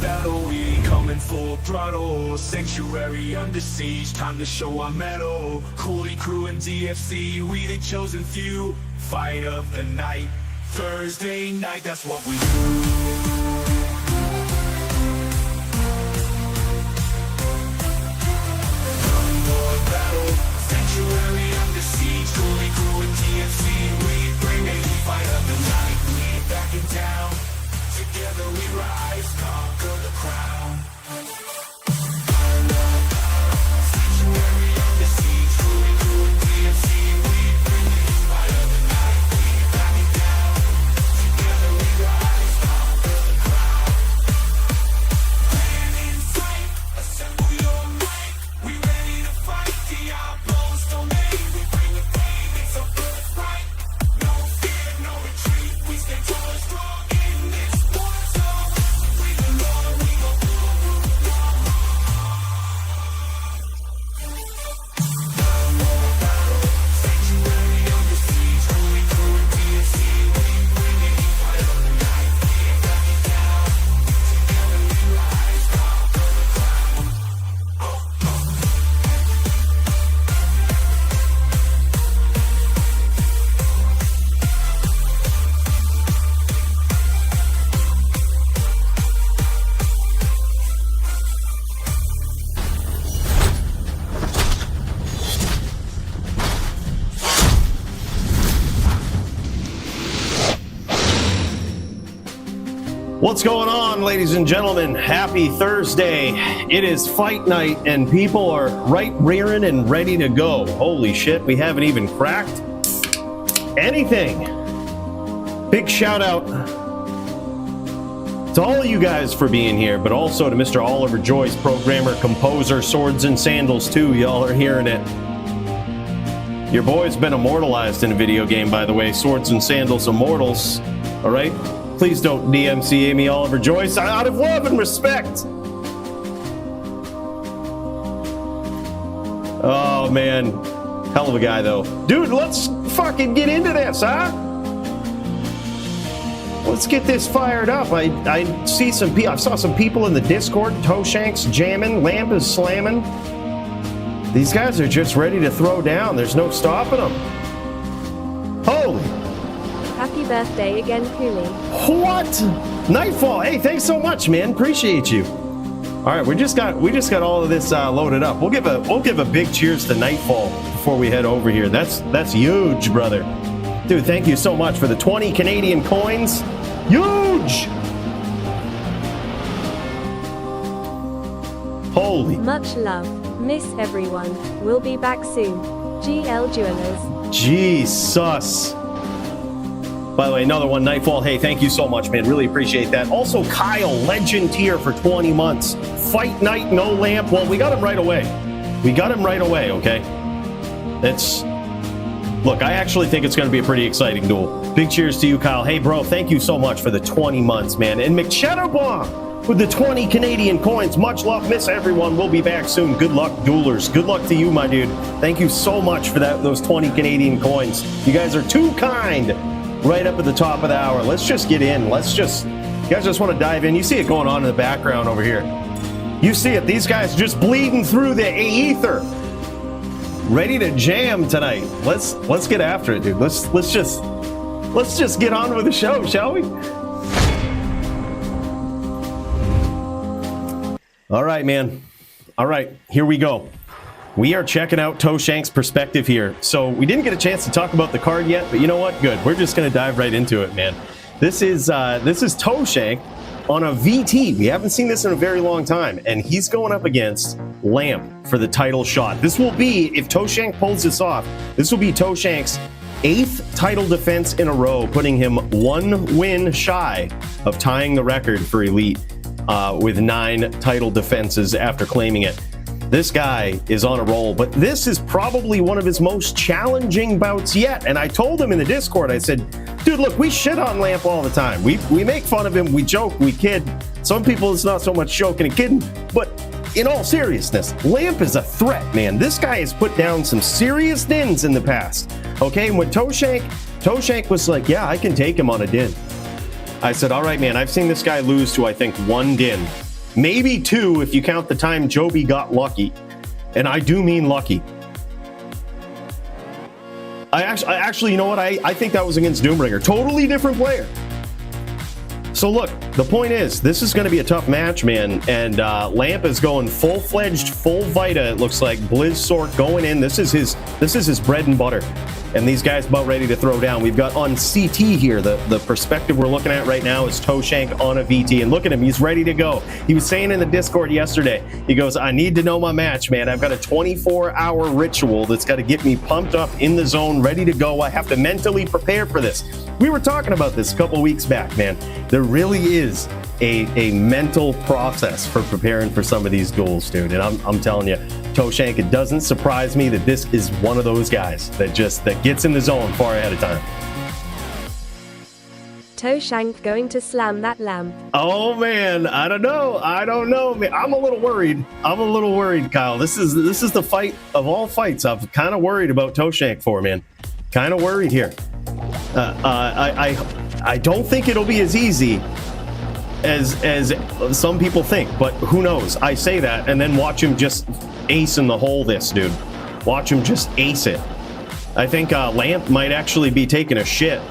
battle, we coming full throttle. Sanctuary under siege, time to show our mettle. Cooley crew and DFC, we the chosen few. Fight of the night, Thursday night, that's what we do. Sanctuary under siege, Cooley crew and DFC, we bring a fight of the night. We ain't backing down, together we rise, conquer the crown. Sanctuary under siege, Cooley crew and DFC, we bring a fight of the night. We ain't backing down, together we rise, conquer the crown. Plan in sight, assemble your might, we ready to fight. Diablo's domain, we bring the pain, it's our birthright. No fear, no retreat, we stand tall and strong in this war zone. We the Lord, we gon' rule. Sanctuary under siege, Cooley crew and DFC, we bring it, fight of the night. We ain't backing down, together we rise, conquer the crown. What's going on, ladies and gentlemen? Happy Thursday. It is fight night and people are right rearing and ready to go. Holy shit, we haven't even cracked anything. Big shout out to all of you guys for being here, but also to Mr. Oliver Joyce, programmer, composer, Swords and Sandals too. Y'all are hearing it. Your boy's been immortalized in a video game, by the way. Swords and Sandals Immortals. All right? Please don't DMCA me, Oliver Joyce, out of love and respect. Oh, man. Hell of a guy, though. Dude, let's fucking get into this, huh? Let's get this fired up. I see some people. I saw some people in the Discord. Toeshank's jamming. Lamp is slamming. These guys are just ready to throw down. There's no stopping them. Holy. Happy birthday again, Cooley. What? Nightfall. Hey, thanks so much, man. Appreciate you. All right, we just got all of this loaded up. We'll give a big cheers to Nightfall before we head over here. That's huge, brother. Dude, thank you so much for the 20 Canadian coins. Huge. Holy. Much love. Miss everyone. We'll be back soon. GL Jewelers. Jesus. By the way, another one, Nightfall. Hey, thank you so much, man. Really appreciate that. Also, Kyle, Legend tier for 20 months. Fight Night, no lamp. Well, we got him right away. Okay? Look, I actually think it's going to be a pretty exciting duel. Big cheers to you, Kyle. Hey, bro, thank you so much for the 20 months, man. And McChatterbomb with the 20 Canadian coins. Much love. Miss everyone. We'll be back soon. Good luck, duelers. Good luck to you, my dude. Thank you so much for those 20 Canadian coins. You guys are too kind. Right up at the top of the hour. Let's just get in. You guys just want to dive in. You see it going on in the background over here. You see it. These guys just bleeding through the ether. Ready to jam tonight. Let's get after it, dude. Let's just get on with the show, shall we? All right, man. All right, here we go. We are checking out Toeshank's perspective here. So we didn't get a chance to talk about the card yet, but you know what? Good. We're just going to dive right into it, man. This is Toeshank on a VT. We haven't seen this in a very long time, and he's going up against Lamp for the title shot. This will be, if Toeshank pulls this off, this will be Toeshank's 8th title defense in a row, putting him 1 win shy of tying the record for Elite with 9 title defenses after claiming it. This guy is on a roll, but this is probably one of his most challenging bouts yet. And I told him in the Discord, I said, dude, look, we shit on Lamp all the time. We make fun of him, we joke, we kid. Some people, it's not so much joking and kidding, but in all seriousness, Lamp is a threat, man. This guy has put down some serious dins in the past. Okay, and when Toeshank was like, yeah, I can take him on a din. I said, all right, man, I've seen this guy lose to, I think, 1 din Maybe 2 if you count the time Joby got lucky. And I do mean lucky. I actually, you know what? I think that was against Doombringer. Totally different player. So look, the point is, this is going to be a tough match, man. And Lamp is going full-fledged, full Vita. It looks like Blizzsork going in. This is his bread and butter. And these guys about ready to throw down. We've got on CT here, the perspective we're looking at right now is Toeshank on a VT. And look at him, he's ready to go. He was saying in the Discord yesterday, he goes, I need to know my match, man. I've got a 24-hour ritual that's got to get me pumped up in the zone, ready to go. I have to mentally prepare for this. We were talking about this a couple weeks back, man. There really is a mental process for preparing for some of these duels, dude. And I'm telling you, Toeshank, it doesn't surprise me that this is one of those guys that gets in the zone far ahead of time. Toeshank going to slam that lamp. Oh man, I don't know, man. I'm a little worried, Kyle. This is the fight of all fights I'm kind of worried about Toeshank for, man. Kind of worried here. I don't think it'll be as easy as some people think, but who knows? I say that and then watch him just ace in the hole this, dude. Watch him just ace it. I think Lamp might actually be taking a shit.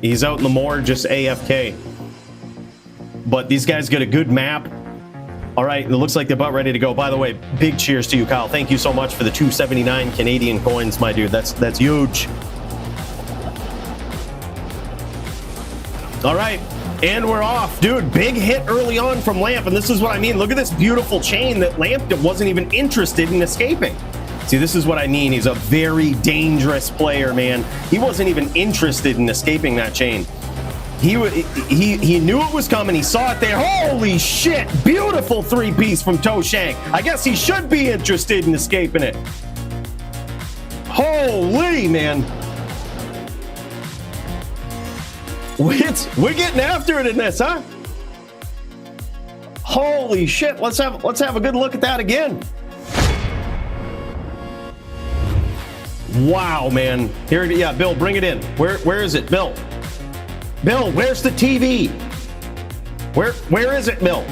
He's out in the moor just AFK. But these guys get a good map. All right, it looks like they're about ready to go. By the way, big cheers to you, Kyle. Thank you so much for the 279 Canadian coins, my dude. That's huge. All right, and we're off. Dude, big hit early on from Lamp, and this is what I mean. Look at this beautiful chain that Lamp wasn't even interested in escaping. See, this is what I mean. He's a very dangerous player, man. He wasn't even interested in escaping that chain. He knew it was coming. He saw it there. Holy shit! Beautiful 3-piece from Toeshank. I guess he should be interested in escaping it. Holy, man. We're getting after it in this, huh? Holy shit! Let's have a good look at that again. Wow, man. Here, yeah, Bill, bring it in. Where is it, Bill? Bill, where's the TV? Where is it, Bill?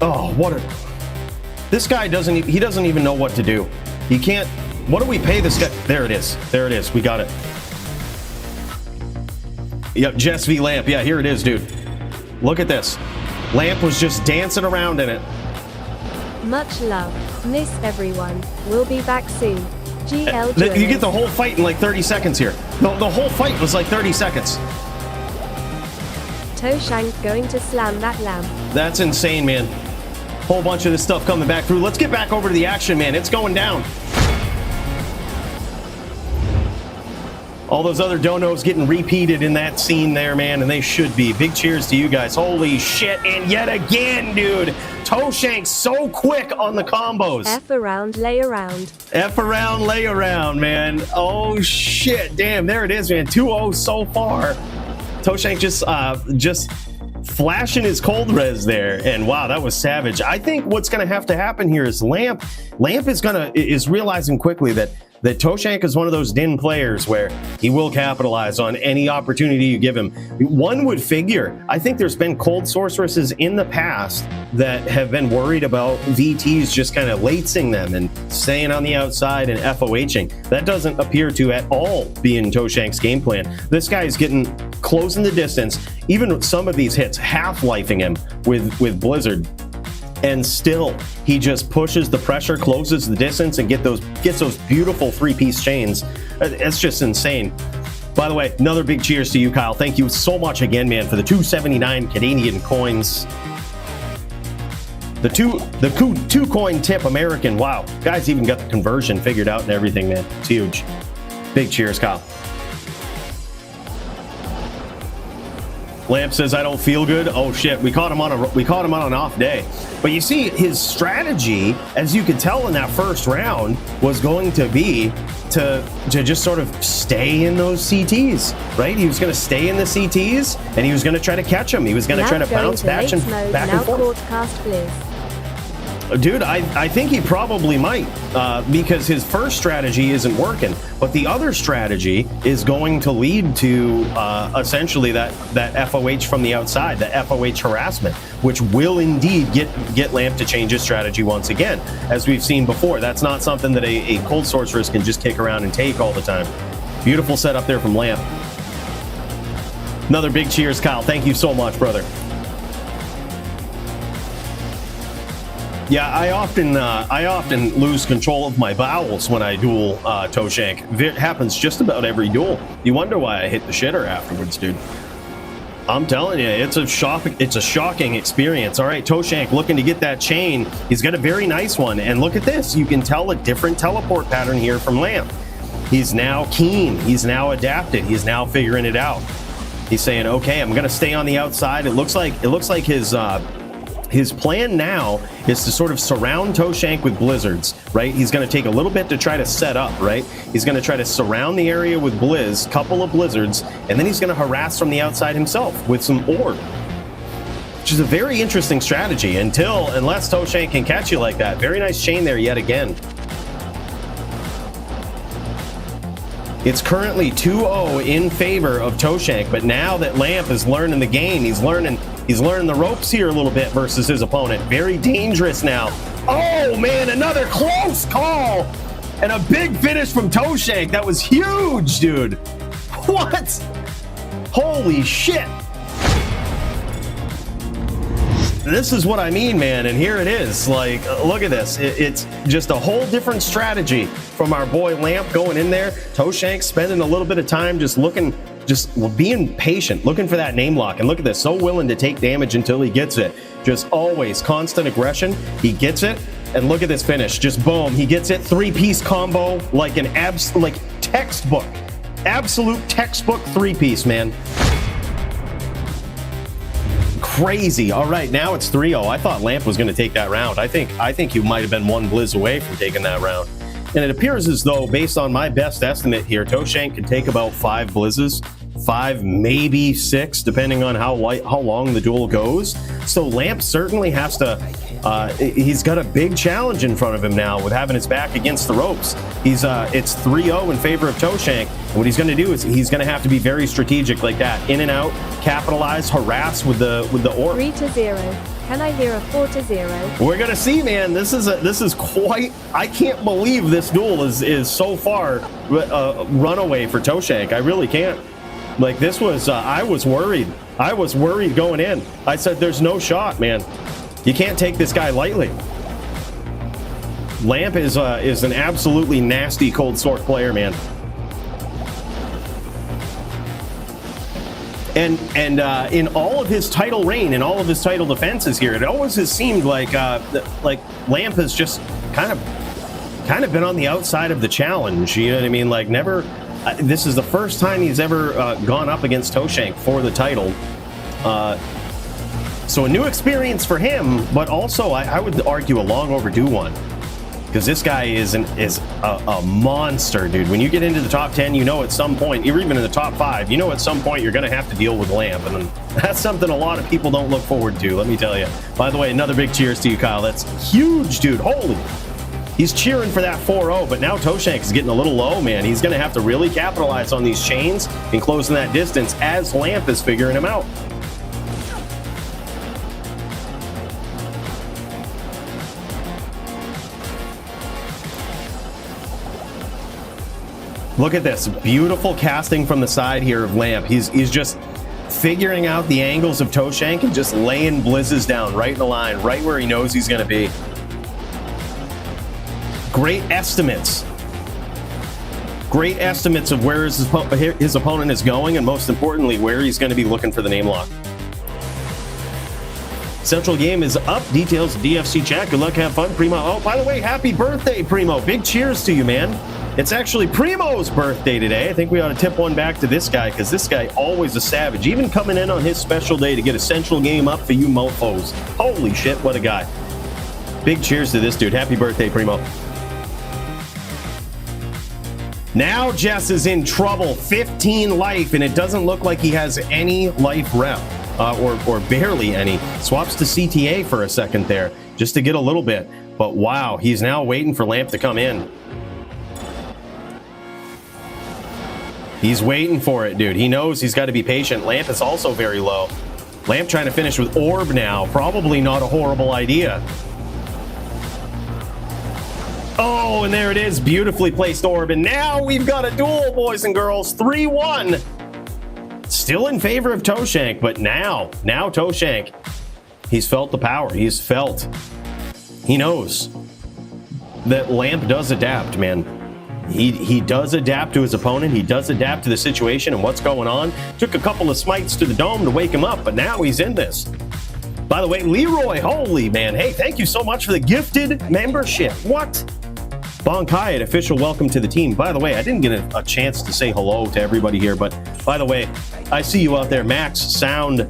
Oh, this guy doesn't even know what to do. He can't. What do we pay this guy? There it is. There it is. We got it. Yep, Jess v Lamp. Yeah, here it is, dude. Look at this. Lamp was just dancing around in it. Much love. Miss everyone. We'll be back soon. GL You get the whole fight in like 30 seconds here. The whole fight was like 30 seconds. Toeshank going to slam that lamp. That's insane, man. Whole bunch of this stuff coming back through. Let's get back over to the action, man. It's going down. All those other donos getting repeated in that scene there, man, and they should be. Big cheers to you guys. Holy shit, and yet again, dude. Toeshank so quick on the combos. F around, lay around. F around, lay around, man. Oh, shit. Damn, there it is, man. 2-0 so far. Toeshank just flashing his cold res there, and wow, that was savage. I think what's going to have to happen here is Lamp is realizing quickly that Toeshank is one of those Din players where he will capitalize on any opportunity you give him. One would figure, I think there's been cold sorceresses in the past that have been worried about VTs just kind of latesing them and staying on the outside and FOHing. That doesn't appear to at all be in Toeshank's game plan. This guy is getting close in the distance, even some of these hits half-lifing him with Blizzard. And still, he just pushes the pressure, closes the distance, and gets those beautiful 3-piece chains. It's just insane. By the way, another big cheers to you, Kyle. Thank you so much again, man, for the 279 Canadian coins. The two coin tip American. Wow, guys even got the conversion figured out and everything, man. It's huge. Big cheers, Kyle. Lamp says I don't feel good. Oh shit, we caught him on an off day. But you see, his strategy, as you could tell in that first round, was going to be to just sort of stay in those CTs, right? He was going to stay in the CTs, and he was going to try to catch him. He was going to try to bounce back and forth. Dude, I think he probably might, because his first strategy isn't working, but the other strategy is going to lead to essentially that FOH from the outside, the FOH harassment, which will indeed get Lamp to change his strategy once again. As we've seen before, that's not something that a cold sorceress can just kick around and take all the time. Beautiful setup there from Lamp. Another big cheers, Kyle. Thank you so much, brother. Yeah, I often lose control of my bowels when I duel Toeshank. It happens just about every duel. You wonder why I hit the shitter afterwards, dude. I'm telling you, it's a shocking experience. All right, Toeshank looking to get that chain. He's got a very nice one, and look at this. You can tell a different teleport pattern here from Lamp. He's now keen. He's now adapted. He's now figuring it out. He's saying, "Okay, I'm gonna stay on the outside." It looks like his plan now is to sort of surround Toeshank with blizzards, right? He's going to take a little bit to try to set up, right? He's going to try to surround the area with couple of blizzards, and then he's going to harass from the outside himself with some orb, which is a very interesting strategy unless Toeshank can catch you like that. Very nice chain there yet again. It's currently 2-0 in favor of Toeshank, but now that Lamp is learning the game, he's learning the ropes here a little bit versus his opponent. Very dangerous now. Oh man, another close call and a big finish from Toeshank. That was huge, dude. What? Holy shit. This is what I mean, man, and here it is. Like, look at this. It's just a whole different strategy from our boy Lamp going in there. Toeshank spending a little bit of time just being patient, looking for that name lock. And look at this, so willing to take damage until he gets it. Just always constant aggression. He gets it, and look at this finish. Just boom, he gets it. 3-piece combo, like an textbook. Absolute textbook 3-piece, man. Crazy. All right, now it's 3-0. I thought Lamp was going to take that round. I think you might have been one blizz away from taking that round. And it appears as though, based on my best estimate here, Toeshank can take about 5 blizzes. 5, maybe 6, depending on how long the duel goes. So Lamp certainly has to, he's got a big challenge in front of him now with having his back against the ropes. It's 3-0 in favor of Toeshank. And what he's going to do is he's going to have to be very strategic like that. In and out, capitalize, harass with the orb. 3-0. Can I hear a 4-0? We're gonna see, man. This is quite. I can't believe this duel is so far runaway for Toeshank. I really can't. Like, this was. I was worried. I was worried going in. I said, "There's no shot, man. You can't take this guy lightly." Lamp is an absolutely nasty cold sword player, man. And in all of his title reign, in all of his title defenses here, it always has seemed like Lamp has just kind of been on the outside of the challenge. You know what I mean? Like, never. This is the first time he's ever gone up against Toeshank for the title. So a new experience for him, but also I would argue a long overdue one. Because this guy is a monster, dude. When you get into the top 10, you know at some point, you're even in the top 5, you know at some point you're going to have to deal with Lamp. And that's something a lot of people don't look forward to, let me tell you. By the way, another big cheers to you, Kyle. That's huge, dude. Holy. He's cheering for that 4-0, but now Toeshank is getting a little low, man. He's going to have to really capitalize on these chains and closing that distance as Lamp is figuring him out. Look at this beautiful casting from the side here of Lamp. He's just figuring out the angles of Toeshank and just laying blizzes down right in the line, right where he knows he's going to be. Great estimates of where his opponent is going, and most importantly, where he's going to be looking for the name lock. Central game is up. Details DFC chat. Good luck, have fun, Primo. Oh, by the way, happy birthday, Primo. Big cheers to you, man. It's actually Primo's birthday today. I think we ought to tip one back to this guy, because this guy always a savage. Even coming in on his special day to get a Central game up for you mofos. Holy shit, what a guy. Big cheers to this dude. Happy birthday, Primo. Now Jess is in trouble. 15 life, and it doesn't look like he has any life rep, or barely any. Swaps to CTA for a second there. just to get a little bit. But wow, he's now waiting for Lamp to come in. He's waiting for it, dude. He knows he's got to be patient. Lamp is also very low. Lamp trying to finish with Orb now. Probably not a horrible idea. Oh, and there it is. Beautifully placed Orb. And now we've got a duel, boys and girls. 3-1. Still in favor of Toeshank, but now Toeshank, he's felt the power. He's felt. He knows that Lamp does adapt, man. He does adapt to his opponent. He does adapt to the situation and what's going on. Took a couple of smites to the dome to wake him up, but now he's in this. By the way, Leroy, holy man. Hey, thank you so much for the gifted membership. What? Bonkai, an official welcome to the team. By the way, I didn't get a chance to say hello to everybody here, but by the way, I see you out there. Max, Sound,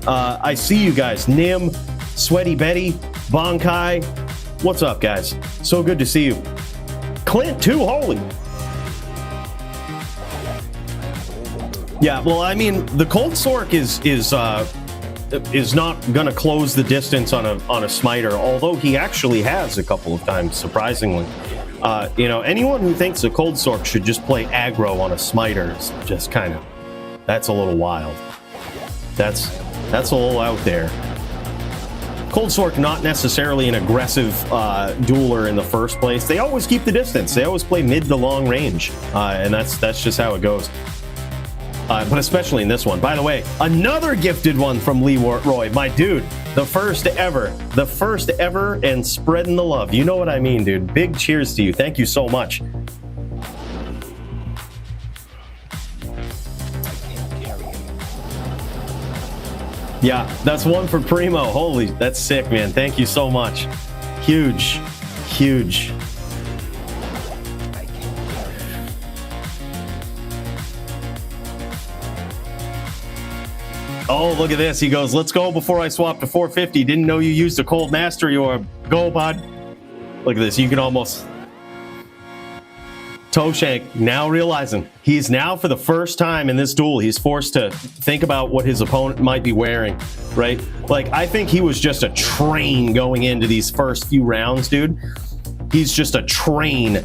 I see you guys. Nim, Sweaty Betty, Bonkai. What's up, guys? So good to see you. Clint too, holy. Yeah, well, I mean, the Cold Sork is not gonna close the distance on a smiter, although he actually has a couple of times, surprisingly. You know, anyone who thinks a Cold Sork should just play aggro on a smiter is just kind of, that's a little wild. That's a little out there. Cold Sork not necessarily an aggressive dueler in the first place. They always keep the distance. They always play mid to long range, and that's just how it goes. But especially in this one. By the way, another gifted one from Leroy, my dude. The first ever, and spreading the love. You know what I mean, dude. Big cheers to you. Thank you so much. Yeah, that's one for Primo. Holy, that's sick, man. Thank you so much. Huge, huge. Oh, look at this. He goes, let's go before I swap to 450. Didn't know you used a cold mastery orb. Go, bud. Look at this. You can almost... Toeshank now realizing he's now, for the first time in this duel, he's forced to think about what his opponent might be wearing, right? Like, I think he was just a train going into these first few rounds, dude. He's just a train.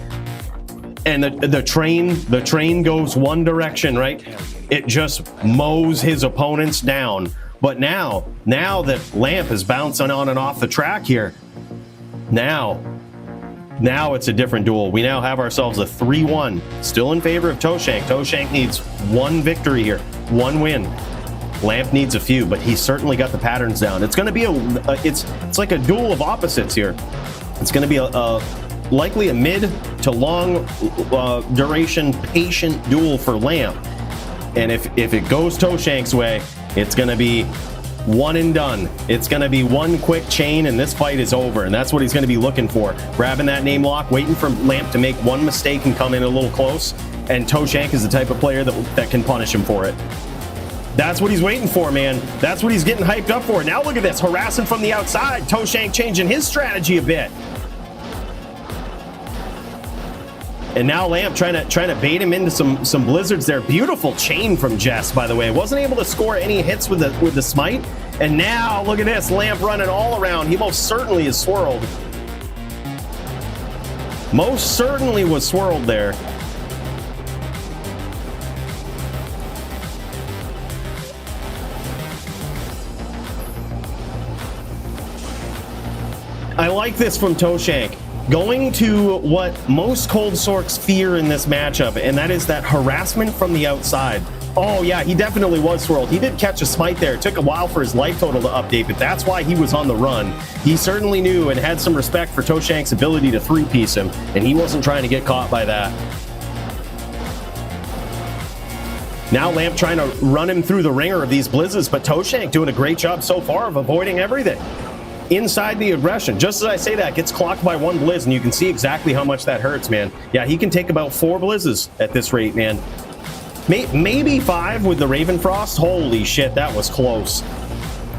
And the train goes one direction, right? It just mows his opponents down. But now that Lamp is bouncing on and off the track here, now it's a different duel. We now have ourselves a 3-1. Still in favor of Toeshank. Toeshank needs one victory here, one win. Lamp needs a few, but he's certainly got the patterns down. It's going to be it's like a duel of opposites here. It's going to be likely a mid to long duration patient duel for Lamp. And if it goes Toeshank's way, it's going to be one and done. It's going to be one quick chain and this fight is over. And that's what he's going to be looking for. Grabbing that name lock, waiting for Lamp to make one mistake and come in a little close. And Toeshank is the type of player that can punish him for it. That's what he's waiting for, man. That's what he's getting hyped up for. Now look at this, harassing from the outside. Toeshank changing his strategy a bit. And now Lamp trying to bait him into some blizzards there. Beautiful chain from Jess, by the way. Wasn't able to score any hits with the smite. And now look at this, Lamp running all around. He most certainly is swirled. Most certainly was swirled there. I like this from Toeshank. Going to what most Cold Sorks fear in this matchup, and that is that harassment from the outside. Oh yeah, he definitely was swirled. He did catch a smite there. It took a while for his life total to update, but that's why he was on the run. He certainly knew and had some respect for Toeshank's ability to three-piece him, and he wasn't trying to get caught by that. Now Lamp trying to run him through the ringer of these blizzards, but Toeshank doing a great job so far of avoiding everything. Inside the aggression, just as I say that, gets clocked by one blizz, and you can see exactly how much that hurts, man. Yeah, he can take about 4 blizzes at this rate, man. Maybe 5 with the Ravenfrost. Holy shit, that was close.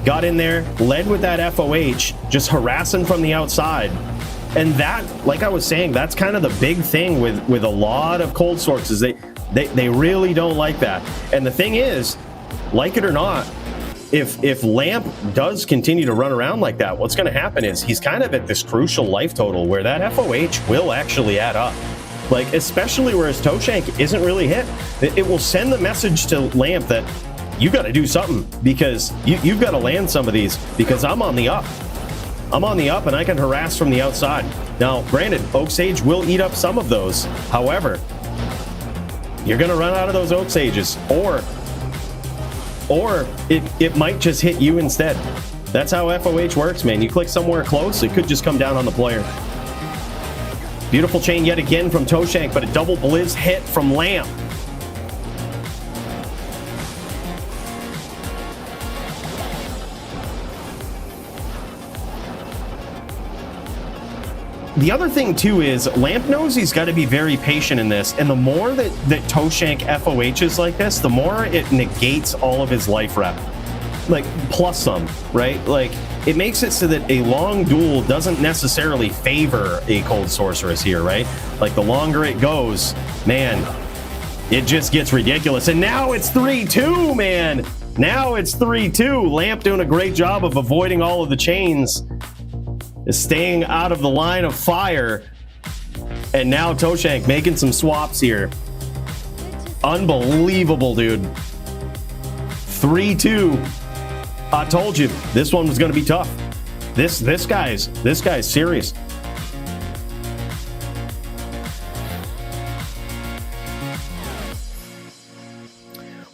Got in there, led with that FOH, just harassing from the outside. And that, like I was saying, that's kind of the big thing with a lot of Cold Sorks, is they really don't like that. And the thing is, like it or not, if Lamp does continue to run around like that, what's going to happen is he's kind of at this crucial life total where that FOH will actually add up. Like, especially where his Toeshank isn't really hit. It will send the message to Lamp that you got to do something, because you've got to land some of these, because I'm on the up. I'm on the up and I can harass from the outside. Now, granted, Oak Sage will eat up some of those. However, you're going to run out of those Oak Sages, or it might just hit you instead. That's how FOH works, man. You click somewhere close, it could just come down on the player. Beautiful chain yet again from Toeshank, but a double blizz hit from Lamp. The other thing too is Lamp knows he's got to be very patient in this, and the more that Toeshank FOHs like this, the more it negates all of his life rep, like plus some, right? Like it makes it so that a long duel doesn't necessarily favor a cold sorceress here, right? Like the longer it goes, man, it just gets ridiculous. And now it's 3-2, man. Now it's 3-2. Lamp doing a great job of avoiding all of the chains, is staying out of the line of fire, and now Toeshank making some swaps here. Unbelievable, dude. 3-2. I told you this one was going to be tough. This guy's serious.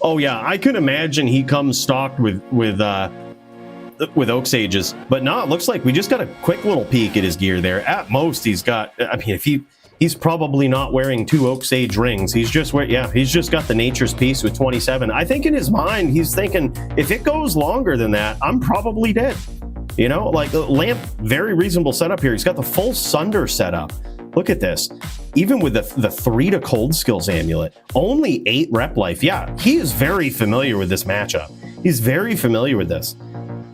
Oh yeah, I could imagine he comes stocked with Oak Sages, but no, it looks like we just got a quick little peek at his gear there. At most, he's got, I mean, if he's probably not wearing 2 Oak Sage rings. He's just he's just got the Nature's Piece with 27. I think in his mind, he's thinking, if it goes longer than that, I'm probably dead. You know, like Lamp, very reasonable setup here. He's got the full Sunder setup. Look at this. Even with the 3 to cold skills amulet, only 8 rep life. Yeah, he is very familiar with this matchup. He's very familiar with this.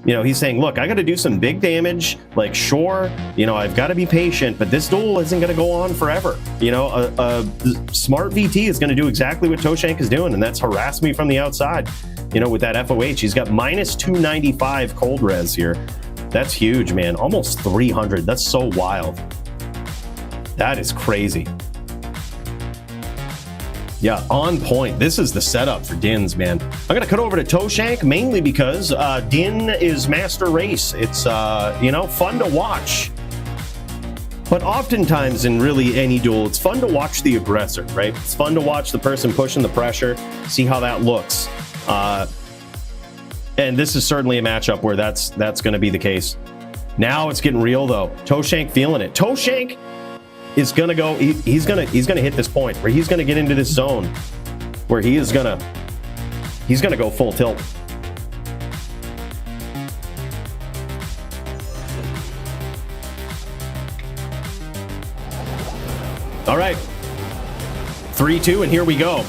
You know, he's saying, look, I got to do some big damage. Like, sure, you know, I've got to be patient, but this duel isn't going to go on forever. You know, a smart VT is going to do exactly what Toeshank is doing, and that's harass me from the outside. You know, with that FOH, he's got minus 295 cold res here. That's huge, man. Almost 300. That's so wild. That is crazy. Yeah, on point. This is the setup for Dins, man. I'm going to cut over to Toeshank mainly because Din is master race. It's, you know, fun to watch. But oftentimes in really any duel, it's fun to watch the aggressor, right? It's fun to watch the person pushing the pressure, see how that looks. And this is certainly a matchup where that's going to be the case. Now it's getting real, though. Toeshank feeling it. Toeshank is gonna go. He's gonna hit this point where he's gonna get into this zone where he's gonna go full tilt. All right, 3-2, and here we go.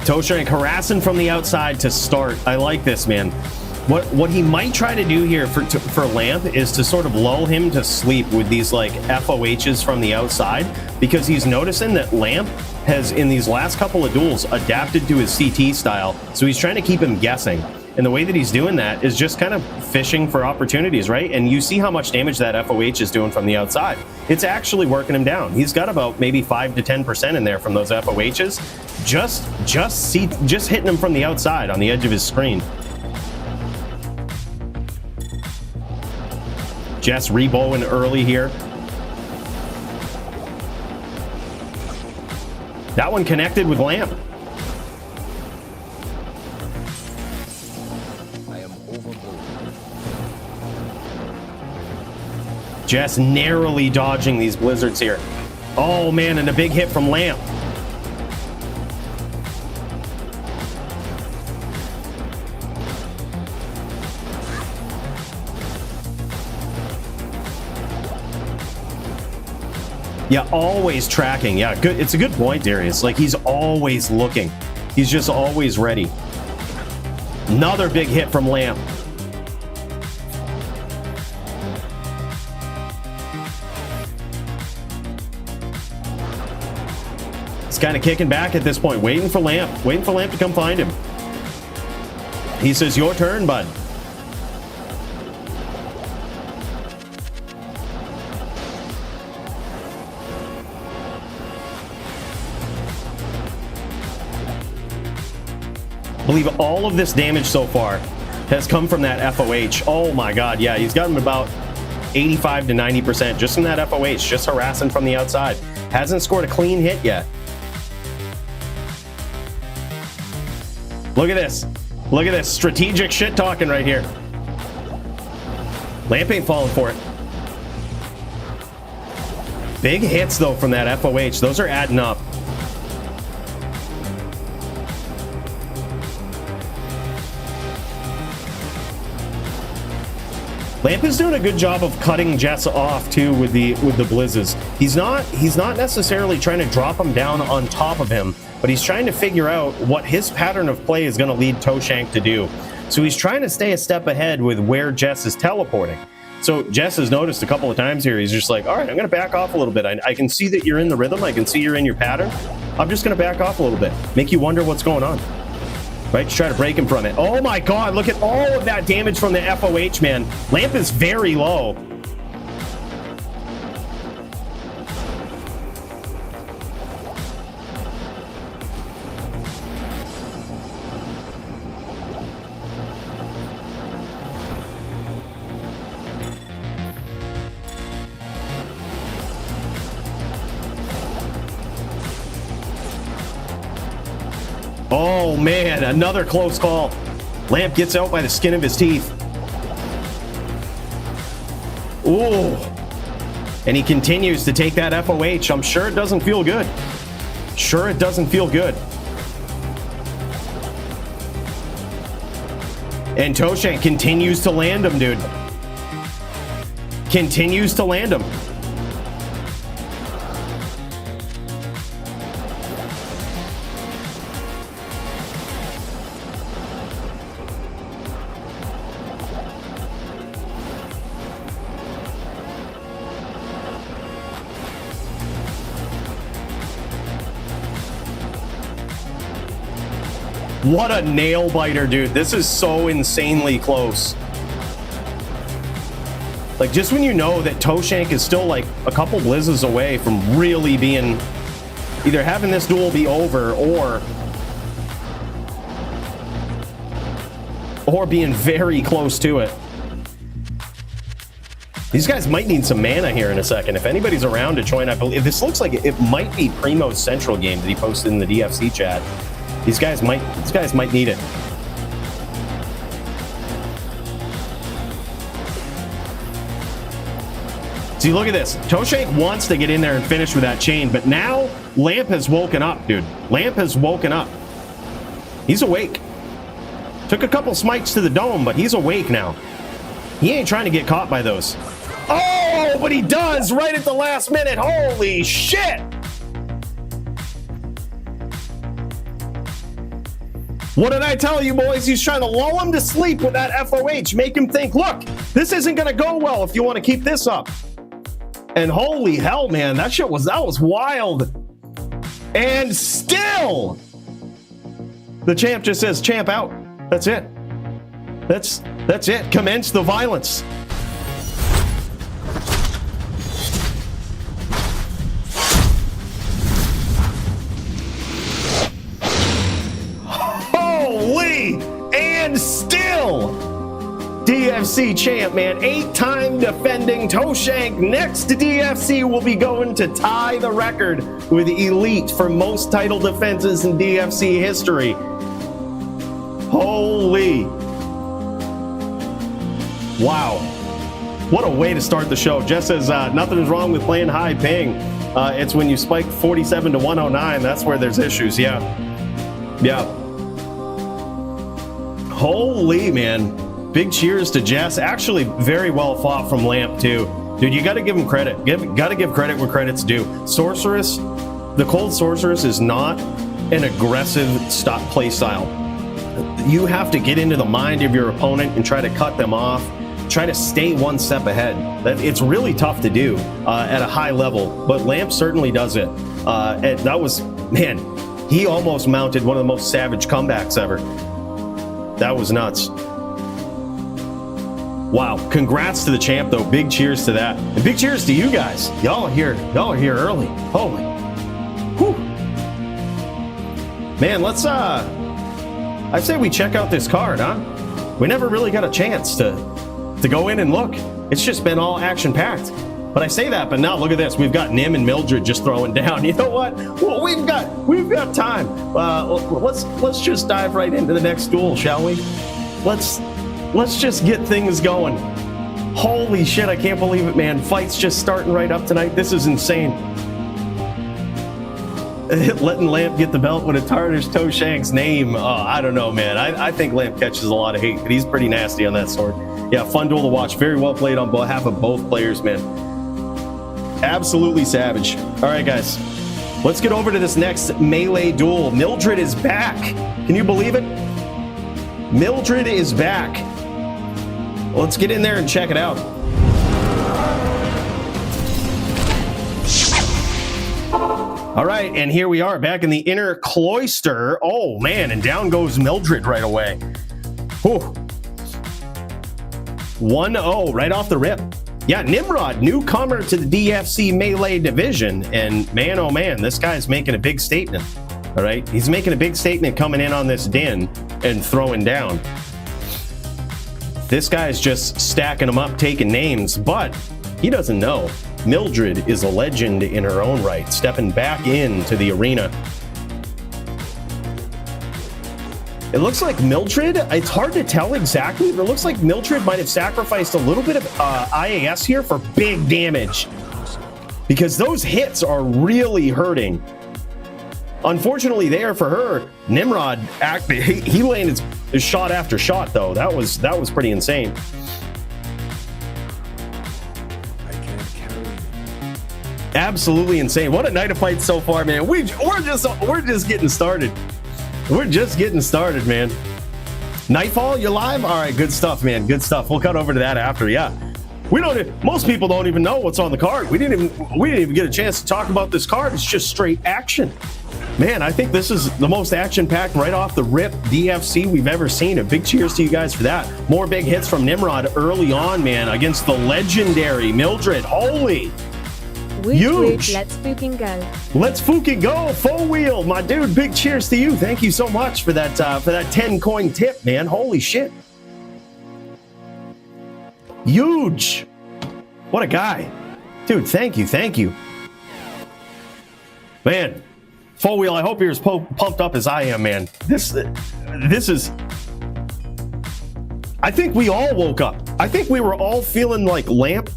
Toeshank harassing from the outside to start. I like this, man. What he might try to do here for Lamp is to sort of lull him to sleep with these like FOHs from the outside, because he's noticing that Lamp has in these last couple of duels adapted to his CT style, so he's trying to keep him guessing. And the way that he's doing that is just kind of fishing for opportunities, right? And you see how much damage that FOH is doing from the outside. It's actually working him down. He's got about maybe 5 to 10% in there from those FOHs. Just hitting him from the outside on the edge of his screen. Jess reboing early here. That one connected with Lamp. Jess narrowly dodging these blizzards here. Oh man, and a big hit from Lamp. Yeah, always tracking. Yeah, good. It's a good point, Darius. Like, he's always looking. He's just always ready. Another big hit from Lamp. He's kind of kicking back at this point, waiting for Lamp to come find him. He says, your turn, bud. I believe all of this damage so far has come from that FOH. Oh my god, yeah, he's got him about 85 to 90% just from that FOH, just harassing from the outside. Hasn't scored a clean hit yet. Look at this. Look at this. Strategic shit talking right here. Lamp ain't falling for it. Big hits, though, from that FOH. Those are adding up. Lamp is doing a good job of cutting Jess off too with the blizzes. He's not necessarily trying to drop him down on top of him, but he's trying to figure out what his pattern of play is going to lead Toeshank to do. So he's trying to stay a step ahead with where Jess is teleporting. So Jess has noticed a couple of times here, he's just like, all right, I'm going to back off a little bit. I can see that you're in the rhythm. I can see you're in your pattern. I'm just going to back off a little bit. Make you wonder what's going on. Right, to try to break him from it. Oh my god, look at all of that damage from the FOH, man. Lamp is very low. Oh man, another close call. Lamp gets out by the skin of his teeth. Ooh. And he continues to take that FOH. I'm sure it doesn't feel good. Sure it doesn't feel good. And Toeshank continues to land him, dude. Continues to land him. What a nail biter, dude. This is so insanely close. Like, just when you know that Toeshank is still like a couple blizzes away from really being, either having this duel be over or being very close to it. These guys might need some mana here in a second. If anybody's around to join, I believe this looks like it might be Primo's Central game that he posted in the DFC chat. These guys might need it. See, look at this. Toeshank wants to get in there and finish with that chain, but now Lamp has woken up, dude. Lamp has woken up. He's awake. Took a couple smites to the dome, but he's awake now. He ain't trying to get caught by those. Oh, but he does right at the last minute. Holy shit! What did I tell you, boys? He's trying to lull him to sleep with that FOH. Make him think, look, this isn't going to go well if you want to keep this up. And holy hell, man, that was wild. And still, the champ just says, champ out. That's it. That's it. Commence the violence. And still, DFC champ, man. 8-time defending Toeshank next to DFC will be going to tie the record with Elite for most title defenses in DFC history. Holy. Wow. What a way to start the show. Jess says, nothing is wrong with playing high ping. It's when you spike 47 to 109. That's where there's issues. Yeah. Yeah. Holy, man. Big cheers to Jess. Actually, very well fought from Lamp, too. Dude, you got to give him credit. Got to give credit where credit's due. Sorceress, the Cold Sorceress is not an aggressive play style. You have to get into the mind of your opponent and try to cut them off. Try to stay one step ahead. It's really tough to do at a high level, but Lamp certainly does it. That was man, he almost mounted one of the most savage comebacks ever. That was nuts. Wow, congrats to the champ though. Big cheers to that. And big cheers to you guys. Y'all are here early. Holy. Whew. Man, let's I say we check out this card, huh? We never really got a chance to go in and look. It's just been all action packed. But I say that, but now look at this. We've got Nim and Mildred just throwing down. You know what? Well, we've got time. Let's just dive right into the next duel, shall we? Let's just get things going. Holy shit, I can't believe it, man. Fight's just starting right up tonight. This is insane. Letting Lamp get the belt when it tarnished Toeshank's name. I don't know, man. I think Lamp catches a lot of hate, but he's pretty nasty on that sword. Yeah, fun duel to watch. Very well played on behalf of both players, man. Absolutely savage. All right, guys. Let's get over to this next melee duel. Mildred is back. Can you believe it? Mildred is back. Let's get in there and check it out. All right, and here we are back in the inner cloister. Oh, man, and down goes Mildred right away. Whew. 1-0 right off the rip. Yeah, Nimrod, newcomer to the DFC Melee division. And man, oh man, this guy's making a big statement. All right, he's making a big statement coming in on this din and throwing down. This guy's just stacking them up, taking names, but he doesn't know. Mildred is a legend in her own right, stepping back into the arena. It looks like Mildred, it's hard to tell exactly, but it looks like Mildred might have sacrificed a little bit of IAS here for big damage, because those hits are really hurting. Unfortunately there for her, Nimrod, he landed shot after shot though. That was pretty insane. Absolutely insane. What a night of fights so far, man. We're just getting started. We're just getting started, man. Nightfall, you're live? All right, good stuff, man. Good stuff. We'll cut over to that after. Yeah. Most people don't even know what's on the card. We didn't even get a chance to talk about this card. It's just straight action. Man, I think this is the most action-packed right off the rip DFC we've ever seen. A big cheers to you guys for that. More big hits from Nimrod early on, man, against the legendary Mildred. Holy. Huge. Let's fucking go. Let's fucking go. Full wheel, my dude. Big cheers to you. Thank you so much for that 10 coin tip, man. Holy shit. Huge. What a guy. Dude, thank you. Man, full wheel, I hope you're as pumped up as I am, man. This is... I think we all woke up. I think we were all feeling like Lamp,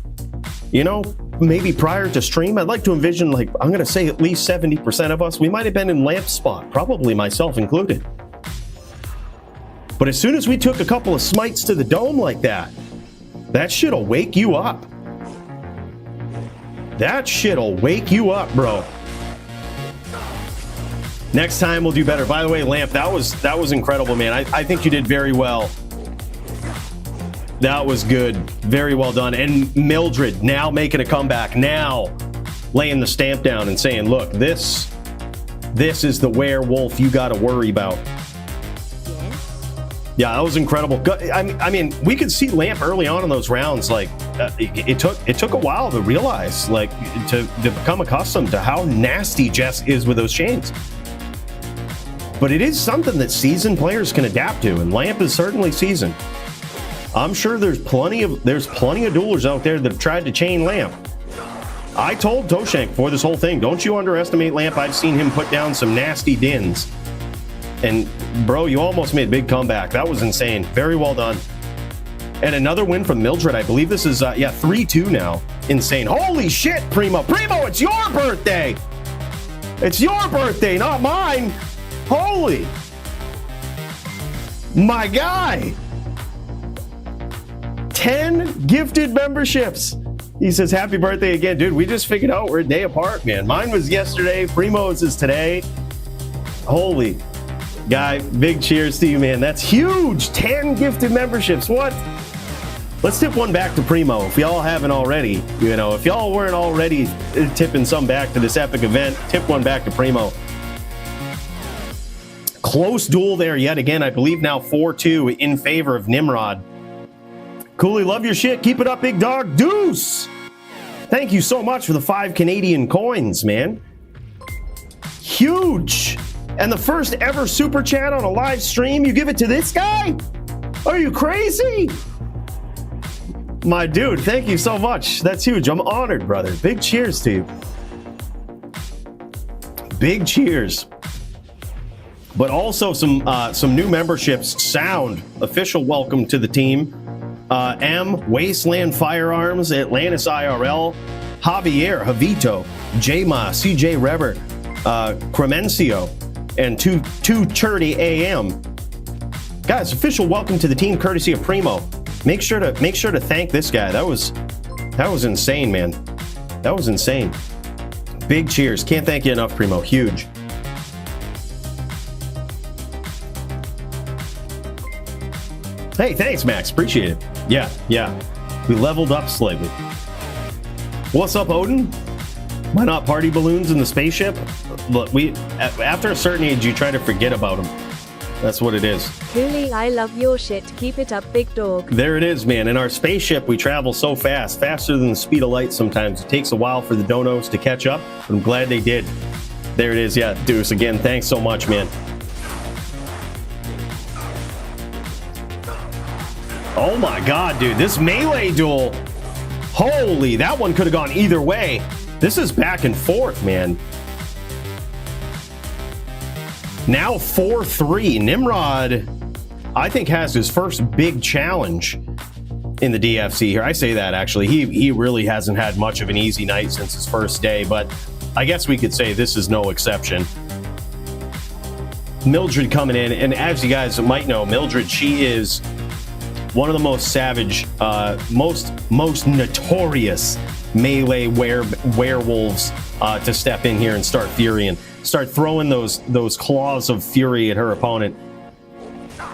you know, maybe prior to stream. I'd like to envision, like, I'm going to say at least 70% of us, we might have been in Lamp spot, probably myself included. But as soon as we took a couple of smites to the dome like that shit'll wake you up. That shit'll wake you up, bro. Next time we'll do better. By the way, Lamp, that was incredible, man. I think you did very well. That was good. Very well done. And Mildred now making a comeback, now laying the stamp down and saying, look, this is the werewolf you got to worry about. Yeah, that was incredible. I mean, we could see Lamp early on in those rounds. Like, it took a while to realize, like, to become accustomed to how nasty Jess is with those chains. But it is something that seasoned players can adapt to, and Lamp is certainly seasoned. I'm sure there's plenty of duelers out there that have tried to chain Lamp. I told Toeshank before this whole thing, don't you underestimate Lamp. I've seen him put down some nasty dins. And bro, you almost made a big comeback. That was insane. Very well done. And another win from Mildred. I believe this is 3-2 now. Insane. Holy shit, Primo. Primo, it's your birthday. It's your birthday, not mine. Holy. My guy. 10 gifted memberships. He says, happy birthday again. Dude, we just figured out we're a day apart, man. Mine was yesterday. Primo's is today. Holy. Guy, big cheers to you, man. That's huge. 10 gifted memberships. What? Let's tip one back to Primo. If y'all haven't already, if y'all weren't already tipping some back to this epic event, tip one back to Primo. Close duel there yet again. I believe now 4-2 in favor of Nimrod. Cooley, love your shit. Keep it up, big dog. Deuce! Thank you so much for the 5 Canadian coins, man. Huge! And the first ever super chat on a live stream, you give it to this guy? Are you crazy? My dude, thank you so much. That's huge. I'm honored, brother. Big cheers to you. Big cheers. But also some new memberships. Sound, official welcome to the team. M, Wasteland Firearms, Atlantis IRL, Javier, Javito, J-Ma, CJ Reber, Cremencio, and 2:30 AM. Guys, official welcome to the team, courtesy of Primo. Make sure to thank this guy. That was insane, man. That was insane. Big cheers. Can't thank you enough, Primo. Huge. Hey, thanks, Max. Appreciate it. Yeah. We leveled up slightly. What's up, Odin? Why not party balloons in the spaceship? Look, after a certain age, you try to forget about them. That's what it is. Cooley, I love your shit. Keep it up, big dog. There it is, man. In our spaceship, we travel so fast, faster than the speed of light sometimes. It takes a while for the donos to catch up, but I'm glad they did. There it is. Yeah, Deuce, again, thanks so much, man. Oh my god, dude, this melee duel. Holy, that one could have gone either way. This is back and forth, man. Now 4-3. Nimrod, I think, has his first big challenge in the DFC here. I say that, actually. He really hasn't had much of an easy night since his first day, but I guess we could say this is no exception. Mildred coming in, and as you guys might know, Mildred, she is one of the most savage, most notorious melee werewolves to step in here and start furying. Start throwing those claws of fury at her opponent.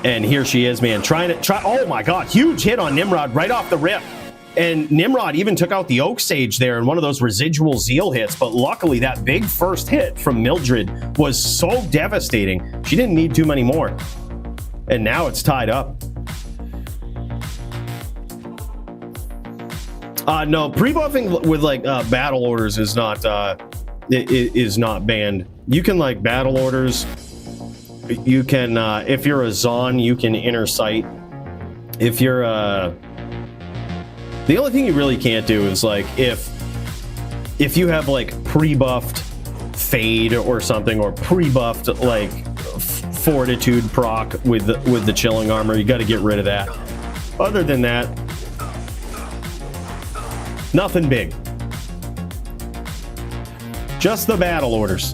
And here she is, man, oh my god, huge hit on Nimrod right off the rip. And Nimrod even took out the Oak Sage there in one of those residual Zeal hits, but luckily that big first hit from Mildred was so devastating, she didn't need too many more. And now it's tied up. No, pre-buffing with like battle orders is not banned. You can like battle orders. You can if you're a Zon, you can inner sight. If you're the only thing you really can't do is like if you have like pre-buffed Fade or something, or pre-buffed like Fortitude proc with the chilling armor, you got to get rid of that. Other than that, nothing big. Just the battle orders.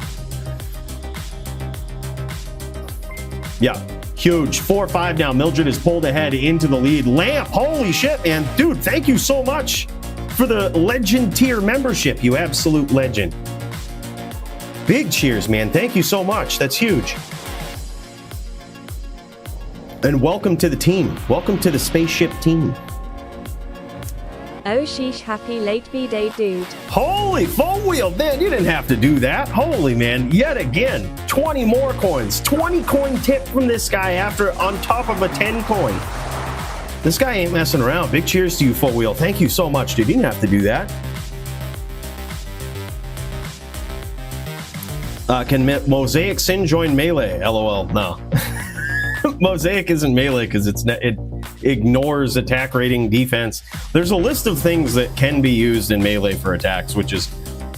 Yeah, huge. 4-5 now. Mildred is pulled ahead into the lead. Lamp, holy shit, man. Dude, thank you so much for the legend tier membership, you absolute legend. Big cheers, man. Thank you so much. That's huge. And welcome to the team. Welcome to the spaceship team. Oh sheesh, happy late B-Day, dude. Holy full wheel, man, you didn't have to do that. Holy man, yet again, 20 more coins. 20 coin tip from this guy after on top of a 10 coin. This guy ain't messing around. Big cheers to you, full wheel. Thank you so much, dude. You didn't have to do that. Can Mosaic Sin join melee? LOL, no. Mosaic isn't melee because it ignores attack rating, defense. There's a list of things that can be used in melee for attacks, which is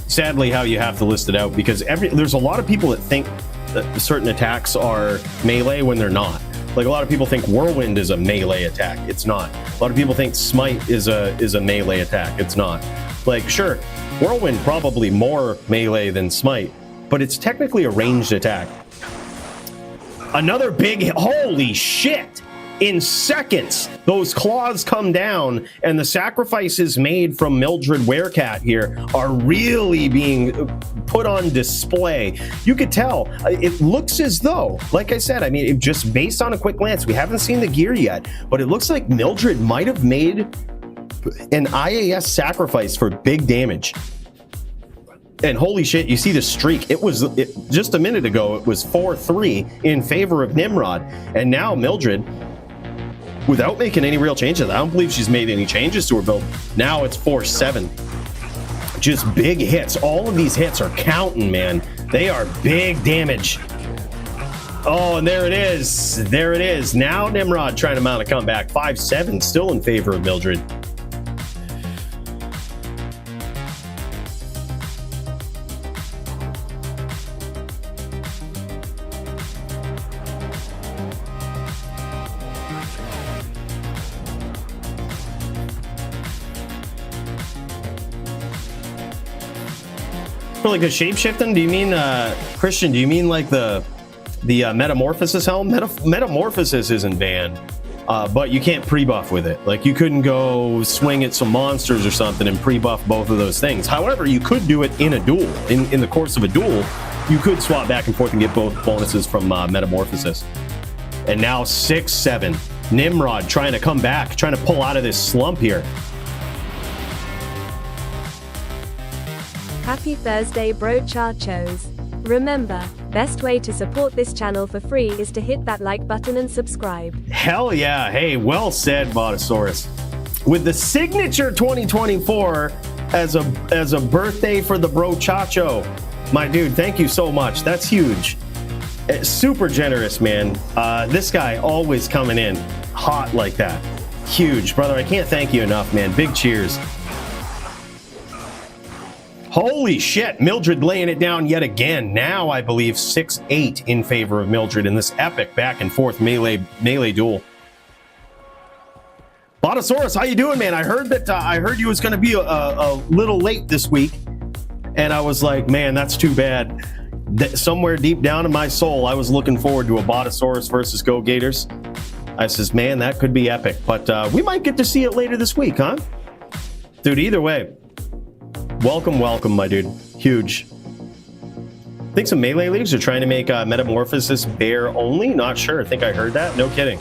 sadly how you have to list it out, because there's a lot of people that think that certain attacks are melee when they're not. Like a lot of people think Whirlwind is a melee attack. It's not. A lot of people think Smite is a melee attack. It's not. Like, sure, Whirlwind probably more melee than Smite, but it's technically a ranged attack. Another big hit. Holy shit! In seconds, those claws come down, and the sacrifices made from Mildred Werecat here are really being put on display. You could tell. It looks as though, like I said, I mean, just based on a quick glance, we haven't seen the gear yet, but it looks like Mildred might have made an IAS sacrifice for big damage. And holy shit, you see the streak. Just a minute ago, it was 4-3 in favor of Nimrod. And now Mildred, without making any real changes, I don't believe she's made any changes to her build. Now it's 4-7. Just big hits. All of these hits are counting, man. They are big damage. Oh, and there it is. There it is. Now Nimrod trying to mount a comeback. 5-7, still in favor of Mildred. For like a shapeshifting, do you mean Christian? Do you mean like the metamorphosis helm? Metamorphosis isn't banned, but you can't pre-buff with it. Like you couldn't go swing at some monsters or something and pre-buff both of those things. However, you could do it in a duel. In the course of a duel, you could swap back and forth and get both bonuses from metamorphosis. And now 6-7. Nimrod trying to come back, trying to pull out of this slump here. Happy Thursday, bro chachos. Remember, best way to support this channel for free is to hit that like button and subscribe. Hell yeah. Hey, well said, Botosaurus. With the signature 2024 as a birthday for the bro chacho. My dude, thank you so much. That's huge. Super generous, man. This guy always coming in hot like that. Huge. Brother, I can't thank you enough, man. Big cheers. Holy shit, Mildred laying it down yet again. Now I believe 6-8 in favor of Mildred in this epic back and forth melee duel. Botosaurus, how you doing, man? I heard you was going to be a little late this week, and I was like, man, that's too bad. Somewhere deep down in my soul, I was looking forward to a Botosaurus versus Gogators. I says, man, that could be epic, but we might get to see it later this week, huh? Dude, either way. Welcome, my dude. Huge. I think some melee leagues are trying to make Metamorphosis bear only. Not sure. I think I heard that. No kidding.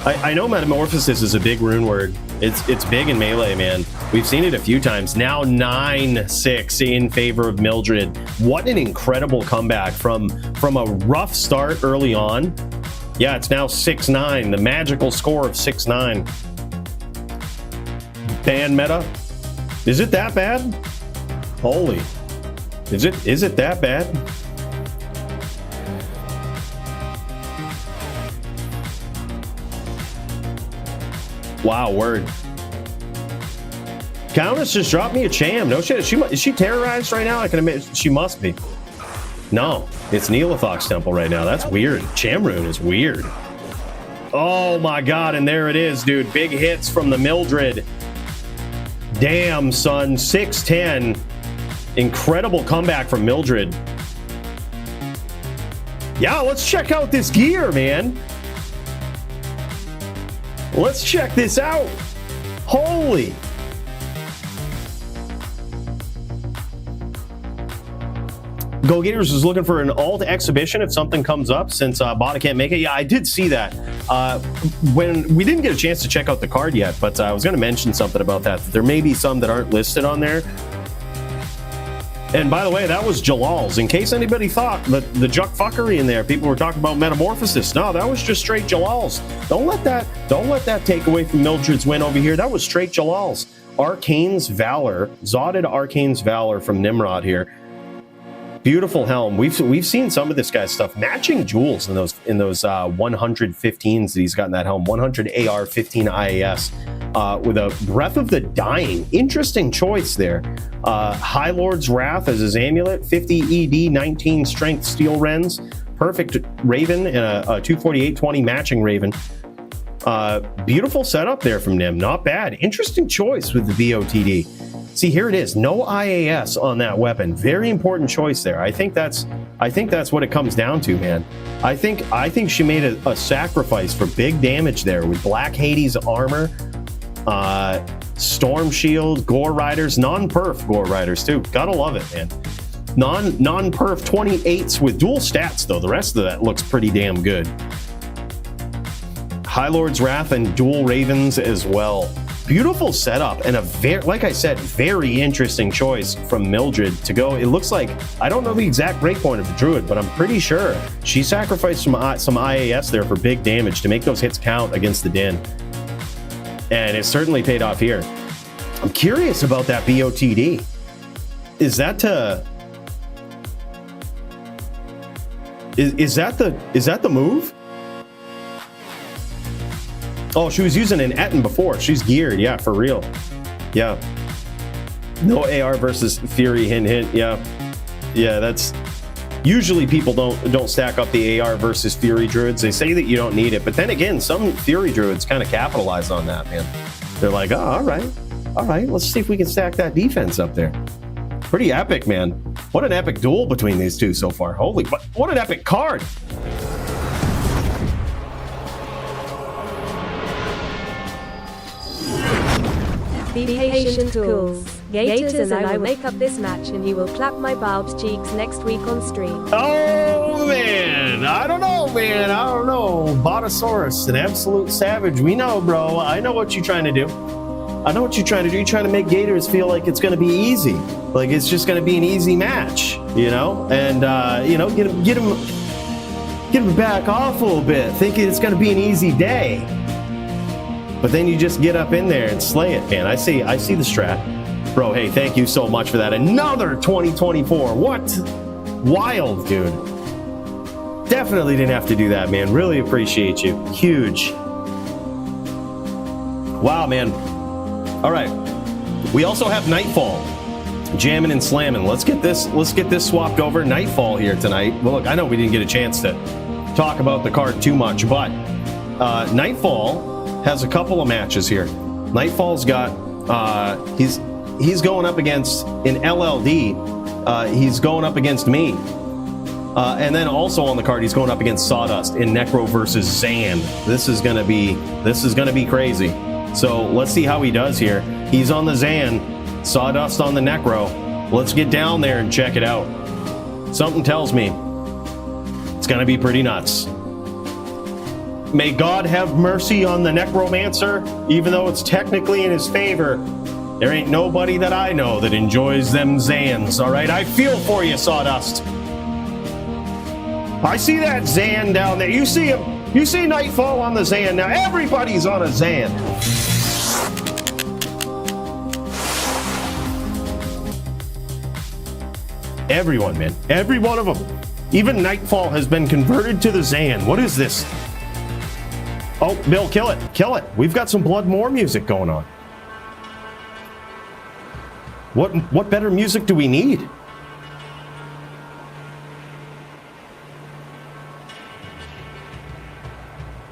I know Metamorphosis is a big rune word. It's big in melee, man. We've seen it a few times. Now 9-6 in favor of Mildred. What an incredible comeback from a rough start early on. Yeah, it's now 6-9. The magical score of 6-9. Ban meta. Is it that bad? Holy. Is it that bad? Wow, word. Countess just dropped me a cham. No shit. Is she terrorized right now? I can admit she must be. No, it's Neolithox Temple right now. That's weird. Chamrune is weird. Oh my god, and there it is, dude. Big hits from the Mildred. Damn, son. 6-10. Incredible comeback from Mildred. Yeah, let's check out this gear, man. Let's check this out. Holy. Gogators is looking for an alt exhibition if something comes up since Bota can't make it. Yeah, I did see that. When we didn't get a chance to check out the card yet, but I was going to mention something about that. There may be some that aren't listed on there. And by the way, that was Jalal's. In case anybody thought that the Juck fuckery in there, people were talking about Metamorphosis. No, that was just straight Jalal's. Don't let that take away from Mildred's win over here. That was straight Jalal's. Arcane's Valor, Zodded Arcane's Valor from Nimrod here. Beautiful helm. We've seen some of this guy's stuff. Matching jewels in those 115s that he's got in that helm. 100 AR, 15 IAS. With a Breath of the Dying. Interesting choice there. High Lord's Wrath as his amulet. 50 ED, 19 Strength Steel Rens. Perfect Raven and a 248-20 matching Raven. Beautiful setup there from Nim. Not bad. Interesting choice with the VOTD. See, here it is. No IAS on that weapon. Very important choice there. I think that's what it comes down to, man. I think she made a sacrifice for big damage there with Black Hades armor, Storm Shield, Gore Riders, non-perf Gore Riders too. Gotta love it, man. Non-perf 28s with dual stats though. The rest of that looks pretty damn good. High Lord's Wrath and dual Ravens as well. beautiful setup and a very, like I said, very interesting choice from Mildred to go. It looks like, I don't know the exact breakpoint of the Druid, but I'm pretty sure she sacrificed some IAS there for big damage to make those hits count against the Din. And it certainly paid off here. I'm curious about that BOTD. Is that to... Is that the move? Oh, she was using an Etten before. She's geared, yeah, for real. Yeah. No AR versus Fury, hint, hint. Yeah. Yeah, that's... Usually people don't stack up the AR versus Fury Druids. They say that you don't need it, but then again, some Fury Druids kind of capitalize on that, man. They're like, oh, all right, let's see if we can stack that defense up there. Pretty epic, man. What an epic duel between these two so far. Holy, what an epic card. Be patient, tools. Gators and I will make up this match and you will clap my Barb's cheeks next week on stream. Oh, man. I don't know, man. I don't know. Botosaurus, an absolute savage. We know, bro. I know what you're trying to do. I know what you're trying to do. You're trying to make Gators feel like it's going to be easy. Like it's just going to be an easy match, you know? And, you know, get him back off a little bit, thinking it's going to be an easy day. But then you just get up in there and slay it, man. I see the strat. Bro, hey, thank you so much for that. Another 2024. What? Wild, dude. Definitely didn't have to do that, man. Really appreciate you. Huge. Wow, man. All right. We also have Nightfall. Jamming and slamming. Let's get this swapped over. Nightfall here tonight. Well, look, I know we didn't get a chance to talk about the card too much, but Nightfall has a couple of matches here. Nightfall's got he's going up against in LLD. He's going up against me, and then also on the card he's going up against Sawdust in Necro versus Zan. This is gonna be crazy. So let's see how he does here. He's on the Zan, Sawdust on the Necro. Let's get down there and check it out. Something tells me it's gonna be pretty nuts. May God have mercy on the Necromancer, even though it's technically in his favor. There ain't nobody that I know that enjoys them Zans, all right? I feel for you, Sawdust. I see that Zan down there. You see him. You see Nightfall on the Zan. Now everybody's on a Zan. Everyone, man. Every one of them. Even Nightfall has been converted to the Zan. What is this? Oh, Bill, kill it. Kill it. We've got some Blood More music going on. What better music do we need?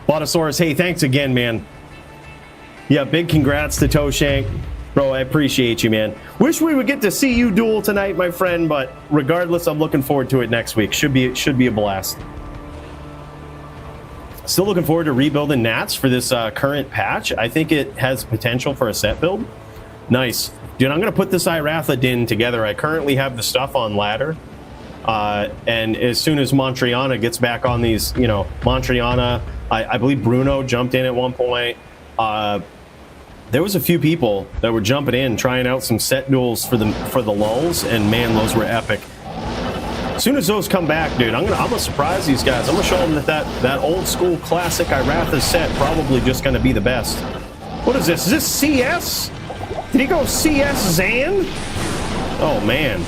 Botosaurus, hey, thanks again, man. Yeah, big congrats to Toeshank. Bro, I appreciate you, man. Wish we would get to see you duel tonight, my friend, but regardless, I'm looking forward to it next week. Should be a blast. Still looking forward to rebuilding Nats for this current patch. I think it has potential for a set build. Nice. Dude, I'm going to put this Iratha Din together. I currently have the stuff on ladder. And as soon as Montreana gets back on these, you know, Montreana, I believe Bruno jumped in at one point. There was a few people that were jumping in, trying out some set duels for the lulls, and man, those were epic. As soon as those come back, dude, I'm gonna surprise these guys. I'm gonna show them that old school classic Iratha set probably just gonna be the best. What is this? Is this CS? Did he go CS Zan? Oh man,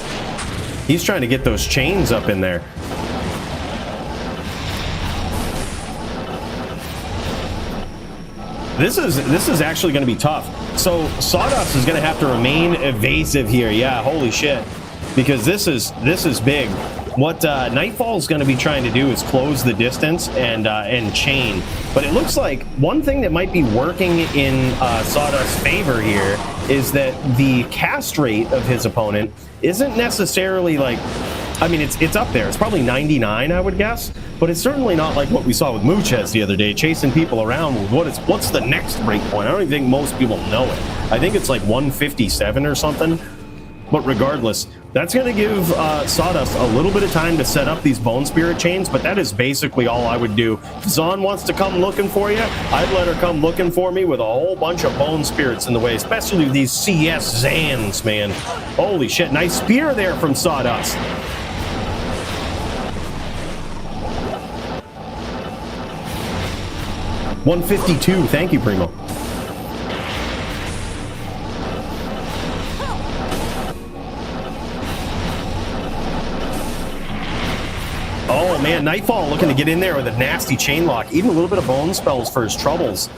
he's trying to get those chains up in there. This is actually going to be tough. So Sawdust is going to have to remain evasive here. Yeah, holy shit, because this is big. What Nightfall is going to be trying to do is close the distance and chain. But it looks like one thing that might be working in Sawdust's favor here is that the cast rate of his opponent isn't necessarily like, I mean, it's up there. It's probably 99, I would guess, but it's certainly not like what we saw with Muchez the other day, chasing people around with what's the next breakpoint. I don't even think most people know it. I think it's like 157 or something. But regardless, That's going to give Sawdust a little bit of time to set up these Bone Spirit chains, but that is basically all I would do. If Zon wants to come looking for you, I'd let her come looking for me with a whole bunch of Bone Spirits in the way, especially these CS Zans, man. Holy shit, nice spear there from Sawdust. $152, thank you, Primo. Oh man, Nightfall looking to get in there with a nasty chain lock, even a little bit of bone spells for his troubles.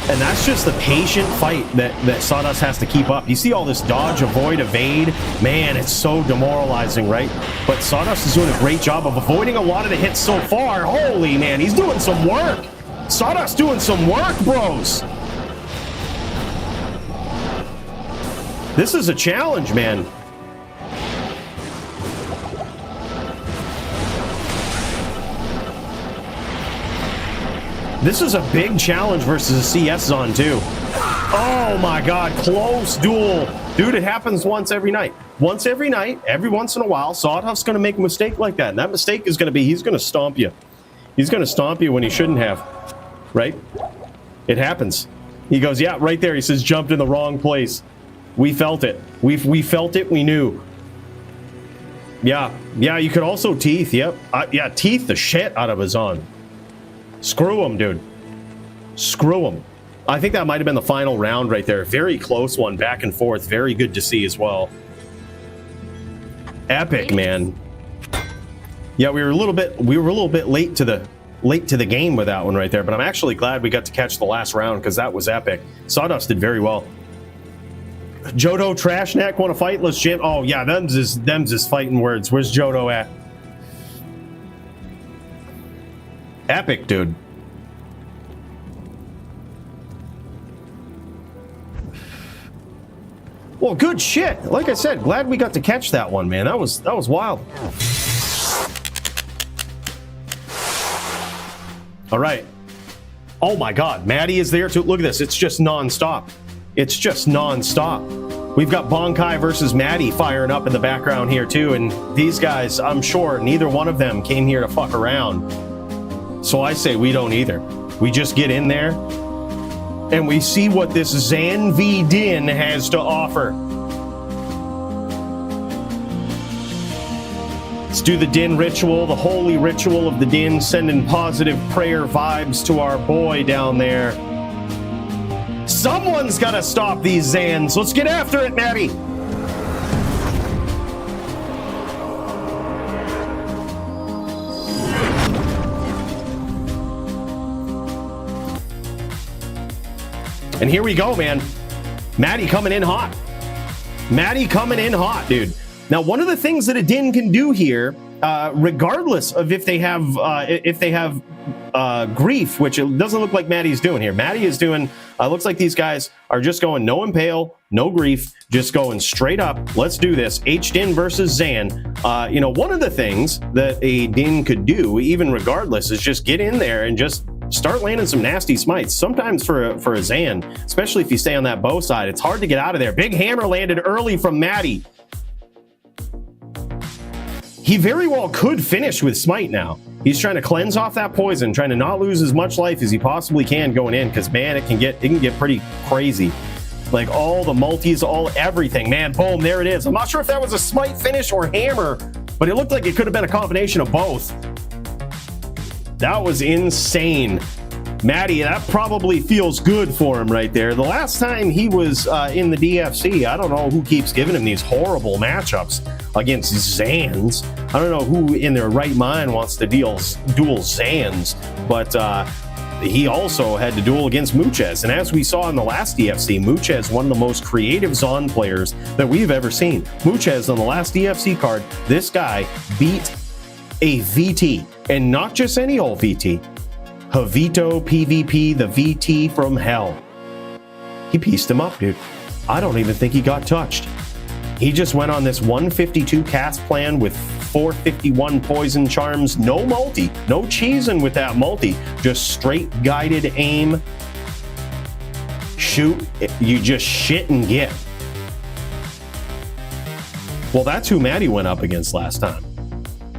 And that's just the patient fight that Sawdust has to keep up. You see all this dodge, avoid, evade. Man, it's so demoralizing, right? But Sawdust is doing a great job of avoiding a lot of the hits so far. Holy man, he's doing some work. Sawdust doing some work, bros. This is a challenge, man. This is a big challenge versus a CS Zon too. Oh my god, close duel. Dude, it happens once every night. Once every night, every once in a while, Sawdust's gonna make a mistake like that. And that mistake is gonna be, he's gonna stomp you. He's gonna stomp you when he shouldn't have, right? It happens. He goes, yeah, right there. He says, jumped in the wrong place. We felt it. We felt it, we knew. Yeah, you could also teeth, yep. Yeah, teeth the shit out of a Zon. Screw him, dude. Screw him. I think that might have been the final round right there. Very close one, back and forth. Very good to see as well. Epic, man. Yeah, we were a little bit late to the game with that one right there, but I'm actually glad we got to catch the last round because that was epic. Sawdust did very well. Jodo trash neck want to fight? Let's jam. Oh yeah, them's is fighting words. Where's Jodo at? Epic, dude. Well, good shit. Like I said, glad we got to catch that one, man. That was wild. All right. Oh my God, Maddie is there too. Look at this. It's just non-stop. It's just non-stop. We've got Bonkai versus Maddie firing up in the background here too, and these guys, I'm sure neither one of them came here to fuck around. So I say we don't either. We just get in there and we see what this Zan v Din has to offer. Let's do the Din ritual, the holy ritual of the Din, sending positive prayer vibes to our boy down there. Someone's got to stop these Zans. Let's get after it, Maddie. And here we go, man. Maddie coming in hot. Maddie coming in hot, dude. Now, one of the things that a Din can do here, regardless of if they have grief, which it doesn't look like Maddie's doing here. Maddie is doing, looks like these guys are just going no impale, no grief, just going straight up. Let's do this. H-Din versus Zan. You know, one of the things that a Din could do, even regardless, is just get in there and just start landing some nasty smites. Sometimes for a Zan, especially if you stay on that bow side, it's hard to get out of there. Big hammer landed early from Maddie. He very well could finish with smite now. He's trying to cleanse off that poison, trying to not lose as much life as he possibly can going in, because man, it can get pretty crazy. Like all the multis, everything, man, boom, there it is. I'm not sure if that was a smite finish or hammer, but it looked like it could have been a combination of both. That was insane. Maddie, that probably feels good for him right there. The last time he was in the DFC, I don't know who keeps giving him these horrible matchups against Zans. I don't know who in their right mind wants to duel Zans, but he also had to duel against Muchez. And as we saw in the last DFC, Muchez, one of the most creative Zon players that we've ever seen. Muchez on the last DFC card, this guy beat a VT, and not just any old VT. Havito PvP, the VT from hell. He pieced him up, dude. I don't even think he got touched. He just went on this 152 cast plan with 451 poison charms, no multi, no cheesing with that multi, just straight guided aim. Shoot, you just shit and get. Well, that's who Maddie went up against last time.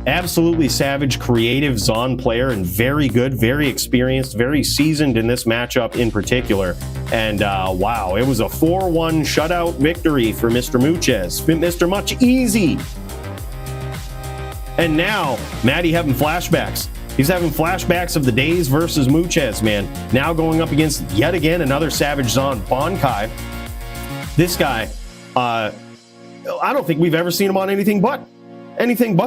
Absolutely savage, creative Zon player, and very good, very experienced, very seasoned in this matchup in particular. And wow, it was a 4-1 shutout victory for Mr. Muchez. Mr. Much Easy. And now, Maddie having flashbacks. He's having flashbacks of the days versus Muchez, man. Now going up against, yet again, another savage Zon, Bonkai. This guy, I don't think we've ever seen him on anything but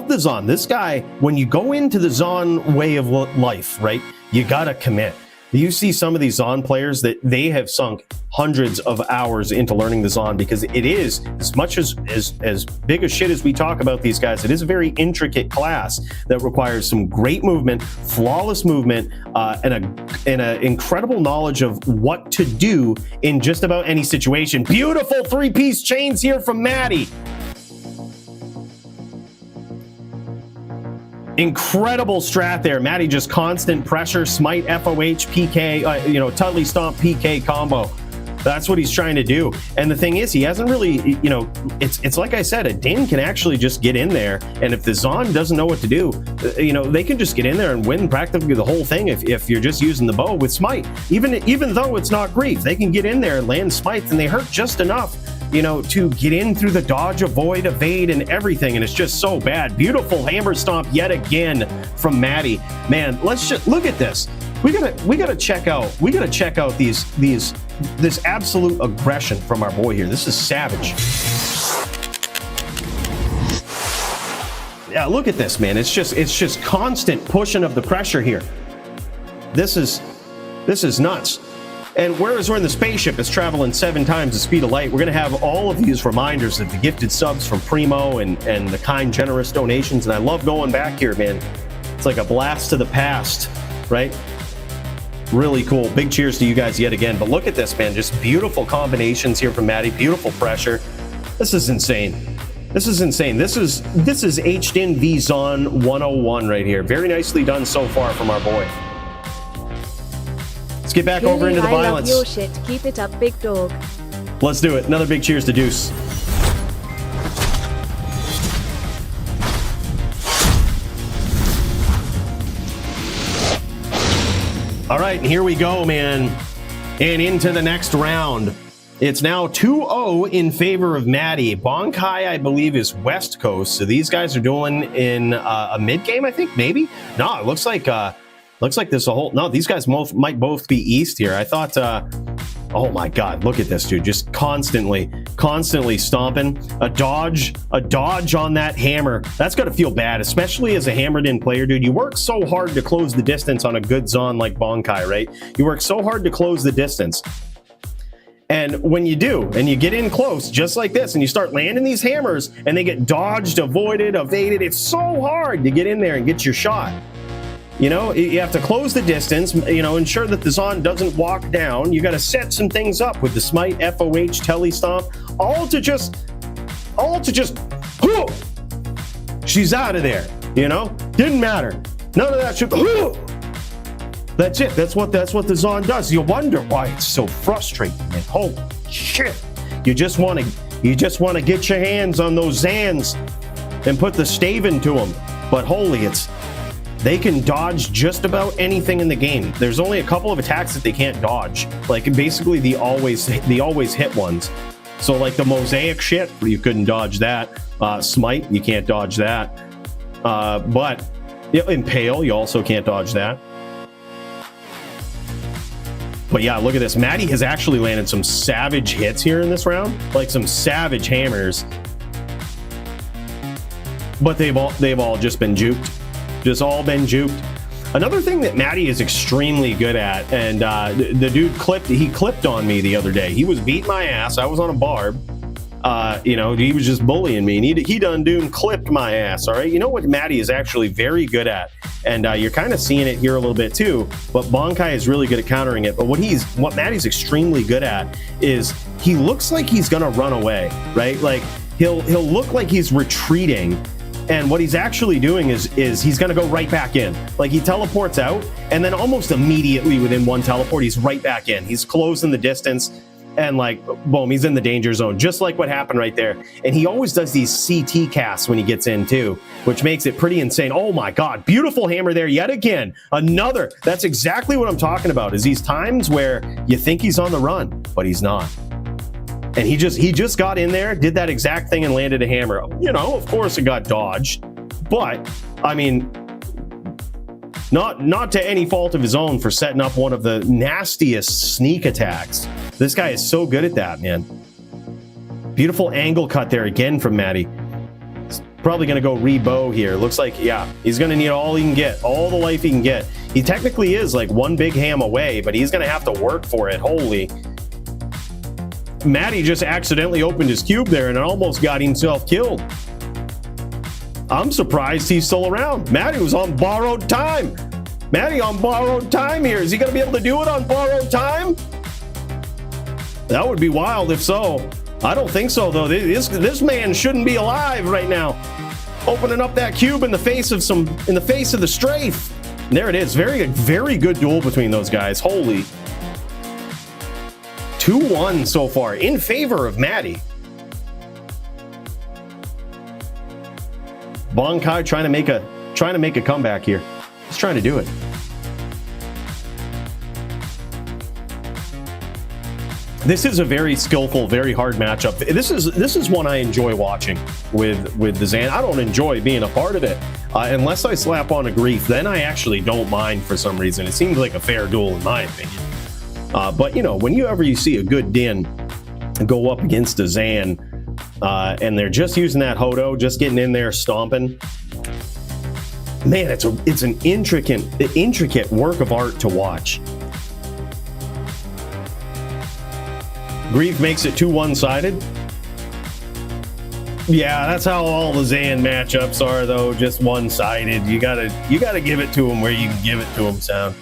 the Zon. This guy, when you go into the Zon way of life, right, you gotta commit. You see some of these Zon players that they have sunk hundreds of hours into learning the Zon, because it is, as much as big a shit as we talk about these guys, it is a very intricate class that requires some great movement, flawless movement, and an incredible knowledge of what to do in just about any situation. Beautiful 3-piece chains here from Maddie. Incredible strat there. Maddie just constant pressure, smite, FOH, PK, Tudley Stomp, PK combo. That's what he's trying to do. And the thing is, he hasn't really, it's like I said, a Din can actually just get in there. And if the Zon doesn't know what to do, they can just get in there and win practically the whole thing if you're just using the bow with smite. Even though it's not grief, they can get in there and land smites, and they hurt just enough to get in through the dodge, avoid, evade, and everything, and it's just so bad. Beautiful hammer stomp yet again from Maddie. Man, let's just look at this. We gotta check out this absolute aggression from our boy here. This is savage. Yeah, look at this, man. It's just constant pushing of the pressure here. This is nuts. And whereas we're in the spaceship, it's traveling 7 times the speed of light. We're going to have all of these reminders of the gifted subs from Primo and the kind, generous donations. And I love going back here, man. It's like a blast to the past, right? Really cool. Big cheers to you guys yet again. But look at this, man. Just beautiful combinations here from Maddie. Beautiful pressure. This is insane. This is insane. This is HDIN v Zon 101 right here. Very nicely done so far from our boy. Let's get back over into the violence. I love your shit. Keep it up, big dog. Let's do it. Another big cheers to Deuce. All right, here we go, man. And into the next round. It's now 2-0 in favor of Maddie. Bonkai, I believe, is West Coast. So these guys are dueling in a mid game, I think, maybe? No, it looks like this a whole... No, these guys might both be East here. I thought... oh my God, look at this dude. Just constantly stomping. A dodge on that hammer. That's got to feel bad, especially as a hammered-in player, dude. You work so hard to close the distance on a good Zon like Bonkai, right? You work so hard to close the distance. And when you do, and you get in close, just like this, and you start landing these hammers, and they get dodged, avoided, evaded, it's so hard to get in there and get your shot. You have to close the distance, ensure that the Zon doesn't walk down. You got to set some things up with the smite, FOH, telly stomp, all to just, whoo, she's out of there, didn't matter. None of that shit, whoo. That's it. That's what the Zon does. You wonder why it's so frustrating, man. Holy shit. You just want to get your hands on those Zans and put the stave into them. But holy, they can dodge just about anything in the game. There's only a couple of attacks that they can't dodge. Like basically the always hit ones. So like the mosaic shit, you couldn't dodge that. Smite, you can't dodge that. But impale, you also can't dodge that. But yeah, look at this. Maddie has actually landed some savage hits here in this round, like some savage hammers. But they've all just been juked. Just all been juked. Another thing that Maddie is extremely good at, and the dude clipped on me the other day. He was beating my ass. I was on a barb. He was just bullying me, and he done clipped my ass. All right, you know what Maddie is actually very good at, and you're kind of seeing it here a little bit too. But Bonkai is really good at countering it. But what Maddie's extremely good at is he looks like he's gonna run away, right? Like he'll look like he's retreating. And what he's actually doing is he's going to go right back in. Like he teleports out, and then almost immediately within one teleport, he's right back in. He's closing the distance. and like, boom, he's in the danger zone, just like what happened right there. And he always does these CT casts when he gets in too, which makes it pretty insane. Oh my God, beautiful hammer there yet again. Another, that's exactly what I'm talking about, is these times where you think he's on the run, but he's not. And he just got in there, did that exact thing and landed a hammer. You know, of course it got dodged, but I mean, not to any fault of his own for setting up one of the nastiest sneak attacks. This guy is so good at that, man. Beautiful angle cut there again from Maddie. He's probably going to go rebow here. Looks like, yeah, he's going to need all he can get, all the life he can get. He technically is like one big ham away, but he's going to have to work for it. Holy. Maddie just accidentally opened his cube there and almost got himself killed. I'm surprised he's still around. Maddie was on borrowed time. Maddie on borrowed time here. Is he going to be able to do it on borrowed time? That would be wild if so. I don't think so, though. This man shouldn't be alive right now. Opening up that cube in the face of the strafe. And there it is. Very, very good duel between those guys. Holy. 2-1 so far in favor of Maddie. Bonkai trying to make a comeback here. He's trying to do it. This is a very skillful, very hard matchup. This is one I enjoy watching with the Zan. I don't enjoy being a part of it unless I slap on a grief. Then I actually don't mind for some reason. It seems like a fair duel in my opinion. But you know, whenever you see a good Din go up against a Zan, and they're just using that Jodo, just getting in there, stomping. Man, it's an intricate work of art to watch. Grief makes it too one-sided. Yeah, that's how all the Zan matchups are, though, just one-sided. You gotta give it to them where you can give it to them, Sound.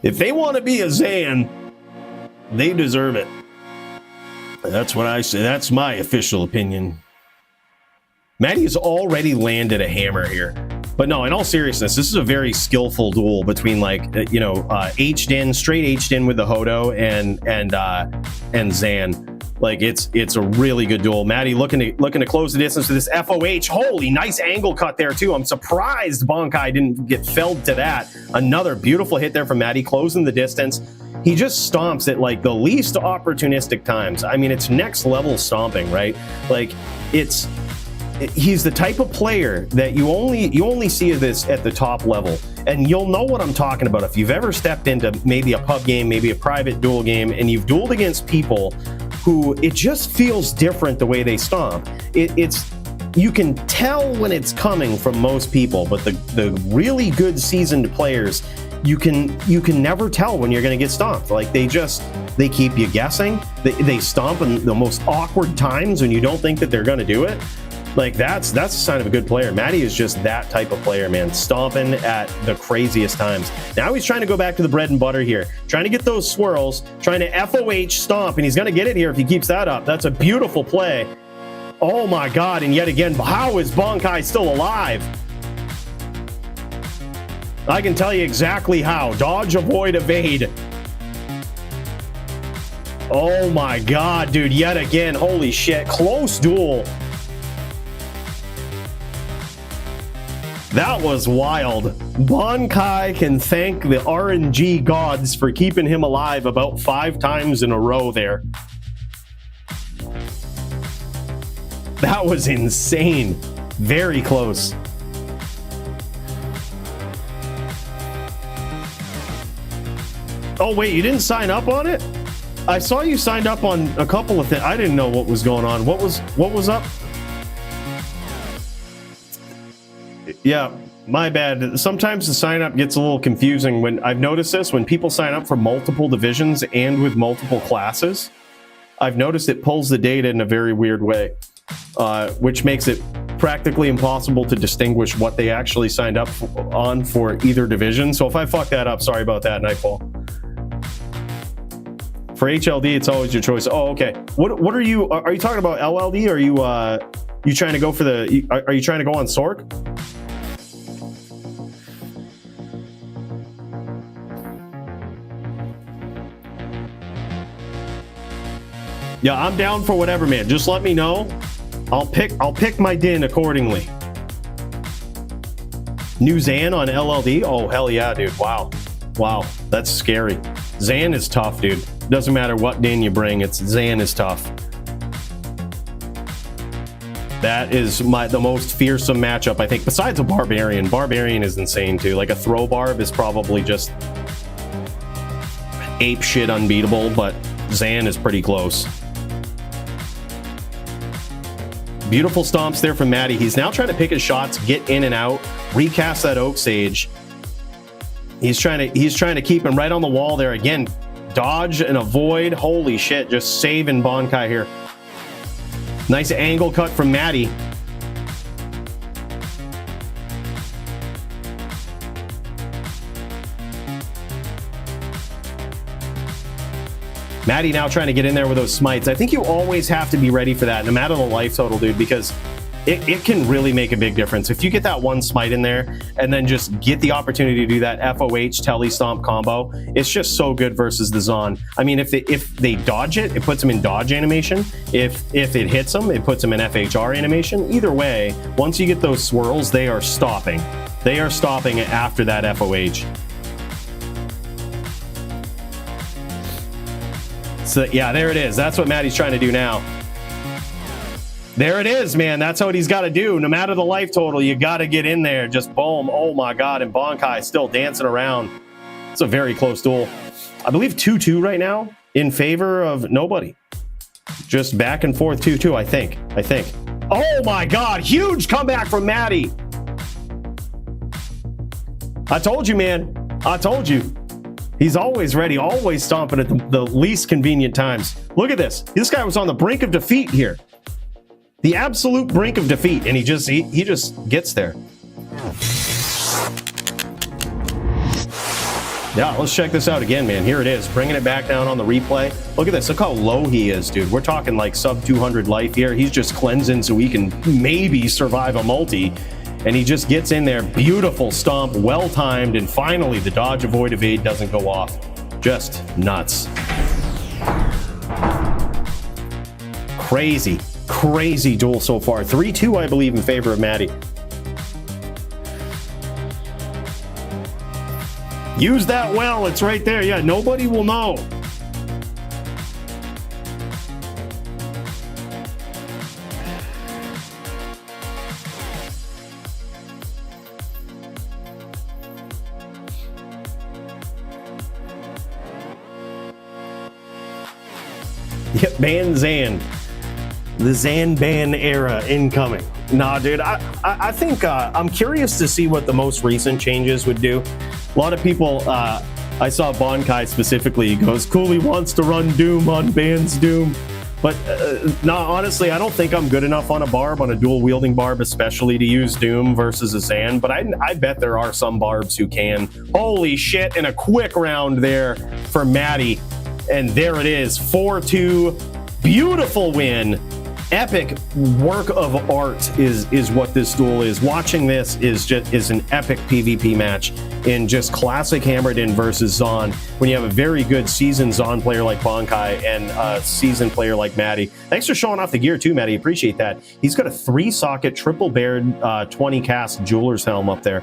If they want to be a Zan, they deserve it. That's what I say. That's my official opinion. Maddie has already landed a hammer here. But no, in all seriousness, this is a very skillful duel between H-Din, straight H-Din with the Jodo and Zan. Like it's a really good duel. Maddie looking to close the distance with this FOH. Holy, nice angle cut there too. I'm surprised Bonkai didn't get felled to that. Another beautiful hit there from Maddie, closing the distance. He just stomps at like the least opportunistic times. I mean, it's next level stomping, right? Like he's the type of player that you only see this at the top level, and you'll know what I'm talking about if you've ever stepped into maybe a pub game, maybe a private duel game, and you've dueled against people who it just feels different the way they stomp. You can tell when it's coming from most people, but the really good seasoned players, you can never tell when you're going to get stomped. Like they keep you guessing. They stomp in the most awkward times when you don't think that they're going to do it. Like that's a sign of a good player. Maddie is just that type of player, man, stomping at the craziest times. Now he's trying to go back to the bread and butter here, trying to get those swirls, trying to FOH stomp, and he's going to get it here if he keeps that up. That's a beautiful play. Oh my God, and yet again, how is Bonkai still alive? I can tell you exactly how. Dodge, avoid, evade. Oh my God, dude, yet again, holy shit, close duel. That was wild. Bonkai can thank the RNG gods for keeping him alive about 5 times in a row there. That was insane. Very close. Oh wait, you didn't sign up on it? I saw you signed up on a couple of things. I didn't know what was going on. What was up? Yeah, my bad. Sometimes the sign up gets a little confusing. When I've noticed this, when people sign up for multiple divisions and with multiple classes, I've noticed it pulls the data in a very weird way, which makes it practically impossible to distinguish what they actually signed up on for either division. So if I fuck that up, sorry about that, Nightfall. For HLD, it's always your choice. Oh, okay. What are you talking about LLD? Are you trying to go for are you trying to go on Sork? Yeah, I'm down for whatever, man. Just let me know. I'll pick my din accordingly. New Zan on LLD? Oh, hell yeah, dude. Wow. Wow, that's scary. Zan is tough, dude. Doesn't matter what din you bring, Zan is tough. That is the most fearsome matchup, I think, besides a Barbarian. Barbarian is insane, too. Like, a throw barb is probably just ape shit unbeatable, but Zan is pretty close. Beautiful stomps there from Maddie. He's now trying to pick his shots, get in and out, recast that Oak Sage. He's trying to keep him right on the wall there. Again, dodge and avoid. Holy shit, just saving Bonkai here. Nice angle cut from Maddie. Maddie now trying to get in there with those smites. I think you always have to be ready for that, no matter the life total, dude, because it can really make a big difference. If you get that one smite in there and then just get the opportunity to do that FOH Telly Stomp combo, it's just so good versus the Zon. I mean, if they dodge it, it puts them in dodge animation. If it hits them, it puts them in FHR animation. Either way, once you get those swirls, they are stopping. They are stopping after that FOH. So yeah, there it is. That's what Maddie's trying to do now. There it is, man. That's what he's got to do. No matter the life total, you got to get in there. Just boom. Oh my God. And Bonkai still dancing around. It's a very close duel. I believe 2-2 right now in favor of nobody. Just back and forth 2-2, I think. Oh my God. Huge comeback from Maddie. I told you, man. I told you. He's always ready, always stomping at the least convenient times. Look at this. This guy was on the brink of defeat here. The absolute brink of defeat, and he just gets there. Yeah, let's check this out again, man. Here it is, bringing it back down on the replay. Look at this. Look how low he is, dude. We're talking like sub 200 life here. He's just cleansing so he can maybe survive a multi. And he just gets in there. Beautiful stomp, well-timed, and finally the dodge, avoid, evade doesn't go off. Just nuts. Crazy, crazy duel so far. 3-2, I believe, in favor of Maddie. Use that well. It's right there. Yeah, nobody will know. Yep, ban Zan. The Zan ban era incoming. Nah, dude, I think I'm curious to see what the most recent changes would do. A lot of people, I saw Bonkai specifically, he goes, Cooley wants to run Doom on bans Doom. But honestly, I don't think I'm good enough on a Barb, on a dual wielding Barb, especially to use Doom versus a Zan. But I bet there are some Barbs who can. Holy shit, and a quick round there for Maddie. And there it is, 4-2, beautiful win. Epic work of art is what this duel is. Watching this is an epic PvP match in just classic Hammered In versus Zon. When you have a very good seasoned Zon player like Bonkai and a seasoned player like Maddie. Thanks for showing off the gear too, Maddie. Appreciate that. He's got a 3-socket triple bared 20 cast jeweler's helm up there.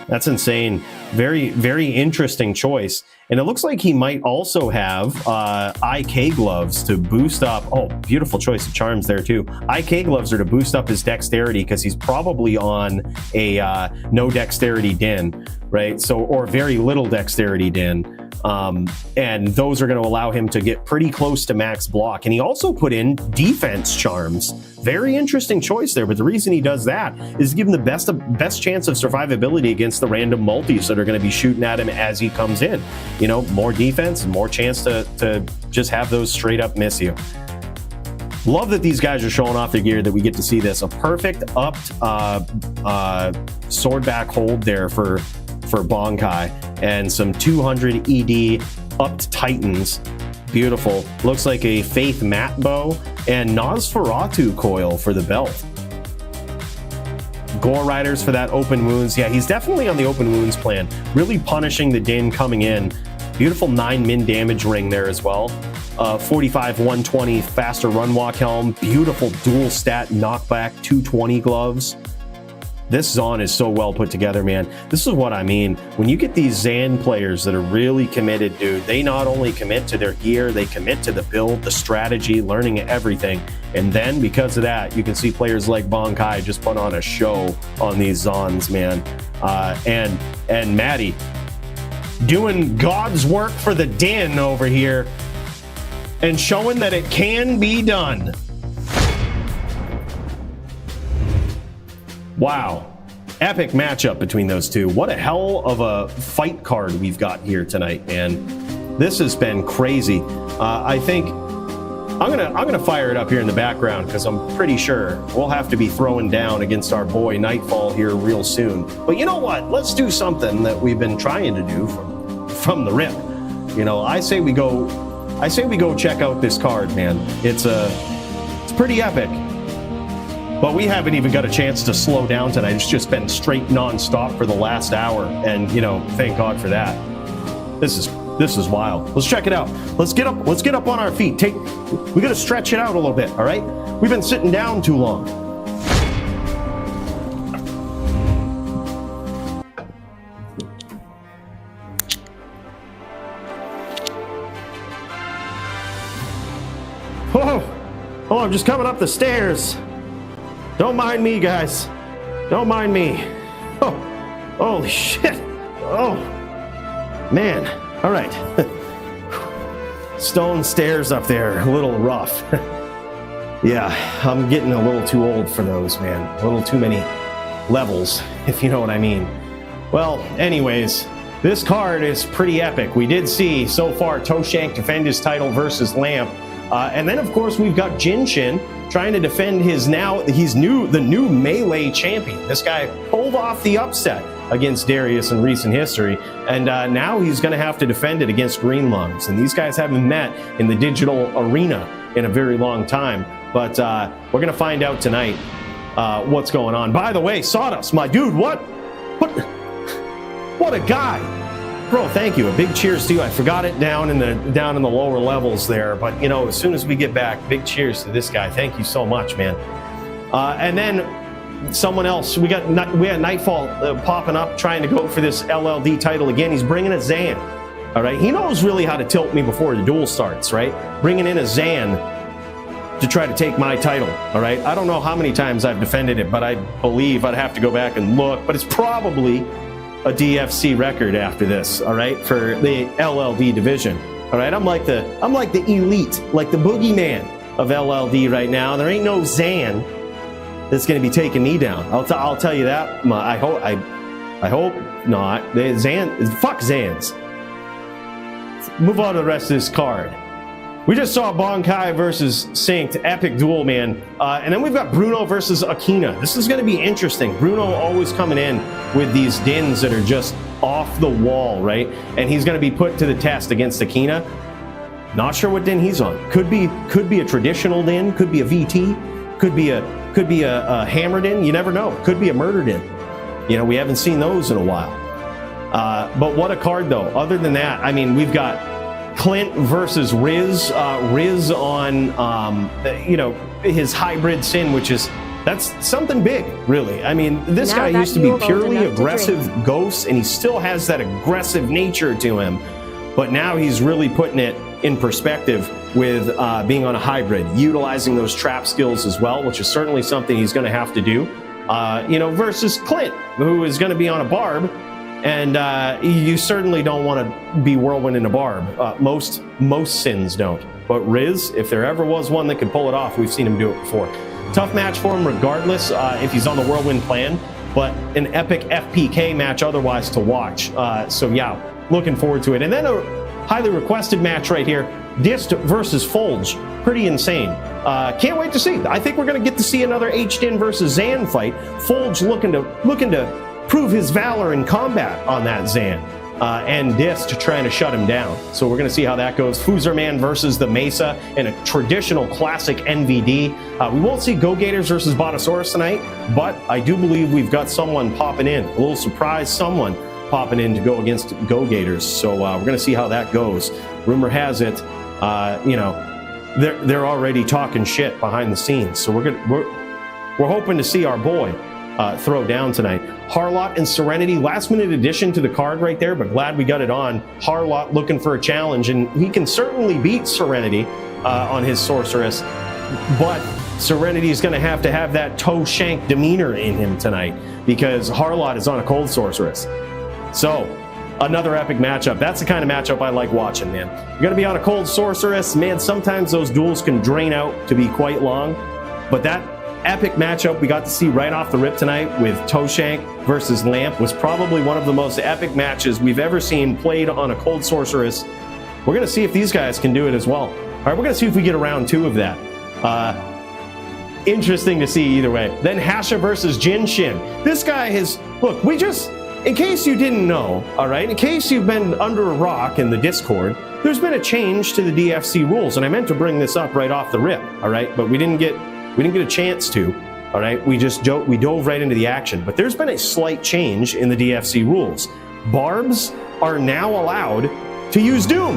That's insane. Very, very interesting choice. And it looks like he might also have IK gloves to boost up. Oh, beautiful choice of charms there too. IK gloves are to boost up his dexterity because he's probably on a no dexterity din, right? So, or very little dexterity din. And those are going to allow him to get pretty close to max block. And he also put in defense charms. Very interesting choice there. But the reason he does that is to give him the best chance of survivability against the random multis that are going to be shooting at him as he comes in. You know, more defense and more chance to just have those straight up miss you. Love that these guys are showing off their gear, that we get to see this. A perfect upped sword back hold there for Bonkai, and some 200 ED upped Titans. Beautiful. Looks like a Faith Matte bow and Nosferatu coil for the belt. Gore Riders for that open wounds. Yeah, he's definitely on the open wounds plan. Really punishing the din coming in. Beautiful 9 min damage ring there as well. 45 120 faster run walk helm, beautiful dual stat knockback 220 gloves. This Zon is so well put together, man. This is what I mean. When you get these Zan players that are really committed, dude, they not only commit to their gear, they commit to the build, the strategy, learning everything. And then because of that, you can see players like Bonkai just put on a show on these Zons, man. And Maddie doing God's work for the Din over here and showing that it can be done. Wow. Epic matchup between those two. What a hell of a fight card we've got here tonight, man. This has been crazy. I think I'm gonna fire it up here in the background because I'm pretty sure we'll have to be throwing down against our boy Nightfall here real soon. But you know what? Let's do something that we've been trying to do from the rip. You know, I say we go check out this card, man. It's pretty epic. But we haven't even got a chance to slow down tonight. It's just been straight non-stop for the last hour, and you know, thank God for that. This is wild. Let's check it out. Let's get up on our feet. We got to stretch it out a little bit. All right, we've been sitting down too long. Oh, I'm just coming up the stairs. Don't mind me, guys. Don't mind me. Oh, holy shit. Oh, man. All right. Stone stairs up there, a little rough. Yeah, I'm getting a little too old for those, man. A little too many levels, if you know what I mean. Well, anyways, this card is pretty epic. We did see so far Toeshank defend his title versus Lamp. And then, of course, we've got Jin Shin trying to defend the new melee champion. This guy pulled off the upset against Darius in recent history, and now he's going to have to defend it against Green Lungs. And these guys haven't met in the digital arena in a very long time, but we're going to find out tonight what's going on. By the way, Sawdust, my dude, what a guy. Bro, thank you. A big cheers to you. I forgot it down in the lower levels there, but you know, as soon as we get back, big cheers to this guy. Thank you so much, man. And then someone else. We had Nightfall popping up, trying to go for this LLD title again. He's bringing a Zan. All right, he knows really how to tilt me before the duel starts, right? Bringing in a Zan to try to take my title. All right, I don't know how many times I've defended it, but I believe I'd have to go back and look. But it's probably a DFC record after this, all right, for the LLD division. All right, I'm like the elite, like the boogeyman of LLD right now. There ain't no Zan that's going to be taking me down. I'll tell you that. I hope not. Fuck Zans. Move on to the rest of this card. We just saw Bonkai versus Synced, epic duel, man. And then we've got Bruno versus Akina. This is going to be interesting. Bruno always coming in with these Dins that are just off the wall, right? And he's going to be put to the test against Akina. Not sure what Din he's on. Could be a traditional Din. Could be a VT. Could be a hammer Din. You never know. Could be a murder Din. You know, we haven't seen those in a while. But what a card, though. Other than that, I mean, we've got Clint versus Riz. Riz on, you know, his hybrid Sin, that's something big, really. I mean, this guy used to be purely aggressive ghost, and he still has that aggressive nature to him. But now he's really putting it in perspective with being on a hybrid, utilizing those trap skills as well, which is certainly something he's going to have to do. You know, versus Clint, who is going to be on a Barb. And you certainly don't want to be whirlwind in a Barb. Most Sins don't. But Riz, if there ever was one that could pull it off, we've seen him do it before. Tough match for him regardless if he's on the whirlwind plan, but an epic FPK match otherwise to watch. So yeah, looking forward to it. And then a highly requested match right here, Dist versus Folge. Pretty insane. Can't wait to see. I think we're going to get to see another H-Din versus Zan fight. Folge looking to prove his valor in combat on that Zan, and Dist trying to shut him down. So we're going to see how that goes. Fuzerman versus the Mesa in a traditional classic NVD. We won't see Gogators versus Botosaurus tonight, but I do believe we've got someone popping in, a little surprise someone popping in to go against Gogators. So we're going to see how that goes. Rumor has it you know, they're already talking shit behind the scenes. So we're hoping to see our boy throw down tonight. Harlot and Serenity, last minute addition to the card right there, but glad we got it on. Harlot looking for a challenge, and he can certainly beat Serenity on his sorceress, but Serenity is going to have that Toeshank demeanor in him tonight because Harlot is on a cold sorceress. So another epic matchup. That's the kind of matchup I like watching, man. You're going to be on a cold sorceress, man. Sometimes those duels can drain out to be quite long, but that epic matchup we got to see right off the rip tonight with Toeshank versus Lamp was probably one of the most epic matches we've ever seen played on a cold sorceress. We're going to see if these guys can do it as well. All right, we're going to see if we get a round 2 of that. Interesting to see either way. Then Hasha versus Jin Shin. This guy has, look, in case you didn't know, all right, in case you've been under a rock in the Discord, there's been a change to the DFC rules, and I meant to bring this up right off the rip, all right, but we didn't get a chance to, all right, we dove right into the action. But there's been a slight change in the DFC rules. Barbs are now allowed to use Doom.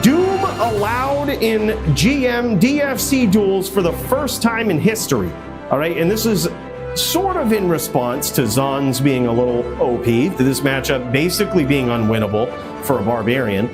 Doom allowed in GM DFC duels for the first time in history, all right, and this is sort of in response to Zons being a little OP, to this matchup basically being unwinnable for a Barbarian.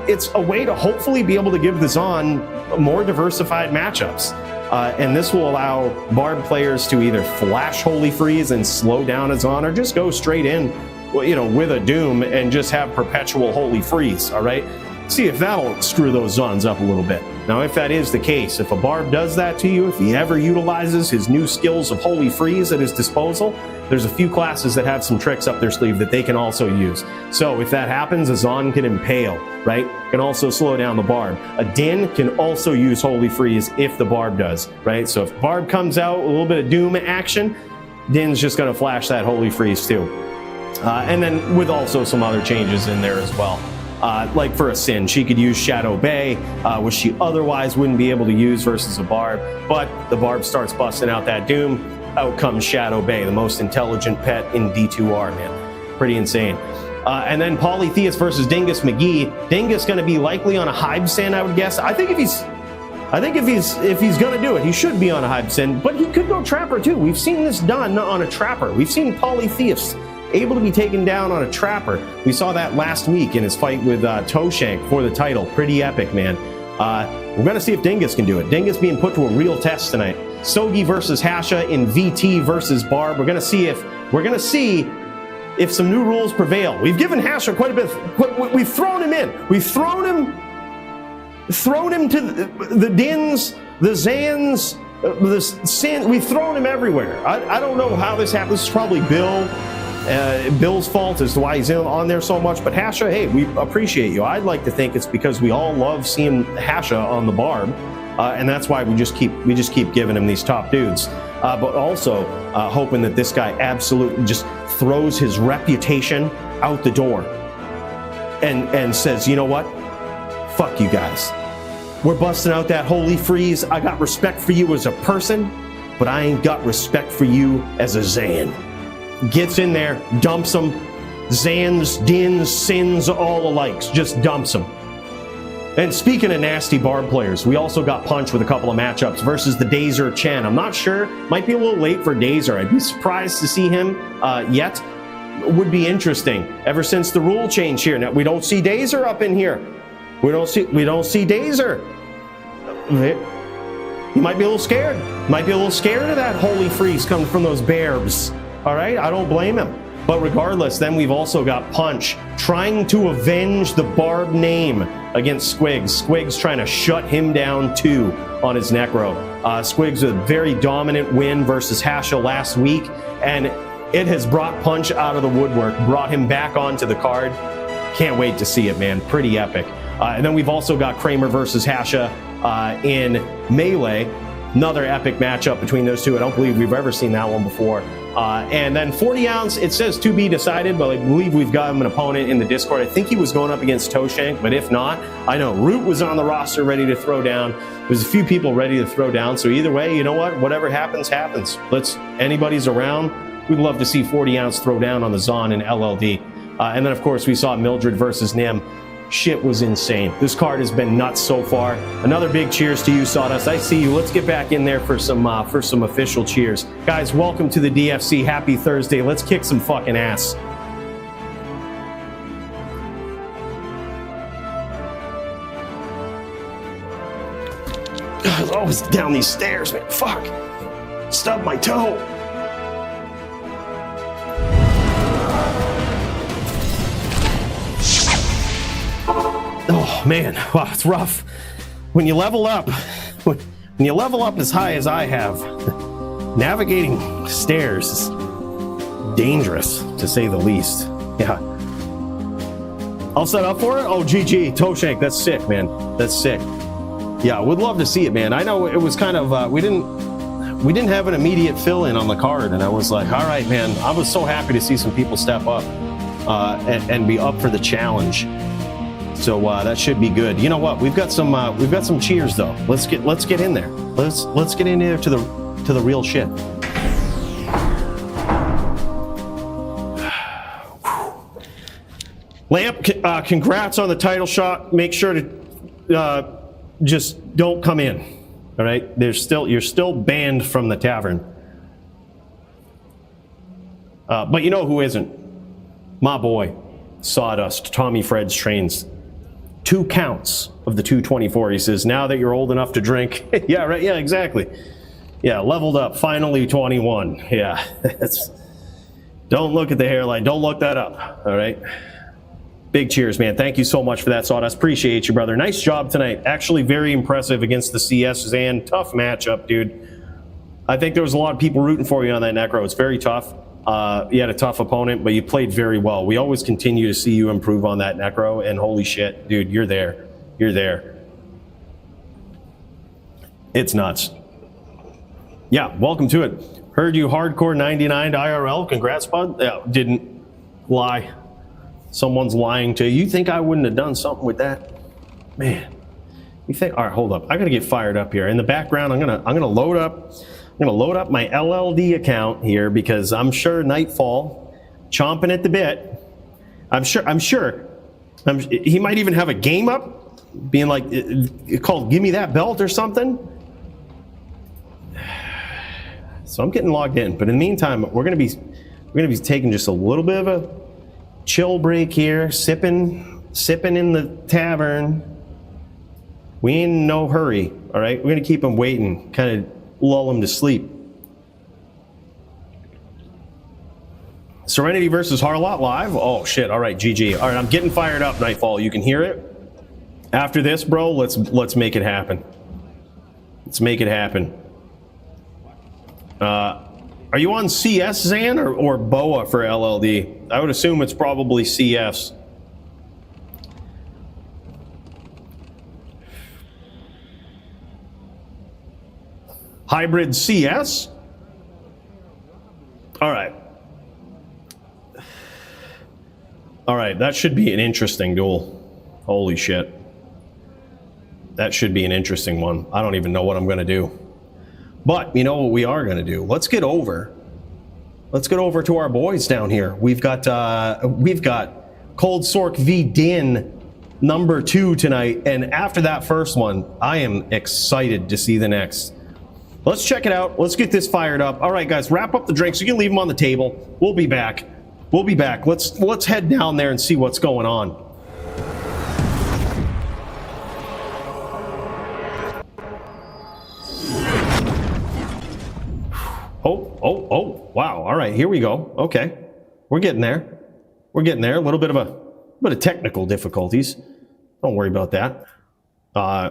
It's a way to hopefully be able to give the Zon more diversified matchups. And this will allow Barb players to either flash Holy Freeze and slow down a Zon, or just go straight in, you know, with a Doom and just have perpetual Holy Freeze, all right? See if that'll screw those Zons up a little bit. Now, if that is the case, if a Barb does that to you, if he ever utilizes his new skills of Holy Freeze at his disposal, there's a few classes that have some tricks up their sleeve that they can also use. So if that happens, a Zon can impale, right? Can also slow down the Barb. A Din can also use Holy Freeze if the Barb does, right? So if Barb comes out, a little bit of Doom action, Din's just going to flash that Holy Freeze too. And then with also some other changes in there as well. Like for a Sin, she could use Shadow Bay, which she otherwise wouldn't be able to use versus a Barb. But the Barb starts busting out that Doom. Out comes Shadow Bay, the most intelligent pet in D2R, man. Pretty insane. And then Polytheus versus Dingus McGee. Dingus going to be likely on a Hybe Sin, I would guess. I think if he's going to do it, he should be on a Hybe Sin. But he could go Trapper too. We've seen this done on a Trapper. We've seen Polytheus able to be taken down on a Trapper. We saw that last week in his fight with Toeshank for the title. Pretty epic, man. We're going to see if Dingus can do it. Dingus being put to a real test tonight. Sogi versus Hasha in VT versus Barb. We're going to see if some new rules prevail. We've given Hasha quite a bit. We've thrown him in. We've thrown him to the Dins, the Zans, the Sin. We've thrown him everywhere. I don't know how this happened. This is probably Bill's fault as to why he's on there so much. But Hasha, hey, we appreciate you. I'd like to think it's because we all love seeing Hasha on the Barb, and that's why we just keep giving him these top dudes. But also hoping that this guy absolutely just throws his reputation out the door and says, you know what? Fuck you guys. We're busting out that Holy Freeze. I got respect for you as a person, but I ain't got respect for you as a Zan. Gets in there, dumps them. Zans, Dins, Sins, all alike. Just dumps them. And speaking of nasty Barb players, we also got Punch with a couple of matchups versus the Dazer Chen. I'm not sure. Might be a little late for Dazer. I'd be surprised to see him yet. Would be interesting. Ever since the rule change here. Now, we don't see Dazer up in here. We don't see Dazer. He might be a little scared. Might be a little scared of that Holy Freeze coming from those Barbs. All right, I don't blame him. But regardless, then we've also got Punch trying to avenge the Barb name against Squigs. Squigs trying to shut him down too on his Necro. Squigs with a very dominant win versus Hasha last week, and it has brought Punch out of the woodwork, brought him back onto the card. Can't wait to see it, man. Pretty epic. And then we've also got Kramer versus Hasha in Melee. Another epic matchup between those two. I don't believe we've ever seen that one before. And then 40 ounce, it says to be decided, but I believe we've got him an opponent in the Discord. I think he was going up against Toeshank, but if not, I know Root was on the roster ready to throw down. There's a few people ready to throw down. So either way, you know what? Whatever happens, happens. Anybody's around. We'd love to see 40 ounce throw down on the Zon and LLD. And then, of course, we saw Mildred versus Nim. shit was insane. This card has been nuts so far. Another big cheers to you, Sawdust. I see you. Let's get back in there for some official cheers. Guys, welcome to the DFC. Happy Thursday. Let's kick some fucking ass. I was always down these stairs, man. Fuck. Stubbed my toe. Oh man, wow, it's rough. When you level up, when you level up as high as I have, navigating stairs is dangerous, to say the least. Yeah. All set up for it? Oh, GG, Toeshank, that's sick, man. That's sick. Yeah, would love to see it, man. I know it was kind of, we didn't have an immediate fill-in on the card, and I was like, all right, man, I was so happy to see some people step up and be up for the challenge. So that should be good. You know what? We've got some cheers though. Let's get in there. Let's get in there to the real shit. Lamp, congrats on the title shot. Make sure to just don't come in. All right? You're still banned from the tavern. But you know who isn't? My boy, Sawdust, Tommy Fred's trains. 2 counts of the 224. He says, now that you're old enough to drink. Yeah, right. Yeah, exactly. Yeah, leveled up. Finally 21. Yeah. Don't look at the hairline. Don't look that up. All right. Big cheers, man. Thank you so much for that, Sawdust. Appreciate you, brother. Nice job tonight. Actually very impressive against the CS Zan. Tough matchup, dude. I think there was a lot of people rooting for you on that Necro. It's very tough. You had a tough opponent, but you played very well. We always continue to see you improve on that Necro, and holy shit, dude, you're there. You're there. It's nuts. Yeah, welcome to it. Heard you hardcore 99 to IRL. Congrats, bud. Yeah, didn't lie. Someone's lying to you. You think I wouldn't have done something with that? Man, you think? All right, hold up. I gotta get fired up here. In the background, I'm gonna load up. I'm gonna load up my LLD account here because I'm sure Nightfall, chomping at the bit. I'm sure. He might even have a game up, being like called "Give Me That Belt" or something. So I'm getting logged in, but in the meantime, we're gonna be taking just a little bit of a chill break here, sipping in the tavern. We ain't in no hurry. All right, we're gonna keep him waiting, kind of lull him to sleep. Serenity versus Harlot live. Oh shit! All right, GG. All right, I'm getting fired up. Nightfall, you can hear it. After this, bro, let's make it happen. Let's make it happen. Are you on CS, Zan, or BOA for LLD? I would assume it's probably CS. Hybrid CS? All right. All right, that should be an interesting duel. Holy shit. That should be an interesting one. I don't even know what I'm going to do. But you know what we are going to do? Let's get over to our boys down here. We've got Cold Sork v Din number 2 tonight, and after that first one, I am excited to see the next. Let's check it out. Let's get this fired up. All right, guys, wrap up the drinks. You can leave them on the table. We'll be back. We'll be back. Let's head down there and see what's going on. Oh, wow. All right, here we go. Okay. We're getting there. We're getting there. A little bit of technical difficulties. Don't worry about that.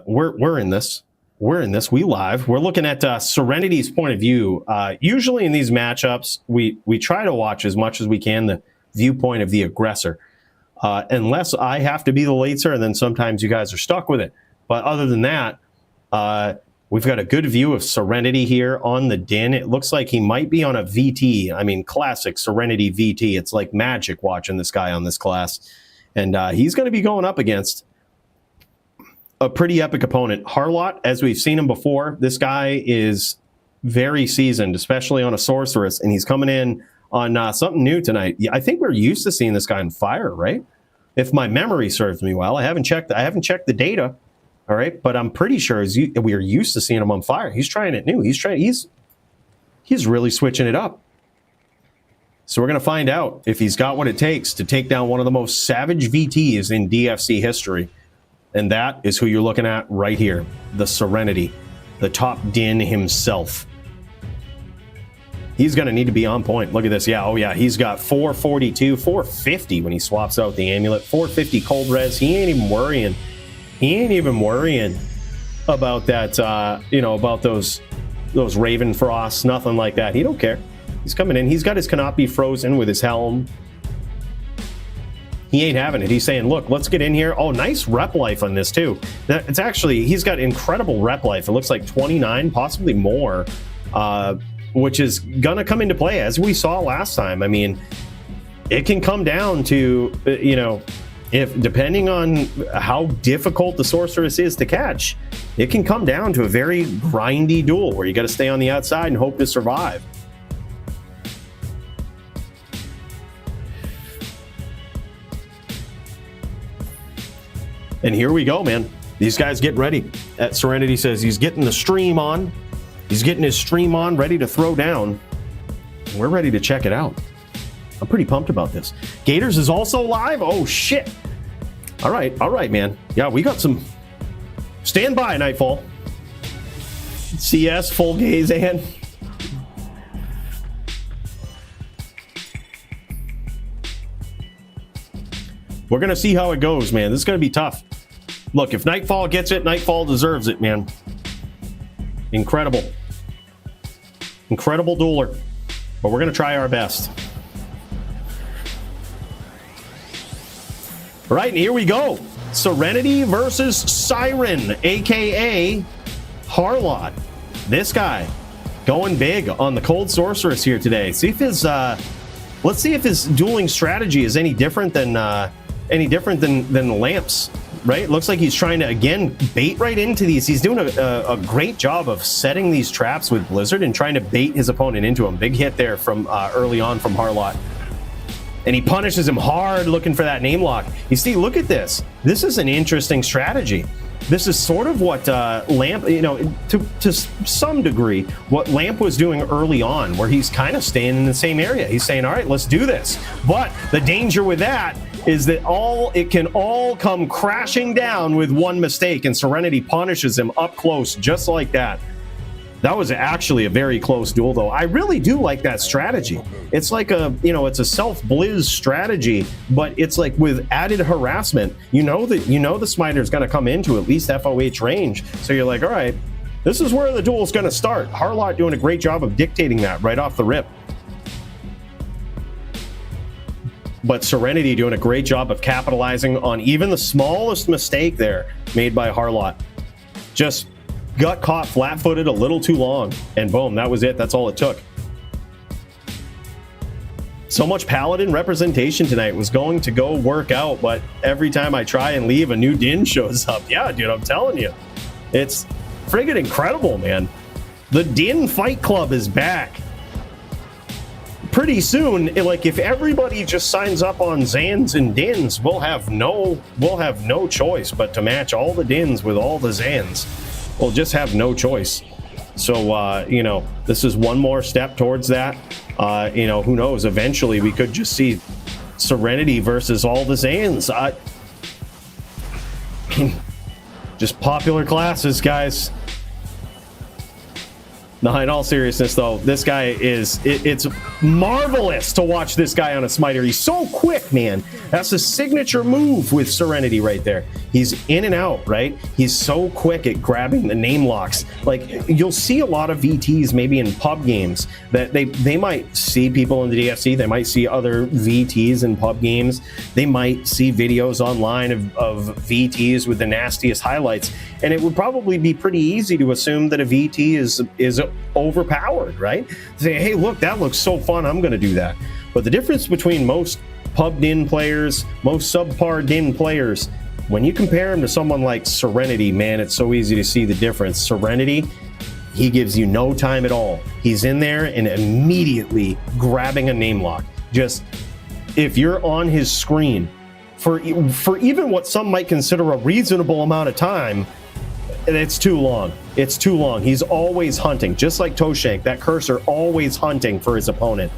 We're in this. We're in this. We live. We're looking at Serenity's point of view. Usually in these matchups, we try to watch as much as we can the viewpoint of the aggressor. Unless I have to be the later, and then sometimes you guys are stuck with it. But other than that, we've got a good view of Serenity here on the Din. It looks like he might be on a VT. I mean, classic Serenity VT. It's like magic watching this guy on this class. And he's going to be going up against a pretty epic opponent. Harlot, as we've seen him before, this guy is very seasoned, especially on a sorceress, and he's coming in on something new tonight. I think we're used to seeing this guy on fire, right? if my memory serves me well. I haven't checked the data. All right, but I'm pretty sure we are used to seeing him on fire. He's trying it new. He's really switching it up. So we're going to find out if he's got what it takes to take down one of the most savage VTs in DFC history. And that is who you're looking at right here, the Serenity, the top Din himself. He's going to need to be on point. Look at this. Yeah, oh yeah, he's got 442, 450 when he swaps out the amulet, 450 cold res. He ain't even worrying. He ain't even worrying about that, about those Raven Frosts, nothing like that. He don't care. He's coming in. He's got his canopy frozen with his helm. He ain't having it. He's saying, look, let's get in here. Oh, nice rep life on this, too. It's actually, he's got incredible rep life. It looks like 29, possibly more, which is going to come into play, as we saw last time. I mean, it can come down to, if depending on how difficult the sorceress is to catch, it can come down to a very grindy duel where you got to stay on the outside and hope to survive. And here we go, man. These guys get ready. Serenity says he's getting the stream on. He's getting his stream on, ready to throw down. And we're ready to check it out. I'm pretty pumped about this. Gators is also live. Oh, shit. All right, man. Yeah, we got some... Stand by, Nightfall. CS, full gaze, and... We're going to see how it goes, man. This is going to be tough. Look, if Nightfall gets it, Nightfall deserves it, man. Incredible. Incredible dueler. But we're going to try our best. All right, and here we go. Serenity versus Siren, a.k.a. Harlot. This guy going big on the Cold Sorceress here today. See if his, let's see if his dueling strategy is any different than Lamps, right? Looks like he's trying to, again, bait right into these. He's doing a great job of setting these traps with Blizzard and trying to bait his opponent into them. Big hit there from early on from Harlot. And he punishes him hard looking for that name lock. You see, look at this. This is an interesting strategy. This is sort of what Lamp, to some degree, what Lamp was doing early on, where he's kind of staying in the same area. He's saying, all right, let's do this. But the danger with that is that it can all come crashing down with one mistake, and Serenity punishes him up close just like that. That was actually a very close duel, though. I really do like that strategy. It's like it's a self-blizz strategy, but it's like with added harassment. The smiter's going to come into at least FOH range. So you're like, all right, this is where the duel's going to start. Harlot doing a great job of dictating that right off the rip. But Serenity doing a great job of capitalizing on even the smallest mistake there made by Harlot. Just got caught flat-footed a little too long, and boom, that was it. That's all it took. So much Paladin representation tonight was going to go work out, but every time I try and leave, a new Din shows up. Yeah, dude, I'm telling you. It's friggin' incredible, man. The Din Fight Club is back. Pretty soon, if everybody just signs up on Zans and Dins, we'll have no choice but to match all the Dins with all the Zans. We'll just have no choice. So, this is one more step towards that. Who knows? Eventually, we could just see Serenity versus all the Zans. Just popular classes, guys. No, in all seriousness, though, this guy it's marvelous to watch this guy on a smiter. He's so quick, man. That's a signature move with Serenity right there. He's in and out, right? He's so quick at grabbing the name locks. Like, you'll see a lot of VTs maybe in pub games that they might see people in the DFC. They might see other VTs in pub games. They might see videos online of VTs with the nastiest highlights. And it would probably be pretty easy to assume that a VT is overpowered, right? Say, hey, look, that looks so fun, I'm going to do that. But the difference between most pub Din players, most subpar Din players, when you compare him to someone like Serenity, man, it's so easy to see the difference. Serenity, he gives you no time at all. He's in there and immediately grabbing a name lock. Just, if you're on his screen for even what some might consider a reasonable amount of time, it's too long. It's too long. He's always hunting, just like Toeshank, that cursor always hunting for his opponent.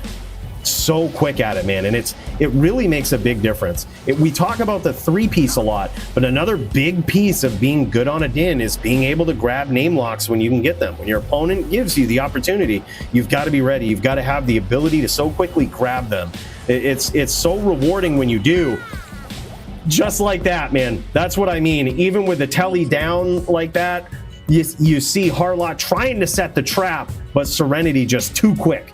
So quick at it, man, and it really makes a big difference. We talk about the 3-piece a lot, but another big piece of being good on a din is being able to grab name locks when you can get them. When your opponent gives you the opportunity, you've got to be ready. You've got to have the ability to so quickly grab them. It's so rewarding when you do. Just like that, man. That's what I mean. Even with the telly down like that, you see Harlot trying to set the trap, but Serenity just too quick.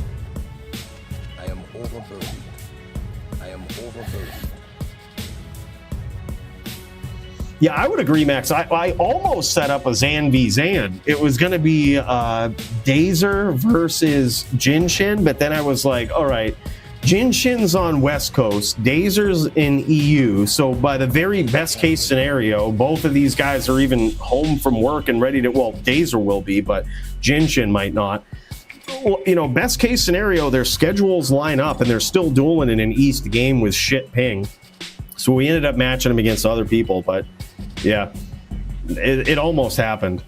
Yeah, I would agree, Max. I almost set up a Zan v Zan. It was going to be Dazer versus Jin Shin, but then I was like, all right, Jin Shin's on West Coast, Dazer's in EU, so by the very best case scenario, both of these guys are even home from work and ready to, well, Dazer will be, but Jin Shin might not. Well, you know, best case scenario, their schedules line up and they're still dueling in an East game with shit ping. So we ended up matching them against other people, but yeah, it almost happened.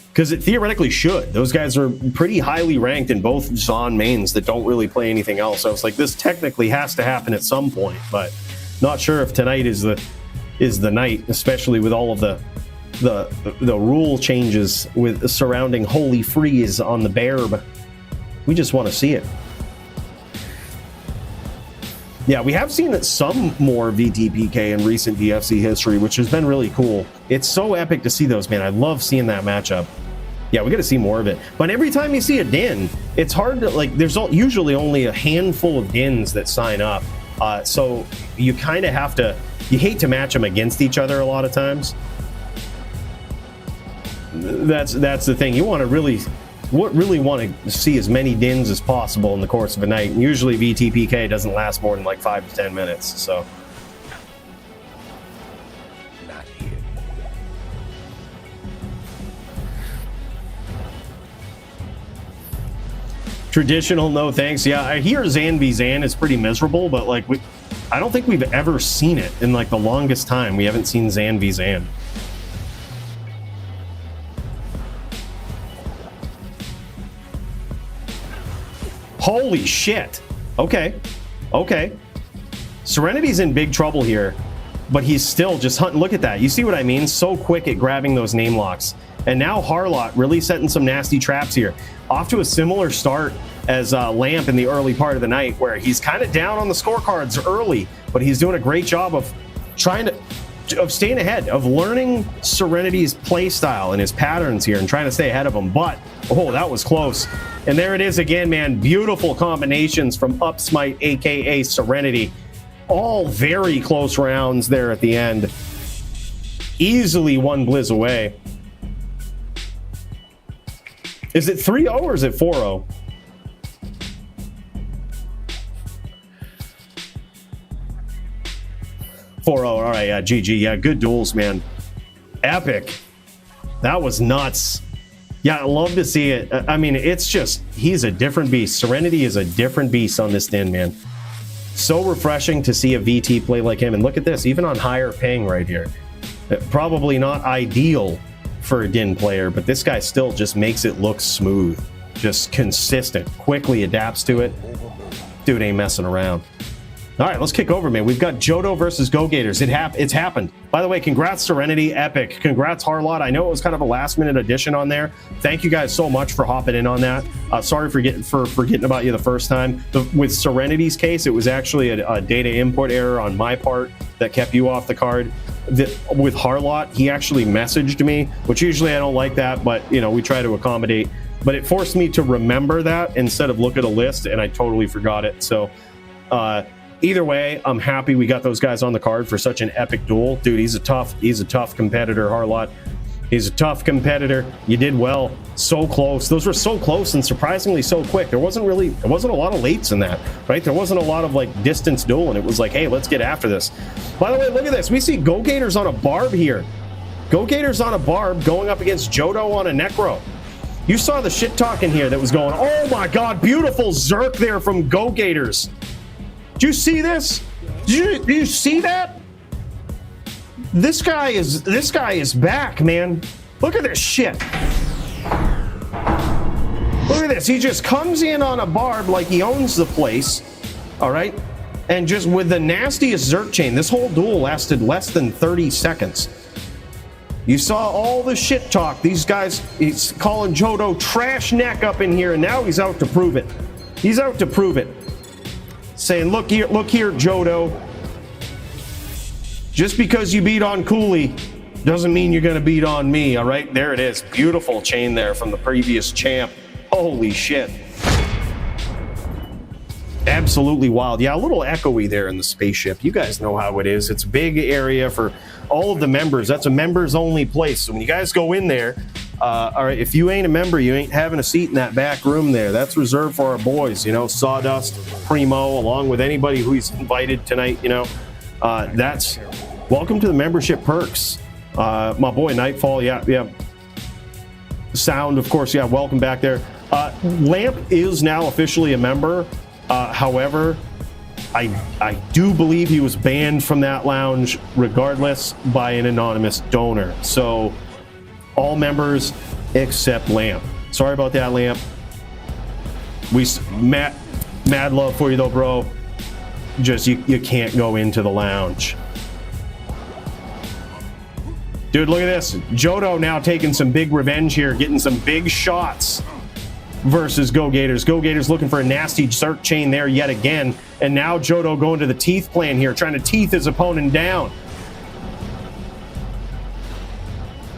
Because it theoretically should. Those guys are pretty highly ranked in both Zon mains that don't really play anything else. So it's like, this technically has to happen at some point, but not sure if tonight is the night, especially with all of the rule changes with surrounding Holy Freeze on the Barb. We just want to see it. Yeah, we have seen some more VTPK in recent DFC history, which has been really cool. It's so epic to see those, man. I love seeing that matchup. Yeah, we got to see more of it. But every time you see a din, it's hard to, like, there's usually only a handful of dins that sign up. So you kind of have to, you hate to match them against each other a lot of times. That's the thing. You want to really want to see as many dins as possible in the course of a night. And usually VTPK doesn't last more than like 5 to 10 minutes. So. Traditional, no thanks. Yeah, I hear Zan v Zan is pretty miserable, but like I don't think we've ever seen it in like the longest time. We haven't seen Zan v Zan. Holy shit. Okay. Serenity's in big trouble here, but he's still just hunting. Look at that. You see what I mean? So quick at grabbing those name locks. And now Harlot really setting some nasty traps here. Off to a similar start as Lamp in the early part of the night, where he's kind of down on the scorecards early, but he's doing a great job of staying ahead, of learning Serenity's play style and his patterns here and trying to stay ahead of him. But, oh, that was close. And there it is again, man. Beautiful combinations from Upsmite, aka Serenity. All very close rounds there at the end. Easily one Blizz away. Is it 3-0 or is it 4-0? All right, yeah, GG. Yeah, good duels, man. Epic. That was nuts. Yeah, I love to see it. I mean, it's just, he's a different beast. Serenity is a different beast on this din, man. So refreshing to see a VT play like him. And look at this, even on higher ping right here. Probably not ideal for a din player, but this guy still just makes it look smooth. Just consistent, quickly adapts to it. Dude ain't messing around. All right, let's kick over, man. We've got Jodo versus Gogators. It's happened. By the way, congrats Serenity, epic. Congrats Harlot. I know it was kind of a last-minute addition on there. Thank you guys so much for hopping in on that. Sorry for forgetting about you the first time. With Serenity's case, it was actually a data input error on my part that kept you off the card. With Harlot, he actually messaged me, which usually I don't like that, but you know, we try to accommodate. But it forced me to remember that instead of look at a list, and I totally forgot it. So either way, I'm happy we got those guys on the card for such an epic duel. Dude, he's a tough competitor, Harlot. He's a tough competitor. You did well. So close. Those were so close and surprisingly so quick. There wasn't a lot of lates in that, right? There wasn't a lot of like distance dueling. It was like, hey, let's get after this. By the way, look at this. We see Gogators on a Barb here. Gogators on a Barb going up against Jodo on a Necro. You saw the shit talking here that was going, oh my God, beautiful Zerk there from Gogators. Did you see this? Did you see that? This guy is back, man. Look at this shit. Look at this. He just comes in on a barb like he owns the place. All right. And just with the nastiest Zerk chain. This whole duel lasted less than 30 seconds. You saw all the shit talk. These guys, he's calling Jodo trash neck up in here, and now he's out to prove it. He's out to prove it. Saying, look here, Jodo. Just because you beat on Cooley doesn't mean you're going to beat on me, all right? There it is. Beautiful chain there from the previous champ. Holy shit. Absolutely wild. Yeah, a little echoey there in the spaceship. You guys know how it is. It's a big area for all of the members. That's a members-only place. So when you guys go in there, all right, if you ain't a member, you ain't having a seat in that back room there. That's reserved for our boys, you know, Sawdust, Primo, along with anybody who's invited tonight, you know. That's welcome to the membership perks. My boy Nightfall, yeah. Sound, of course, yeah, welcome back there. Lamp is now officially a member. However, I do believe he was banned from that lounge regardless by an anonymous donor. So all members except Lamp. Sorry about that, Lamp. Mad love for you though, bro. Just you can't go into the lounge. Dude, look at this. Jodo now taking some big revenge here, getting some big shots versus Gogators. Gogators looking for a nasty Zerk chain there yet again. And now Jodo going to the teeth plan here, trying to teeth his opponent down.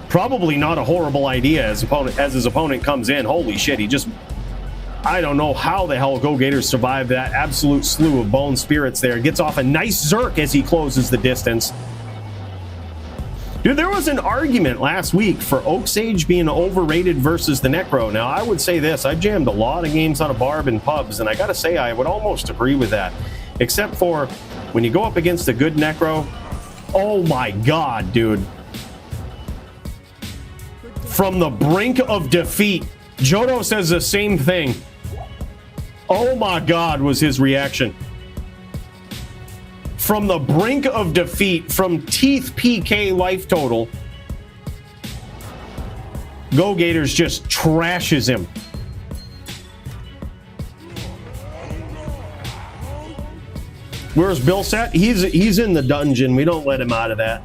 Probably not a horrible idea as his opponent comes in. Holy shit, I don't know how the hell Gogators survived that absolute slew of bone spirits there. Gets off a nice Zerk as he closes the distance. Dude, there was an argument last week for Oak Sage being overrated versus the Necro. Now, I would say this. I've jammed a lot of games on a Barb in pubs, and I gotta say, I would almost agree with that. Except for when you go up against a good Necro, oh my god, dude. From the brink of defeat, Jodo says the same thing. Oh my god was his reaction. From the brink of defeat, from teeth PK life total, Gogators just trashes him. Where's Bill Set? He's in the dungeon. We don't let him out of that.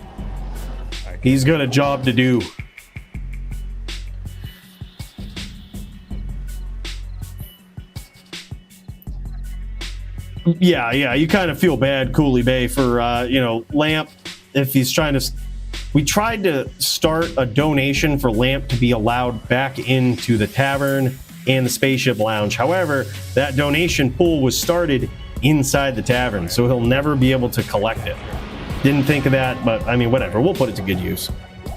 He's got a job to do. Yeah, you kind of feel bad, Cooley Bay, for, Lamp, if he's trying to... We tried to start a donation for Lamp to be allowed back into the tavern and the spaceship lounge. However, that donation pool was started inside the tavern, so he'll never be able to collect it. Didn't think of that, but, I mean, whatever. We'll put it to good use.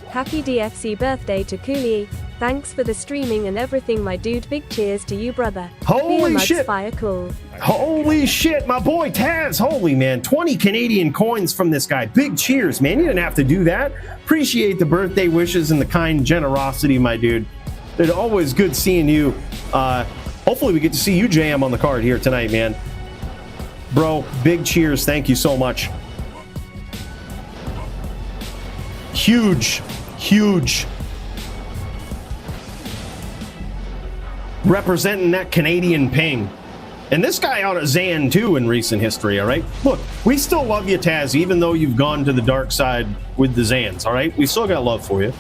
Happy DFC birthday to Cooley. Thanks for the streaming and everything, my dude. Big cheers to you, brother. Holy shit. Fire cool. Holy shit, my boy Taz. Holy man, 20 Canadian coins from this guy. Big cheers, man. You didn't have to do that. Appreciate the birthday wishes and the kind generosity, my dude. It's always good seeing you. Hopefully we get to see you jam on the card here tonight, man. Bro, big cheers. Thank you so much. Huge. Representing that Canadian ping. And this guy out of Zan too in recent history, all right? Look, we still love you, Taz, even though you've gone to the dark side with the Zans, all right? We still got love for you,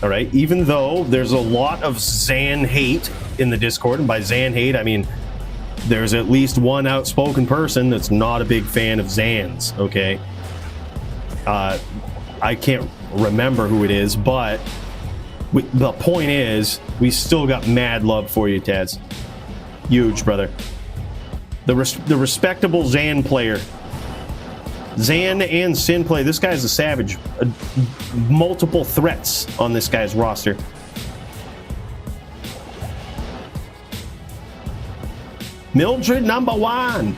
all right? Even though there's a lot of Zan hate in the Discord, and by Zan hate, I mean there's at least one outspoken person that's not a big fan of Zans, okay? I can't remember who it is, but the point is, we still got mad love for you, Taz. Huge, brother. The respectable Zan player. Zan and Sin play. This guy's a savage. Multiple threats on this guy's roster. Mildred #1.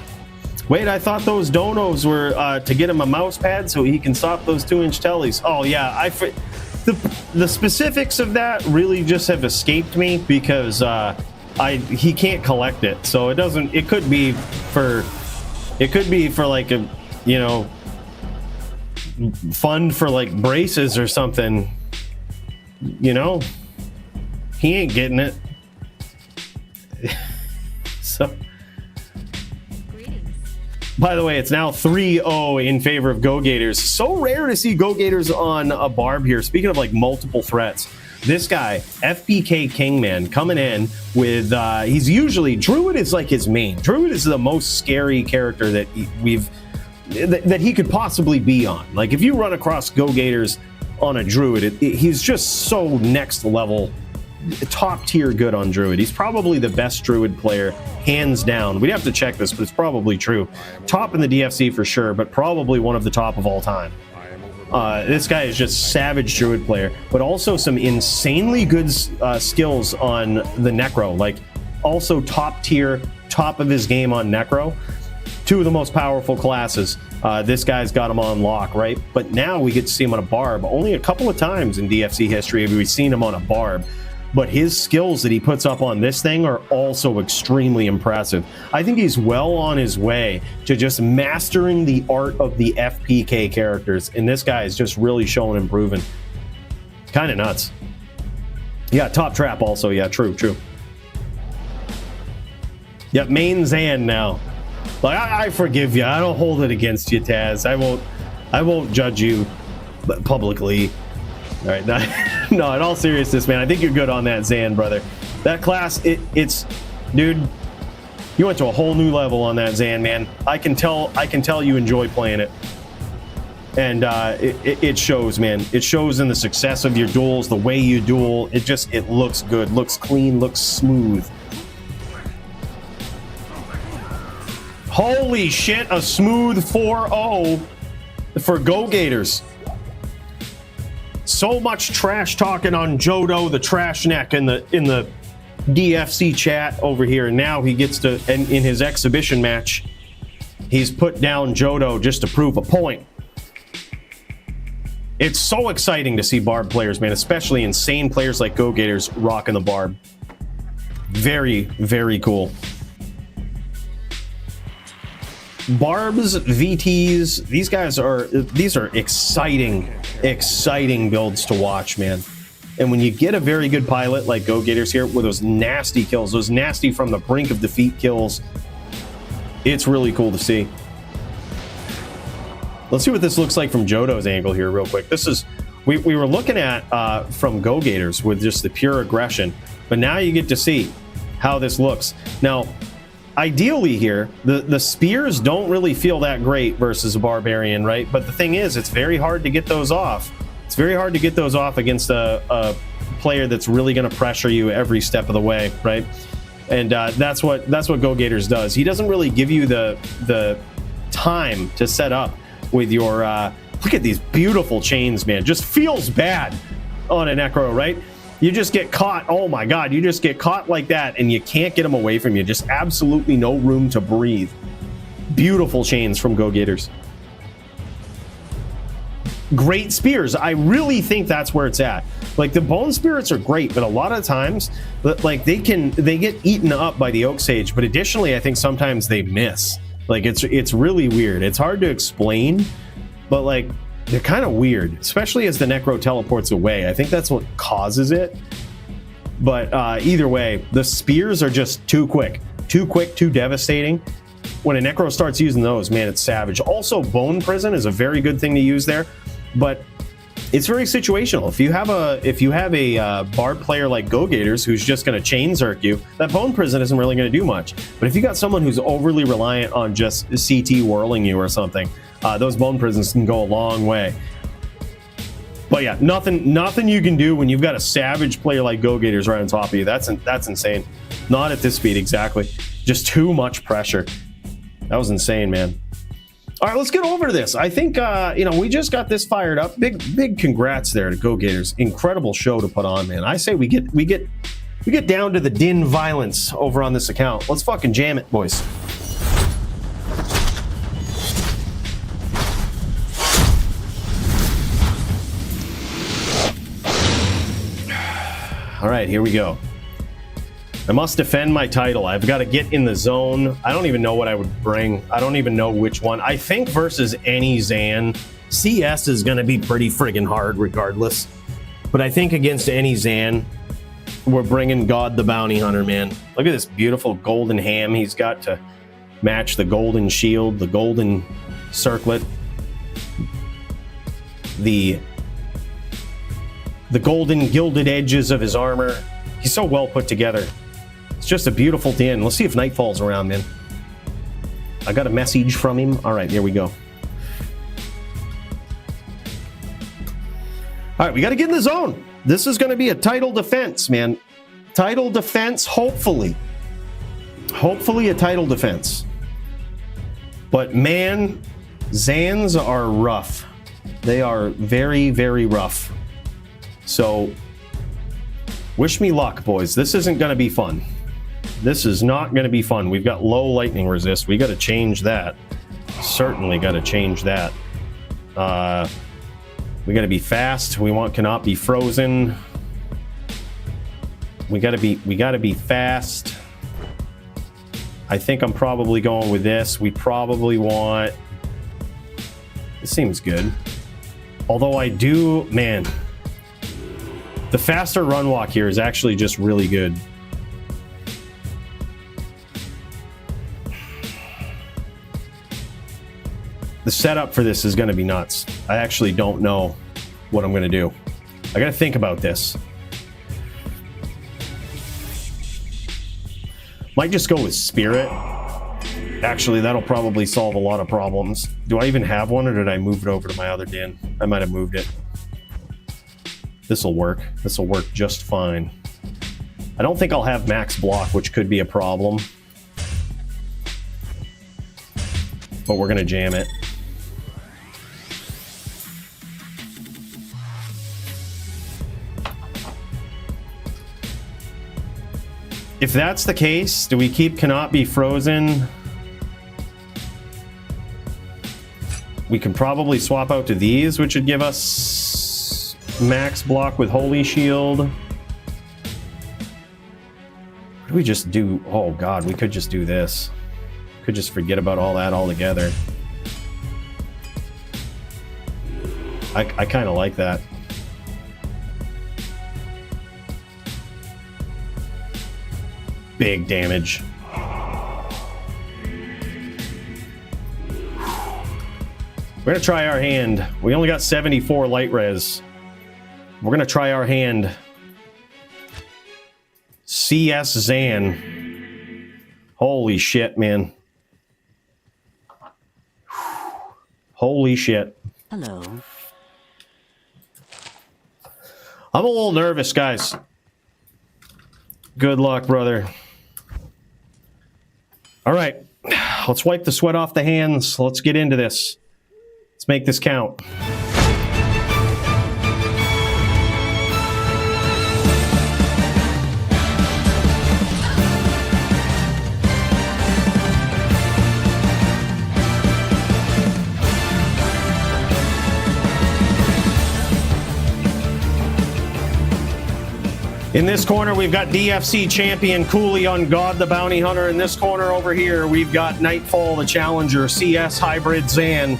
Wait, I thought those donos were to get him a mouse pad so he can stop those 2-inch tellies. Oh yeah, the specifics of that really just have escaped me because he can't collect it. So it could be for like a, fund for like braces or something. You know, he ain't getting it. So, by the way, it's now 3-0 in favor of Gogators. So rare to see Gogators on a Barb here. Speaking of like multiple threats, this guy, FPK Kingman, coming in with, he's usually, Druid is like his main. Druid is the most scary character that that he could possibly be on. Like if you run across Gogators on a Druid, he's just so next level, top tier good on Druid. He's probably the best Druid player, hands down. We'd have to check this, but it's probably true. Top in the DFC for sure, but probably one of the top of all time. This guy is just savage Druid player, but also some insanely good skills on the Necro. Like also top tier, top of his game on Necro. Two of the most powerful classes. This guy's got him on lock, right? But now we get to see him on a Barb. Only a couple of times in DFC history have we seen him on a Barb. But his skills that he puts up on this thing are also extremely impressive. I think he's well on his way to just mastering the art of the FPK characters. And this guy is just really showing and proving. Kind of nuts. Yeah, top trap also. Yeah, true. Yep, main Zan now. Like I forgive you. I don't hold it against you, Taz. I won't judge you publicly. All right, no, in all seriousness, man, I think you're good on that Zan, brother. That class, it's, dude, you went to a whole new level on that Zan, man. I can tell you enjoy playing it, and it shows, man. It shows in the success of your duels, the way you duel. It looks good, looks clean, looks smooth. Holy shit, a smooth 4-0 for Gogators. So much trash talking on Jodo, the trash neck in the DFC chat over here. And now he gets to, in his exhibition match, he's put down Jodo just to prove a point. It's so exciting to see Barb players, man, especially insane players like Gogators rocking the Barb. Very, very cool. Barbs, VTs, these are exciting builds to watch, man. And when you get a very good pilot like Gogators here with those nasty kills, those nasty from the brink of defeat kills, it's really cool to see. Let's see what this looks like from Jodo's angle here real quick. This is, we were looking at from Gogators with just the pure aggression, but now you get to see how this looks. Now, ideally here, the spears don't really feel that great versus a barbarian, right? But the thing is, it's very hard to get those off. It's very hard to get those off against a player that's really going to pressure you every step of the way, right? And that's what Gogators does. He doesn't really give you the time to set up with your look at these beautiful chains, man. Just feels bad on a Necro, right? You just get caught. Oh my God, you just get caught like that and you can't get them away from you. Just absolutely no room to breathe. Beautiful chains from Gogators. Great spears. I really think that's where it's at. Like the bone spirits are great, but a lot of times, like they get eaten up by the oak sage. But additionally, I think sometimes they miss. Like it's really weird. It's hard to explain, but like they're kind of weird, especially as the Necro teleports away. I think that's what causes it. But either way, the spears are just too quick, too devastating. When a Necro starts using those, man, it's savage. Also, Bone Prison is a very good thing to use there, but it's very situational. If you have a Barb player like Gogators who's just going to chain zerk you, that Bone Prison isn't really going to do much. But if you got someone who's overly reliant on just CT whirling you or something, those Bone Prisons can go a long way. But yeah, nothing you can do when you've got a savage player like Gogators right on top of you. That's insane. Not at this speed, exactly. Just too much pressure. That was insane, man. All right, let's get over to this. I think we just got this fired up. Big congrats there to Gogators. Incredible show to put on, man. I say we get down to the din violence over on this account. Let's fucking jam it, boys. All right, here we go. I must defend my title. I've got to get in the zone. I don't even know what I would bring. I don't even know which one. I think versus any Zan, CS is going to be pretty friggin' hard regardless. But I think against any Zan, we're bringing God the Bounty Hunter, man. Look at this beautiful golden ham he's got to match the golden shield, the golden circlet, the golden gilded edges of his armor. He's so well put together. It's just a beautiful din. Let's see if Nightfall's around, man. I got a message from him. All right, here we go. All right, we got to get in the zone. This is going to be a title defense, man. Title defense, hopefully. Hopefully a title defense. But man, Zans are rough. They are very, very rough. So, wish me luck, boys. This isn't going to be fun. This is not going to be fun. We've got low lightning resist. We got to change that. Certainly got to change that. We got to be fast. Cannot be frozen. We got to be fast. I think I'm probably going with this. We probably want... This seems good. Although I do... Man. The faster run walk here is actually just really good. The setup for this is going to be nuts. I actually don't know what I'm going to do. I got to think about this. Might just go with Spirit. Actually, that'll probably solve a lot of problems. Do I even have one, or did I move it over to my other den? I might have moved it. This'll work. This'll work just fine. I don't think I'll have max block, which could be a problem. But we're gonna jam it. If that's the case, do we keep cannot be frozen? We can probably swap out to these, which would give us max block with Holy Shield. What do we just do? Oh god, we could just do this. Could just forget about all that altogether. I kind of like that. Big damage. We're gonna try our hand. We only got 74 light res. We're gonna try our hand. CS Zan. Holy shit, man. Holy shit. Hello. I'm a little nervous, guys. Good luck, brother. All right, let's wipe the sweat off the hands. Let's get into this. Let's make this count. In this corner, we've got DFC champion Cooley on God the Bounty Hunter. In this corner over here, we've got Nightfall, the challenger, CS hybrid Zan.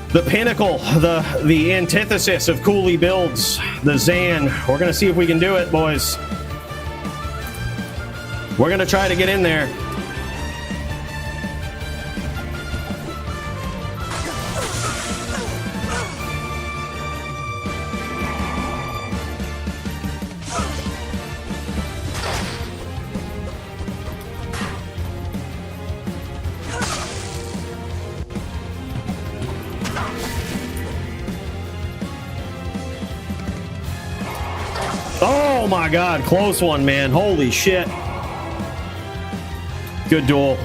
The pinnacle, the antithesis of Cooley builds, the Zan. We're going to see if we can do it, boys. We're going to try to get in there. Oh my god, close one, man. Holy shit. Good duel.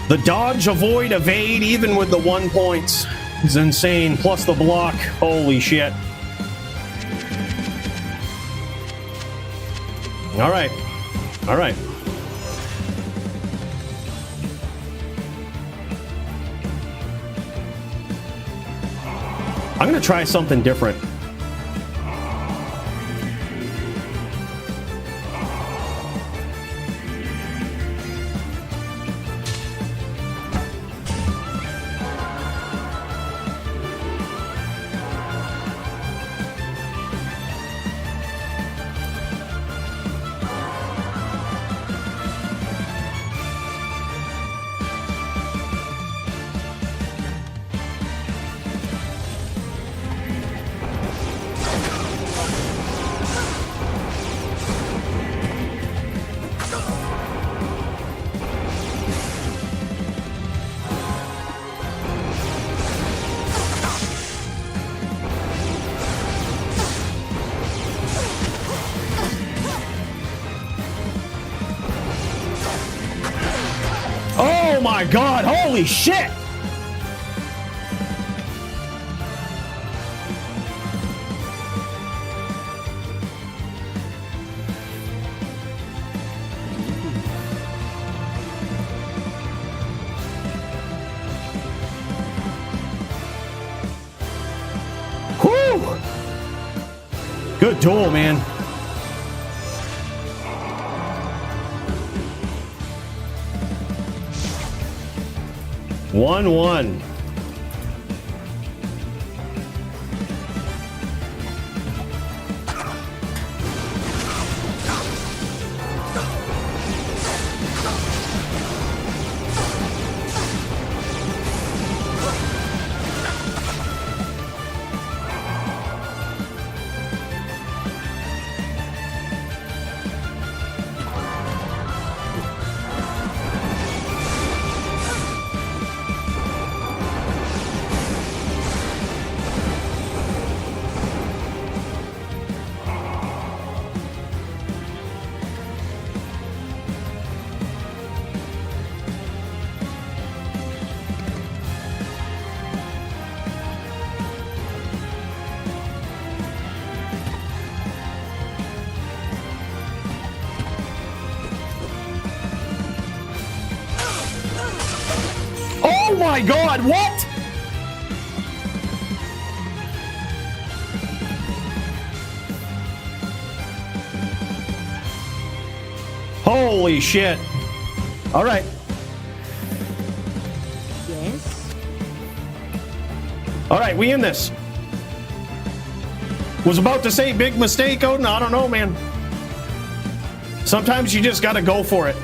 The dodge, avoid, evade, even with the 1 point, is insane. Plus the block. Holy shit. All right. All right. I'm gonna try something different. Oh my god, holy shit! Whew! Good duel, man. One. Oh my god, what? Holy shit. All right. Yes? All right, we in this. Was about to say big mistake, Odin. I don't know, man. Sometimes you just gotta go for it.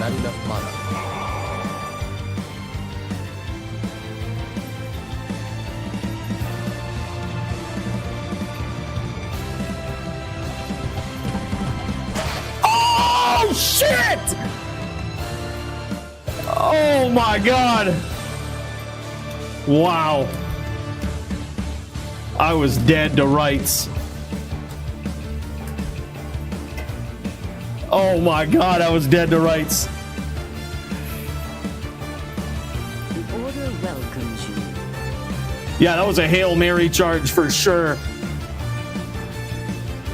Not enough mana. Oh shit! Oh my god. Wow. I was dead to rights. Oh my god, I was dead to rights. The order welcomes you. Yeah, that was a Hail Mary charge for sure.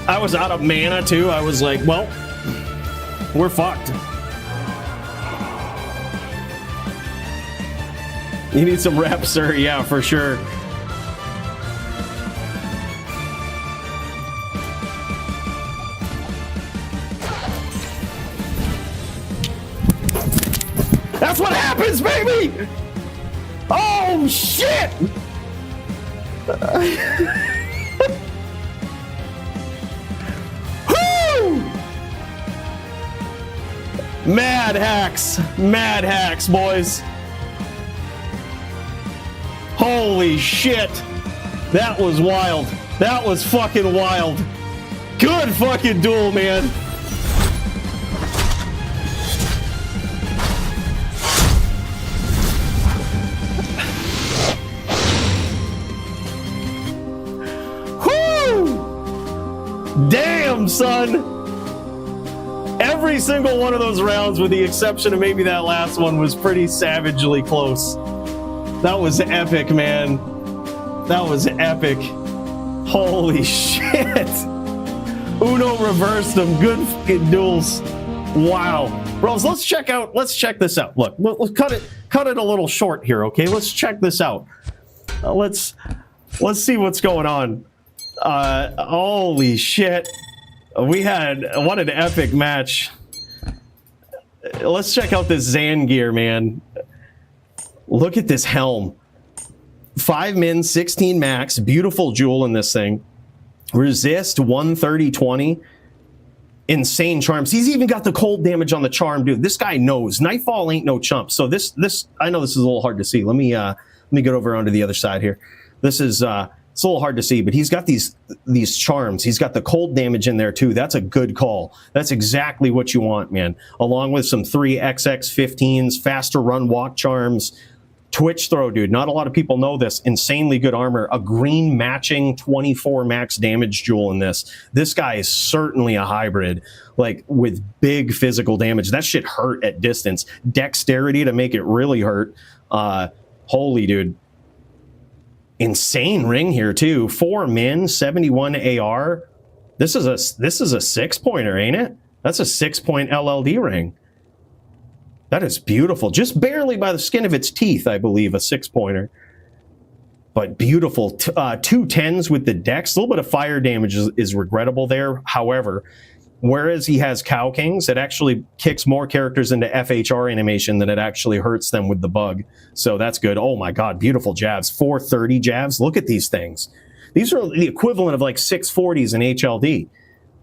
I was out of mana too. I was like, well, we're fucked. You need some reps, sir. Yeah, for sure. That's what happens, baby! Oh, shit! Woo! Mad hacks, boys. Holy shit. That was wild. That was fucking wild. Good fucking duel, man. Whoo! Damn, son. Every single one of those rounds, with the exception of maybe that last one, was pretty savagely close. That was epic, man. That was epic. Holy shit. Uno reversed them. Good fucking duels. Wow. Bros, let's check this out. Look, let's cut it a little short here, okay? Let's check this out. Let's see what's going on. Holy shit. What an epic match. Let's check out this Zan gear, man. Look at this helm. 5 min, 16 max. Beautiful jewel in this thing. Resist 130-20. Insane charms. He's even got the cold damage on the charm, dude. This guy knows. Nightfall ain't no chump. So this I know this is a little hard to see. Let me get over onto the other side here. This is it's a little hard to see, but he's got these charms. He's got the cold damage in there too. That's a good call. That's exactly what you want, man. Along with some 3XX15s, faster run walk charms. Twitch throw, dude. Not a lot of people know this. Insanely good armor. A green matching 24 max damage jewel in this. This guy is certainly a hybrid, like with big physical damage. That shit hurt at distance. Dexterity to make it really hurt. Holy, dude. Insane ring here too. 4 min, 71 AR. This is a 6-pointer, ain't it? That's a 6-point LLD ring. That is beautiful. Just barely by the skin of its teeth, I believe, a 6-pointer. But beautiful. 2 10s with the dex. A little bit of fire damage is regrettable there. However, whereas he has Cow Kings, it actually kicks more characters into FHR animation than it actually hurts them with the bug. So that's good. Oh my god, beautiful jabs. 430 jabs. Look at these things. These are the equivalent of like 640s in HLD.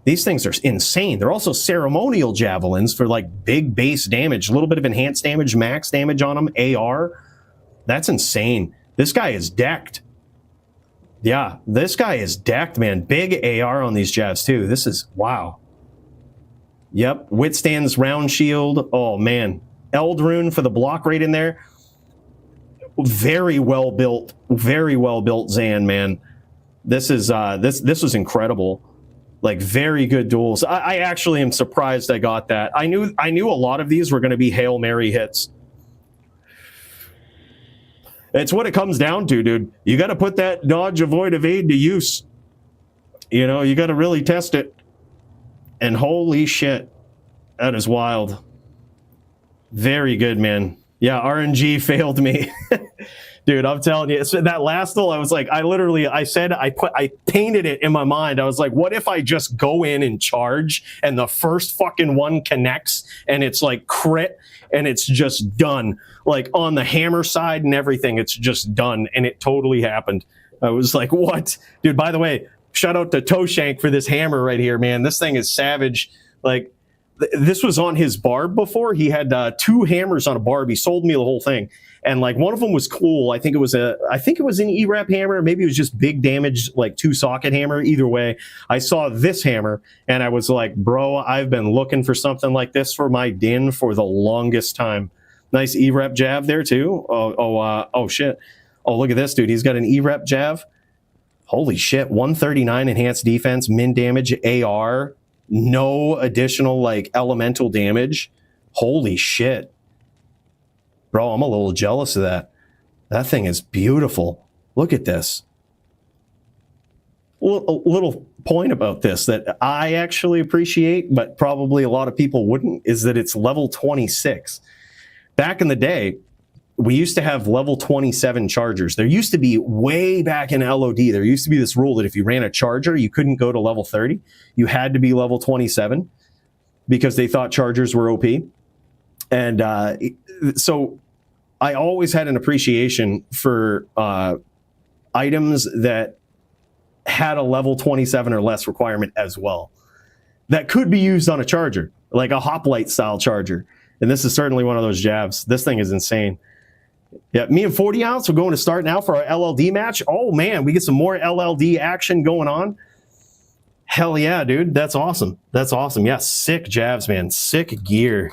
These things are insane. They're also ceremonial javelins for like big base damage, a little bit of enhanced damage, max damage on them, AR. That's insane. This guy is decked. Yeah, this guy is decked, man. Big AR on these jabs too. This is, wow. Yep, withstands round shield. Oh man, Eldrune for the block rate in there. Very well built Zan, man. This is this was incredible. Like very good duels. I actually am surprised I got that. I knew a lot of these were going to be Hail Mary hits. It's what it comes down to, dude. You got to put that dodge, avoid, evade to use. You know, you got to really test it. And holy shit, that is wild. Very good, man. Yeah, RNG failed me. Dude, I'm telling you, so that last duel, I was like, I painted it in my mind. I was like, what if I just go in and charge and the first fucking one connects and it's like crit and it's just done. Like on the hammer side and everything, it's just done. And it totally happened. I was like, what? Dude, by the way, shout out to Toeshank for this hammer right here, man. This thing is savage. Like, this was on his Barb before. He had 2 hammers on a Barb. He sold me the whole thing. And like one of them was cool. I think it was an E-Rep hammer. Maybe it was just big damage, like 2-socket hammer. Either way, I saw this hammer and I was like, bro, I've been looking for something like this for my Din for the longest time. Nice E-Rep jab there too. Oh shit. Oh, look at this, dude. He's got an E-Rep jab. Holy shit. 139 enhanced defense, min damage, AR, no additional like elemental damage. Holy shit. Bro, I'm a little jealous of that. That thing is beautiful. Look at this. A little point about this that I actually appreciate, but probably a lot of people wouldn't, is that it's level 26. Back in the day, we used to have level 27 chargers. There used to be, way back in LOD, there used to be this rule that if you ran a charger, you couldn't go to level 30. You had to be level 27 because they thought chargers were OP. And so I always had an appreciation for items that had a level 27 or less requirement as well. That could be used on a charger, like a hoplite style charger. And this is certainly one of those jabs. This thing is insane. Yeah, me and 40 ounce, we're going to start now for our LLD match. Oh man, we get some more LLD action going on. Hell yeah, dude. That's awesome. That's awesome. Yeah, sick jabs, man. Sick gear.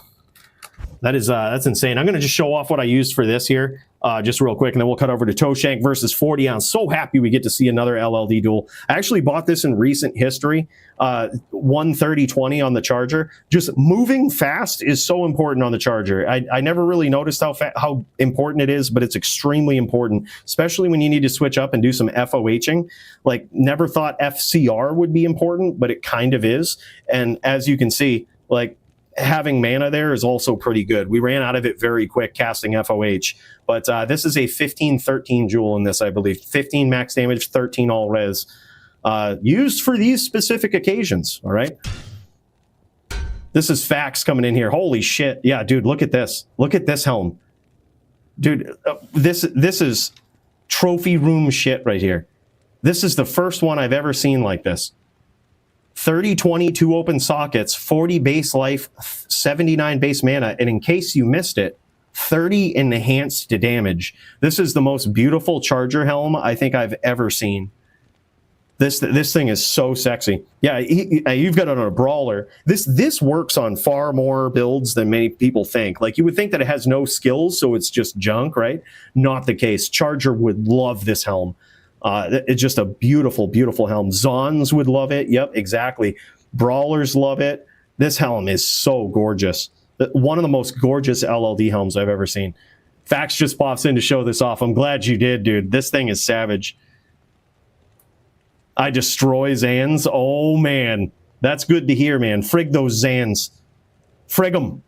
That's insane. I'm going to just show off what I used for this here, just real quick, and then we'll cut over to Toeshank versus 40 ounce. So happy we get to see another LLD duel. I actually bought this in recent history, 130-20 on the charger. Just moving fast is so important on the charger. I never really noticed how important it is, but it's extremely important, especially when you need to switch up and do some FOHing. Like, never thought FCR would be important, but it kind of is. And as you can see, like, having mana there is also pretty good. We ran out of it very quick casting FOH, but this is a 15-13 jewel in this, I believe. 15 max damage, 13 all res. Used for these specific occasions, all right? This is Fakz coming in here. Holy shit. Yeah, dude, look at this. Look at this helm. Dude, this is trophy room shit right here. This is the first one I've ever seen like this. 30, 20, 2 open sockets, 40 base life, 79 base mana, and in case you missed it, 30 enhanced damage. This is the most beautiful charger helm I think I've ever seen. This thing is so sexy. Yeah, you've got it on a brawler. This works on far more builds than many people think. Like, you would think that it has no skills, so it's just junk, right? Not the case. Charger would love this helm. It's just a beautiful, beautiful helm. Zons would love it. Yep, exactly. Brawlers love it. This helm is so gorgeous. One of the most gorgeous LLD helms I've ever seen. Fakz just pops in to show this off. I'm glad you did, dude. This thing is savage. I destroy Zans. Oh, man. That's good to hear, man. Frig those Zans. Frig them.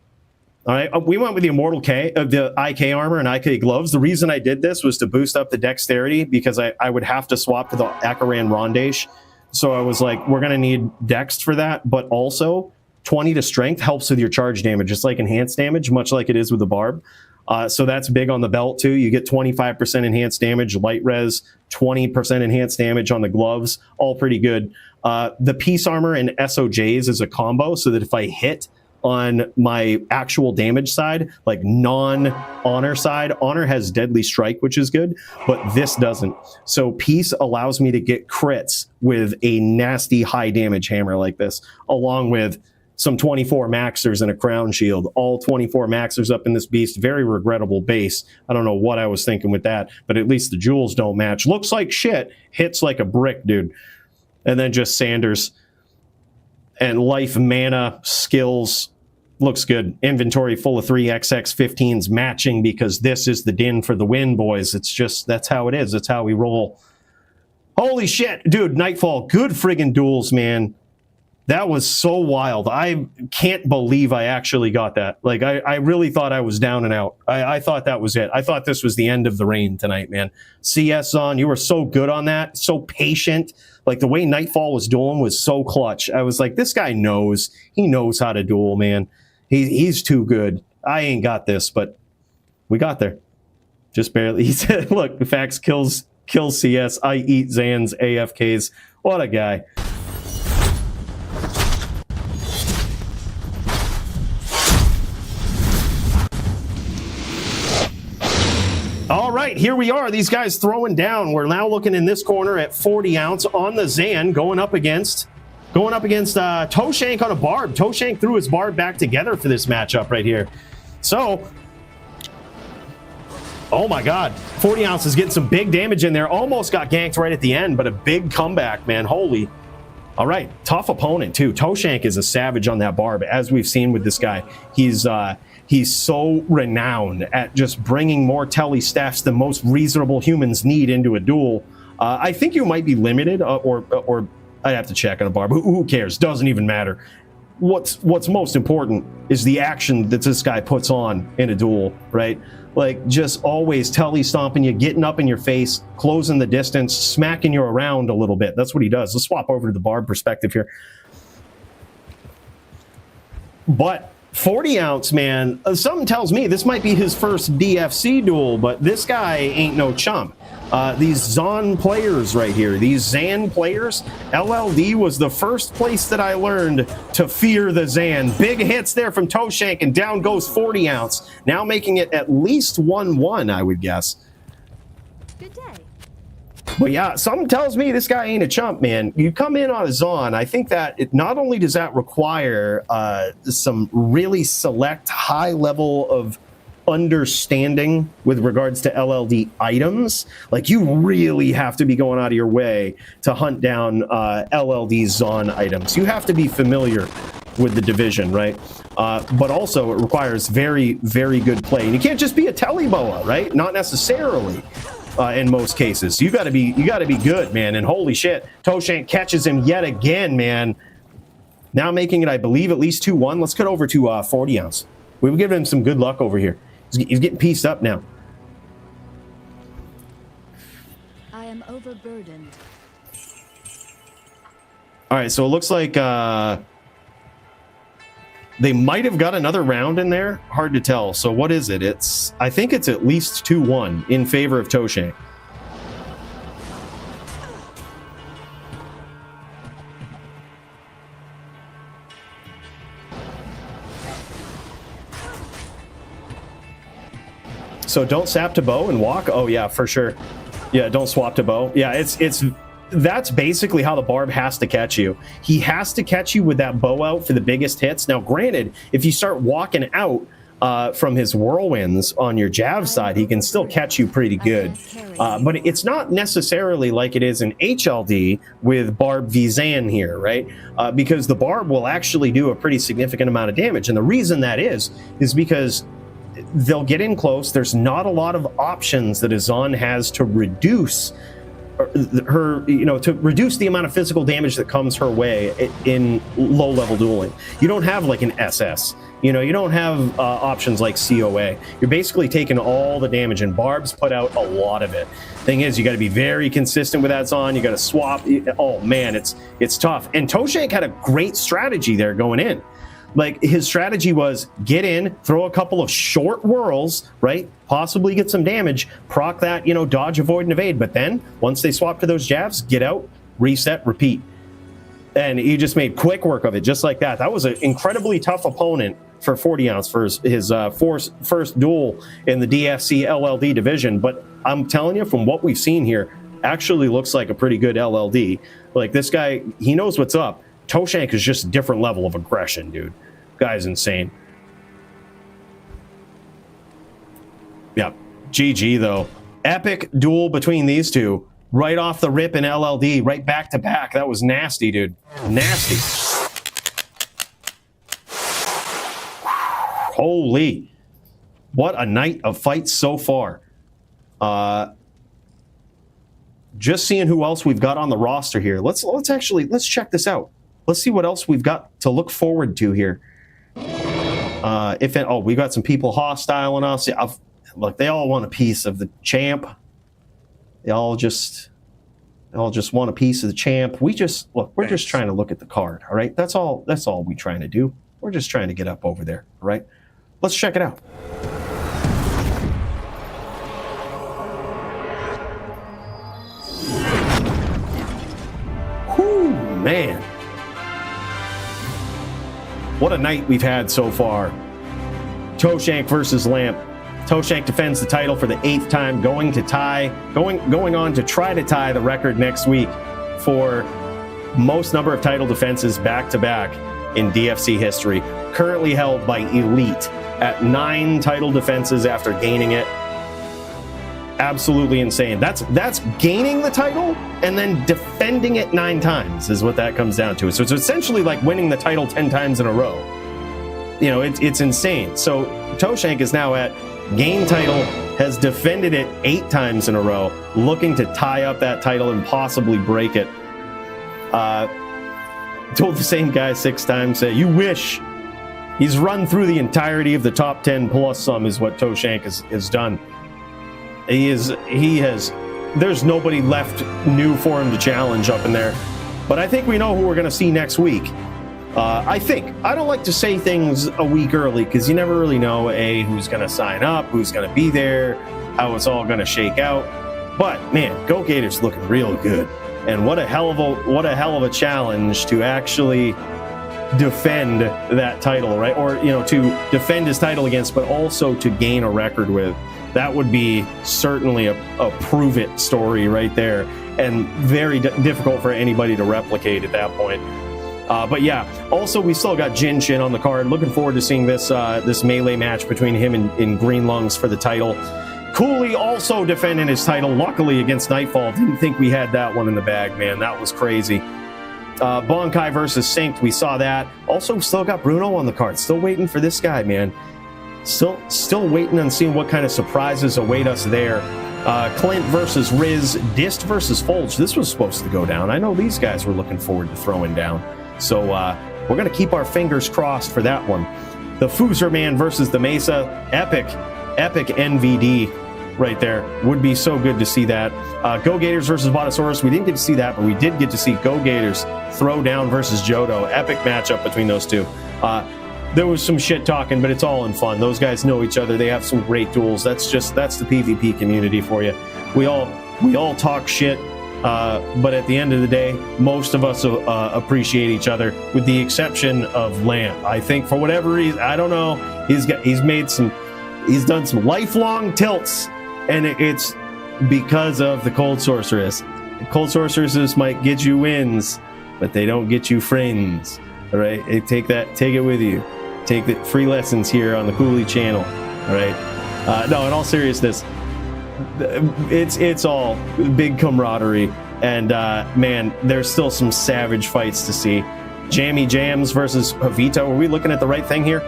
All right, we went with the Immortal K of the IK armor and IK gloves. The reason I did this was to boost up the dexterity, because I would have to swap to the Akaran Rondesh. So I was like, we're going to need dex for that, but also 20 to strength helps with your charge damage. It's like enhanced damage, much like it is with the Barb. So that's big on the belt too. You get 25% enhanced damage, light res, 20% enhanced damage on the gloves, all pretty good. The Peace Armor and SOJs is a combo, so that if I hit on my actual damage side, like non-honor side, honor has deadly strike, which is good, but this doesn't. So peace allows me to get crits with a nasty high damage hammer like this, along with some 24 maxers and a crown shield. All 24 maxers up in this beast. Very regrettable base. I don't know what I was thinking with that, but at least the jewels don't match. Looks like shit, hits like a brick, dude. And then just Sanders. And life, mana, skills, looks good. Inventory full of 3XX15s matching, because this is the din for the win, boys. It's just, that's how it is. That's how we roll. Holy shit, dude, Nightfall, good friggin' duels, man. That was so wild. I can't believe I actually got that. Like, I really thought I was down and out. I thought that was it. I thought this was the end of the reign tonight, man. CS on, you were so good on that, so patient. Like, the way Nightfall was dueling was so clutch. I was like, this guy knows. He knows how to duel, man. He's too good. I ain't got this, but we got there. Just barely. He said, look, Fakz kills CS. I eat Zans AFKs. What a guy. All right, here we are. These guys throwing down. We're now looking in this corner at 40 ounce on the Zan, going up against Toeshank on a Barb. Toeshank threw his Barb back together for this matchup right here. So, oh my God, 40 ounce is getting some big damage in there. Almost got ganked right at the end, but a big comeback, man. Holy. All right, tough opponent too. Toeshank is a savage on that Barb, as we've seen with this guy. He's so renowned at just bringing more telly staffs than most reasonable humans need into a duel. I think you might be limited, or I'd have to check on a Barb. Who cares? Doesn't even matter. What's most important is the action that this guy puts on in a duel, right? Like, just always telly stomping you, getting up in your face, closing the distance, smacking you around a little bit. That's what he does. Let's swap over to the Barb perspective here. But 40 ounce, man, something tells me this might be his first DFC duel, but this guy ain't no chump. these Zon players right here, these Zan players. LLD was the first place that I learned to fear the Zan. Big hits there from Toeshank, and down goes 40 ounce. Now making it at least 1-1, I would guess. Good day. But yeah, something tells me this guy ain't a chump, man. You come in on a Zon, I think that it not only does that require some really select high level of understanding with regards to LLD items, like you really have to be going out of your way to hunt down LLD Zon items. You have to be familiar with the division, right? But also it requires very, very good play. And you can't just be a teleboa, right? Not necessarily. In most cases, you got to be good, man. And holy shit, Toeshank catches him yet again, man. Now making it, I believe, at least 2-1. Let's cut over to 40 ounce. We will give him some good luck over here. He's getting pieced up now. I am overburdened. All right, so it looks like they might have got another round in there. Hard to tell. So what is it? I think it's at least 2-1 in favor of Toeshank. So don't sap to bow and walk. Oh yeah, for sure. Yeah, don't swap to bow. Yeah, that's basically how the Barb has to catch you. He has to catch you with that bow out for the biggest hits. Now, granted, if you start walking out from his whirlwinds on your Jav side, he can still catch you pretty good. But it's not necessarily like it is in HLD with Barb v Zan here, right? Because the Barb will actually do a pretty significant amount of damage. And the reason that is because they'll get in close. There's not a lot of options that a Zon has to reduce her, to reduce the amount of physical damage that comes her way in low-level dueling. You don't have like an SS. You don't have options like COA. You're basically taking all the damage, and Barb's put out a lot of it. Thing is, you got to be very consistent with that Zon. You got to swap. Oh man, it's tough. And Toeshank had a great strategy there going in. Like, his strategy was get in, throw a couple of short whirls, right? Possibly get some damage, proc that, dodge, avoid, and evade. But then, once they swap to those Javs, get out, reset, repeat. And he just made quick work of it, just like that. That was an incredibly tough opponent for 40 ounce for his first duel in the DFC LLD division. But I'm telling you, from what we've seen here, actually looks like a pretty good LLD. Like, this guy, he knows what's up. Toeshank is just a different level of aggression, dude. Guy's insane. Yeah, GG though. Epic duel between these two. Right off the rip in LLD, right back to back. That was nasty, dude. Nasty. Holy. What a night of fights so far. Just seeing who else we've got on the roster here. Let's check this out. Let's see what else we've got to look forward to here. We got some people hostile on us. Look, they all want a piece of the champ. They all just want a piece of the champ. We're just trying to look at the card, all right? That's all we're trying to do. We're just trying to get up over there, all right? Let's check it out. Whew, man. What a night we've had so far. Toeshank versus Lamp. Toeshank defends the title for the 8th time, going on to try to tie the record next week for most number of title defenses back-to-back in DFC history. Currently held by Elite at 9 title defenses after gaining it. Absolutely insane. That's gaining the title and then defending it 9 times is what that comes down to. So it's essentially like winning the title 10 times in a row. It's insane. So Toeshank is now at gain title, has defended it 8 times in a row, looking to tie up that title and possibly break it. Told the same guy 6 times, you wish. He's run through the entirety of the top 10 plus some is what Toeshank has done. There's nobody left new for him to challenge up in there. But I think we know who we're going to see next week. I don't like to say things a week early because you never really know, who's going to sign up, who's going to be there, how it's all going to shake out. But man, Gogators looking real good, and what a hell of a challenge to actually defend that title, right? Or to defend his title against, but also to gain a record with. That would be certainly a prove it story right there, and very difficult for anybody to replicate at that point. But yeah, also we still got Jin Shin on the card. Looking forward to seeing this melee match between him and Green Lungs for the title. Cooley also defending his title, luckily against Nightfall. Didn't think we had that one in the bag, man. That was crazy. Bonkai versus Synced, we saw that. Also, still got Bruno on the card. Still waiting for this guy, man. Still waiting on seeing what kind of surprises await us there. Clint versus Riz, Dist versus Folge. This was supposed to go down. I know these guys were looking forward to throwing down. So we're going to keep our fingers crossed for that one. The Foozer Man versus the Mesa. Epic NVD right there. Would be so good to see that. Gogators versus Botosaurus. We didn't get to see that, but we did get to see Gogators throw down versus Jodo. Epic matchup between those two. There was some shit talking, but it's all in fun. Those guys know each other. They have some great duels. That's the PvP community for you. We all talk shit, but at the end of the day, most of us appreciate each other, with the exception of Lamp. I think for whatever reason, I don't know, he's done some lifelong tilts, and it's because of the Cold Sorceress. Cold Sorceresses might get you wins, but they don't get you friends. All right, take it with you. Take the free lessons here on the Cooley channel. All right. No, in all seriousness, it's all big camaraderie, and man, there's still some savage fights to see. Jammy Jams versus Javito. Are we looking at the right thing here?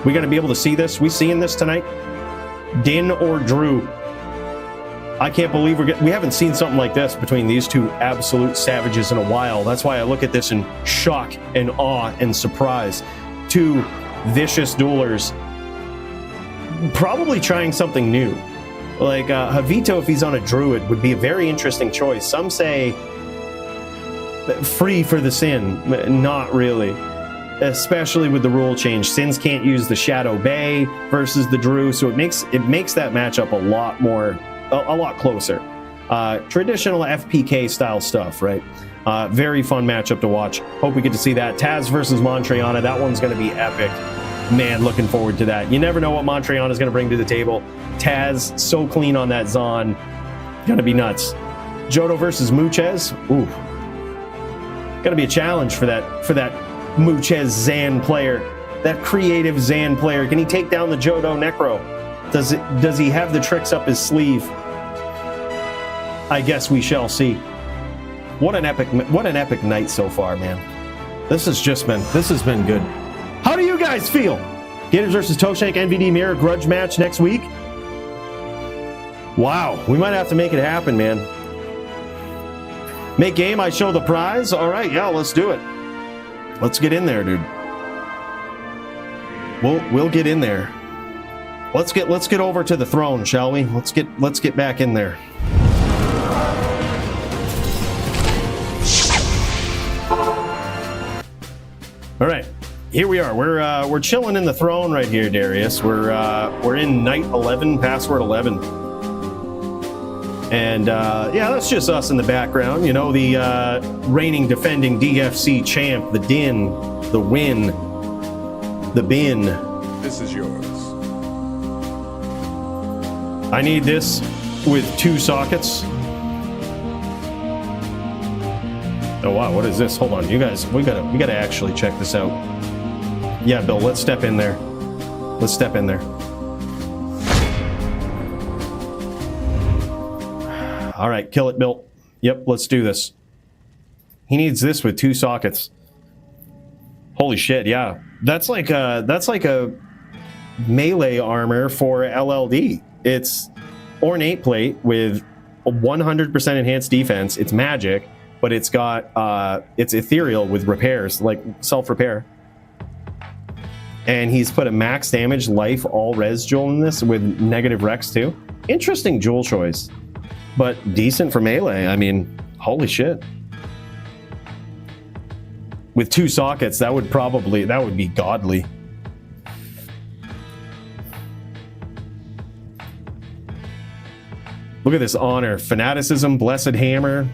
We gonna be able to see this? We seeing this tonight? Din or Drew? I can't believe we haven't seen something like this between these two absolute savages in a while. That's why I look at this in shock and awe and surprise. Two vicious duelers, probably trying something new. Like Javito, if he's on a druid, would be a very interesting choice. Some say free for the sin, not really. Especially with the rule change, Sins can't use the Shadow Bay versus the Drew, so it makes that matchup a lot closer. Traditional FPK style stuff, right? Very fun matchup to watch. Hope we get to see that. Taz versus Montreana. That one's going to be epic. Man, looking forward to that. You never know what Montreana is going to bring to the table. Taz, so clean on that Zon. Going to be nuts. Jodo versus Muchez. Ooh. Going to be a challenge for that Muchez Zan player. That creative Zan player. Can he take down the Jodo Necro? Does he have the tricks up his sleeve? I guess we shall see. What an epic night so far, man. This has been good. How do you guys feel? Gators versus Toeshank NVD Mirror grudge match next week. Wow, we might have to make it happen, man. Make game, I show the prize. All right, yeah, let's do it. Let's get in there, dude. We'll get in there. Let's get over to the throne, shall we? Let's get back in there. All right, here we are. We're chilling in the throne right here, Darius. We're in night 11, password 11, and yeah, that's just us in the background. You know, the reigning, defending DFC champ, the Din, the Win, the Bin. This is yours. I need this with 2 sockets. Oh wow, what is this? Hold on, you guys, we gotta actually check this out. Yeah, Bill, let's step in there. Let's step in there. All right, kill it, Bill. Yep, let's do this. He needs this with 2 sockets. Holy shit, yeah. That's like a melee armor for LLD. It's ornate plate with 100% enhanced defense. It's magic, but it's got it's ethereal with repairs, like self-repair. And he's put a max damage, life, all res jewel in this with negative rex too. Interesting jewel choice, but decent for melee. I mean, holy shit. With 2 sockets, that would be godly. Look at this honor. Fanaticism, Blessed Hammer,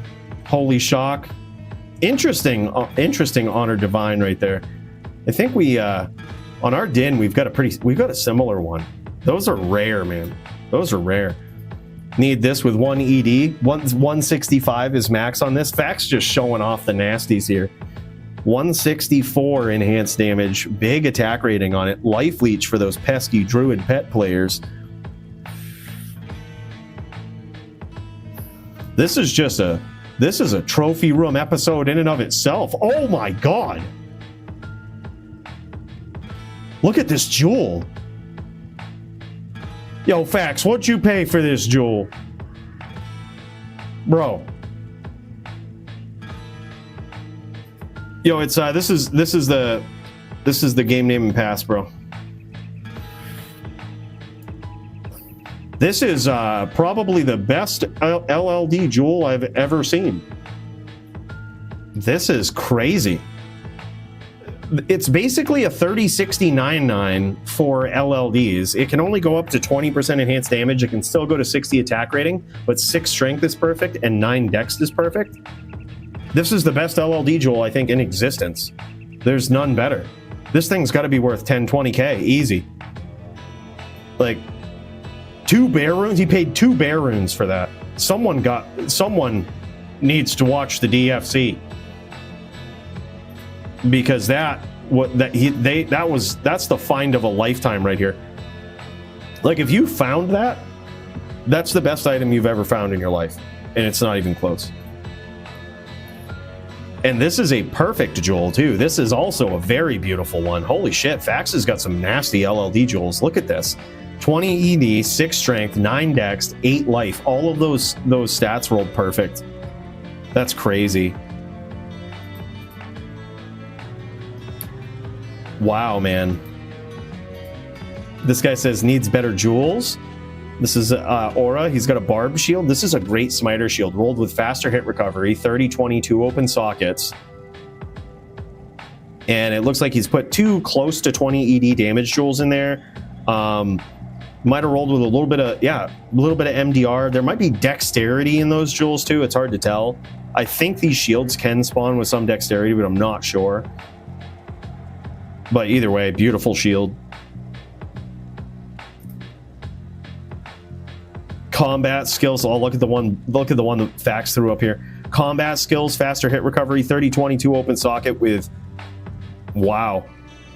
Holy Shock. Interesting honor divine right there. I think we on our din we've got a similar one. Those are rare, man. Those are rare. Need this with 1 ED. 165 is max on this. Fakz just showing off the nasties here. 164 enhanced damage, big attack rating on it. Life leech for those pesky druid pet players. This is a trophy room episode in and of itself. Oh my god. Look at this jewel. Yo, Fakz, what'd you pay for this jewel? Bro. Yo, it's this is the game name and pass, bro. This is probably the best LLD jewel I've ever seen. This is crazy. It's basically a 30-60-9-9 for LLDs. It can only go up to 20% enhanced damage. It can still go to 60 attack rating, but 6 strength is perfect and 9 dex is perfect. This is the best LLD jewel, I think, in existence. There's none better. This thing's got to be worth 10, 20k, easy. Like, 2 bear runes? He paid 2 bear runes for that. Someone needs to watch the DFC. Because that's the find of a lifetime right here. Like, if you found that, that's the best item you've ever found in your life. And it's not even close. And this is a perfect jewel too. This is also a very beautiful one. Holy shit, Fakz has got some nasty LLD jewels. Look at this. 20 ED, 6 strength, 9 dex, 8 life. All of those stats rolled perfect. That's crazy. Wow, man. This guy says needs better jewels. This is Aura. He's got a Barb shield. This is a great smiter shield, rolled with faster hit recovery, 30-22 open sockets. And it looks like he's put 2 close to 20 ED damage jewels in there. Might have rolled with a little bit of MDR. There might be dexterity in those jewels too. It's hard to tell. I think these shields can spawn with some dexterity, but I'm not sure. But either way, beautiful shield. Combat skills. Oh, look at the one that Fakz threw up here. Combat skills, faster hit recovery, 30-22 open socket with, wow,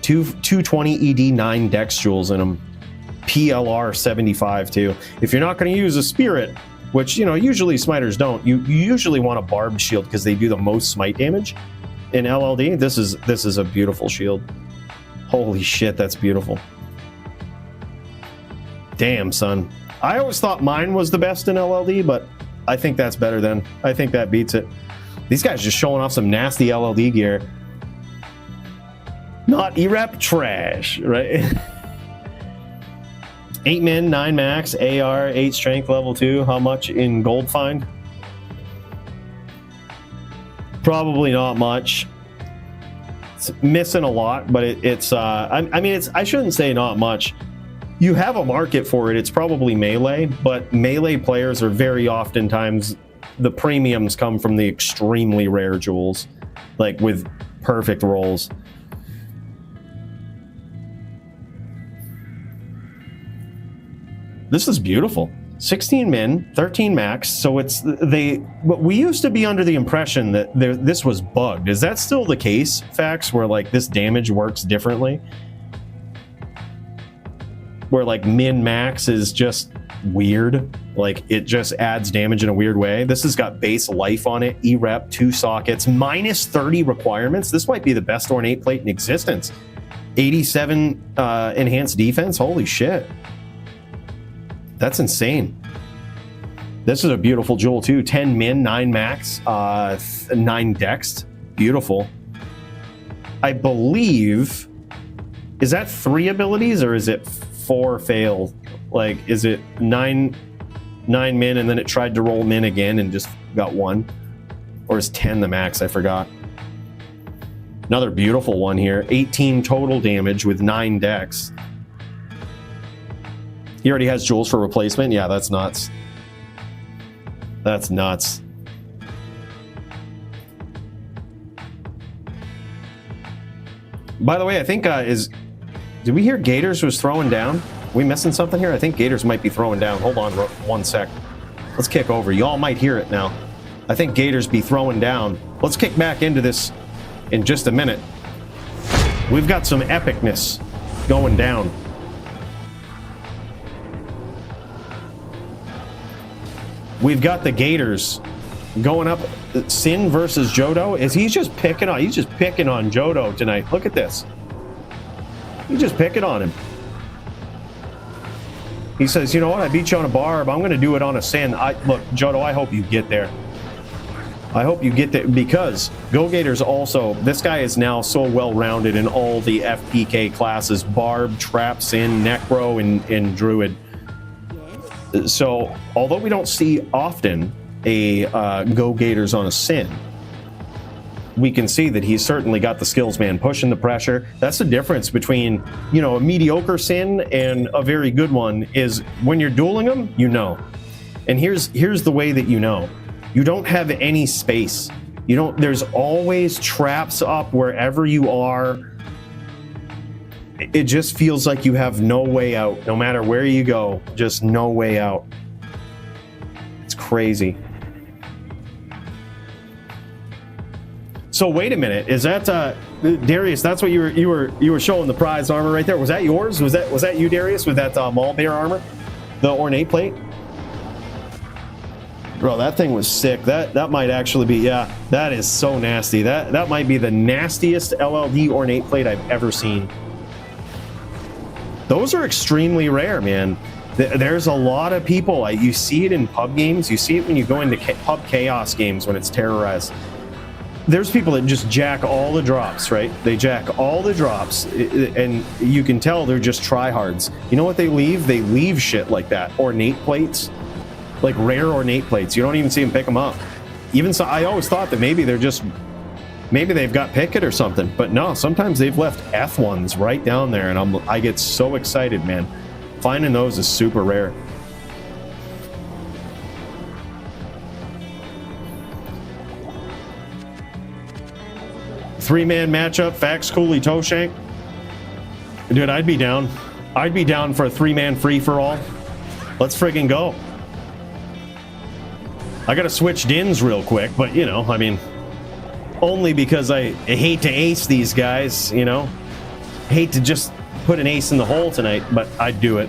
220 ED, 9 dex jewels in them. PLR 75 too. If you're not going to use a spirit, which, you know, usually smiters don't, you usually want a barbed shield because they do the most smite damage in LLD. This is a beautiful shield. Holy shit, that's beautiful. Damn, son. I always thought mine was the best in LLD, but I think that's better than. I think that beats it. These guys just showing off some nasty LLD gear. Not E-Rep trash, right? 8 min, 9 max, AR, 8 strength, level 2. How much in gold find? Probably not much. It's missing a lot, but I shouldn't say not much. You have a market for it. It's probably melee, but melee players are very oftentimes, the premiums come from the extremely rare jewels, like with perfect rolls. This is beautiful. 16 min, 13 max. So but we used to be under the impression that this was bugged. Is that still the case, Fakz, where like this damage works differently? Where like min max is just weird, like it just adds damage in a weird way. This has got base life on it, E-Rep, 2 sockets, minus 30 requirements. This might be the best ornate plate in existence. 87 enhanced defense. Holy shit, that's insane. This is a beautiful jewel too. 10 min, 9 max, 9 dex. Beautiful. I believe, is that 3 abilities or is it 4 fail? Like, is it 9 min and then it tried to roll min again and just got 1? Or is 10 the max? I forgot. Another beautiful one here. 18 total damage with 9 dex. He already has jewels for replacement. Yeah, that's nuts. That's nuts. By the way, I think did we hear Gators was throwing down? We missing something here? I think Gators might be throwing down. Hold on 1 sec. Let's kick over. Y'all might hear it now. I think Gators be throwing down. Let's kick back into this in just a minute. We've got some epicness going down. We've got the Gators going up. Sin versus Jodo. He's just picking on Jodo tonight. Look at this. He's just picking on him. He says, you know what? I beat you on a barb. I'm going to do it on a Sin. Look, Jodo, I hope you get there. I hope you get there, because Gogators also, this guy is now so well-rounded in all the FPK classes. Barb, Trap, Sin, Necro, and Druid. So, although we don't see often a Gogators on a Sin, we can see that he's certainly got the skills, man, pushing the pressure. That's the difference between, you know, a mediocre Sin and a very good one, is when you're dueling them, you know. And here's the way that you know. You don't have any space. You don't, there's always traps up wherever you are. It just feels like you have no way out. No matter where you go, just no way out. It's crazy. So wait a minute, is that Darius? That's what you were showing the prize armor right there. Was that yours? Was that you, Darius, with that Maul Bear armor, the ornate plate? Bro, that thing was sick. That might actually be, yeah, that is so nasty. That might be the nastiest LLD ornate plate I've ever seen. Those are extremely rare, man. There's a lot of people. You see it in pub games. You see it when you go into pub chaos games when it's terrorized. There's people that just jack all the drops, right? They jack all the drops, and you can tell they're just tryhards. You know what they leave? They leave shit like that. Ornate plates. Like rare ornate plates. You don't even see them pick them up. Even so, I always thought that maybe they've got picket or something, but no, sometimes they've left F1s right down there, and I get so excited, man. Finding those is super rare. Three-man matchup, Fakz, Cooley, Toeshank. Dude, I'd be down. I'd be down for a three-man free-for-all. Let's friggin' go. I gotta switch Dins real quick, but you know, I mean, only because I hate to ace these guys, you know? Hate to just put an ace in the hole tonight, but I'd do it.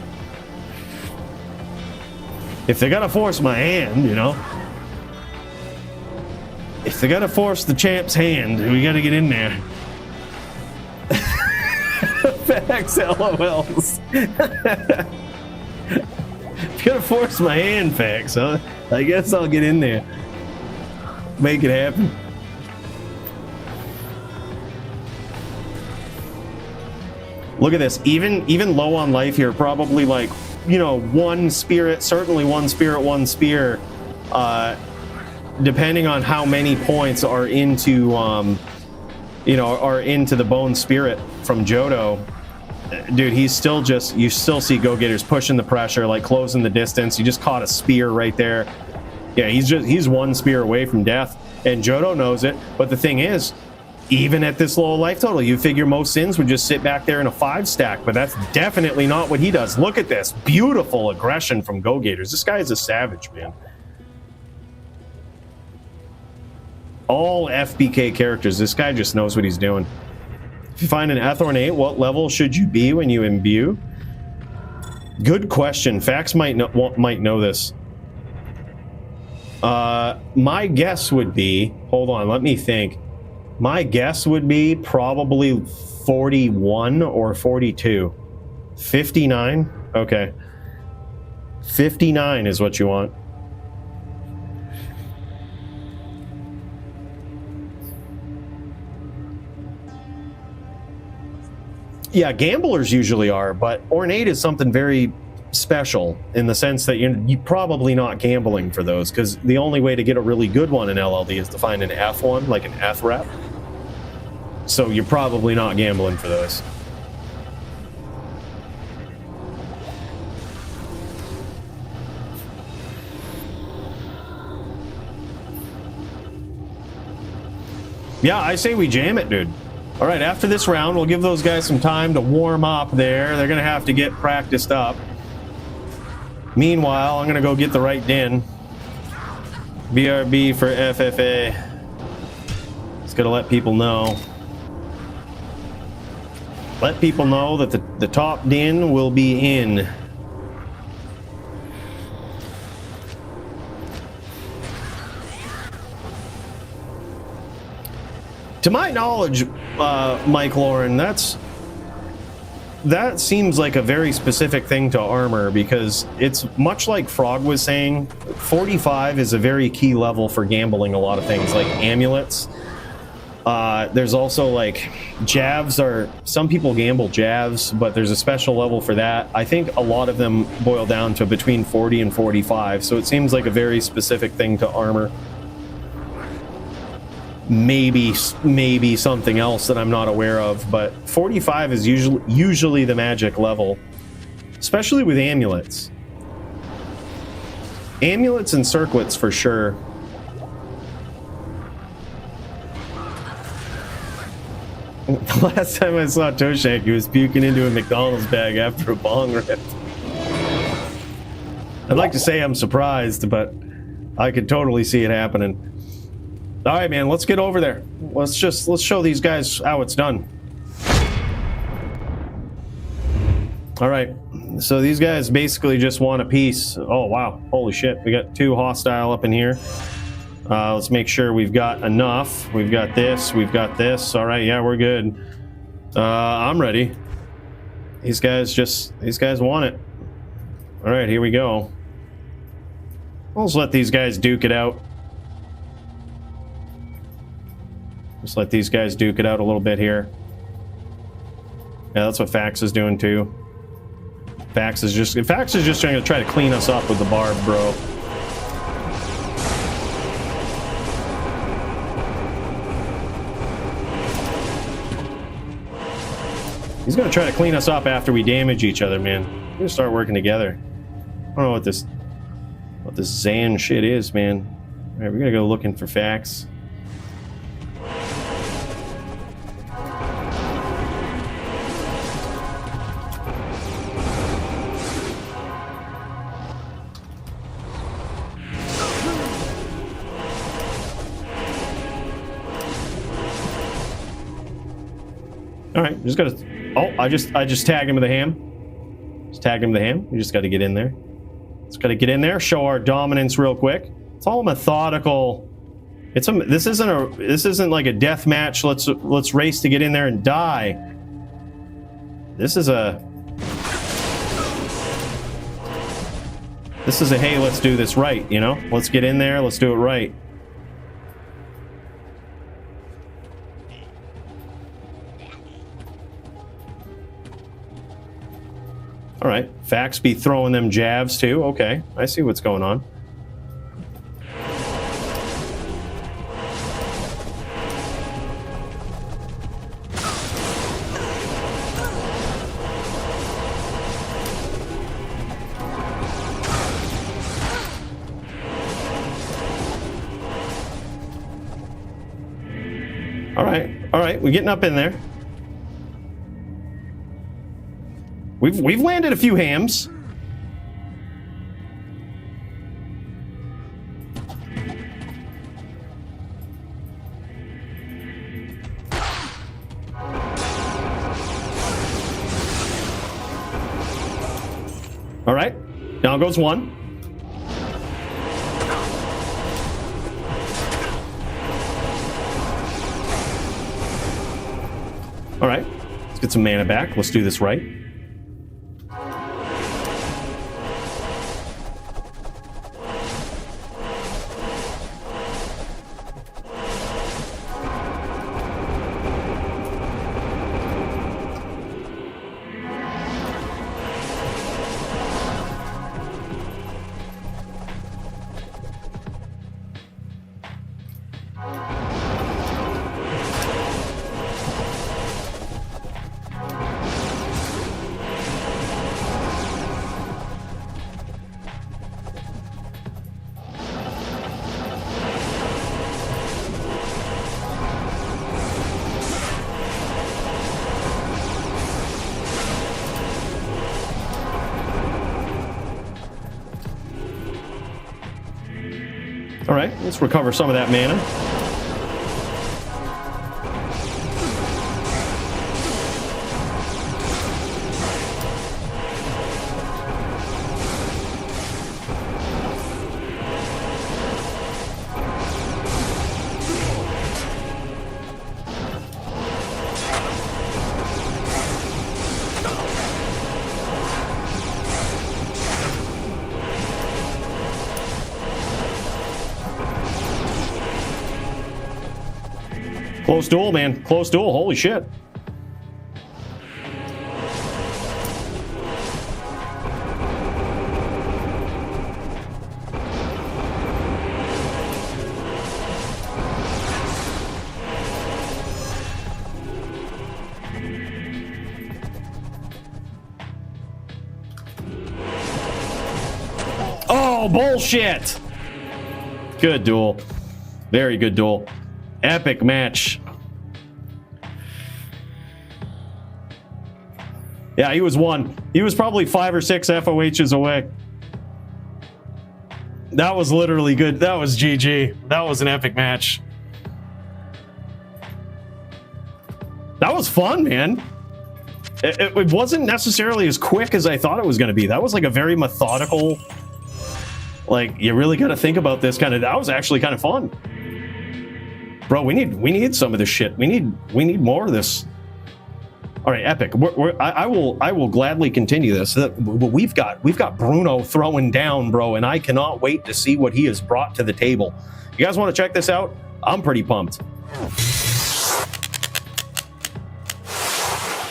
If they gotta force my hand, you know? If they gotta force the champ's hand, we gotta get in there. Facts, LOLs. If you gotta force my hand, Fakz, huh? I guess I'll get in there. Make it happen. Look at this. Even low on life here, probably like, you know, one spirit, certainly one spirit, one spear. Depending on how many points are into, you know, are into the bone spirit from Jodo. Dude, he's still just, you still see Gogators pushing the pressure, like closing the distance. You just caught a spear right there. Yeah, he's one spear away from death, and Jodo knows it. But the thing is, even at this low life total, you figure most Sins would just sit back there in a 5-stack, but that's definitely not what he does. Look at this beautiful aggression from Gogators. This guy is a savage, man. All FBK characters, this guy just knows what he's doing. If you find an Ethornate, what level should you be when you imbue? Good question. Fakz might know this. My guess would be, hold on, let me think. My guess would be probably 41 or 42. 59? Okay. 59 is what you want. Yeah, gamblers usually are, but ornate is something very special in the sense that you're probably not gambling for those, because the only way to get a really good one in LLD is to find an F1, like an F rep. So you're probably not gambling for those. Yeah, I say we jam it, dude. All right, after this round, we'll give those guys some time to warm up there. They're going to have to get practiced up. Meanwhile, I'm going to go get the right din. BRB for FFA. Just got to let people know. Let people know that the top din will be in. To my knowledge, Mike Lauren, that seems like a very specific thing to armor, because it's much like Frog was saying, 45 is a very key level for gambling a lot of things, like amulets. There's also like javs are, some people gamble javs, but there's a special level for that. I think a lot of them boil down to between 40 and 45, so it seems like a very specific thing to armor. Maybe something else that I'm not aware of, but 45 is usually the magic level, especially with amulets. Amulets and circlets for sure. The last time I saw Toeshank, he was puking into a McDonald's bag after a bong rip. I'd like to say I'm surprised, but I could totally see it happening. All right, man, let's get over there. Let's show these guys how it's done. All right, so these guys basically just want a piece. Oh, wow, holy shit. We got 2 hostile up in here. Let's make sure we've got enough. We've got this, we've got this. All right, yeah, we're good. I'm ready. These guys want it. All right, here we go. Let's let these guys duke it out. Just let these guys duke it out a little bit here. Yeah, that's what Fakz is doing too. Fakz is just trying to try to clean us up with the barb, bro. He's gonna try to clean us up after we damage each other, man. We're gonna start working together. I don't know what this Zan shit is, man. All right, we're gonna go looking for Fakz. All right, just gotta. Oh, I just tagged him with a ham. Just tagged him with a ham. We just got to get in there. Just got to get in there, show our dominance real quick. It's all methodical. This isn't like a death match. Let's race to get in there and die. This is a hey, let's do this right, you know? Let's get in there, let's do it right. All right, Fakz be throwing them jabs too. Okay, I see what's going on. All right, we're getting up in there. We've landed a few hams. All right, down goes one. All right, let's get some mana back. Let's do this right. All right, let's recover some of that mana. Close duel, man. Close duel. Holy shit. Oh, bullshit. Good duel. Very good duel. Epic match. Yeah, he was one. He was probably 5 or 6 FOHs away. That was literally good. That was GG. That was an epic match. That was fun, man. It wasn't necessarily as quick as I thought it was going to be. That was like a very methodical, like, you really got to think about this kind of. That was actually kind of fun. Bro, we need some of this shit. We need more of this. All right, epic. I will gladly continue this. We've got Bruno throwing down, bro, and I cannot wait to see what he has brought to the table. You guys want to check this out? I'm pretty pumped.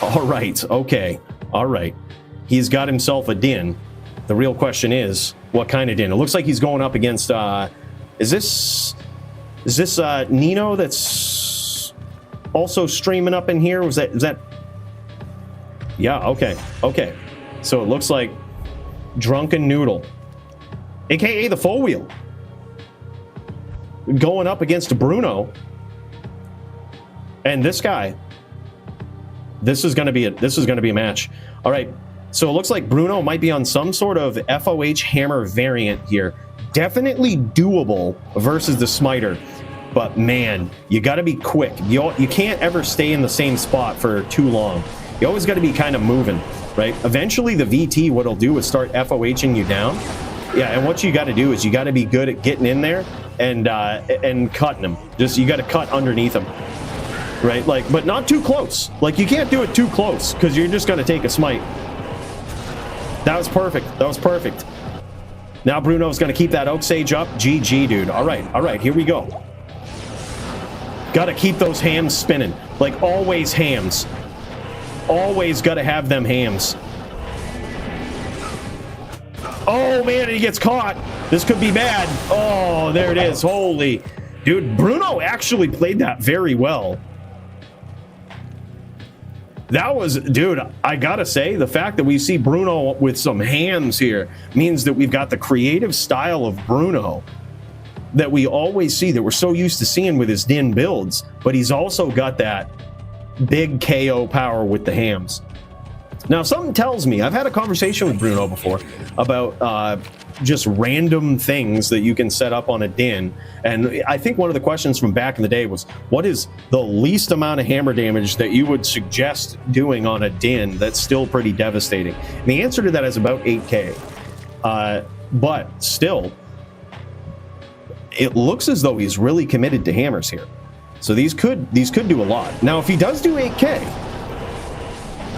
All right, okay, all right. He's got himself a din. The real question is, what kind of din? It looks like he's going up against. Is this Nino that's also streaming up in here? Is that? Yeah, okay. So it looks like Drunken Noodle, aka the Four Wheel, going up against Bruno. And this guy. This is gonna be a match. All right. So it looks like Bruno might be on some sort of FOH hammer variant here. Definitely doable versus the Smiter. But man, you got to be quick. You can't ever stay in the same spot for too long. You always got to be kind of moving, right? Eventually the VT, what it'll do is start FOHing you down. Yeah, and what you got to do is you got to be good at getting in there and cutting them. Just, you got to cut underneath them, right? Like, but not too close. Like, you can't do it too close because you're just going to take a smite. That was perfect. That was perfect. Now Bruno's going to keep that Oak Sage up. GG, dude. All right, here we go. Got to keep those hams spinning. Like, always hams. Always got to have them hams. Oh, man, he gets caught. This could be bad. Oh, there it is. Holy. Dude, Bruno actually played that very well. That was, dude, I got to say, the fact that we see Bruno with some hams here means that we've got the creative style of Bruno that we always see, that we're so used to seeing with his Din builds, but he's also got that big KO power with the hams. Now, something tells me, I've had a conversation with Bruno before about just random things that you can set up on a Din, and I think one of the questions from back in the day was, what is the least amount of hammer damage that you would suggest doing on a Din that's still pretty devastating? And the answer to that is about 8k. But still, it looks as though he's really committed to hammers here. So these could do a lot. Now, if he does do 8k,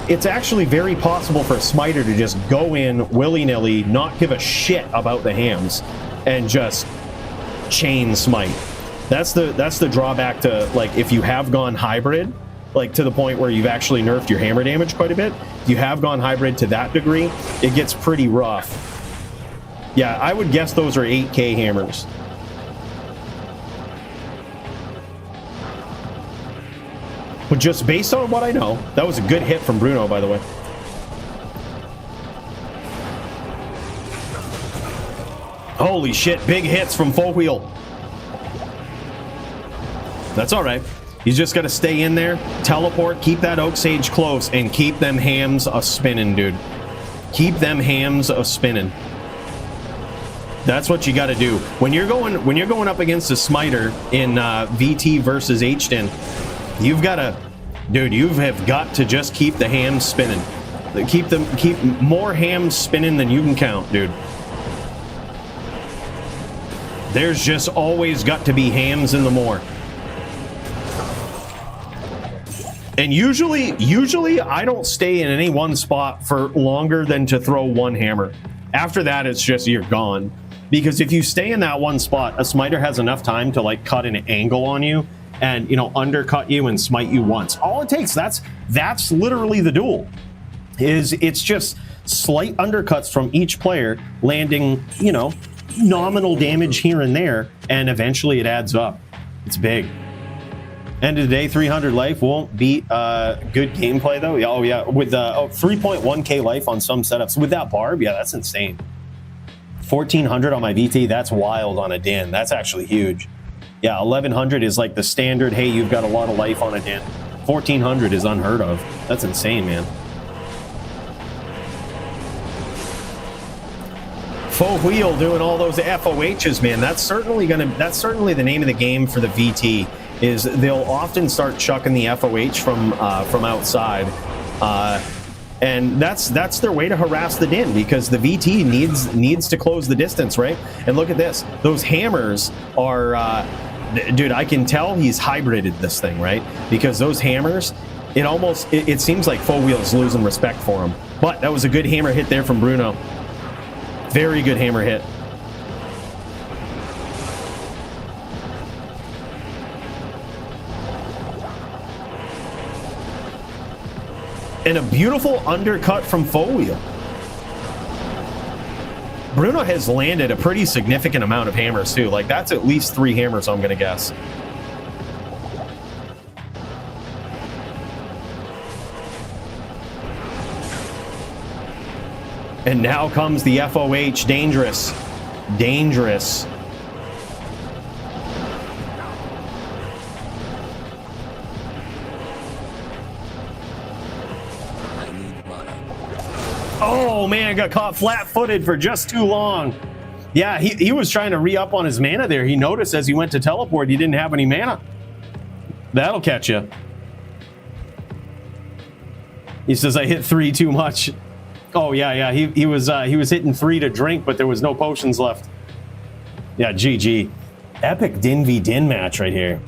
it's actually very possible for a Smiter to just go in willy-nilly, not give a shit about the hams, and just chain smite. That's the drawback to, like, if you have gone hybrid, like to the point where you've actually nerfed your hammer damage quite a bit. If you have gone hybrid to that degree, it gets pretty rough. Yeah, I would guess those are 8k hammers. But just based on what I know, that was a good hit from Bruno, by the way. Holy shit, big hits from Four Wheel. That's all right. He's just got to stay in there, teleport, keep that Oak Sage close, and keep them hams a-spinning, dude. Keep them hams a-spinning. That's what you got to do when you're going up against a smiter in VT versus HDN. You've got to, dude. You have got to just keep the hams spinning. Keep more hams spinning than you can count, dude. There's just always got to be hams in the more. And usually I don't stay in any one spot for longer than to throw one hammer. After that, it's just you're gone. Because if you stay in that one spot, a smiter has enough time to like cut an angle on you and, you know, undercut you and smite you once. All it takes, that's literally the duel. It's just slight undercuts from each player landing, you know, nominal damage here and there, and eventually it adds up. It's big. End of the day, 300 life won't beat good gameplay though. Oh yeah, with 3.1k life on some setups with that barb, yeah, that's insane. 1400 on my VT, that's wild on a din. That's actually huge. Yeah, 1100 is like the standard, hey, you've got a lot of life on a din. 1400 is unheard of. That's insane, man. Faux wheel doing all those FOHs, man. That's certainly the name of the game for the VT. Is they'll often start chucking the FOH from outside, and that's their way to harass the din, because the VT needs to close the distance, right? And look at this; those hammers are, dude. I can tell he's hybrided this thing, right? Because those hammers, it seems like Faux Wheel's losing respect for him. But that was a good hammer hit there from Bruno. Very good hammer hit. And a beautiful undercut from Faux Wheel. Bruno has landed a pretty significant amount of hammers too. Like that's at least 3 hammers, I'm gonna guess. And now comes the FOH. Dangerous. Dangerous. Oh man, got caught flat-footed for just too long. Yeah, he was trying to re-up on his mana there. He noticed as he went to teleport he didn't have any mana. That'll catch you. He says, I hit 3 too much. Oh yeah, he was hitting 3 to drink, but there was no potions left. Yeah, GG. Epic Din v Din match right here.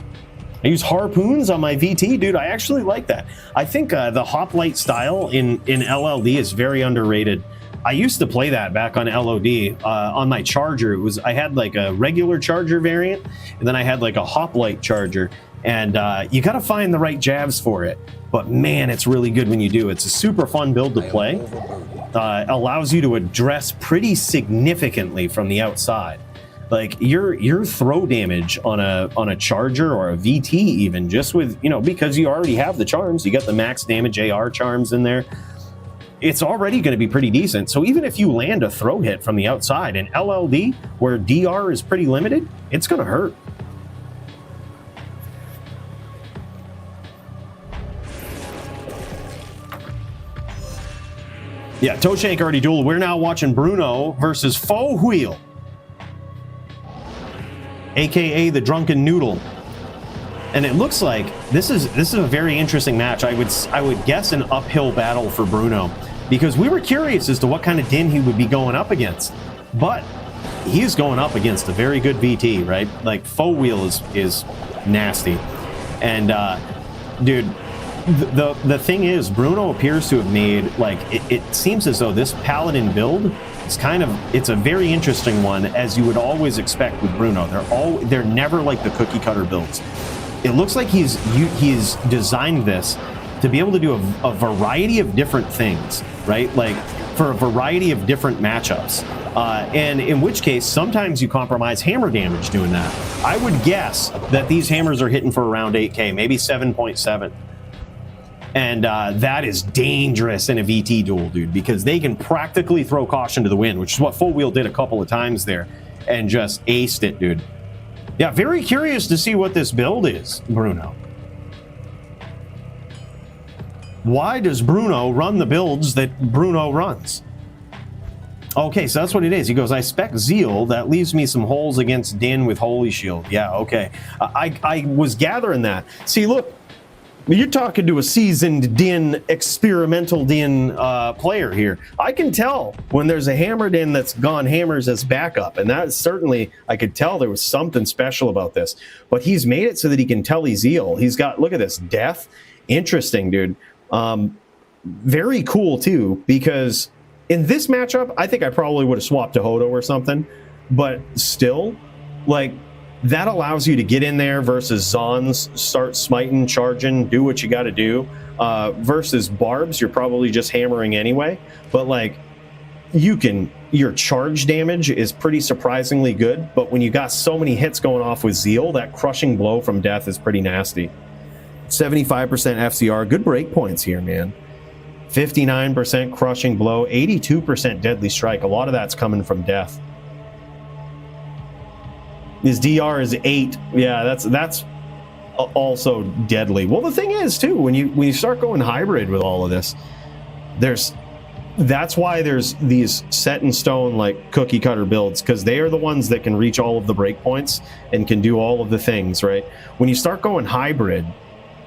I use harpoons on my VT, dude. I actually like that. I think the hoplite style in LLD is very underrated. I used to play that back on LOD on my charger. I had like a regular charger variant, and then I had like a hoplite charger. And you got to find the right jabs for it. But man, it's really good when you do. It's a super fun build to play. Allows you to address pretty significantly from the outside. Like your throw damage on a charger or a VT even, just with, you know, because you already have the charms, you got the max damage AR charms in there. It's already going to be pretty decent. So even if you land a throw hit from the outside in LLD, where DR is pretty limited, it's going to hurt. Yeah, Toeshank already dueled. We're now watching Bruno versus Faux Wheel, aka the Drunken Noodle. And it looks like this is a very interesting match. I would guess an uphill battle for Bruno, because we were curious as to what kind of din he would be going up against. But he's going up against a very good VT, right? Like Faux Wheel is nasty. And dude, the thing is, Bruno appears to have made, like, it seems as though this Paladin build is it's a very interesting one, as you would always expect with Bruno. They're never like the cookie cutter builds. It looks like he's designed this to be able to do a variety of different things, right? Like for a variety of different matchups. And in which case, sometimes you compromise hammer damage doing that. I would guess that these hammers are hitting for around 8k, maybe 7.7. And that is dangerous in a VT duel, dude, because they can practically throw caution to the wind, which is what Faux Wheel did a couple of times there, and just aced it, dude. Yeah, very curious to see what this build is, Bruno. Why does Bruno run the builds that Bruno runs? Okay, so that's what it is. He goes, I spec Zeal. That leaves me some holes against Din with Holy Shield. Yeah, okay. I was gathering that. See, look, you're talking to a seasoned Din, experimental Din player here. I can tell when there's a hammer Din that's gone hammers as backup, and that certainly, I could tell there was something special about this. But he's made it so that he can tell he's Zeal. He's got, look at this, Death. Interesting, dude. Very cool, too, because in this matchup, I think I probably would have swapped to Jodo or something, but still, like, that allows you to get in there versus Zons, start smiting, charging, do what you got to do, versus Barbs, you're probably just hammering anyway, but, like, your charge damage is pretty surprisingly good, but when you got so many hits going off with Zeal, that crushing blow from Death is pretty nasty. 75% FCR, good break points here, man. 59% crushing blow, 82% deadly strike. A lot of that's coming from Death. His DR is 8. Yeah, that's also deadly. Well, the thing is too, when you start going hybrid with all of this, that's why there's these set in stone like cookie cutter builds, because they are the ones that can reach all of the breakpoints and can do all of the things, right? When you start going hybrid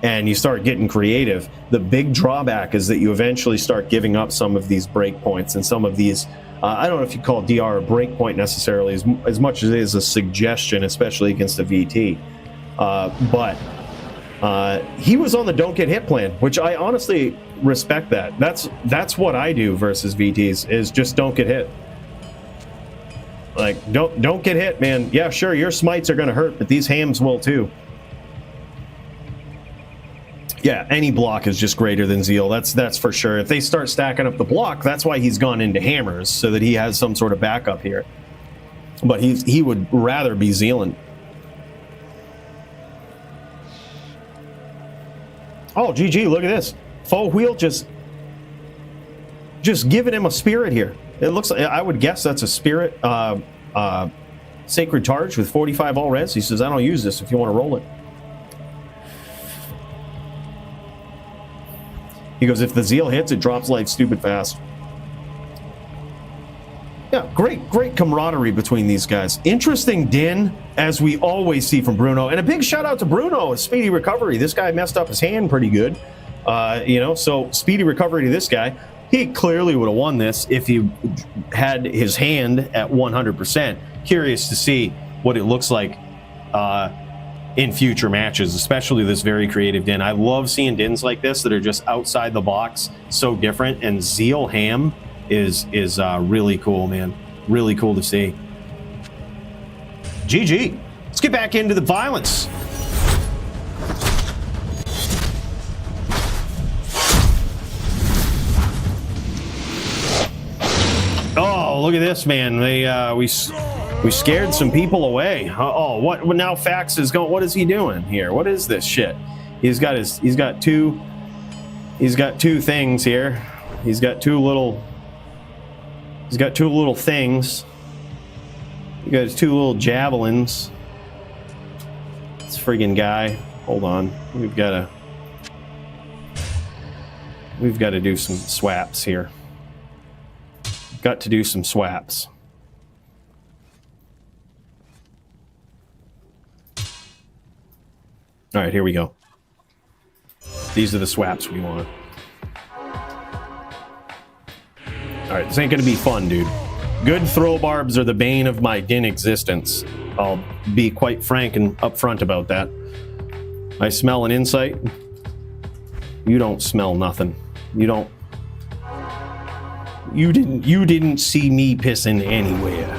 and you start getting creative, the big drawback is that you eventually start giving up some of these breakpoints and some of these, I don't know if you call DR a breakpoint necessarily, as much as it is a suggestion, especially against a VT. But he was on the don't get hit plan, which I honestly respect that. That's what I do versus VTs, is just don't get hit. Like, don't get hit, man. Yeah, sure, your smites are going to hurt, but these hams will too. Yeah, any block is just greater than Zeal. That's for sure. If they start stacking up the block, that's why he's gone into hammers, so that he has some sort of backup here. But he would rather be Zealing. Oh, GG, look at this. Faux wheel just giving him a spirit here. It looks like, I would guess that's a spirit sacred charge with 45 all res. He says, I don't use this if you want to roll it. He goes, if the Zeal hits, it drops like stupid fast. Yeah, great camaraderie between these guys. Interesting Din, as we always see from Bruno. And a big shout out to Bruno, a speedy recovery. This guy messed up his hand pretty good. So speedy recovery to this guy. He clearly would have won this if he had his hand at 100%. Curious to see what it looks like in future matches, especially this very creative Din. I love seeing Dins like this that are just outside the box, so different. And Zeal Ham is really cool, man. Really cool to see. GG. Let's get back into the violence. Oh, look at this, man. We scared some people away. Oh, what now? Fakz is going. What is he doing here? What is this shit? He's got two things here. He's got two little things. He got his two little javelins. This friggin' guy. Hold on. We've got to do some swaps here. Got to do some swaps. All right, here we go. These are the swaps we want. All right, this ain't gonna be fun, dude. Good throw barbs are the bane of my Din existence. I'll be quite frank and upfront about that. I smell an insight. You don't smell nothing. You didn't see me pissing anywhere.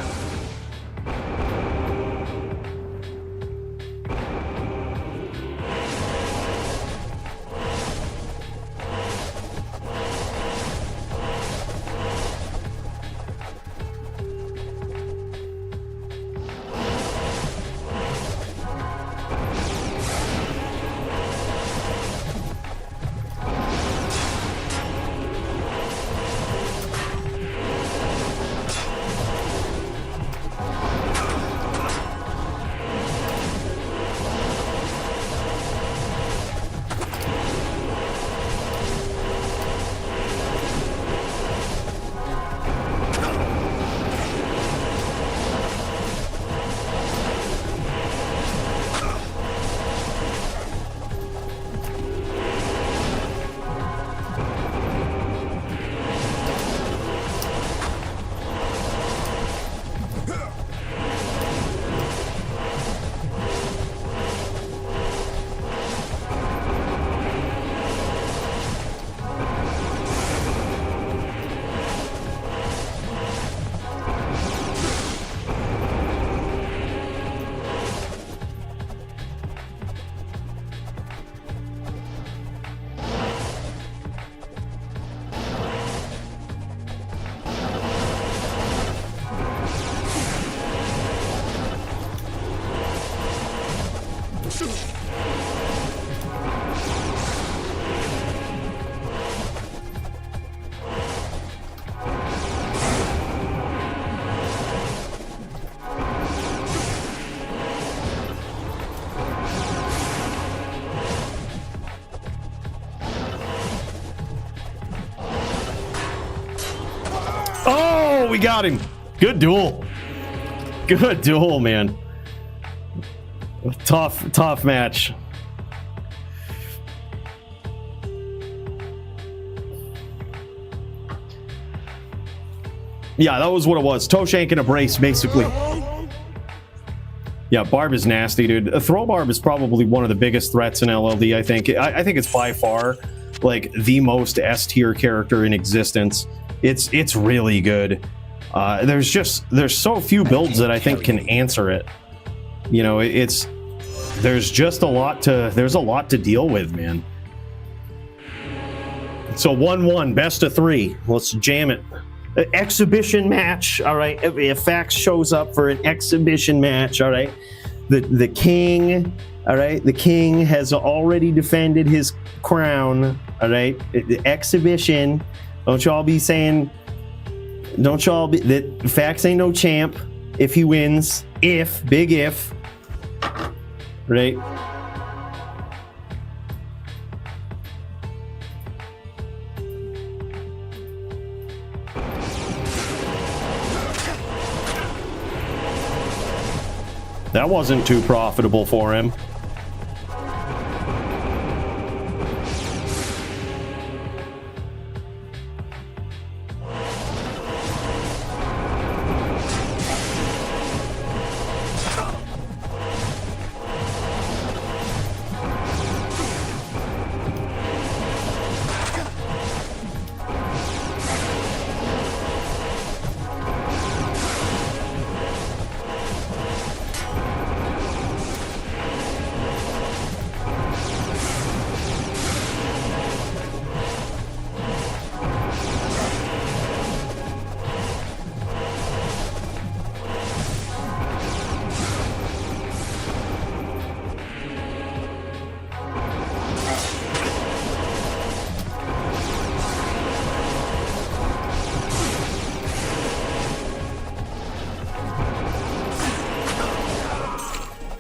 Oh, we got him. Good duel. Good duel, man. Tough match. Yeah, that was what it was. Toeshank in a brace, basically. Yeah, Barb is nasty, dude. A throw Barb is probably one of the biggest threats in LLD, I think. I think it's by far, like, the most S-tier character in existence. It's really good. There's so few builds that I think can answer it. You know, there's just a lot to deal with, man. So 1-1, best of 3. Let's jam it. Exhibition match, all right. If Fakz shows up for an exhibition match, all right. The king, all right. The king has already defended his crown, all right. The exhibition. Don't y'all be saying. Don't y'all be that Fakz ain't no champ if he wins. Big if, right. That wasn't too profitable for him.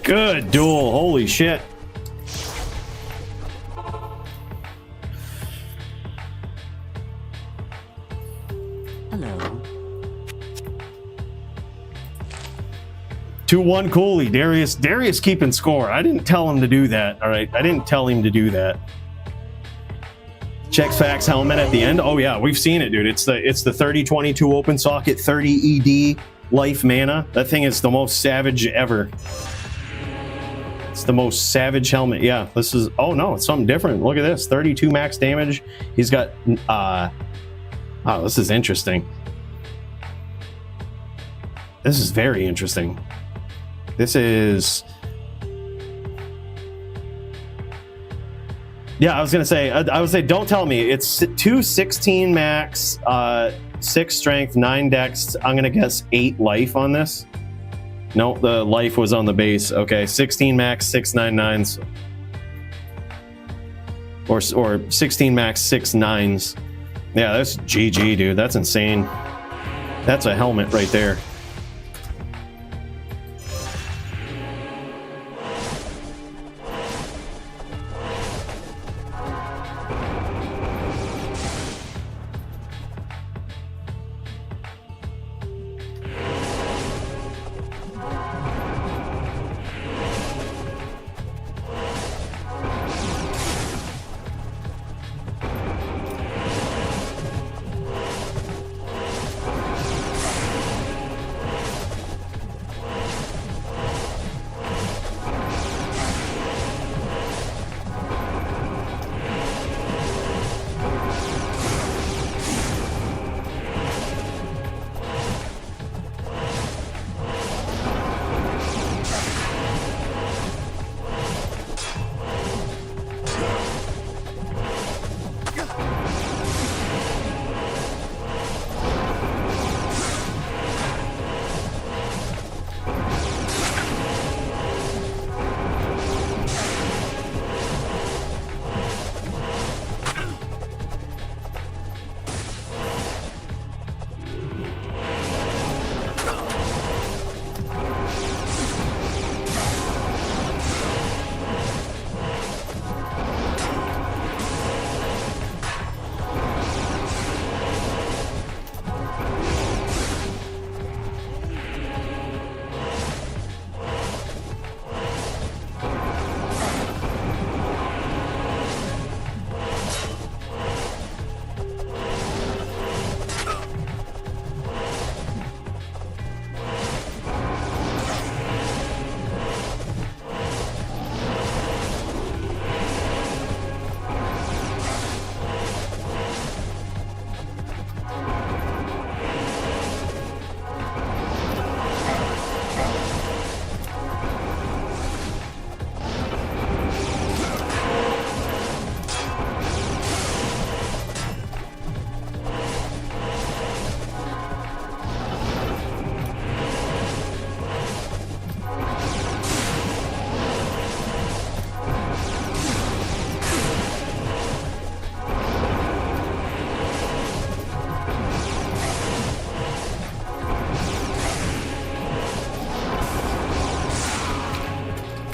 Good duel. Holy shit. Hello. 2-1 Cooley. Darius keeping score. I didn't tell him to do that. All right. I didn't tell him to do that. Checks Fakz helmet at the end. Oh yeah, we've seen it, dude. It's the 3022 open socket 30 ED life mana. That thing is the most savage ever. It's the most savage helmet. Yeah, this is, oh no, it's something different. Look at this, 32 max damage. He's got, oh, this is interesting. This is very interesting. This is, yeah, I was gonna say, don't tell me. It's 216 max, 6 strength, 9 dex. I'm gonna guess 8 life on this. No, the life was on the base. Okay, 16 max, 6 9/9s. Or 16 max, 6 9s. Yeah, that's GG, dude. That's insane. That's a helmet right there.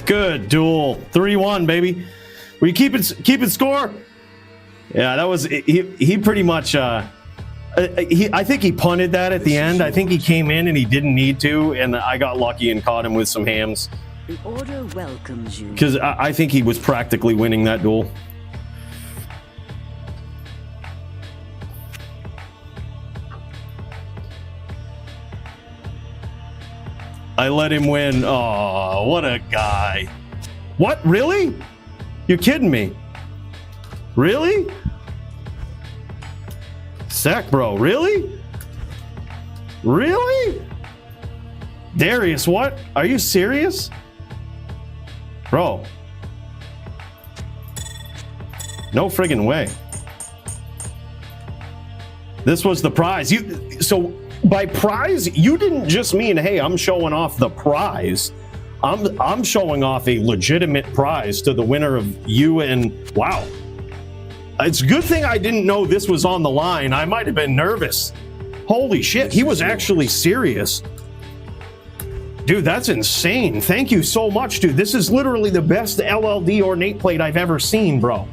Good duel. 3-1, baby. Were you keeping score? Yeah, that was he pretty much I think he punted that at the end. I think he came in and he didn't need to, and I got lucky and caught him with some hams. The Order welcomes you. Because I think he was practically winning that duel. I let him win. Oh, what a guy. What? Really? You're kidding me? Really? Sec, bro. Really? Really? Darius, what? Are you serious? Bro. No friggin' way. This was the prize. So by prize, you didn't just mean, hey, I'm showing off the prize. I'm showing off a legitimate prize to the winner of you and wow. It's a good thing I didn't know this was on the line. I might have been nervous. Holy shit, he was actually serious. Dude, that's insane. Thank you so much, dude. This is literally the best LLD ornate plate I've ever seen, bro.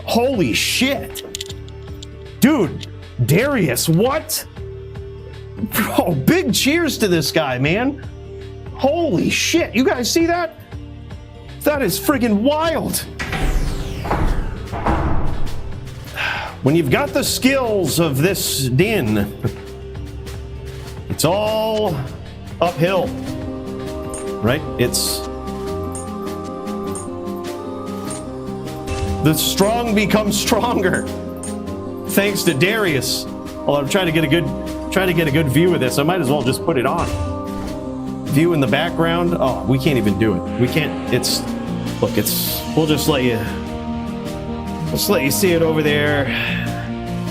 Holy shit. Dude, Darius, what? Bro, big cheers to this guy, man. Holy shit, you guys see that? That is friggin' wild. When you've got the skills of this Din, it's all uphill, right? It's the strong become stronger, thanks to Darius. Well, I'm trying to get a good view of this. I might as well just put it on. View in the background. Oh, we can't even do it. We can't. We'll just let you see it over there,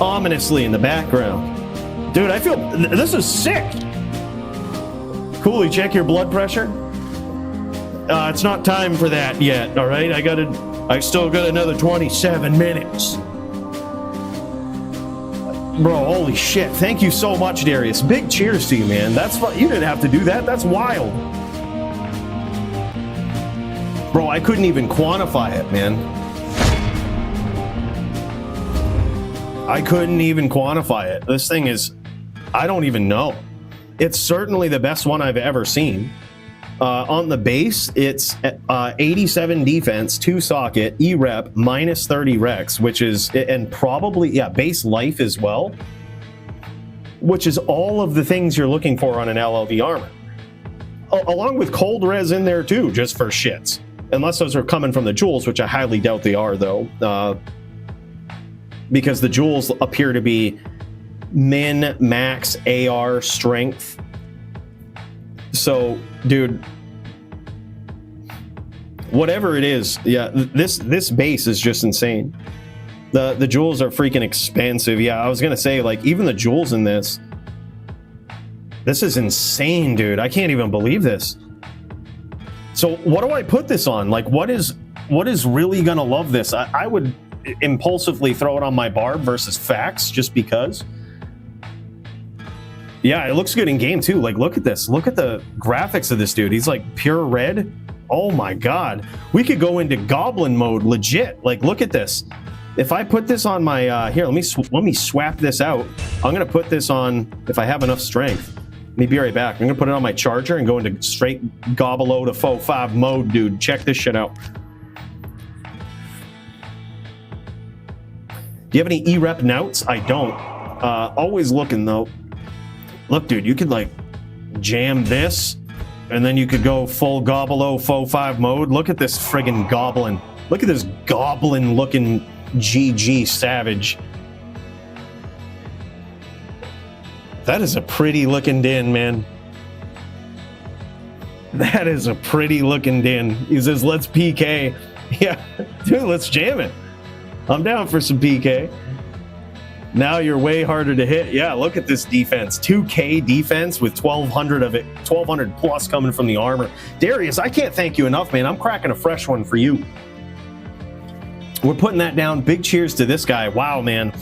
ominously in the background. Dude, I feel this is sick. Cooley, check your blood pressure. It's not time for that yet. All right, I still got another 27 minutes. Bro, holy shit. Thank you so much, Darius. Big cheers to you, man. That's fun. You didn't have to do that. That's wild. Bro, I couldn't even quantify it, man. I couldn't even quantify it. This thing is, I don't even know. It's certainly the best one I've ever seen. On the base, it's 87 defense, 2 socket, E-rep, minus 30 rex, which is, and probably, yeah, base life as well, which is all of the things you're looking for on an LLD armor. Along with cold res in there too, just for shits. Unless those are coming from the jewels, which I highly doubt they are though. Because the jewels appear to be min, max, AR, strength. So, dude, whatever it is, yeah, this base is just insane. The jewels are freaking expensive. Yeah, I was gonna say, like, even the jewels in this is insane, dude. I can't even believe this. So what do I put this on? Like, what is really gonna love this? I would impulsively throw it on my Barb versus Fakz just because. Yeah, it looks good in game too. Like, look at this. Look at the graphics of this dude. He's like pure red. Oh my god. We could go into goblin mode legit. Like, look at this. If I put this on my here, let me swap this out. I'm gonna put this on if I have enough strength. Let me be right back. I'm gonna put it on my charger and go into straight gobble to 4-5 mode, dude. Check this shit out. Do you have any E-rep nouts? I don't. Always looking though. Look, dude, you could like jam this and then you could go full gobble 4-5 mode. Look at this friggin' goblin. Look at this goblin looking GG savage. That is a pretty looking Din, man. That is a pretty looking Din. He says, let's PK. Yeah, dude, let's jam it. I'm down for some PK. Now you're way harder to hit. Yeah, look at this defense. 2K defense with 1,200 of it, 1,200 plus coming from the armor. Darius, I can't thank you enough, man. I'm cracking a fresh one for you. We're putting that down. Big cheers to this guy. Wow, man.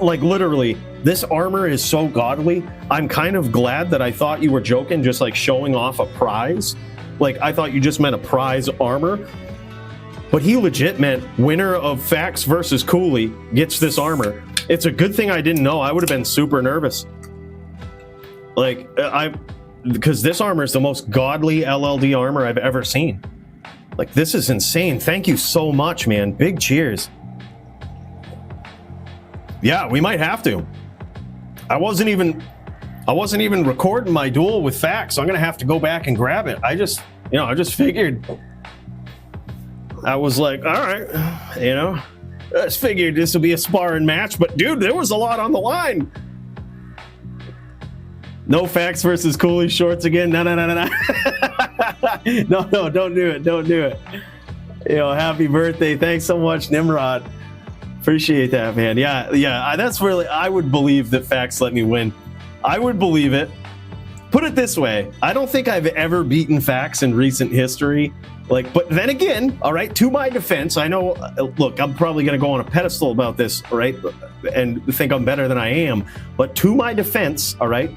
Like, literally, this armor is so godly. I'm kind of glad that I thought you were joking, just like showing off a prize. Like, I thought you just meant a prize armor. But he legit meant winner of Fakz versus Cooley gets this armor. It's a good thing I didn't know. I would have been super nervous. Like, because this armor is the most godly LLD armor I've ever seen. Like, this is insane. Thank you so much, man. Big cheers. Yeah, we might have to. I wasn't even recording my duel with Fakz, so I'm gonna have to go back and grab it. I just figured. I was like, all right, I just figured this would be a sparring match, but dude, there was a lot on the line. No Fakz versus Cooley shorts again. No. No, don't do it. Don't do it. Happy birthday. Thanks so much, Nimrod. Appreciate that, man. Yeah. That's really, I would believe that Fakz let me win. I would believe it. Put it this way. I don't think I've ever beaten Fakz in recent history. But then again, all right, to my defense, I know, look, I'm probably going to go on a pedestal about this, all right, and think I'm better than I am. But to my defense, all right,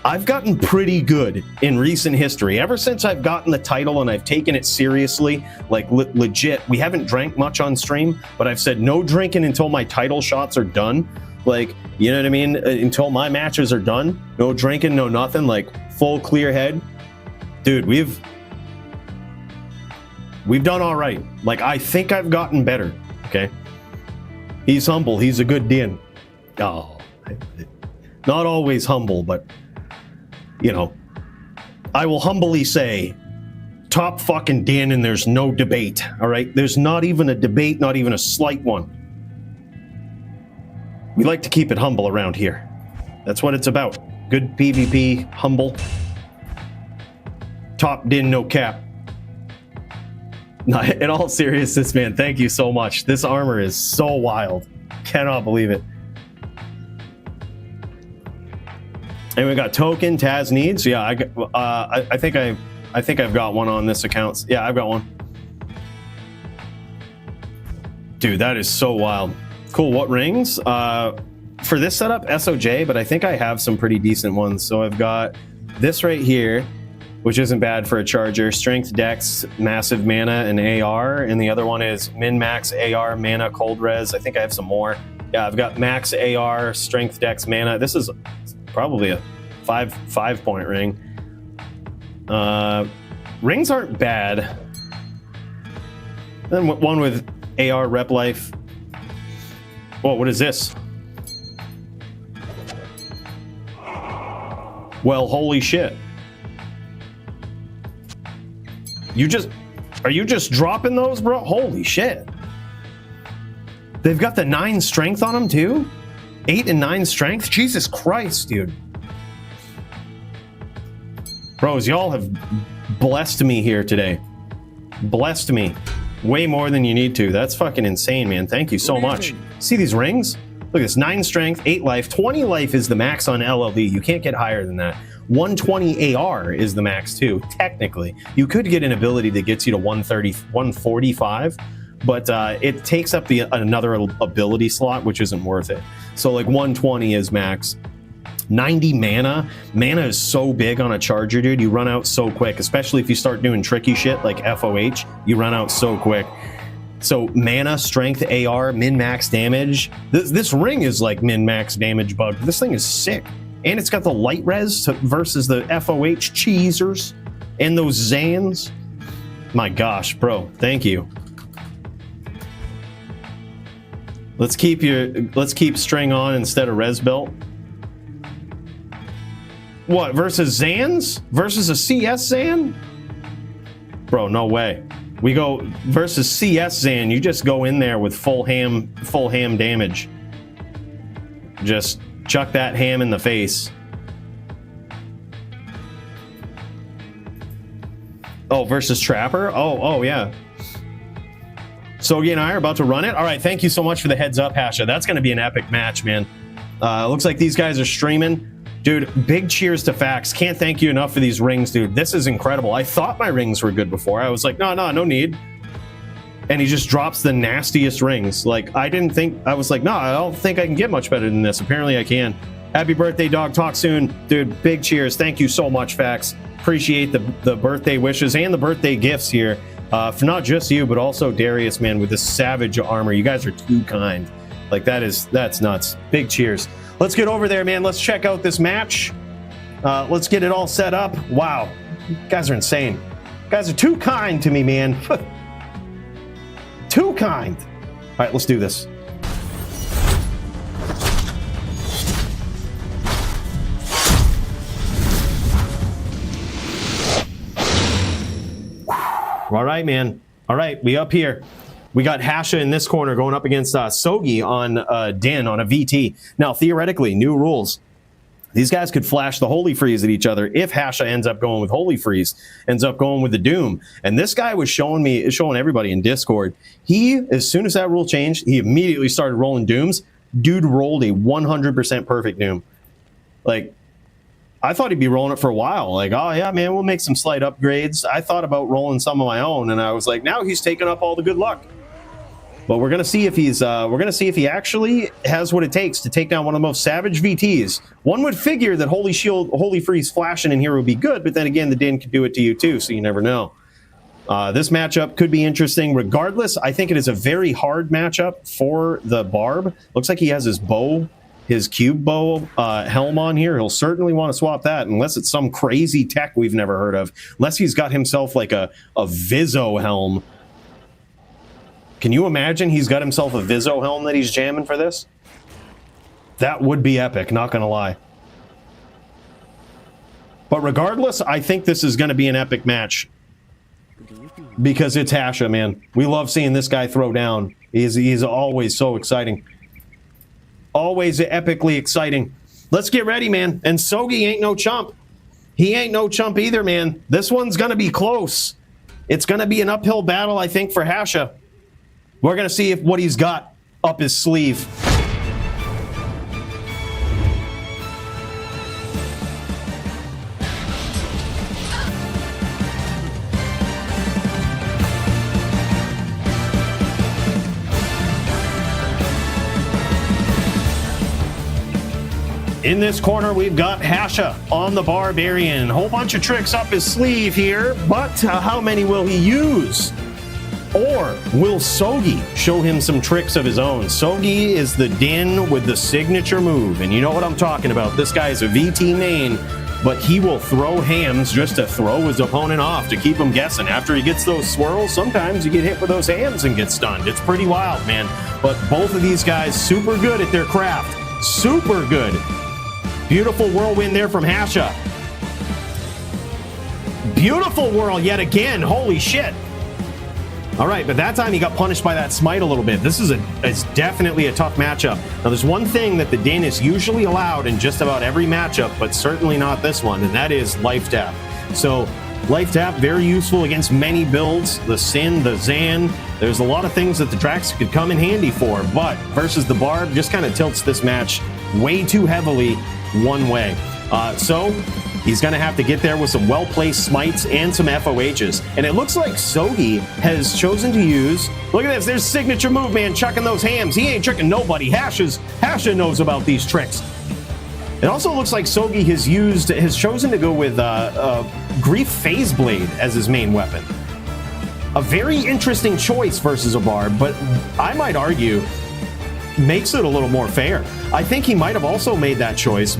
I've gotten pretty good in recent history. Ever since I've gotten the title and I've taken it seriously, like legit, we haven't drank much on stream, but I've said no drinking until my title shots are done. Like, you know what I mean? Until my matches are done, no drinking, no nothing, like full clear head. Dude, we've done all right. Like, I think I've gotten better, okay? He's humble. He's a good din. Oh, not always humble, but, I will humbly say, top fucking din, and there's no debate, all right? There's not even a debate, not even a slight one. We like to keep it humble around here. That's what it's about. Good PvP, humble. Top din, no cap. No, in all seriousness, man, thank you so much. This armor is so wild. Cannot believe it. And we got token Taz needs. Yeah, I think I've got one on this account. Yeah, I've got one. Dude, that is so wild. Cool. What rings? For this setup, SOJ, but I think I have some pretty decent ones. So I've got this right here, which isn't bad for a charger. Strength, Dex, massive mana, and AR. And the other one is min-max, AR, mana, cold res. I think I have some more. Yeah, I've got max AR, strength, Dex, mana. This is probably a five-point ring. Rings aren't bad. Then one with AR, rep life. Whoa, what is this? Well, holy shit. Are you just dropping those, bro? Holy shit. They've got the 9 strength on them too? 8 and 9 strength? Jesus Christ, dude. Bros, y'all have blessed me here today. Blessed me. Way more than you need to. That's fucking insane, man. Thank you so much. See these rings? Look at this. 9 strength, 8 life. 20 life is the max on LLD. You can't get higher than that. 120 AR is the max too, technically. You could get an ability that gets you to 130, 145, but it takes up another ability slot, which isn't worth it. So like 120 is max. 90 mana. Mana is so big on a charger, dude. You run out so quick, especially if you start doing tricky shit like FOH. You run out so quick. So mana, strength, AR, min-max damage. This ring is like min-max damage bug. This thing is sick. And it's got the light res versus the FOH cheesers and those Zans. My gosh, bro, thank you. Let's keep string on instead of res belt. What, versus Zans? Versus a CS Zan? Bro, no way. We go versus CS Zan, you just go in there with full ham damage. Just chuck that ham in the face. Oh, versus Trapper? Oh yeah. So you and I are about to run it? All right, thank you so much for the heads up, Hasha. That's going to be an epic match, man. Looks like these guys are streaming. Dude, big cheers to Fakz. Can't thank you enough for these rings, dude. This is incredible. I thought my rings were good before. I was like, no need. And he just drops the nastiest rings. Like, I was like, no, I don't think I can get much better than this. Apparently I can. Happy birthday, dog. Talk soon. Dude, big cheers. Thank you so much, Fakz. appreciate the birthday wishes and the birthday gifts here for not just you, but also Darius, man, with the savage armor. You guys are too kind. Like, that's nuts. Big cheers. Let's get over there, man. Let's check out this match. Let's get it all set up. Wow. You guys are insane. You guys are too kind to me, man. Too kind. All right, let's do this. All right, man. All right, we up here. We got Hasha in this corner going up against Sogi on Din on a VT. Now, theoretically, new rules. These guys could flash the Holy Freeze at each other if Hasha ends up going with Holy Freeze, ends up going with the Doom. And this guy was showing everybody in Discord. He, as soon as that rule changed, he immediately started rolling Dooms. Dude rolled a 100% perfect Doom. Like, I thought he'd be rolling it for a while. Like, oh yeah, man, we'll make some slight upgrades. I thought about rolling some of my own, and I was like, now he's taking up all the good luck. But we're gonna see if he actually has what it takes to take down one of the most savage VTs. One would figure that Holy Shield, Holy Freeze flashing in here would be good, but then again, the Din could do it to you too, so you never know. This matchup could be interesting. Regardless, I think it is a very hard matchup for the Barb. Looks like he has his bow, his cube bow helm on here. He'll certainly want to swap that, unless it's some crazy tech we've never heard of. Unless he's got himself like a Vizzo helm. Can you imagine he's got himself a Vizzo helm that he's jamming for this? That would be epic, not gonna lie. But regardless, I think this is gonna be an epic match. Because it's Hasha, man. We love seeing this guy throw down. He's always so exciting. Always epically exciting. Let's get ready, man. And Sogi ain't no chump. He ain't no chump either, man. This one's gonna be close. It's gonna be an uphill battle, I think, for Hasha. We're going to see what he's got up his sleeve. In this corner, we've got Hasha on the Barbarian. Whole bunch of tricks up his sleeve here, but how many will he use? Or will Sogi show him some tricks of his own? Sogi is the Din with the signature move, and you know what I'm talking about. This guy is a VT main, but he will throw hams just to throw his opponent off, to keep him guessing. After he gets those swirls, sometimes you get hit with those hams and get stunned. It's pretty wild, man. But both of these guys, super good at their craft. Super good. Beautiful whirlwind there from Hasha. Beautiful whirl yet again. Holy shit. All right, but that time he got punished by that smite a little bit. This is definitely a tough matchup. Now, there's one thing that the Din is usually allowed in just about every matchup, but certainly not this one, and that is life tap. So, life tap, very useful against many builds. The Sin, the Zan, there's a lot of things that the Drax could come in handy for, but versus the Barb, just kind of tilts this match way too heavily one way. So, he's going to have to get there with some well-placed smites and some FOHs. And it looks like Sogi has chosen to use... Look at this. There's signature move, man, chucking those hams. He ain't tricking nobody. Hasha knows about these tricks. It also looks like Sogi has chosen to go with Grief Phase Blade as his main weapon. A very interesting choice versus a Barb, but I might argue makes it a little more fair. I think he might have also made that choice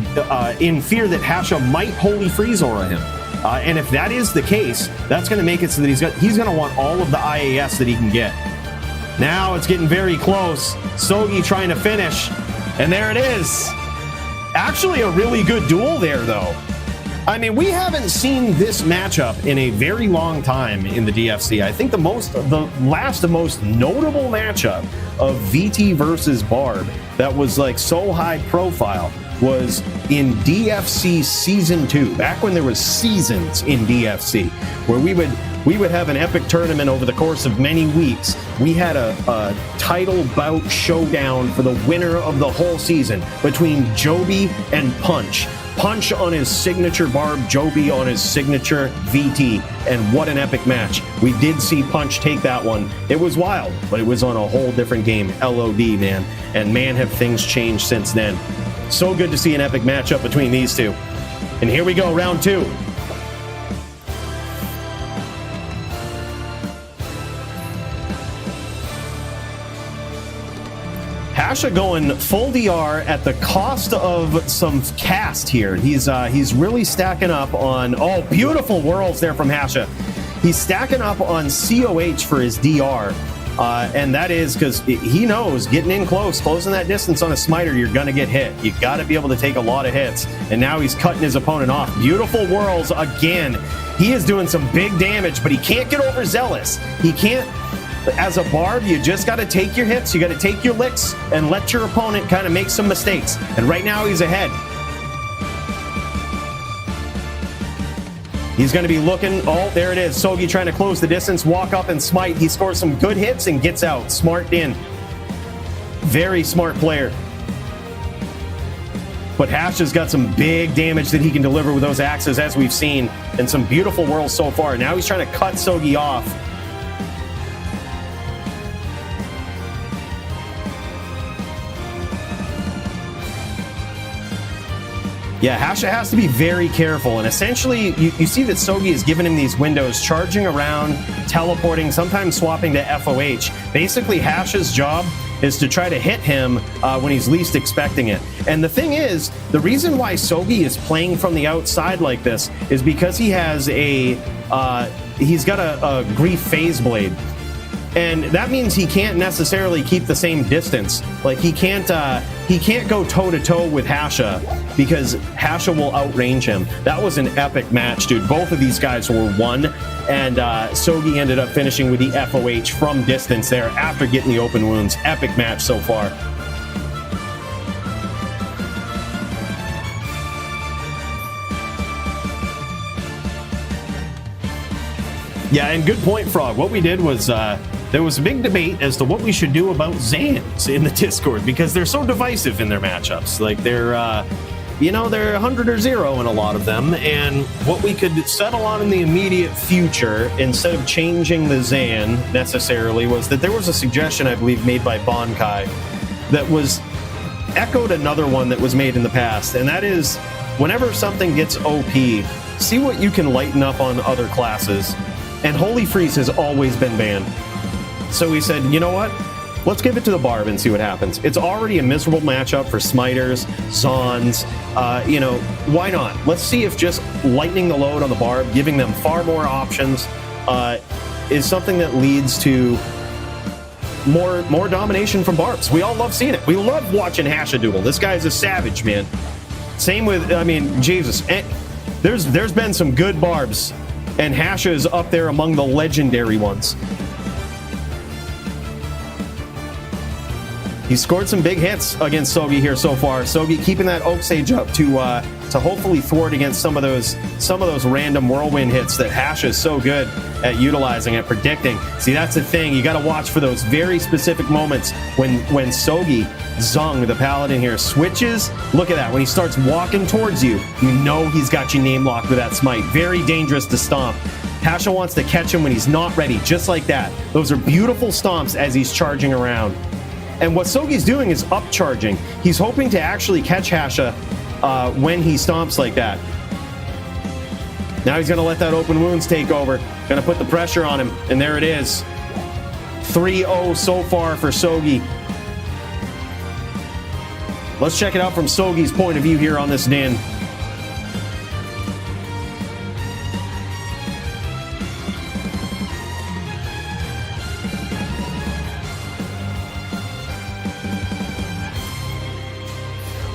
in fear that Hasha might Holy Freeze aura him. And if that is the case, that's going to make it so that he's going to want all of the IAS that he can get. Now it's getting very close. Sogi trying to finish. And there it is. Actually a really good duel there, though. I mean, we haven't seen this matchup in a very long time in the DFC. I think the last most notable matchup of VT versus Barb that was like so high profile was in DFC Season 2, back when there was seasons in DFC, where we would have an epic tournament over the course of many weeks. We had a title bout showdown for the winner of the whole season between Joby and Punch. Punch on his signature Barb, Joby on his signature VT, and what an epic match. We did see Punch take that one. It was wild, but it was on a whole different game, LOD, man. And man, have things changed since then. So good to see an epic matchup between these two. And here we go, round two. Hasha going full DR at the cost of some cast here. He's really stacking up on, oh, beautiful whirls there from Hasha. He's stacking up on COH for his DR. And that is because he knows getting in close, closing that distance on a smiter, you're going to get hit. You got to be able to take a lot of hits. And now he's cutting his opponent off. Beautiful whirls again. He is doing some big damage, but he can't get overzealous. He can't. As a Barb, you just got to take your hits. You got to take your licks and let your opponent kind of make some mistakes. And right now he's ahead. He's going to be looking. Oh, there it is. Sogi trying to close the distance, walk up and smite. He scores some good hits and gets out. Smart in. Very smart player. But Hasha's got some big damage that he can deliver with those axes, as we've seen, and some beautiful whirls so far. Now he's trying to cut Sogi off. Yeah, Hasha has to be very careful, and essentially you see that Sogi is giving him these windows, charging around, teleporting, sometimes swapping to FOH. Basically, Hasha's job is to try to hit him when he's least expecting it. And the thing is, the reason why Sogi is playing from the outside like this is because he has he's got a Grief Phase Blade. And that means he can't necessarily keep the same distance. Like he can't go toe-to-toe with Hasha because Hasha will outrange him. That was an epic match, dude. Both of these guys were won, and Sogi ended up finishing with the FOH from distance there after getting the open wounds. Epic match so far. Yeah, and good point, Frog. What we did was there was a big debate as to what we should do about Zans in the Discord because they're so divisive in their matchups. Like they're 100 or 0 in a lot of them. And what we could settle on in the immediate future, instead of changing the Zan necessarily, was that there was a suggestion, I believe, made by Bonkai that was echoed another one that was made in the past. And that is, whenever something gets OP, see what you can lighten up on other classes. And Holy Freeze has always been banned. So we said, you know what? Let's give it to the Barb and see what happens. It's already a miserable matchup for Smiters, Zons. Why not? Let's see if just lightening the load on the Barb, giving them far more options, is something that leads to more domination from Barbs. We all love seeing it. We love watching Hasha duel. This guy's a savage, man. Same with, Jesus. There's been some good Barbs, and Hasha is up there among the legendary ones. He scored some big hits against Sogi here so far. Sogi keeping that Oak Sage up to hopefully thwart against some of those random whirlwind hits that Hasha is so good at utilizing and predicting. See, that's the thing. You got to watch for those very specific moments when Sogi, Zung, the Paladin here, switches. Look at that. When he starts walking towards you, you know he's got you name locked with that smite. Very dangerous to stomp. Hasha wants to catch him when he's not ready, just like that. Those are beautiful stomps as he's charging around. And what Sogi's doing is upcharging. He's hoping to actually catch Hasha when he stomps like that. Now he's going to let that open wounds take over. Going to put the pressure on him. And there it is. 3-0 so far for Sogi. Let's check it out from Sogi's point of view here on this Din.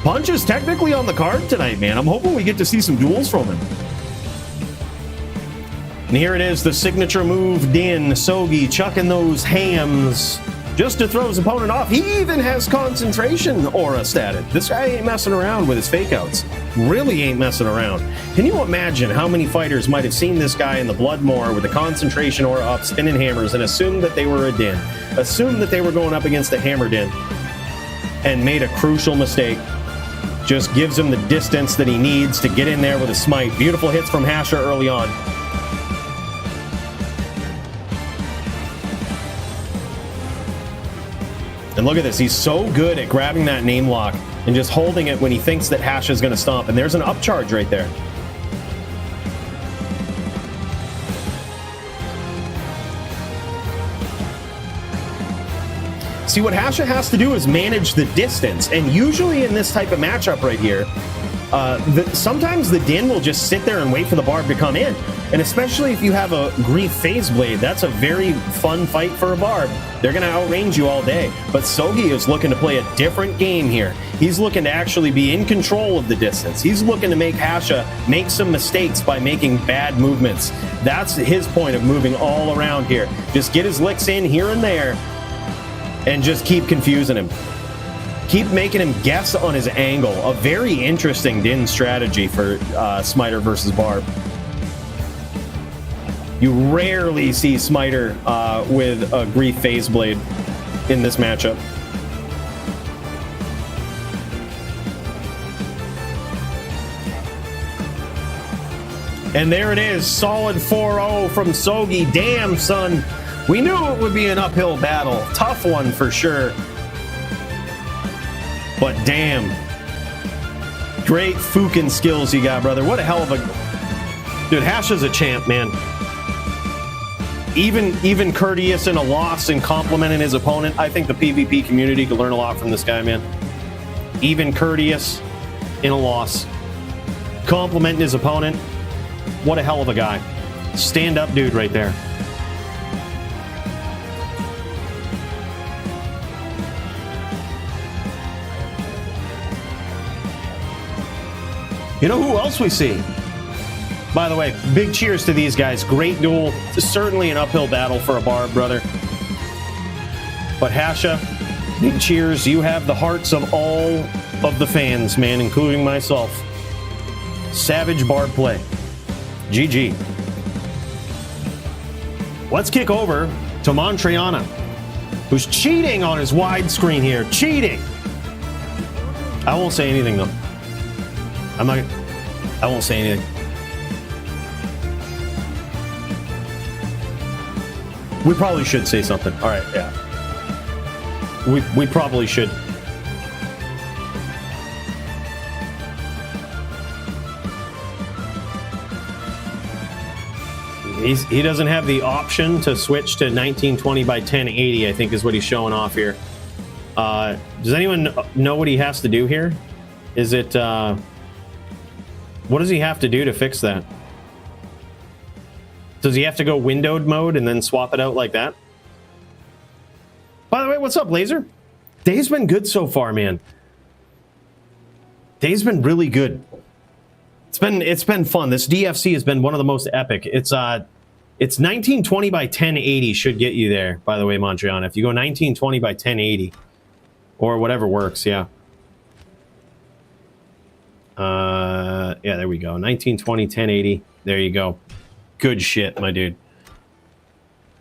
Punch is technically on the card tonight, man. I'm hoping we get to see some duels from him. And here it is, the signature move, Din. Sogi chucking those hams just to throw his opponent off. He even has concentration aura statted. This guy ain't messing around with his fake outs. Really ain't messing around. Can you imagine how many fighters might have seen this guy in the Bloodmoor with the concentration aura up, spinning hammers, and assumed that they were a Din? Assumed that they were going up against a hammer Din and made a crucial mistake. Just gives him the distance that he needs to get in there with a smite. Beautiful hits from Hasha early on. And look at this. He's so good at grabbing that name lock and just holding it when he thinks that Hasha is going to stomp. And there's an upcharge right there. See, what Hasha has to do is manage the distance, and usually in this type of matchup right here, sometimes the Din will just sit there and wait for the Barb to come in. And especially if you have a Grief Phase Blade, that's a very fun fight for a Barb. They're going to outrange you all day. But Sogi is looking to play a different game here. He's looking to actually be in control of the distance. He's looking to make Hasha make some mistakes by making bad movements. That's his point of moving all around here. Just get his licks in here and there and just keep confusing him. Keep making him guess on his angle. A very interesting Din strategy for Smiter versus Barb. You rarely see Smiter with a Grief Phase Blade in this matchup. And there it is, solid 4-0 from Sogi. Damn, son. We knew it would be an uphill battle. Tough one for sure. But damn. Great fucking skills you got, brother. What a hell of a... Dude, Hasha's a champ, man. Even courteous in a loss and complimenting his opponent. I think the PvP community could learn a lot from this guy, man. Even courteous in a loss. Complimenting his opponent. What a hell of a guy. Stand-up dude right there. You know who else we see? By the way, big cheers to these guys. Great duel. Certainly an uphill battle for a Barb, brother. But Hasha, big cheers. You have the hearts of all of the fans, man, including myself. Savage Barb play. GG. Let's kick over to Montreana, who's cheating on his widescreen here. Cheating! I won't say anything, though. I won't say anything. We probably should say something. All right, yeah. We probably should. He doesn't have the option to switch to 1920 by 1080, I think is what he's showing off here. Does anyone know what he has to do here? Is it... what does he have to do to fix that? Does he have to go windowed mode and then swap it out like that? By the way, what's up, Laser? Day's been good so far, man. Day's been really good. It's been fun. This DFC has been one of the most epic. It's 1920 by 1080 should get you there, by the way, Montreana. If you go 1920 by 1080 or whatever works, yeah. Yeah, there we go. 1920, 1080. There you go. Good shit, my dude.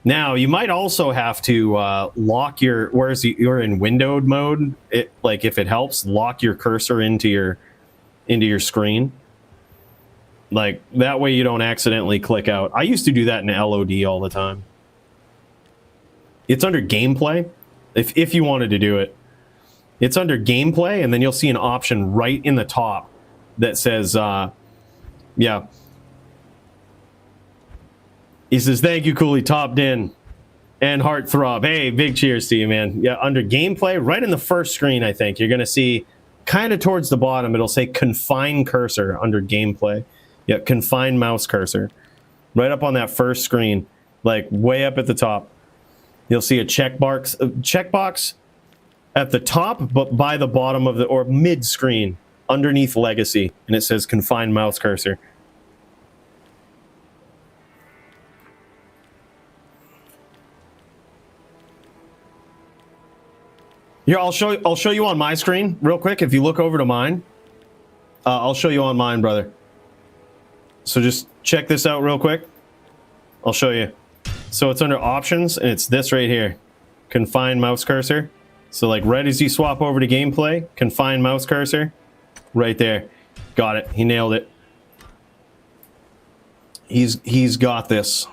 Now, you might also have to lock your... Whereas you're in windowed mode, like if it helps, lock your cursor into your screen. Like, that way you don't accidentally click out. I used to do that in LOD all the time. It's under gameplay, if you wanted to do it. It's under gameplay, and then you'll see an option right in the top that says, yeah. He says, thank you, Cooley, topped in. And Heartthrob. Hey, big cheers to you, man. Yeah, under gameplay, right in the first screen, I think, you're going to see, kind of towards the bottom, it'll say confine cursor under gameplay. Yeah, confine mouse cursor. Right up on that first screen, like way up at the top. You'll see a checkbox at the top, but by the bottom of the, or mid-screen, underneath Legacy, and it says confine mouse cursor. Here, I'll show you on my screen real quick. If you look over to mine, I'll show you on mine, brother. So just check this out real quick. I'll show you. So it's under options, and it's this right here, confine mouse cursor. So like right as you swap over to gameplay, confine mouse cursor, right there. Got it. He nailed it. He's got this.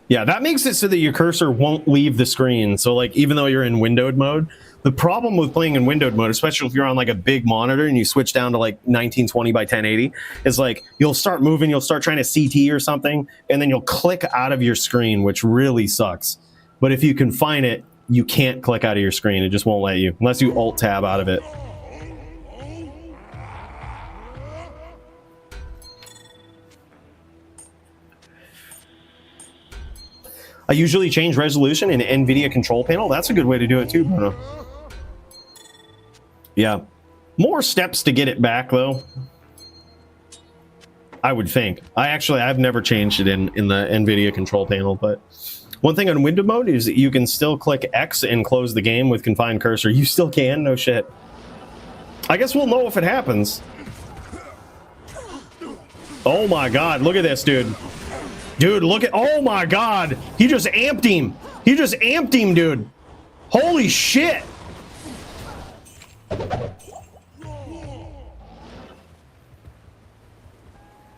Yeah, that makes it so that your cursor won't leave the screen. So like even though you're in windowed mode, The problem with playing in windowed mode, especially if you're on like a big monitor and you switch down to like 1920 by 1080, is like you'll start moving, you'll start trying to CT or something, and then you'll click out of your screen, which really sucks. But if you confine it, you can't click out of your screen. It just won't let you, unless you Alt-Tab out of it. I usually change resolution in NVIDIA control panel. That's a good way to do it too, Bruno. Yeah. More steps to get it back, though. I would think. I've never changed it in the NVIDIA control panel, but one thing on window mode is that you can still click X and close the game with confined cursor. You still can? No shit. I guess we'll know if it happens. Oh my god, look at this, dude. Dude, look at... Oh my god! He just amped him! He just amped him, dude! Holy shit!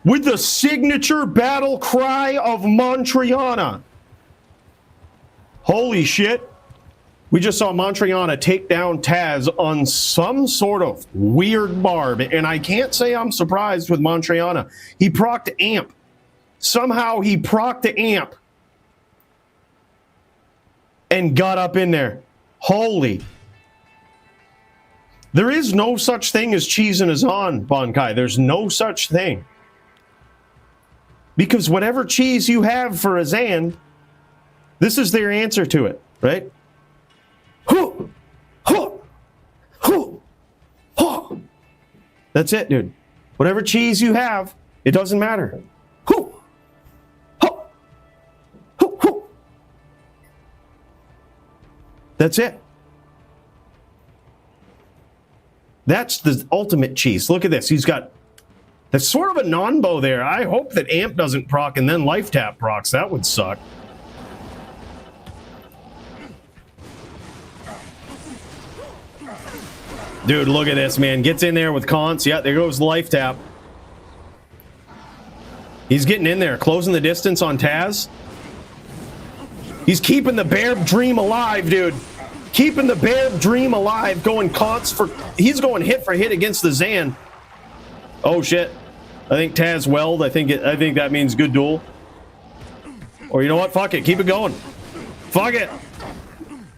With the signature battle cry of Montreana. Holy shit. We just saw Montreana take down Taz on some sort of weird barb, and I can't say I'm surprised with Montreana. He procced amp. Somehow he procced the amp and got up in there. Holy. There is no such thing as cheese in his on, Bonkai. There's no such thing. Because whatever cheese you have for a Zan, this is their answer to it, right? That's it, dude. Whatever cheese you have, it doesn't matter. That's it. That's the ultimate cheese. Look at this. He's got... That's sort of a non-bow there. I hope that amp doesn't proc and then life tap procs. That would suck. Dude, look at this, man. Gets in there with Cons. Yeah, there goes life tap. He's getting in there, closing the distance on Taz. He's keeping the bear dream alive, dude. Keeping the bear dream alive. Going Cons for... He's going hit for hit against the Zan. Oh, shit. I think Taz weld. I think that means good duel. Or you know what? Fuck it. Keep it going. Fuck it.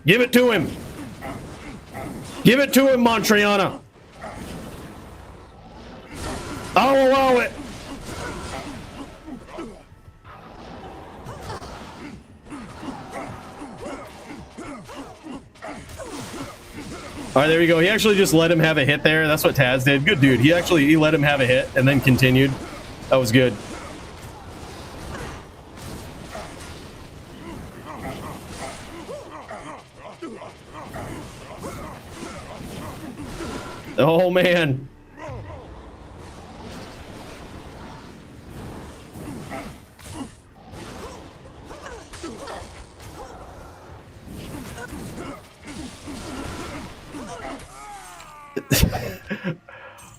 Give it to him. Give it to him, Montreana. I'll allow it. All right, there we go. He actually just let him have a hit there. That's what Taz did. Good dude. He let him have a hit and then continued. That was good. Oh, man.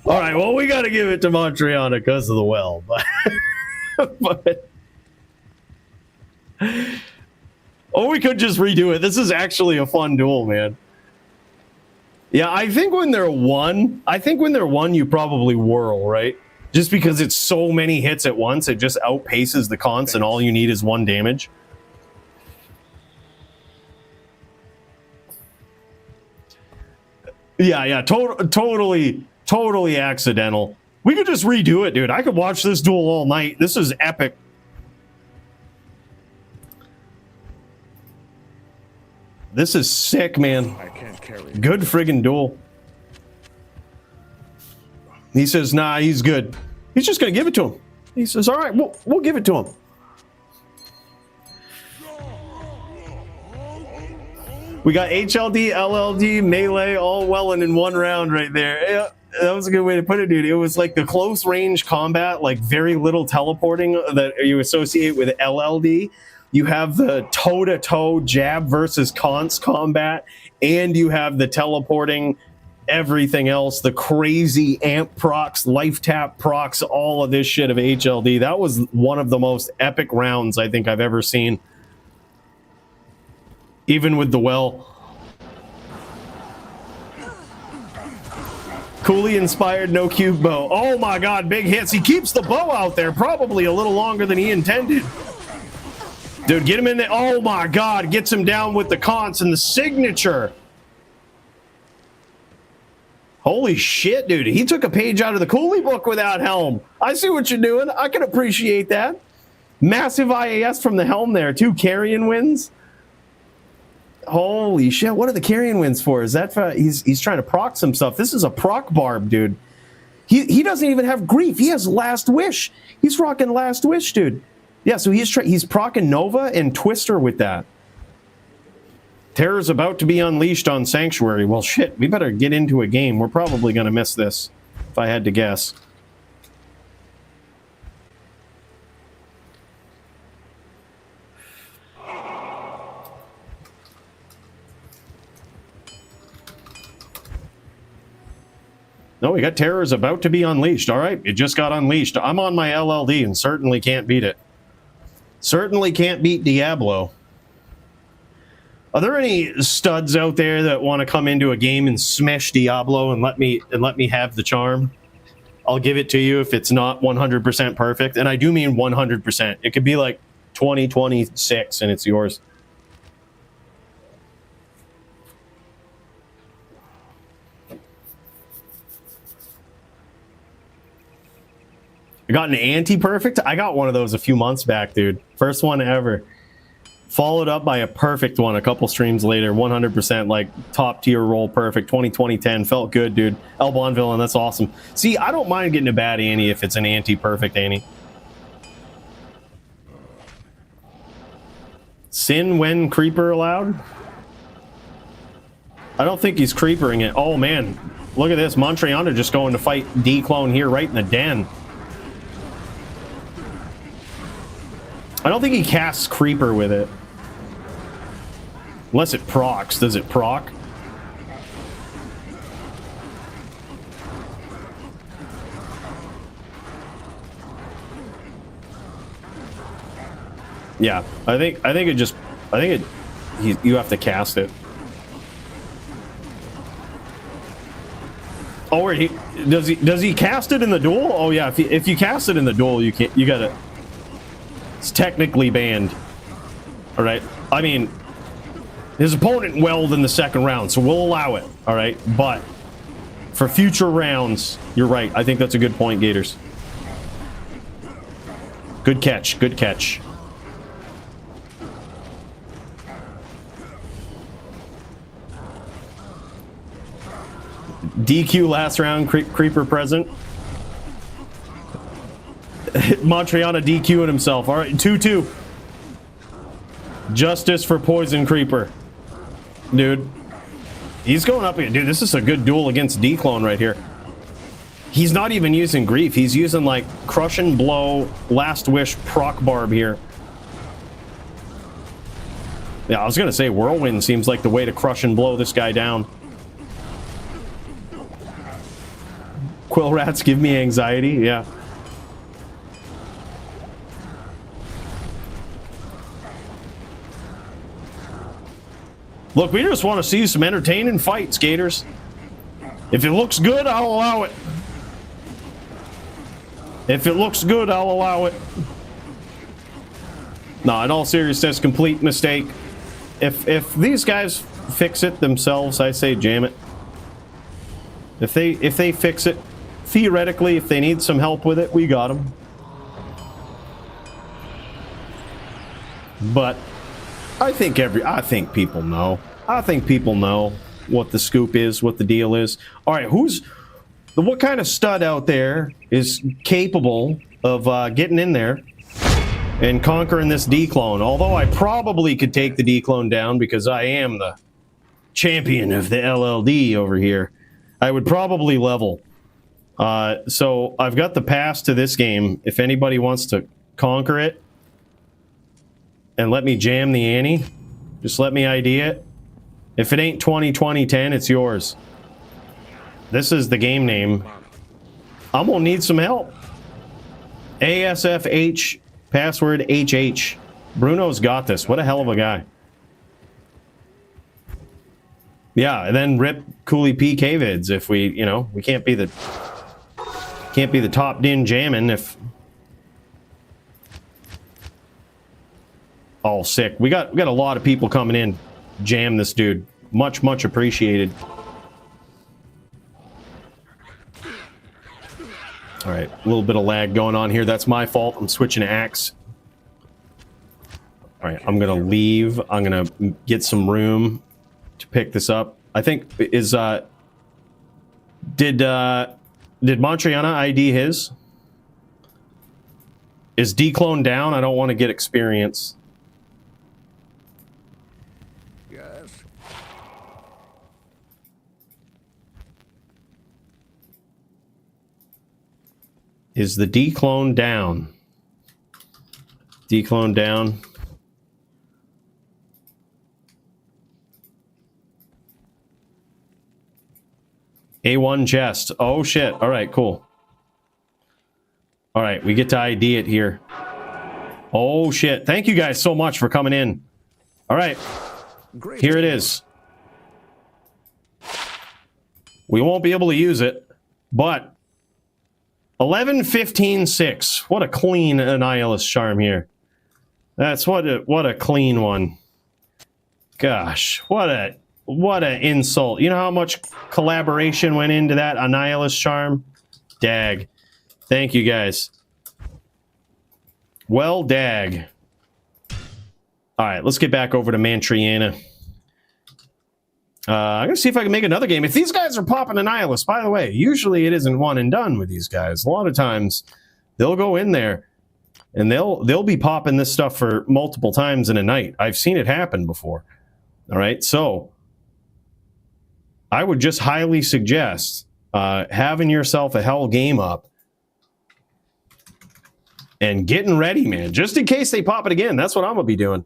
All right, well, we got to give it to Montreana because of the well, but oh, we could just redo it. This is actually a fun duel, man. Yeah, I think when they're one, you probably whirl, right? Just because it's so many hits at once, it just outpaces the Cons, and all you need is one damage. Yeah, totally accidental. We could just redo it, dude. I could watch this duel all night. This is epic. This is sick, man. Good friggin' duel. He says, nah, he's good. He's just gonna give it to him. He says, all right, we'll give it to him. We got HLD, LLD, melee, all well and in one round right there. Yeah, that was a good way to put it, dude. It was like the close range combat, like very little teleporting that you associate with LLD. You have the toe-to-toe jab versus Cons combat, and you have the teleporting, everything else, the crazy amp procs, life tap procs, all of this shit of HLD. That was one of the most epic rounds I think I've ever seen. Even with the well. Cooley inspired, no cube bow. Oh my god, big hits. He keeps the bow out there, probably a little longer than he intended. Dude, get him in there. Oh my god, gets him down with the conch and the signature. Holy shit, dude. He took a page out of the Cooley book without helm. I see what you're doing. I can appreciate that. Massive IAS from the helm there. 2 carrion wins. Holy shit. What are the carrion wins for? Is that for, he's trying to proc some stuff. This is a proc barb, dude. He doesn't even have grief. He has last wish. He's rocking last wish, dude. Yeah, so he's proccing Nova and Twister with that. Terror's about to be unleashed on Sanctuary. Well, shit, we better get into a game. We're probably going to miss this, if I had to guess. No, we got Terror's about to be unleashed. All right, it just got unleashed. I'm on my LLD and certainly can't beat it. Certainly can't beat Diablo. Are there any studs out there that want to come into a game and smash Diablo and let me have the charm? I'll give it to you if it's not 100% perfect, and I do mean 100%. It could be like 2026 and it's yours. I got an anti-perfect. I got one of those a few months back, dude. First one ever. Followed up by a perfect one a couple streams later. 100% like top tier roll perfect. 2010 felt good, dude. El Bonvillain, that's awesome. See, I don't mind getting a bad Annie if it's an anti-perfect Annie. Sin when creeper allowed? I don't think he's creepering it. Oh man, look at this. Montreana just going to fight DClone here right in the den. I don't think he casts creeper with it. Unless it procs. Does it proc? Yeah, I think you have to cast it. Oh, wait, does he cast it in the duel? Oh yeah, if you cast it in the duel, you gotta. It's technically banned. All right. I mean, his opponent welled in the second round, so we'll allow it. All right, but for future rounds, you're right. I think that's a good point, Gators. Good catch. Good catch. DQ last round, creeper present. Montreana DQing himself. All right, 2-2. Justice for Poison Creeper. Dude. He's going up again. Dude, this is a good duel against DClone right here. He's not even using Grief. He's using, like, Crush and Blow, Last Wish, Proc Barb here. Yeah, I was going to say Whirlwind seems like the way to crush and blow this guy down. Quill Rats give me anxiety. Yeah. Look, we just want to see some entertaining fights, Gators. If it looks good, I'll allow it. If it looks good, I'll allow it. No, in all seriousness, complete mistake. If these guys fix it themselves, I say jam it. If they fix it, theoretically, if they need some help with it, we got them. But I think people know. I think people know what the scoop is, what the deal is. All right, what kind of stud out there is capable of getting in there and conquering this DClone? Although I probably could take the DClone down because I am the champion of the LLD over here. I would probably level. So I've got the pass to this game. If anybody wants to conquer it and let me jam the Annie, just let me ID it. If it ain't 2010, it's yours. This is the game name. I'm gonna need some help. ASFH, password HH. Bruno's got this. What a hell of a guy. Yeah, and then rip Cooley P K-vids if we, you know, we can't be the top din jamming if all sick. We got a lot of people coming in. Jam this dude. Much appreciated. All right, a little bit of lag going on here. That's my fault. I'm switching to axe. All right, I'm gonna leave. I'm gonna get some room to pick this up. I think is did Montreana ID his? Is DClone down? I don't want to get experience. Yes. Is the DClone down? DClone down. A1 chest. Oh shit. All right, cool. All right, we get to ID it here. Oh shit. Thank you guys so much for coming in. All right. Great. Here it is. We won't be able to use it, but 11, 15, 6. What a clean Annihilus charm here. That's what a clean one. Gosh, what an insult. You know how much collaboration went into that Annihilus charm? Dag. Thank you guys. Well, dag. All right, let's get back over to Montreana. I'm going to see if I can make another game. If these guys are popping Annihilus, by the way, usually it isn't one and done with these guys. A lot of times they'll go in there and they'll be popping this stuff for multiple times in a night. I've seen it happen before. All right, so I would just highly suggest having yourself a hell game up and getting ready, man, just in case they pop it again. That's what I'm going to be doing.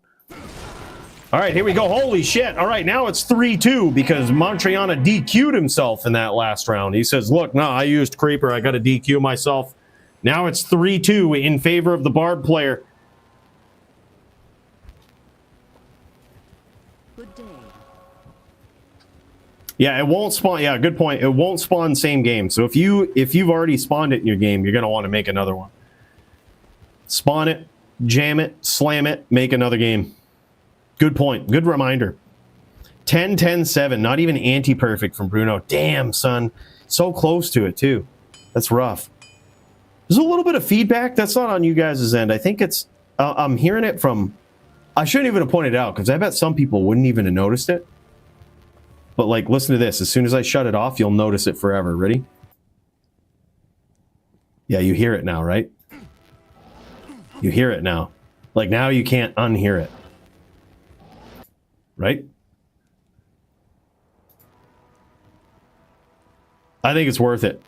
All right, here we go. Holy shit. All right, now it's 3-2 because Montreana DQ'd himself in that last round. He says, look, no, I used Creeper. I got to DQ myself. Now it's 3-2 in favor of the Barb player. Good day. Yeah, it won't spawn. Yeah, good point. It won't spawn same game. So if you've already spawned it in your game, you're going to want to make another one. Spawn it, jam it, slam it, make another game. Good point. Good reminder. 10, 10, 7. Not even anti-perfect from Bruno. Damn, son. So close to it, too. That's rough. There's a little bit of feedback. That's not on you guys' end. I think it's... I'm hearing it from... I shouldn't even have pointed it out, because I bet some people wouldn't even have noticed it. But, like, listen to this. As soon as I shut it off, you'll notice it forever. Ready? Yeah, you hear it now, right? You hear it now. Like, now you can't unhear it. Right? I think it's worth it.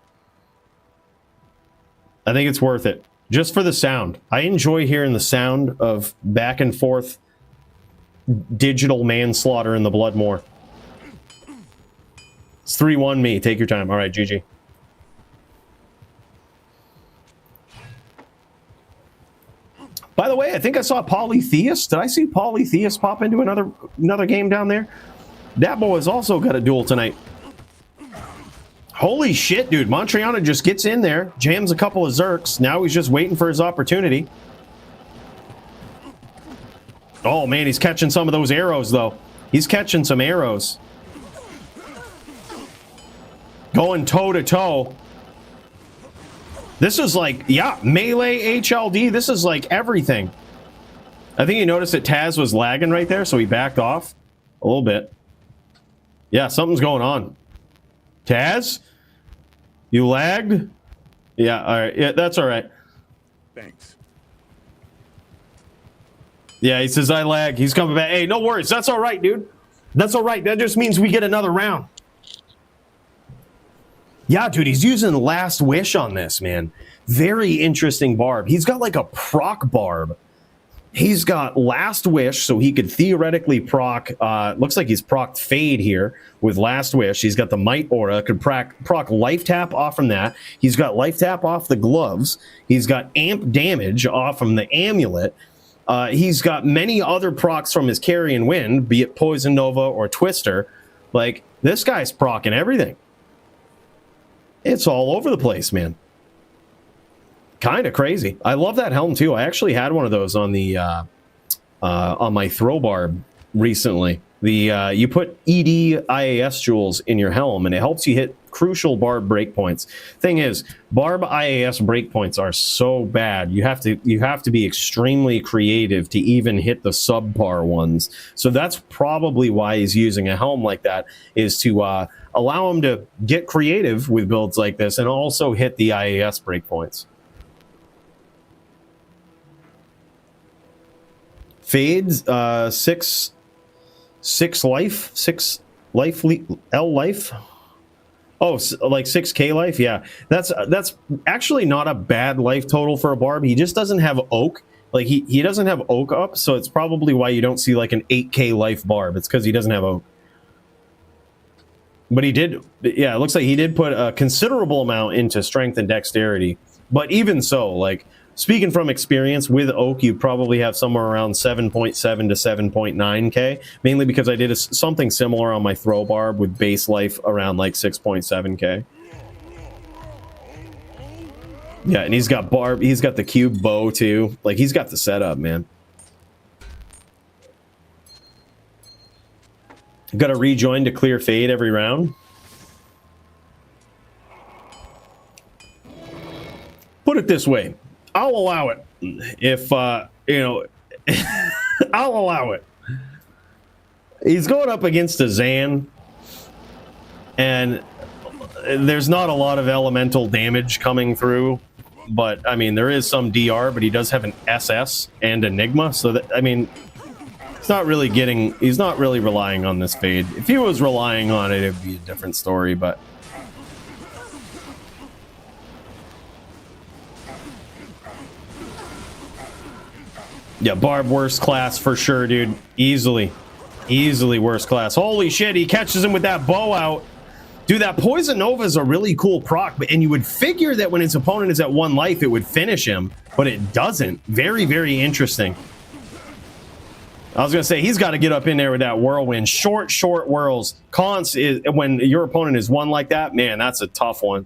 I think it's worth it. Just for the sound. I enjoy hearing the sound of back and forth digital manslaughter in the blood more. It's 3-1 me. Take your time. All right, GG. By the way, I think I saw Polytheus. Did I see Polytheus pop into another game down there? That boy has also got a duel tonight. Holy shit, dude. Montreana just gets in there, jams a couple of Zerks. Now he's just waiting for his opportunity. Oh, man, he's catching some of those arrows, though. He's catching some arrows. Going toe-to-toe. This is like, yeah, melee HLD. This is like everything. I think you noticed that Taz was lagging right there, so he backed off a little bit. Yeah, something's going on. Taz? You lagged? Yeah, all right. Yeah, that's all right. Thanks. Yeah, he says, I lag. He's coming back. Hey, no worries. That's all right, dude. That's all right. That just means we get another round. Yeah, dude, he's using Last Wish on this, man. Very interesting Barb. He's got like a proc Barb. He's got Last Wish, so he could theoretically proc, looks like he's procced Fade here with Last Wish. He's got the Might Aura, could proc Life Tap off from that. He's got Life Tap off the gloves. He's got Amp Damage off from the Amulet. He's got many other procs from his Carrion Wind, be it Poison Nova or Twister. Like, This guy's proccing everything. It's all over the place, man. Kind of crazy. I love that helm too. I actually had one of those on the on my throw barb recently. The you put ED IAS jewels in your helm, and it helps you hit crucial barb breakpoints. Thing is, barb IAS breakpoints are so bad. You have to be extremely creative to even hit the subpar ones. So that's probably why he's using a helm like that, is to allow him to get creative with builds like this and also hit the IAS breakpoints. Fades 6 life L life. Oh, like 6k life. Yeah, that's actually not a bad life total for a barb. He just doesn't have oak. Like he doesn't have oak up, so it's probably why you don't see like an 8k life barb. It's because he doesn't have oak. But he did. Yeah, it looks like he did put a considerable amount into strength and dexterity. But even so, like, speaking from experience, with oak, you probably have somewhere around 7.7 to 7.9k, mainly because I did something similar on my throw barb with base life around like 6.7k. Yeah, and he's got barb, he's got the cube bow too. Like, he's got the setup, man. Got to rejoin to clear fade every round. Put it this way. I'll allow it if, you know, I'll allow it. He's going up against a Zan, and there's not a lot of elemental damage coming through, but, I mean, there is some DR, but he does have an SS and Enigma, so that, I mean, he's not really relying on this fade. If he was relying on it, it'd be a different story, but... Yeah, Barb worst class for sure, dude. Easily worst class. Holy shit, he catches him with that bow out. Dude, that Poison Nova is a really cool proc, and you would figure that when his opponent is at 1 life, it would finish him, but it doesn't. Very, very interesting. I was going to say, he's got to get up in there with that whirlwind. Short whirls. Cons is, when your opponent is 1 like that, man, that's a tough one.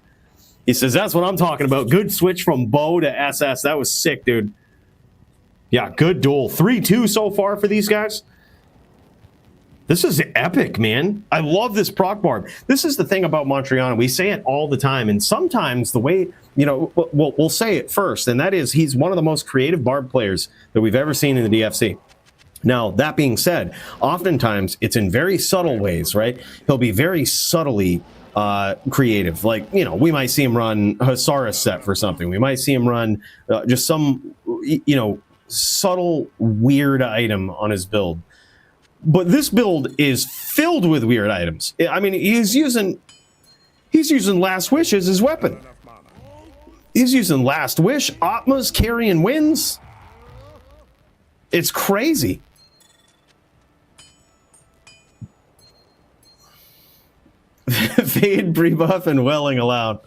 He says, that's what I'm talking about. Good switch from bow to SS. That was sick, dude. Yeah, good duel. 3-2 so far for these guys. This is epic, man. I love this proc barb. This is the thing about Montreana. We say it all the time, and sometimes the way, you know, we'll say it first, and that is he's one of the most creative barb players that we've ever seen in the DFC. Now, that being said, oftentimes it's in very subtle ways, right? He'll be very subtly creative. Like, you know, we might see him run Hasara set for something. We might see him run just some, you know, subtle weird item on his build. But this build is filled with weird items. I mean, he's using Last Wish as his weapon. He's using Last Wish. Atma's carrying wins. It's crazy. Fade, pre-buff, and welling allowed.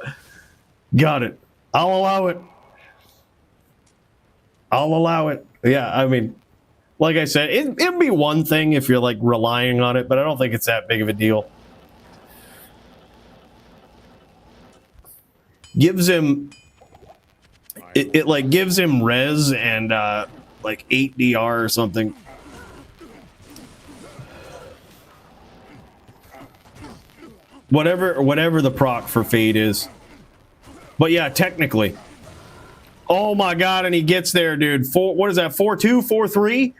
Got it. I'll allow it. I'll allow it. Yeah, I mean, like I said, it'd be one thing if you're, like, relying on it, but I don't think it's that big of a deal. Gives him... It like, gives him res and, like, 8 DR or something. Whatever the proc for Fade is. But yeah, technically. Oh my god, and he gets there, dude. What is that, 4-2, 4-3?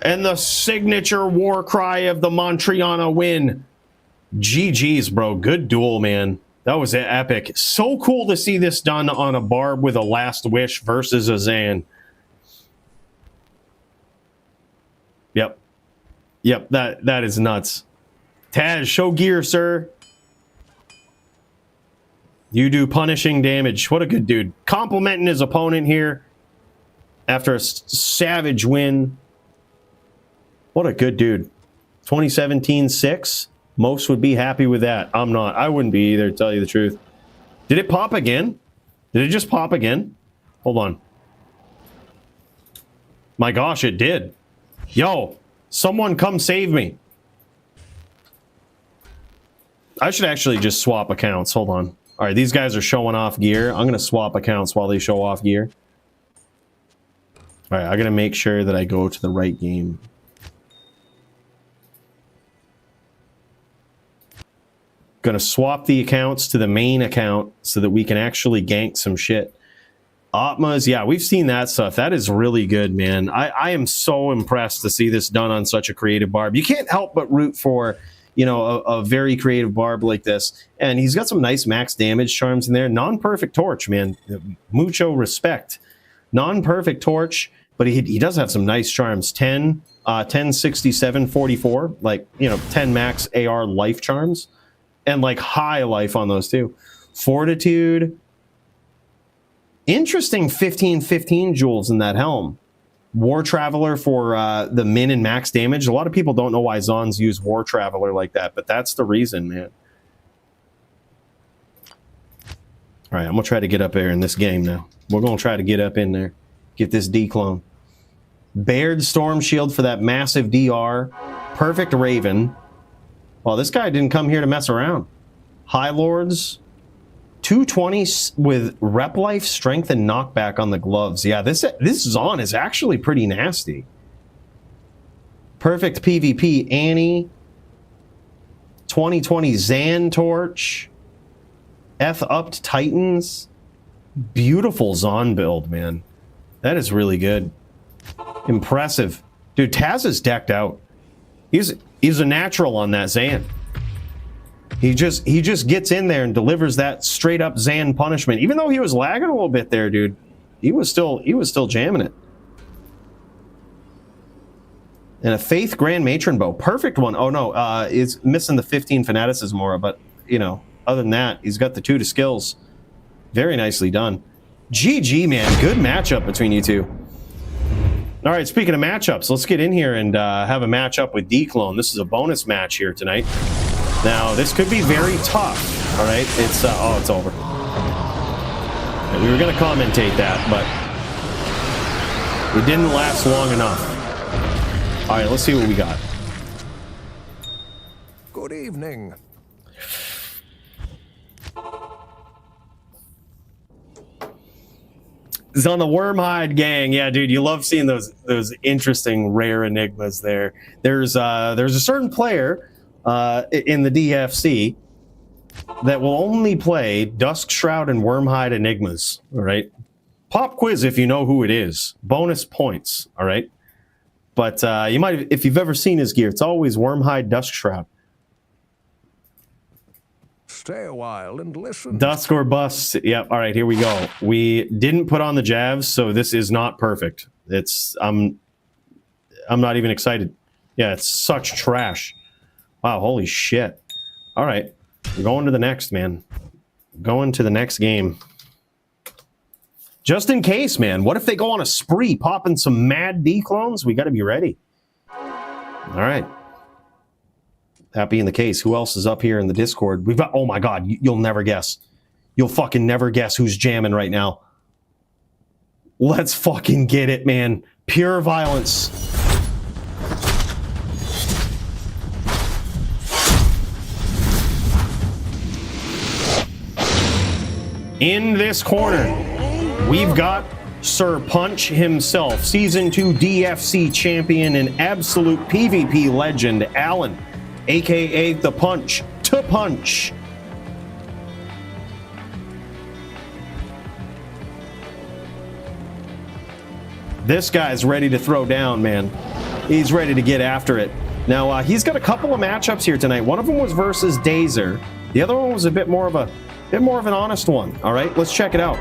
And the signature war cry of the Montreana win. GG's, bro. Good duel, man. That was epic. So cool to see this done on a barb with a Last Wish versus a Zan. Yep. Yep, that is nuts. Taz, show gear, sir. You do punishing damage. What a good dude. Complimenting his opponent here after a savage win. What a good dude. 2017 6. Most would be happy with that. I'm not. I wouldn't be either, to tell you the truth. Did it pop again? Did it just pop again? Hold on. My gosh, it did. Yo, someone come save me. I should actually just swap accounts. Hold on. All right, these guys are showing off gear. I'm going to swap accounts while they show off gear. All right, I got to make sure that I go to the right game. Going to swap the accounts to the main account so that we can actually gank some shit. Atmas, yeah, we've seen that stuff. That is really good, man. I am so impressed to see this done on such a creative Barb. You can't help but root for, you know, a very creative Barb like this. And he's got some nice max damage charms in there. Non-perfect torch, man. Mucho respect. Non-perfect torch, but he does have some nice charms. 10, 67, 44. Like, you know, 10 max AR life charms. And like high life on those too. Fortitude. Interesting 15-15 joules in that helm. War Traveler for the min and max damage. A lot of people don't know why Zons use War Traveler like that, but that's the reason, man. All right, I'm going to try to get up there in this game now. We're going to try to get up in there. Get this D-clone. Baird Storm Shield for that massive DR. Perfect Raven. Well, this guy didn't come here to mess around. High Lords. 220 with rep life, strength, and knockback on the gloves. Yeah, this Zon is actually pretty nasty. Perfect PvP, Annie. 2020 Zan Torch. Upped Titans. Beautiful Zon build, man. That is really good. Impressive. Dude, Taz is decked out. He's a natural on that Zan. He just gets in there and delivers that straight up Zan punishment. Even though he was lagging a little bit there, dude, he was still jamming it. And a Faith Grand Matron bow, perfect one. Oh no, it's missing the 15 fanaticism aura, but you know, other than that, he's got the 2 to skills. Very nicely done. GG, man, good matchup between you two. All right, speaking of matchups, let's get in here and have a matchup with DClone. This is a bonus match here tonight. Now, this could be very tough, all right? It's, oh, it's over. And we were going to commentate that, but it didn't last long enough. All right, let's see what we got. Good evening. It's on the Wormhide gang. Yeah, dude, you love seeing those interesting rare enigmas there. There's a certain player in the DFC that will only play Dusk Shroud and Wormhide enigmas. All right, pop quiz if you know who it is. Bonus points. All right, but you might, if you've ever seen his gear, it's always Wormhide Dusk Shroud. Stay a while and listen. Dusk or bust. Yep. All right, here we go. We didn't put on the jabs, so this is not perfect. It's I'm not even excited. Yeah, it's such trash. Wow, holy shit. All right, we're going to the next, man. Going to the next game. Just in case, man. What if they go on a spree, popping some mad D-clones? We got to be ready. All right. That being the case, who else is up here in the Discord? We've got, oh my God, you'll never guess. You'll fucking never guess who's jamming right now. Let's fucking get it, man. Pure violence. In this corner, we've got Sir Punch himself, Season 2 DFC champion and absolute PvP legend, Alan, aka The Punch to Punch. This guy's ready to throw down, man. He's ready to get after it. Now, he's got a couple of matchups here tonight. One of them was versus Dazer. The other one was a bit more of an honest one. All right, let's check it out.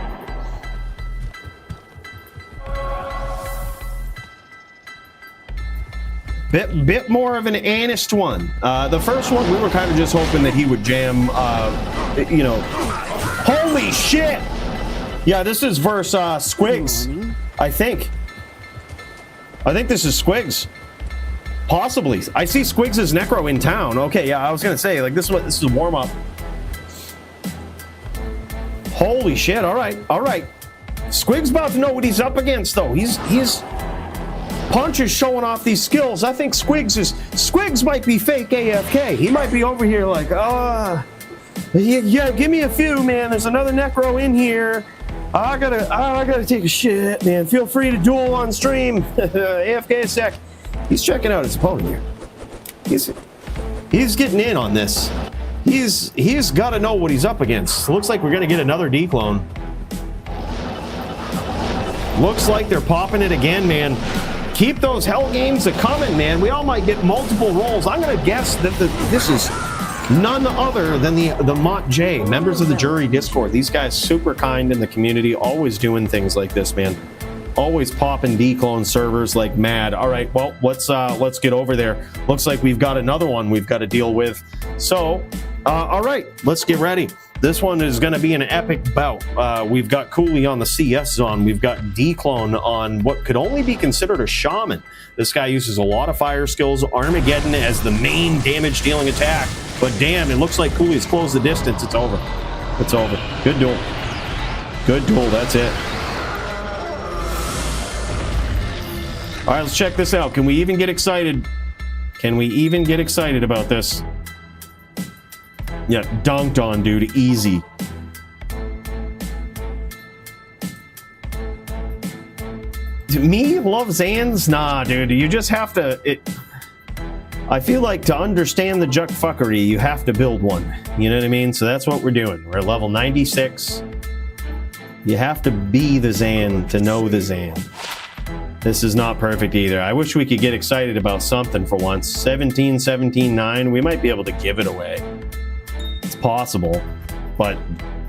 Bit more of an honest one. The first one, we were kind of just hoping that he would jam, you know. Holy shit! Yeah, this is versus Squigs, I think. I think this is Squigs. Possibly. I see Squigs' Necro in town. Okay, yeah, I was gonna say, like, this is a warm-up. Holy shit, all right, all right. Squigs about to know what he's up against, though. He's Punch is showing off these skills. I think Squigs might be fake AFK. He might be over here like, yeah, give me a few, man. There's another Necro in here. I gotta take a shit, man. Feel free to duel on stream. AFK a sec. He's checking out his opponent here. He's getting in on this. He's got to know what he's up against. Looks like we're gonna get another DClone. Looks like they're popping it again, man. Keep those hell games a-coming, man. We all might get multiple rolls. I'm gonna guess that this is none other than the Mont J, members of the jury Discord. These guys super kind in the community, always doing things like this, man. Always popping DClone servers like mad. All right, well, let's get over there. Looks like we've got another one we've got to deal with. So, all right, let's get ready. This one is going to be an epic bout. We've got Cooley on the CS zone. We've got DClone on what could only be considered a shaman. This guy uses a lot of fire skills. Armageddon as the main damage-dealing attack. But damn, it looks like Cooley's closed the distance. It's over. It's over. Good duel. Good duel. That's it. All right, let's check this out. Can we even get excited? Can we even get excited about this? Yeah, dunked on, dude. Easy. Me love Zans? Nah, dude. You just have to... I feel like to understand the juck fuckery, you have to build one. You know what I mean? So that's what we're doing. We're at level 96. You have to be the Zan to know the Zan. This is not perfect either. I wish we could get excited about something for once. 17, 17, 9. We might be able to give it away. It's possible, but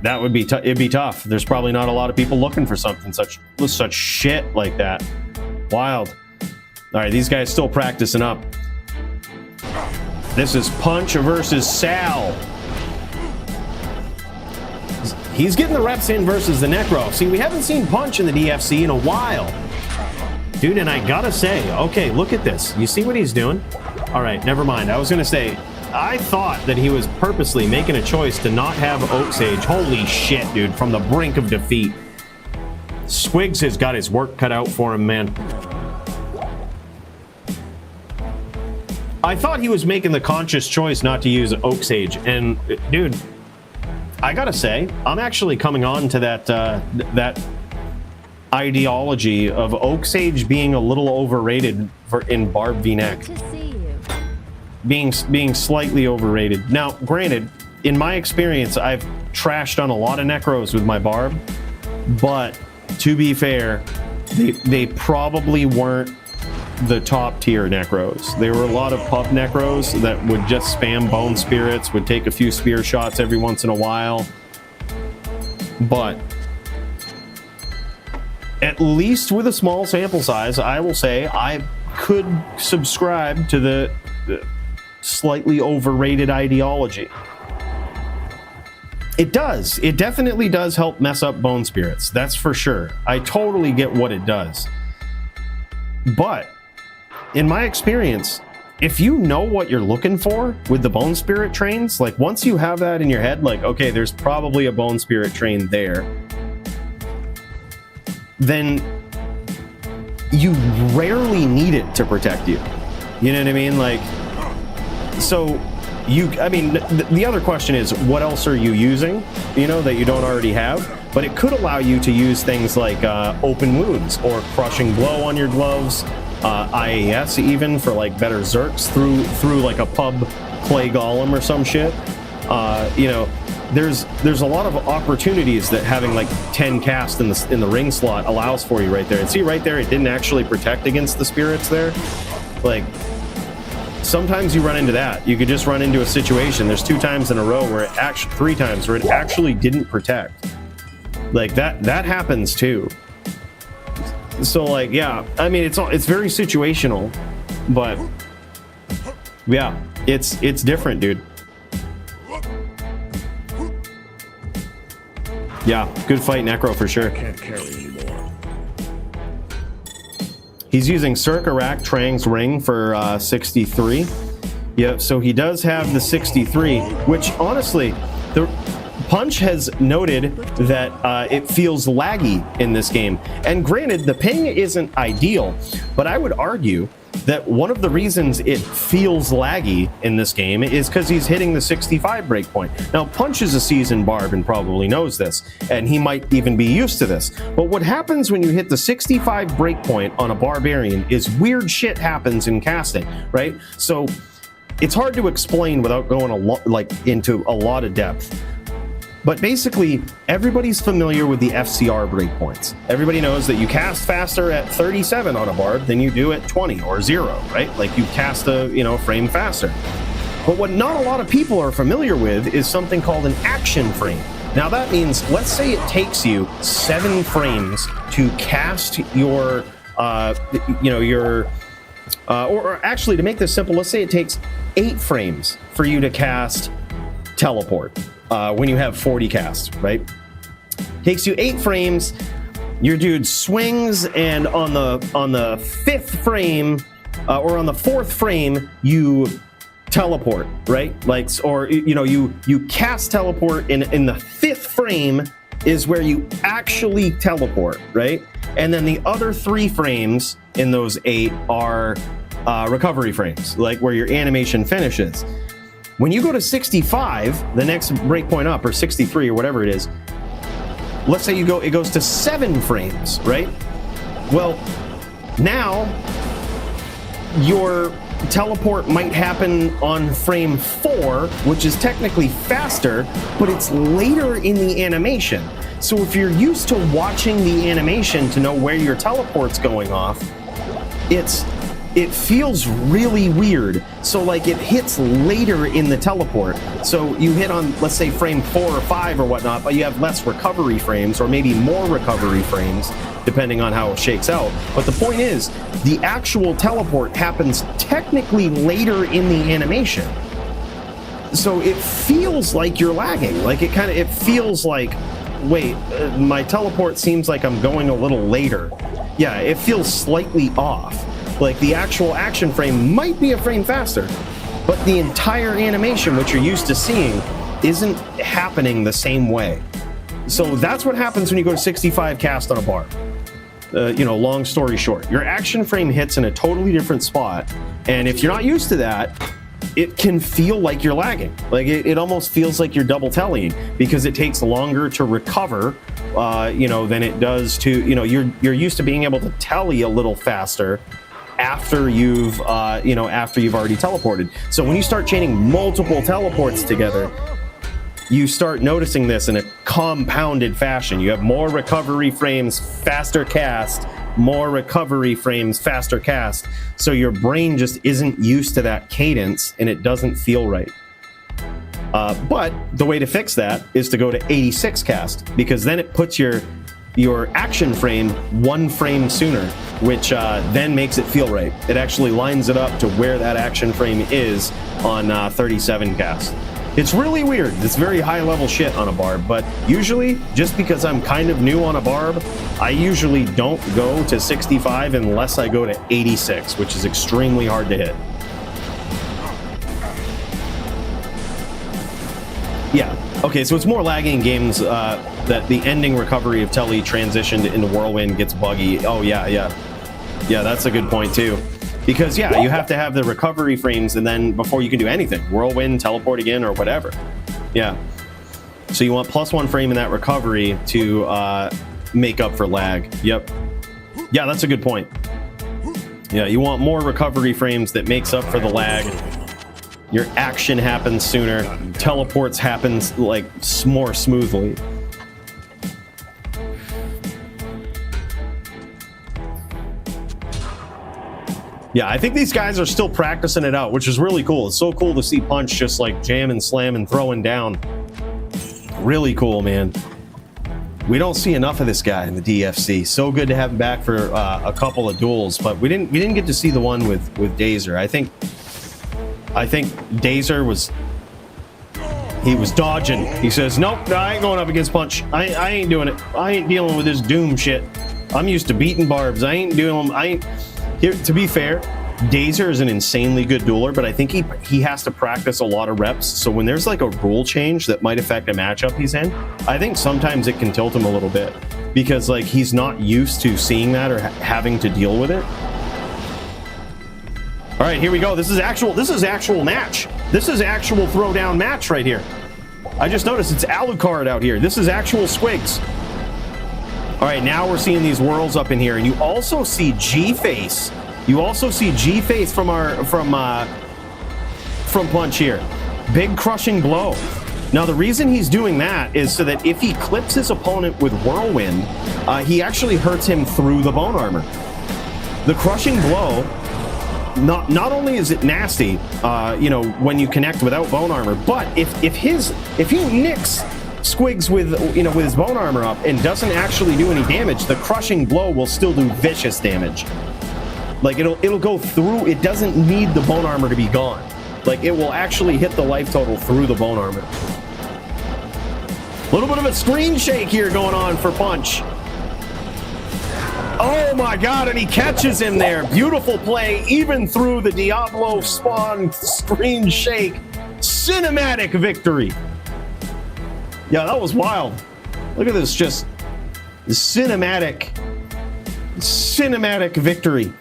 that would be it'd be tough. There's probably not a lot of people looking for something such shit like that. Wild. All right, these guys still practicing up. This is Punch versus Sal. He's getting the reps in versus the Necro. See, we haven't seen Punch in the DFC in a while. Dude, and I gotta say, okay, look at this. You see what he's doing? All right, never mind. I was gonna say, I thought that he was purposely making a choice to not have Oak Sage. Holy shit, dude, from the brink of defeat. Squigs has got his work cut out for him, man. I thought he was making the conscious choice not to use Oak Sage, and dude, I gotta say, I'm actually coming on to that ideology of Oak Sage being a little overrated in Barb v-Neck. Good to see you. Being slightly overrated. Now, granted, in my experience, I've trashed on a lot of Necros with my Barb, but to be fair, they probably weren't the top tier Necros. There were a lot of pub Necros that would just spam Bone Spirits, would take a few spear shots every once in a while, but at least with a small sample size, I will say I could subscribe to the slightly overrated ideology. It does. It definitely does help mess up Bone Spirits. That's for sure. I totally get what it does. But in my experience, if you know what you're looking for with the Bone Spirit trains, like once you have that in your head, like, okay, there's probably a Bone Spirit train there, then you rarely need it to protect you. You know what I mean? Like, so the other question is, what else are you using, you know, that you don't already have? But it could allow you to use things like open wounds or crushing blow on your gloves, IAS even for like better zerks through like a pub clay golem or some shit. You know, there's a lot of opportunities that having like 10 cast in the ring slot allows for you right there. And see right there, it didn't actually protect against the spirits there. Like, sometimes you run into that. You could just run into a situation. There's 2 times in a row where it actually, 3 times where it actually didn't protect. Like that happens too. So like, yeah, I mean, it's very situational, but yeah, it's different, dude. Yeah, good fight, Necro, for sure. Can't carry anymore. He's using Circa Rack Trang's Ring for 63. Yep, so he does have the 63, which honestly, Punch has noted that it feels laggy in this game. And granted, the ping isn't ideal, but I would argue that one of the reasons it feels laggy in this game is because he's hitting the 65 breakpoint. Now, Punch is a seasoned barb and probably knows this, and he might even be used to this. But what happens when you hit the 65 breakpoint on a barbarian is weird shit happens in casting, right? So it's hard to explain without going into a lot of depth. But basically, everybody's familiar with the FCR breakpoints. Everybody knows that you cast faster at 37 on a barb than you do at 20 or 0, right? Like you cast a frame faster. But what not a lot of people are familiar with is something called an action frame. Now that means, let's say it takes you 7 frames to cast your, or actually to make this simple, let's say it takes 8 frames for you to cast teleport. When you have 40 casts, right? Takes you 8 frames, your dude swings, and on the 5th frame, or on the 4th frame, you teleport, right? Like, or you cast teleport in the 5th frame is where you actually teleport, right? And then the other 3 frames in those 8 are recovery frames, like where your animation finishes. When you go to 65, the next breakpoint up, or 63 or whatever it is, let's say it goes to 7 frames, right? Well, now your teleport might happen on frame 4, which is technically faster, but it's later in the animation. So if you're used to watching the animation to know where your teleport's going off, it feels really weird. So like it hits later in the teleport. So you hit on, let's say, frame 4 or 5 or whatnot, but you have less recovery frames or maybe more recovery frames, depending on how it shakes out. But the point is, the actual teleport happens technically later in the animation. So it feels like you're lagging. Like it feels like, wait, my teleport seems like I'm going a little later. Yeah, it feels slightly off. Like the actual action frame might be a frame faster, but the entire animation, which you're used to seeing, isn't happening the same way. So that's what happens when you go to 65 cast on a barb. Long story short, your action frame hits in a totally different spot, and if you're not used to that, it can feel like you're lagging. Like it almost feels like you're double tellying because it takes longer to recover, than it does to, you're used to being able to tally a little faster after you've already teleported. So when you start chaining multiple teleports together, you start noticing this in a compounded fashion. You have more recovery frames, faster cast, more recovery frames, faster cast. So your brain just isn't used to that cadence and it doesn't feel right. But the way to fix that is to go to 86 cast, because then it puts your action frame 1 frame sooner, which then makes it feel right. It actually lines it up to where that action frame is on 37 cast. It's really weird. It's very high level shit on a barb, but usually, just because I'm kind of new on a barb, I usually don't go to 65 unless I go to 86, which is extremely hard to hit. Yeah. Okay, so it's more lagging in games that the ending recovery of Telly transitioned into Whirlwind gets buggy. Oh, yeah, that's a good point, too. Because, yeah, you have to have the recovery frames and then before you can do anything. Whirlwind, teleport again, or whatever. Yeah. So you want +1 frame in that recovery to make up for lag. Yep. Yeah, that's a good point. Yeah, you want more recovery frames that makes up for the lag. Your action happens sooner. Teleports happens like more smoothly. Yeah, I think these guys are still practicing it out, which is really cool. It's so cool to see Punch just like jamming, slamming, throwing down. Really cool, man. We don't see enough of this guy in the DFC. So good to have him back for a couple of duels, but we didn't get to see the one with Dazer. I think Dazer was dodging. He says, nope, I ain't going up against Punch. I ain't doing it. I ain't dealing with this Doom shit. I'm used to beating barbs. Here, to be fair, Dazer is an insanely good dueler, but I think he has to practice a lot of reps. So when there's like a rule change that might affect a matchup he's in, I think sometimes it can tilt him a little bit because like he's not used to seeing that or having to deal with it. All right, here we go. This is actual match. This is actual throwdown match right here. I just noticed it's Alucard out here. This is actual Squigs. All right, now we're seeing these whirls up in here, and you also see G-Face. You also see G-Face from Punch here. Big crushing blow. Now the reason he's doing that is so that if he clips his opponent with Whirlwind, he actually hurts him through the bone armor. The crushing blow, not only is it nasty, you know, when you connect without bone armor, but if he nicks Squigs with, you know, with his bone armor up and doesn't actually do any damage, the crushing blow will still do vicious damage. Like it'll go through. It doesn't need the bone armor to be gone. Like it will actually hit the life total through the bone armor. A little bit of a screen shake here going on for Punch. Oh my God, and he catches him there. Beautiful play, even through the Diablo spawn screen shake. Cinematic victory. Yeah, that was wild. Look at this, just cinematic victory.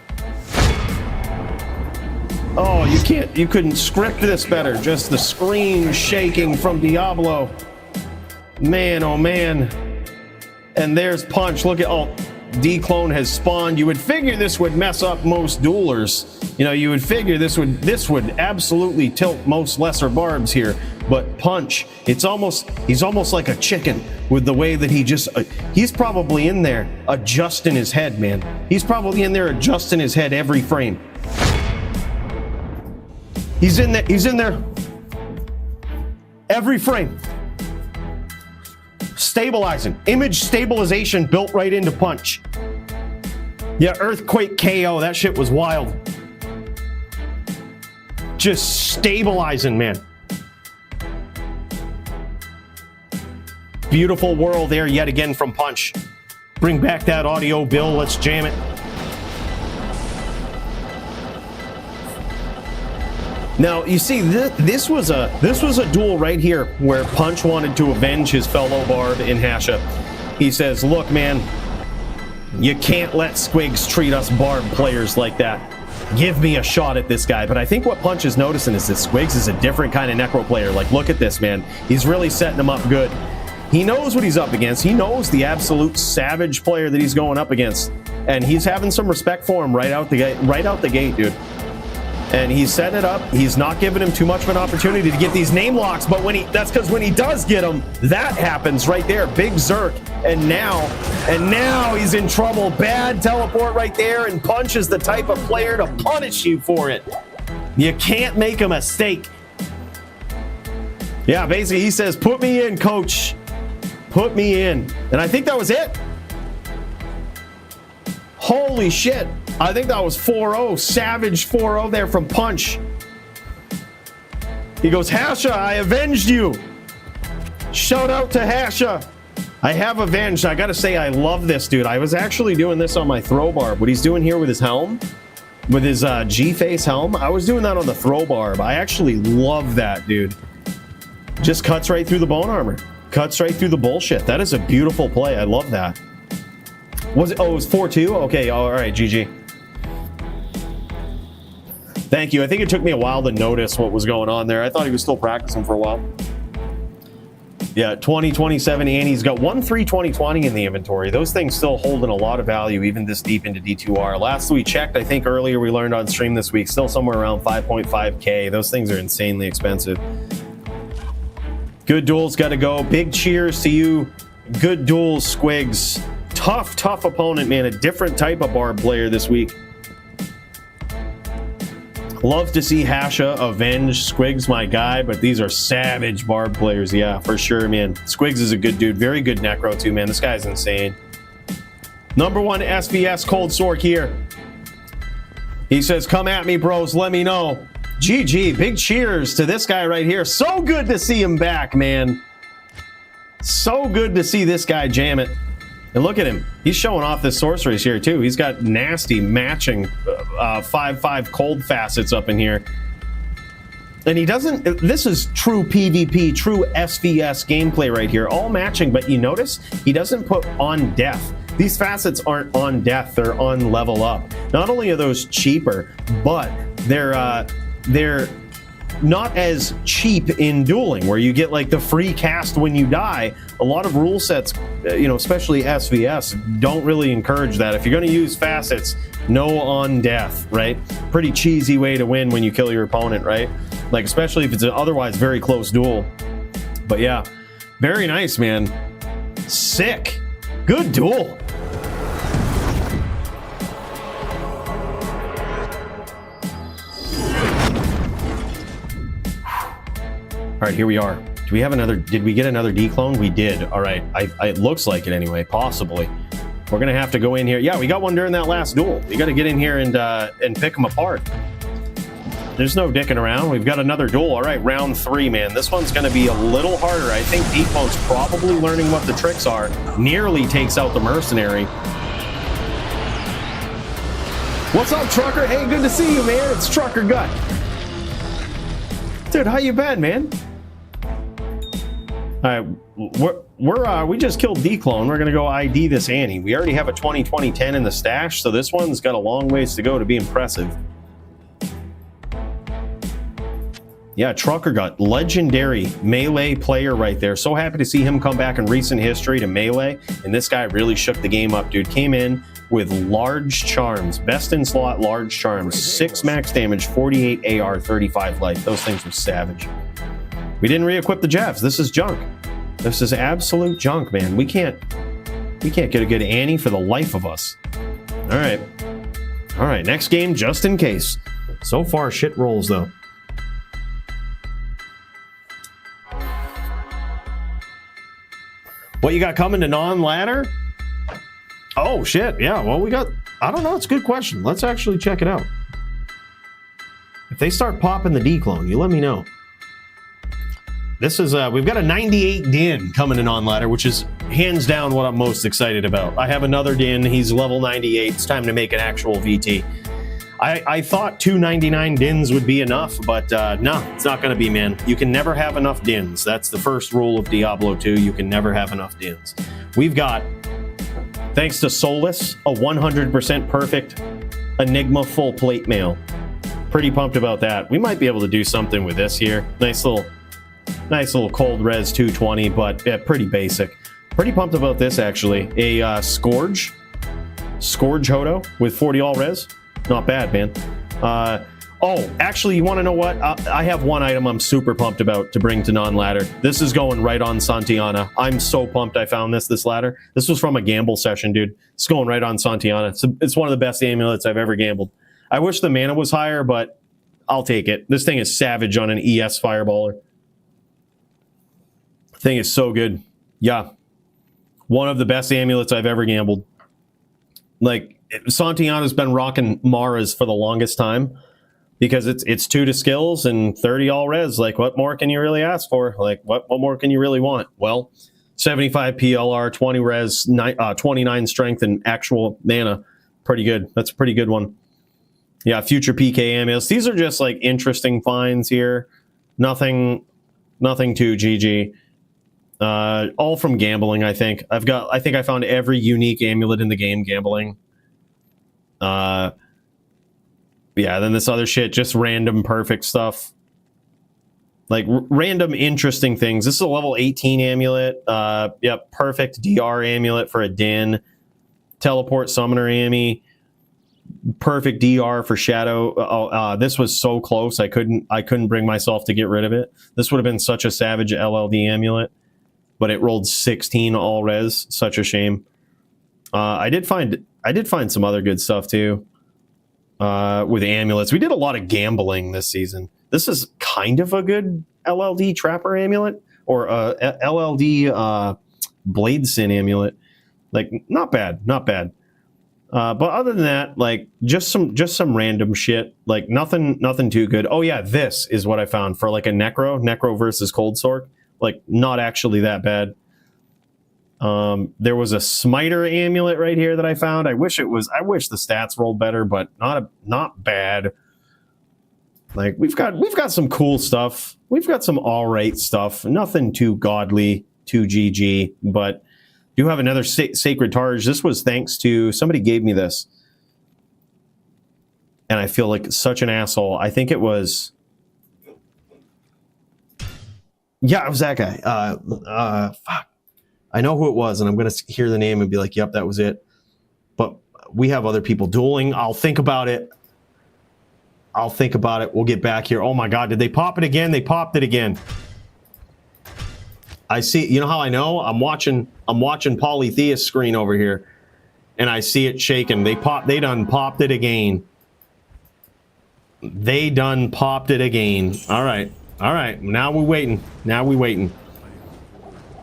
Oh, you couldn't script this better. Just the screen shaking from Diablo. Man, oh man. And there's Punch. Look at, oh, DClone has spawned. You would figure this would mess up most duelers. You know, you would figure this would absolutely tilt most lesser barbs here. But Punch, he's almost like a chicken with the way that he's probably in there adjusting his head, man. He's probably in there adjusting his head every frame. He's in there every frame. Stabilizing. Image stabilization built right into Punch. Yeah, Earthquake KO. That shit was wild. Just stabilizing, man. Beautiful whirl there yet again from Punch. Bring back that audio, Bill. Let's jam it. Now, you see, this was a duel right here where Punch wanted to avenge his fellow Barb in Hasha. He says, look, man, you can't let Squigs treat us Barb players like that. Give me a shot at this guy. But I think what Punch is noticing is that Squigs is a different kind of Necro player. Like, look at this, man. He's really setting him up good. He knows what he's up against. He knows the absolute savage player that he's going up against. And he's having some respect for him right out the gate, dude. And he's setting it up. He's not giving him too much of an opportunity to get these name locks, but that's because when he does get them, that happens right there. Big Zerk, and now he's in trouble. Bad teleport right there, and Punch is the type of player to punish you for it. You can't make a mistake. Yeah, basically he says, put me in, coach. Put me in. And I think that was it. Holy shit. I think that was 4-0. Savage 4-0 there from Punch. He goes, Hasha, I avenged you. Shout out to Hasha. I have avenged. I gotta say, I love this, dude. I was actually doing this on my throw barb. What he's doing here with his helm, with his G-face helm, I was doing that on the throw barb. I actually love that, dude. Just cuts right through the bone armor. Cuts right through the bullshit. That is a beautiful play. I love that. Was it? Oh, it was 4-2? Okay, all right, GG. Thank you. I think it took me a while to notice what was going on there. I thought he was still practicing for a while. Yeah, 20-27, and he's got 1-3-20-20 in the inventory. Those things still holding a lot of value even this deep into D2R. Last we checked, I think earlier we learned on stream this week, still somewhere around 5.5K. Those things are insanely expensive. Good duels, got to go. Big cheers to you. Good duels, Squigs. Tough opponent, man. A different type of Barb player this week. Love to see Hasha avenge Squigs, my guy, but these are savage Barb players. Yeah, for sure, man. Squigs is a good dude. Very good Necro, too, man. This guy's insane. Number 1 SVS Cold Sork here. He says, come at me, bros. Let me know. GG. Big cheers to this guy right here. So good to see him back, man. So good to see this guy jam it. And look at him. He's showing off this sorceries here, too. He's got nasty matching 5/5 cold facets up in here. And he doesn't, this is true PvP, true SVS gameplay right here, all matching, but you notice he doesn't put on death. These facets aren't on death, they're on level up. Not only are those cheaper, but they're not as cheap in dueling, where you get like the free cast when you die. A lot of rule sets, especially SVS, don't really encourage that. If you're going to use facets, no on death, right? Pretty cheesy way to win when you kill your opponent, right? Like, especially if it's an otherwise very close duel. But yeah, very nice, man. Sick. Good duel. All right, here we are. Do we have another? Did we get another D-clone? We did. All right. It looks like it anyway, possibly. We're going to have to go in here. Yeah, we got one during that last duel. We got to get in here and pick them apart. There's no dicking around. We've got another duel. All right, round 3, man. This one's going to be a little harder. I think D-clone's probably learning what the tricks are. Nearly takes out the mercenary. What's up, Trucker? Hey, good to see you, man. It's Trucker Gut. Dude, how you been, man? All right, we just killed D-clone. We're gonna go ID this Annie. We already have a 20-20-10 in the stash, so this one's got a long ways to go to be impressive. Yeah, Trucker got legendary melee player right there. So happy to see him come back in recent history to melee, and this guy really shook the game up, dude. Came in with large charms, best in slot large charms, 6 max damage, 48 AR, 35 life. Those things were savage. We didn't re-equip the Jeffs. This is junk. This is absolute junk, man. We can't get a good Annie for the life of us. All right, next game just in case. So far, shit rolls though. What you got coming to non-ladder? Oh shit, yeah, well we got, I don't know, it's a good question. Let's actually check it out. If they start popping the D-clone, you let me know. This is, we've got a 98 Din coming in on ladder, which is hands down what I'm most excited about. I have another Din, he's level 98, it's time to make an actual VT. I thought 299 Dins would be enough, but no, it's not gonna be, man. You can never have enough Dins. That's the first rule of Diablo 2, you can never have enough Dins. We've got, thanks to Solus, a 100% perfect Enigma full plate mail. Pretty pumped about that. We might be able to do something with this here. Nice little cold res 220, but yeah, pretty basic. Pretty pumped about this actually. A Scourge Jodo with 40 all res. Not bad, man. Oh, actually, you want to know what? I have one item I'm super pumped about to bring to non-ladder. This is going right on Santiana. I'm so pumped I found this ladder. This was from a gamble session, dude. It's going right on Santiana. It's one of the best amulets I've ever gambled. I wish the mana was higher, but I'll take it. This thing is savage on an ES Fireballer. Thing is so good. Yeah. One of the best amulets I've ever gambled. Like, Santiana's been rocking Maras for the longest time because it's 2 to skills and 30 all res. Like, what more can you really ask for? Like, what more can you really want? Well, 75 PLR, 20 res, 29 strength, and actual mana. Pretty good. That's a pretty good one. Yeah, future PK amulets. These are just like interesting finds here. Nothing too GG. All from gambling, I think. I think I found every unique amulet in the game gambling. Yeah, then this other shit, just random perfect stuff. Like random interesting things. This is a level 18 amulet. Yep, perfect DR amulet for a Din. Teleport summoner Ammy. Perfect DR for Shadow. This was so close. I couldn't bring myself to get rid of it. This would have been such a savage LLD amulet, but it rolled 16 all res. Such a shame. I did find some other good stuff too. With amulets. We did a lot of gambling this season. This is kind of a good LLD Trapper amulet or LLD Blade Sin amulet. Like, not bad. But other than that, like just some random shit. Like nothing too good. Oh yeah, this is what I found for like a Necro versus Cold Sork. Like, not actually that bad. There was a smiter amulet right here that I found. I wish the stats rolled better, but not bad. Like we've got some cool stuff. We've got some all right stuff. Nothing too godly, too GG, but do have another sacred targe. This was thanks to somebody gave me this, and I feel like such an asshole. I think it was. Yeah, it was that guy. Fuck. I know who it was, and I'm going to hear the name and be like, yep, that was it. But we have other people dueling. I'll think about it. We'll get back here. Oh, my God. Did they pop it again? They popped it again. I see. You know how I know? I'm watching Polytheus screen over here, and I see it shaking. They done popped it again. All right. Now we're waiting.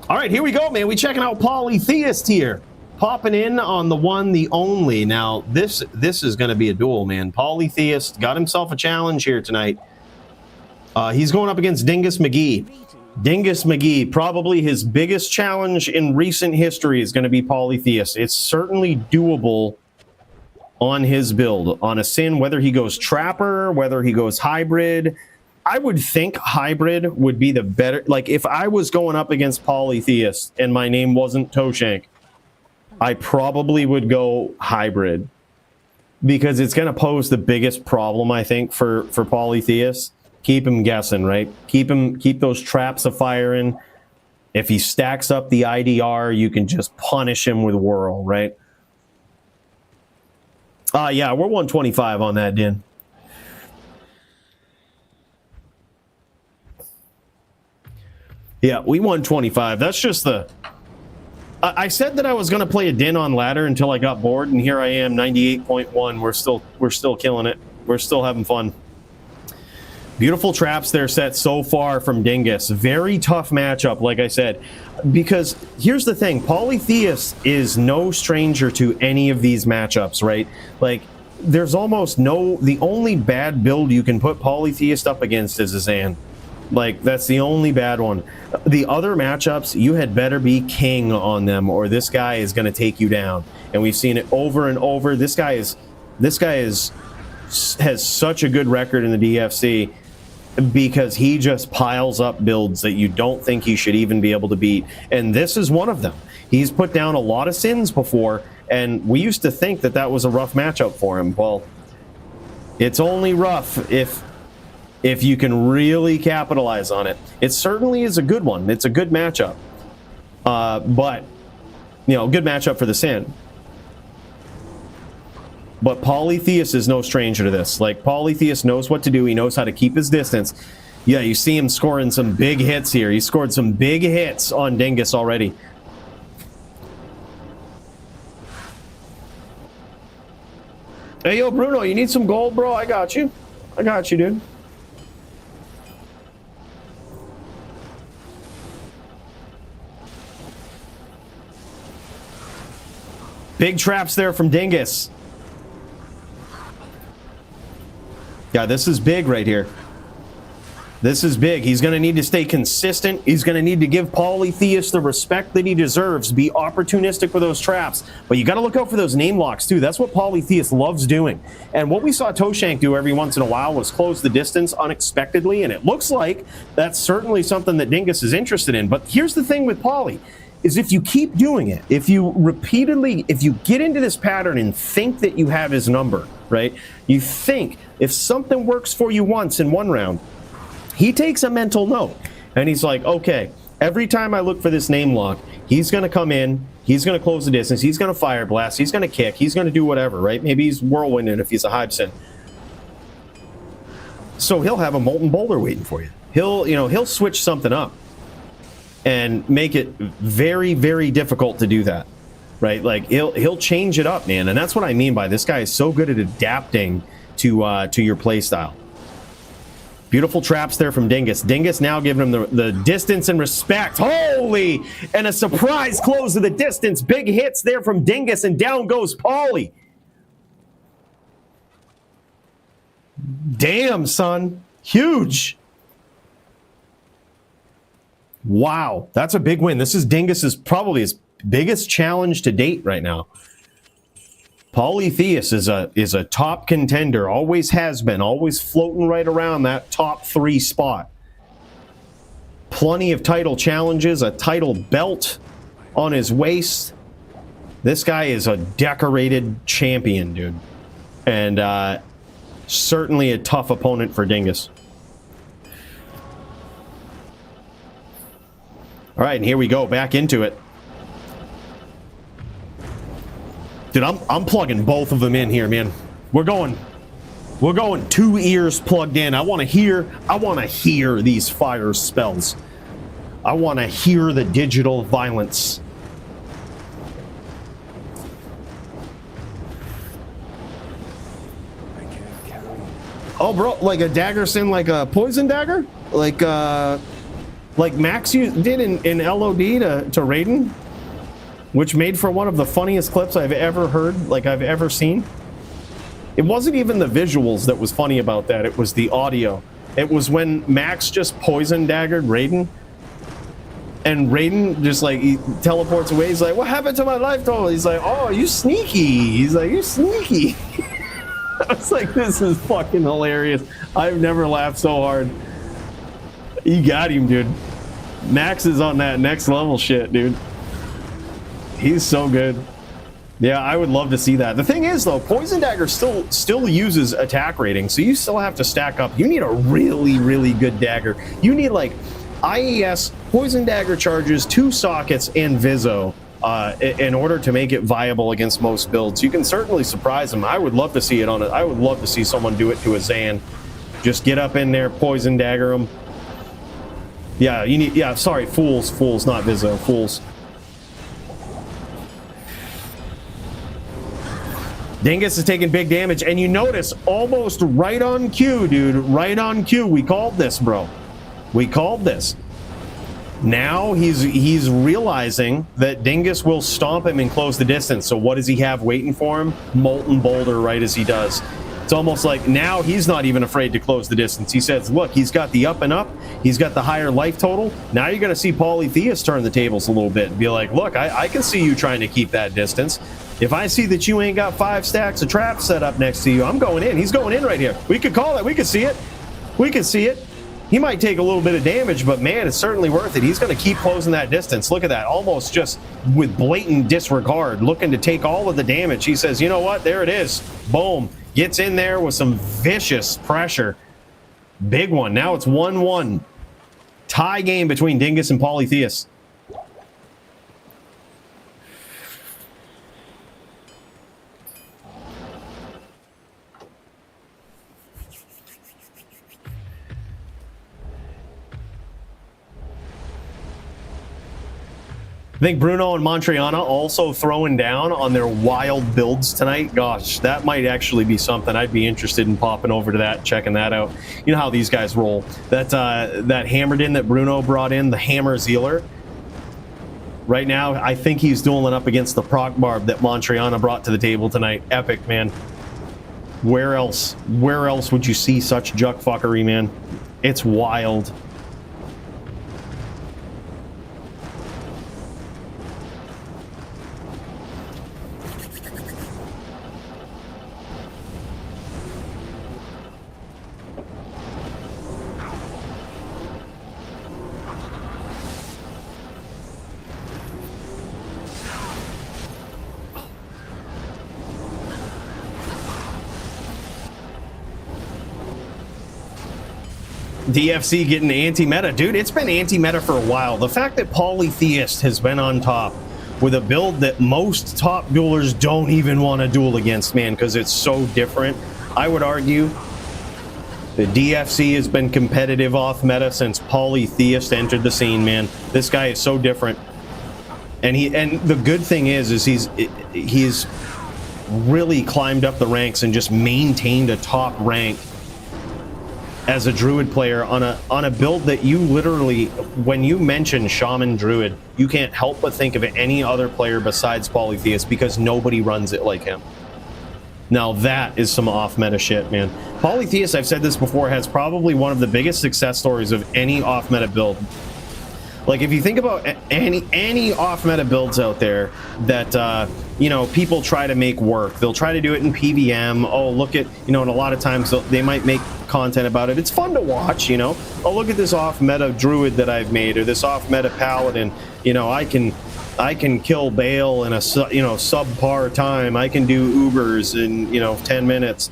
All right, here we go, man. We checking out Polytheist here. Popping in on the one, the only. Now, this is going to be a duel, man. Polytheist got himself a challenge here tonight. He's going up against Dingus McGee. Dingus McGee, probably his biggest challenge in recent history is going to be Polytheist. It's certainly doable on his build. On a Sin, whether he goes Trapper, whether he goes Hybrid, I would think Hybrid would be the better. Like, if I was going up against Polytheist and my name wasn't Toeshank, I probably would go Hybrid. Because it's going to pose the biggest problem, I think, for Polytheist. Keep him guessing, right? Keep those traps of firing. If he stacks up the IDR, you can just punish him with Whirl, right? Yeah, we're 125 on that, Din. Yeah, we won 25. That's just the... I said that I was going to play a Din on ladder until I got bored, and here I am, 98.1. We're still killing it. We're still having fun. Beautiful traps there set so far from Dingus. Very tough matchup, like I said. Because here's the thing. Polytheus is no stranger to any of these matchups, right? Like, there's almost no... The only bad build you can put Polytheist up against is a Zan. Like, that's the only bad one. The other matchups, you had better be king on them, or this guy is going to take you down. And we've seen it over and over. This guy has such a good record in the DFC because he just piles up builds that you don't think he should even be able to beat. And this is one of them. He's put down a lot of Sins before, and we used to think that that was a rough matchup for him. Well, it's only rough if you can really capitalize on it. It certainly is a good one. It's a good matchup. But, you know, good matchup for the Sin. But Polytheus is no stranger to this. Like, Polytheus knows what to do. He knows how to keep his distance. Yeah, you see him scoring some big hits here. He scored some big hits on Dingus already. Hey, yo, Bruno, you need some gold, bro? I got you. I got you, dude. Big traps there from Dingus. Yeah, this is big right here. This is big. He's going to need to stay consistent. He's going to need to give Polytheus the respect that he deserves. Be opportunistic with those traps. But you got to look out for those name locks, too. That's what Polytheus loves doing. And what we saw Toeshank do every once in a while was close the distance unexpectedly. And it looks like that's certainly something that Dingus is interested in. But here's the thing with Poly. Is if you keep doing it, if you get into this pattern and think that you have his number, right? You think if something works for you once in one round, he takes a mental note and he's like, okay, every time I look for this name lock, he's going to come in, he's going to close the distance, he's going to fire blast, he's going to kick, he's going to do whatever, right? Maybe he's whirlwinding if he's a Hybson. So he'll have a molten boulder waiting for you. He'll switch something up and make it very, very difficult to do that, right? Like, he'll change it up, man. And that's what I mean by this guy is so good at adapting to your play style. Beautiful traps there from Dingus. Dingus now giving him the distance and respect. Holy! And a surprise close of the distance. Big hits there from Dingus, and down goes Poly. Damn, son. Huge. Wow, that's a big win. This is Dingus's probably biggest challenge to date right now. Polytheus is a top contender, always has been, always floating right around that top 3 spot. Plenty of title challenges, a title belt on his waist. This guy is a decorated champion, dude. And certainly a tough opponent for Dingus. All right, and here we go, back into it. Dude, I'm plugging both of them in here, man. We're going 2 ears plugged in. I want to hear these fire spells. I want to hear the digital violence. Oh, bro, like a dagger sin, like a poison dagger? Like Max did in LOD to Raiden? Which made for one of the funniest clips I've ever heard, like I've ever seen. It wasn't even the visuals that was funny about that, it was the audio. It was when Max just poison daggered Raiden, and Raiden just like, he teleports away. He's like, what happened to my life total? He's like, oh, you sneaky. He's like, you're sneaky. I was like, this is fucking hilarious. I've never laughed so hard. You got him, dude. Max is on that next level shit, dude. He's so good. Yeah, I would love to see that. The thing is, though, Poison Dagger still uses attack rating, so you still have to stack up. You need a really, really good dagger. You need, like, IES, Poison Dagger charges, 2 sockets, and Vizzo in order to make it viable against most builds. You can certainly surprise them. I would love to see it on it. I would love to see someone do it to a Zan. Just get up in there, Poison Dagger them. Yeah, you need... Yeah, sorry, Fools, not Vizzo. Fools. Dingus is taking big damage, and you notice almost right on cue, dude. Right on cue. We called this, bro. We called this. Now he's realizing that Dingus will stomp him and close the distance. So what does he have waiting for him? Molten Boulder, right as he does. It's almost like now he's not even afraid to close the distance. He says, look, he's got the up and up. He's got the higher life total. Now you're going to see Polytheus turn the tables a little bit and be like, look, I can see you trying to keep that distance. If I see that you ain't got 5 stacks of traps set up next to you, I'm going in. He's going in right here. We could call it. We could see it. We could see it. He might take a little bit of damage, but man, it's certainly worth it. He's going to keep closing that distance. Look at that. Almost just with blatant disregard, looking to take all of the damage. He says, you know what? There it is. Boom. Gets in there with some vicious pressure. Big one. Now it's 1-1. Tie game between Dingus and Polytheus. I think Bruno and Montreana also throwing down on their wild builds tonight. Gosh, that might actually be something. I'd be interested in popping over to that, checking that out. You know how these guys roll. That hammered in that Bruno brought in, the Hammer Zealer. Right now, I think he's dueling up against the Proccing Barb that Montreana brought to the table tonight. Epic, man. Where else would you see such juck fuckery, man? It's wild. DFC getting anti-meta. Dude, it's been anti-meta for a while. The fact that Polytheist has been on top with a build that most top duelers don't even want to duel against, man, because it's so different. I would argue the DFC has been competitive off meta since Polytheist entered the scene, man. This guy is so different. And the good thing is he's really climbed up the ranks and just maintained a top rank as a druid player on a build that you literally, when you mention shaman druid, you can't help but think of any other player besides Polytheus because nobody runs it like him. Now that is some off meta shit, man. Polytheus, I've said this before, has probably one of the biggest success stories of any off meta build. Like, if you think about any off-meta builds out there that, you know, people try to make work, they'll try to do it in PVM. Oh, look at, you know, and a lot of times they might make content about it. It's fun to watch, you know. Oh, look at this off-meta druid that I've made, or this off-meta paladin. You know, I can kill Bale in a, you know, subpar time. I can do Ubers in, you know, 10 minutes.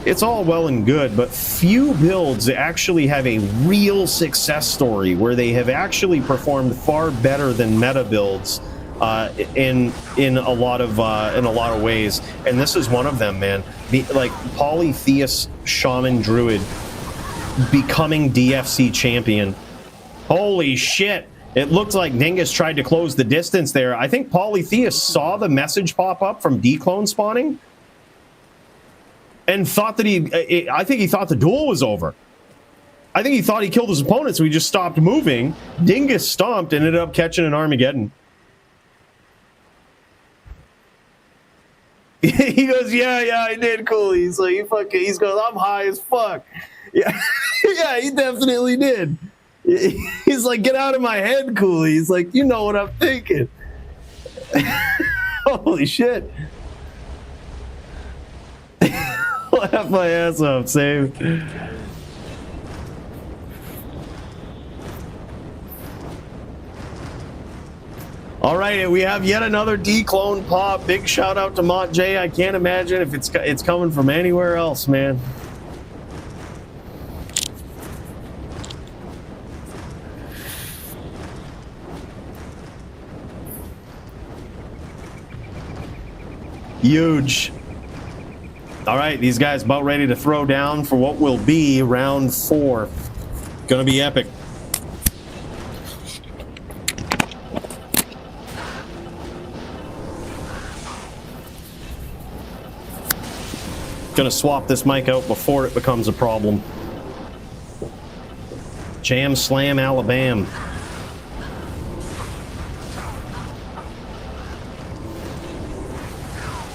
It's all well and good, but few builds actually have a real success story where they have actually performed far better than meta builds in a lot of ways. And this is one of them, man. Like Polytheus Shaman Druid becoming DFC champion. Holy shit! It looked like Dingus tried to close the distance there. I think Polytheus saw the message pop up from D-clone spawning and thought that I think he thought the duel was over. I think he thought he killed his opponent, so he just stopped moving. Dingus stomped and ended up catching an Armageddon. He goes, yeah, I did, Cooley. He's like, he's goes, I'm high as fuck. Yeah, yeah, he definitely did. He's like, get out of my head, Cooley. He's like, you know what I'm thinking. Holy shit. Laugh my ass off, saved. All right, we have yet another D-clone pop. Big shout out to Mont J. I can't imagine if it's coming from anywhere else, man. Huge. All right, these guys about ready to throw down for what will be round 4. Gonna be epic. Gonna swap this mic out before it becomes a problem. Jam Slam Alabama.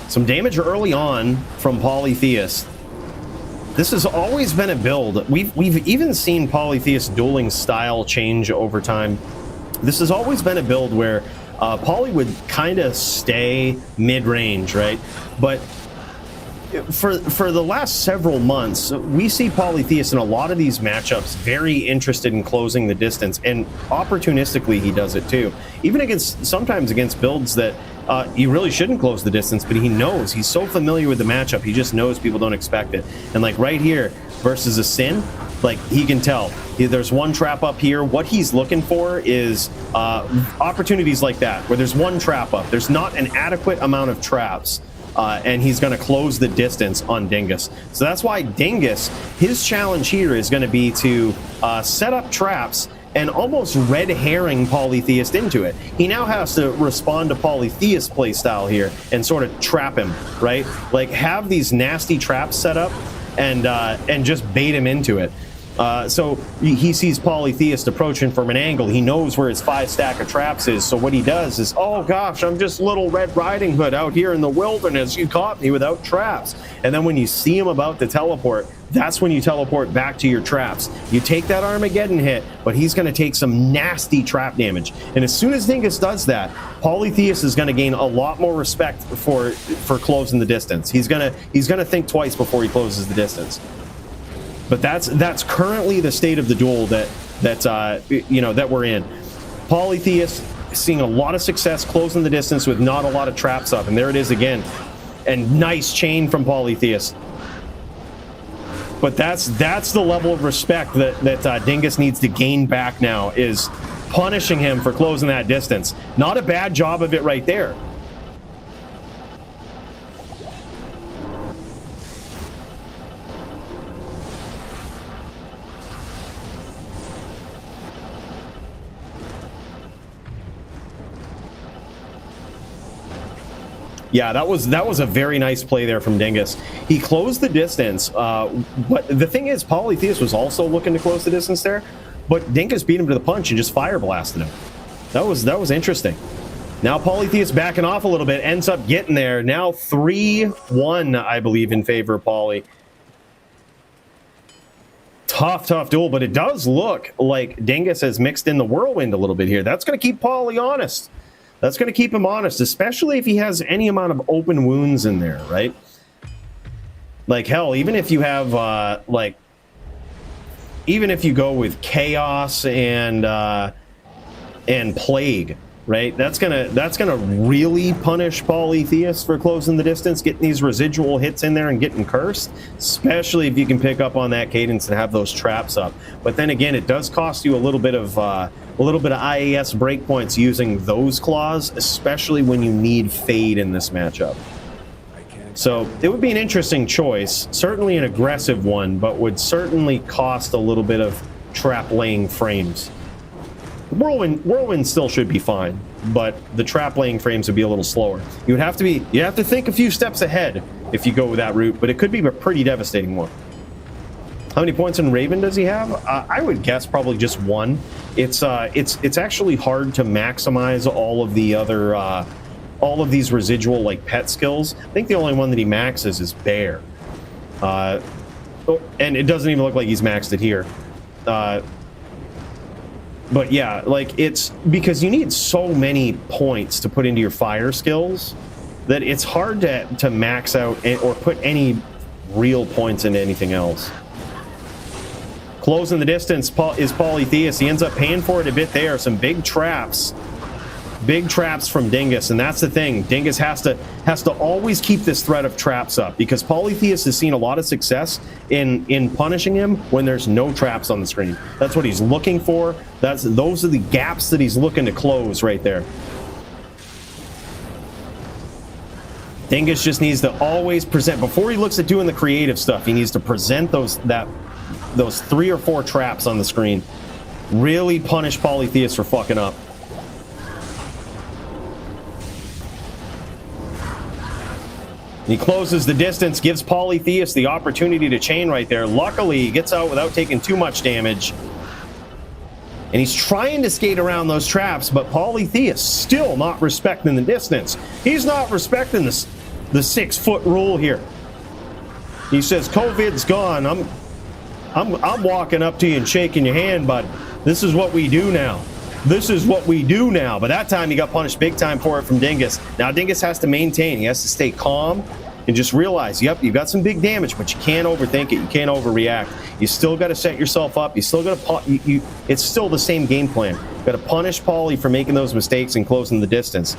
Some damage early on from Polytheus. This has always been a build. We've even seen Polytheus dueling style change over time. This has always been a build where Poly would kind of stay mid-range, right? But for the last several months, we see Polytheus in a lot of these matchups very interested in closing the distance, and opportunistically he does it too. Even sometimes against builds that you really shouldn't close the distance, but he knows, he's so familiar with the matchup, he just knows people don't expect it. And like right here versus a Sin, like he can tell there's one trap up here. What he's looking for is opportunities like that, where there's one trap up, there's not an adequate amount of traps, and he's going to close the distance on Dingus. So that's why Dingus, his challenge here is going to be to set up traps and almost red herring Polytheus into it. He now has to respond to Polytheus playstyle here and sort of trap him, right? Like have these nasty traps set up and just bait him into it. So he sees Polytheus approaching from an angle. He knows where his 5 stack of traps is. So what he does is, oh gosh, I'm just little Red Riding Hood out here in the wilderness. You caught me without traps. And then when you see him about to teleport, that's when you teleport back to your traps. You take that Armageddon hit, but he's going to take some nasty trap damage. And as soon as Dingus does that, Polytheus is going to gain a lot more respect for closing the distance. He's going to think twice before he closes the distance. But that's currently the state of the duel that we're in. Polytheus seeing a lot of success closing the distance with not a lot of traps up, and there it is again. And nice chain from Polytheus. But that's the level of respect that Dingus needs to gain back now, is punishing him for closing that distance. Not a bad job of it right there. Yeah, that was a very nice play there from Dingus. He closed the distance, but the thing is, Polytheus was also looking to close the distance there, but Dingus beat him to the punch and just fire blasted him. That was interesting. Now Polytheus backing off a little bit, ends up getting there. Now 3-1, I believe, in favor of Poly. Tough duel, but it does look like Dingus has mixed in the whirlwind a little bit here. That's going to keep Poly honest. That's going to keep him honest, especially if he has any amount of open wounds in there, right? Like, hell, even if you have, even if you go with Chaos and Plague, right? That's gonna really punish Polytheus for closing the distance, getting these residual hits in there and getting cursed, especially if you can pick up on that cadence and have those traps up. But then again, it does cost you a little bit of IAS breakpoints using those claws, especially when you need Fade in this matchup. So it would be an interesting choice, certainly an aggressive one, but would certainly cost a little bit of trap laying frames. Whirlwind still should be fine, but the trap laying frames would be a little slower. You have to think a few steps ahead if you go with that route, but it could be a pretty devastating one. How many points in Raven does he have? I would guess probably just one. It's actually hard to maximize all of the other all of these residual like pet skills. I think the only one that he maxes is Bear, and it doesn't even look like he's maxed it here. But yeah, like, it's because you need so many points to put into your fire skills that it's hard to max out or put any real points into anything else. Closing the distance is Polytheus. He ends up paying for it a bit there. Some big traps. Big traps from Dingus, and that's the thing. Dingus has to always keep this threat of traps up, because Polytheus has seen a lot of success in punishing him when there's no traps on the screen. That's what he's looking for. Those are the gaps that he's looking to close right there. Dingus just needs to always present, before he looks at doing the creative stuff, he needs to present those 3 or 4 traps on the screen. Really punish Polytheus for fucking up. He closes the distance, gives Polytheus the opportunity to chain right there. Luckily, he gets out without taking too much damage. And he's trying to skate around those traps, but Polytheus still not respecting the distance. He's not respecting the 6-foot rule here. He says, COVID's gone. I'm walking up to you and shaking your hand, bud. This is what we do now. This is what we do now. But that time he got punished big time for it from Dingus. Now Dingus has to maintain. He has to stay calm and just realize, yep, you've got some big damage, but you can't overthink it. You can't overreact. You still got to set yourself up. You still got to it's still the same game plan. You got to punish Paulie for making those mistakes and closing the distance.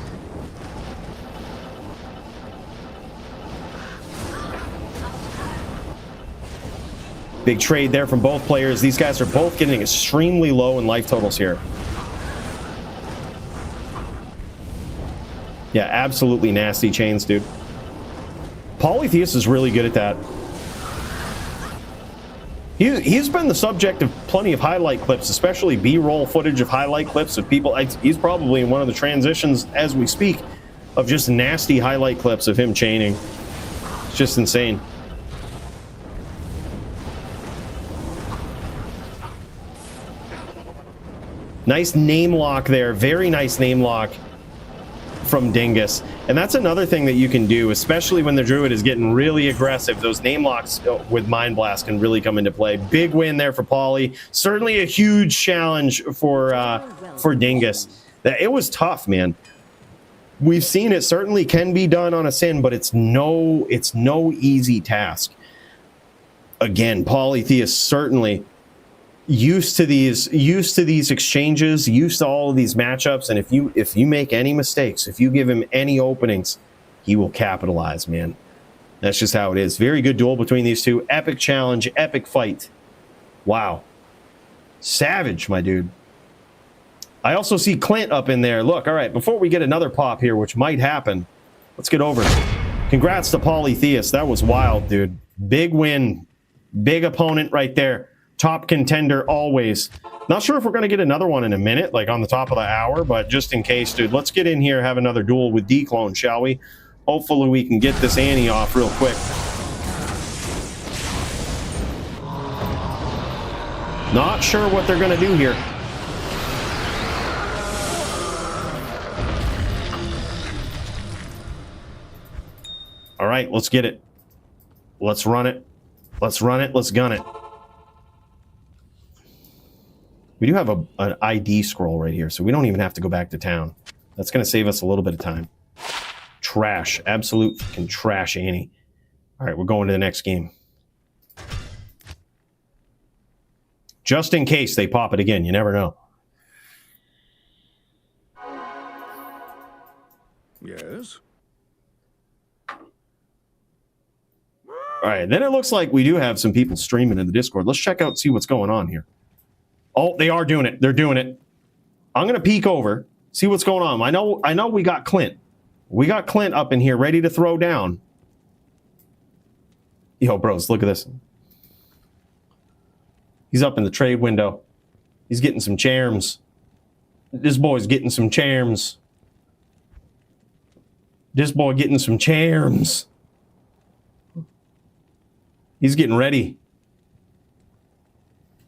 Big trade there from both players. These guys are both getting extremely low in life totals here. Yeah, absolutely nasty chains, dude. Polytheus is really good at that. He's been the subject of plenty of highlight clips, especially B-roll footage of highlight clips of people. He's probably in one of the transitions as we speak of just nasty highlight clips of him chaining. It's just insane. Nice name lock there. Very nice name lock from Dingus. And that's another thing that you can do, especially when the Druid is getting really aggressive. Those name locks with Mind Blast can really come into play. Big win there for Poly. Certainly a huge challenge for Dingus. It was tough, man. We've seen it certainly can be done on a Sin, but it's no easy task. Again, Polytheus certainly used to these exchanges, used to all of these matchups, and if you make any mistakes, if you give him any openings, he will capitalize, man. That's just how it is. Very good duel between these two. Epic challenge, epic fight. Wow. Savage, my dude. I also see Clint up in there. Look, all right, before we get another pop here, which might happen, let's get over it. Congrats to Polytheus. That was wild, dude. Big win. Big opponent right there. Top contender always. Not sure if we're going to get another one in a minute, like on the top of the hour, but just in case, dude, let's get in here, have another duel with DClone, shall we? Hopefully we can get this Annie off real quick. Not sure what they're going to do here. All right, let's get it. Let's run it. Let's run it. Let's gun it. We do have an ID scroll right here, so we don't even have to go back to town. That's going to save us a little bit of time. Trash. Absolute fucking trash, Annie. All right, we're going to the next game. Just in case they pop it again. You never know. Yes? All right, then it looks like we do have some people streaming in the Discord. Let's check out, see what's going on here. Oh, they are doing it. They're doing it. I'm going to peek over, see what's going on. I know we got Clint. We got Clint up in here ready to throw down. Yo, bros, look at this. He's up in the trade window. He's getting some charms. This boy's getting some charms. This boy getting some charms. He's getting ready.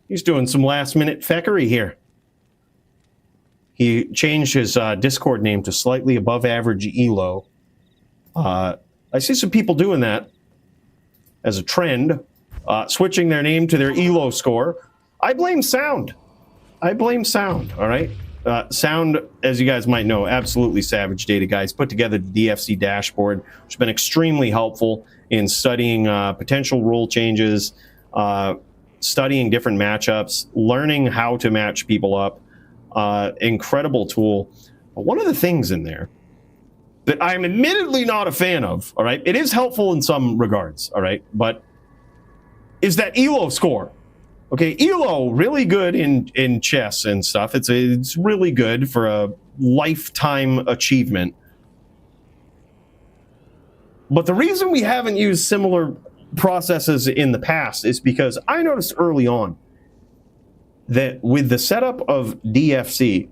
He's doing some last-minute feckery here. He changed his Discord name to slightly above average ELO. I see some people doing that as a trend, switching their name to their ELO score. I blame Sound. I blame Sound, all right? Sound, as you guys might know, absolutely savage data guys, put together the DFC dashboard, which has been extremely helpful in studying potential rule changes, studying different matchups, learning how to match people up. Incredible tool. But one of the things in there that I'm admittedly not a fan of, all right, it is helpful in some regards, all right, but is that ELO score. Okay, ELO, really good in chess and stuff. It's really good for a lifetime achievement. But the reason we haven't used similar processes in the past is because I noticed early on that with the setup of DFC,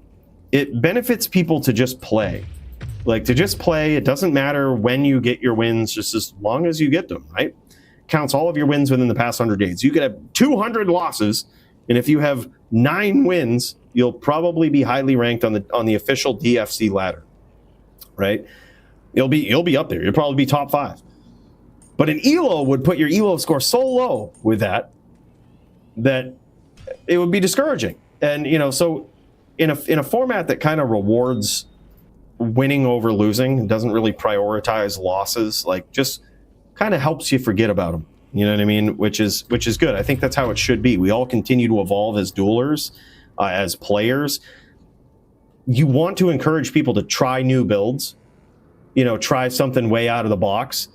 it benefits people to just play. Like, to just play, it doesn't matter when you get your wins, just as long as you get them, right? Counts all of your wins within the past 100 days. You could have 200 losses, and if you have 9 wins, you'll probably be highly ranked on the official DFC ladder, right? You'll be up there. You'll probably be top 5. But an ELO would put your ELO score so low with that it would be discouraging. And so in a format that kind of rewards winning over losing, doesn't really prioritize losses, like just kind of helps you forget about them. You know what I mean? Which is good. I think that's how it should be. We all continue to evolve as duelers, as players. You want to encourage people to try new builds, try something way out of the box.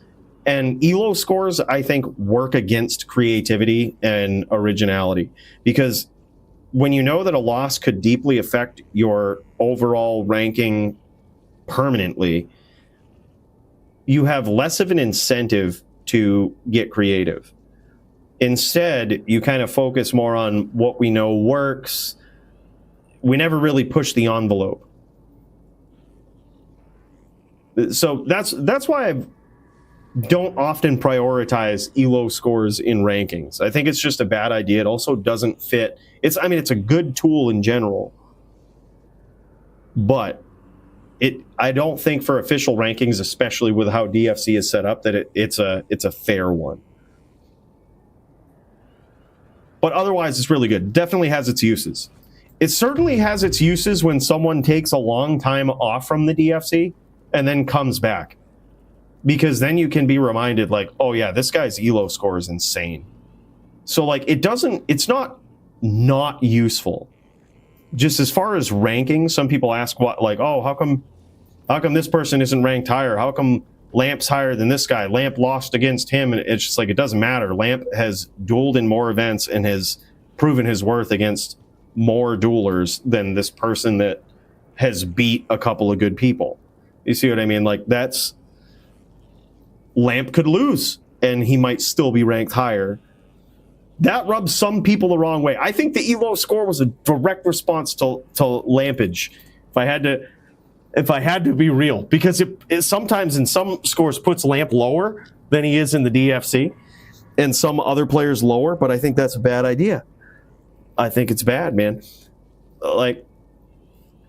And ELO scores, I think, work against creativity and originality, because when you know that a loss could deeply affect your overall ranking permanently, you have less of an incentive to get creative. Instead, you kind of focus more on what we know works. We never really push the envelope. So that's why I don't often prioritize ELO scores in rankings. I think it's just a bad idea. It also doesn't fit. It's a good tool in general, but I don't think for official rankings, especially with how DFC is set up, that it's a fair one. But otherwise, it's really good. Definitely has its uses. It certainly has its uses when someone takes a long time off from the DFC and then comes back, because then you can be reminded, like, oh yeah, this guy's ELO score is insane. So like, it's not useful. Just as far as ranking, some people ask how come this person isn't ranked higher? How come Lamp's higher than this guy? Lamp lost against him, and it's just like, it doesn't matter. Lamp has dueled in more events and has proven his worth against more duelers than this person that has beat a couple of good people. You see what I mean? Like, Lamp could lose and he might still be ranked higher. That rubs some people the wrong way. I think the ELO score was a direct response to Lampage. If I had to be real, because it sometimes in some scores puts Lamp lower than he is in the DFC, and some other players lower. But I think that's a bad idea. I think it's bad, man. Like,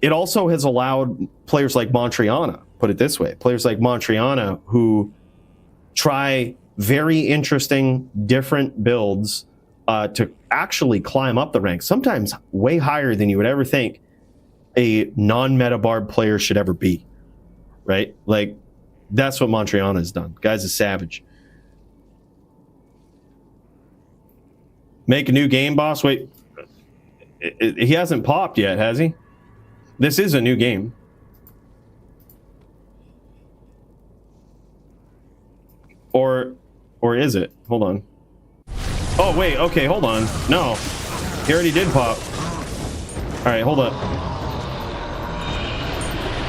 it also has allowed players like Montreana, put it this way, players like Montreana who try very interesting, different builds to actually climb up the ranks, sometimes way higher than you would ever think a non-meta Barb player should ever be, right? Like, that's what Montreana has done. Guy's a savage. Make a new game, boss? Wait, he hasn't popped yet, has he? This is a new game. Or is it? Hold on. Oh, wait, okay, hold on. No, he already did pop. All right, hold up.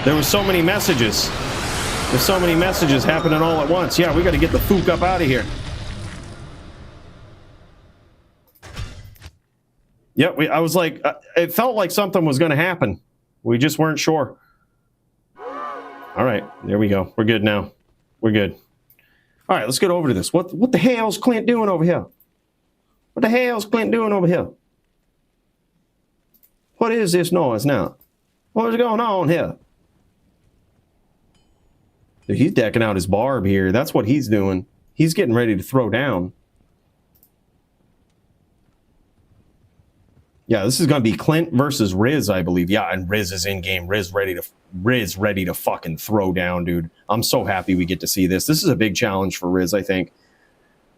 There was so many messages. There's so many messages happening all at once. Yeah, we got to get the fook up out of here. Yeah, I was like, it felt like something was going to happen. We just weren't sure. All right, there we go. We're good now. We're good. All right, let's get over to this. What the hell's Clint doing over here? What the hell's Clint doing over here? What is this noise now? What is going on here? Dude, he's decking out his barb here. That's what he's doing. He's getting ready to throw down. Yeah, this is going to be Clint versus Riz, I believe. Yeah, and Riz is in game. Riz ready to fucking throw down, dude. I'm so happy we get to see this. This is a big challenge for Riz, I think.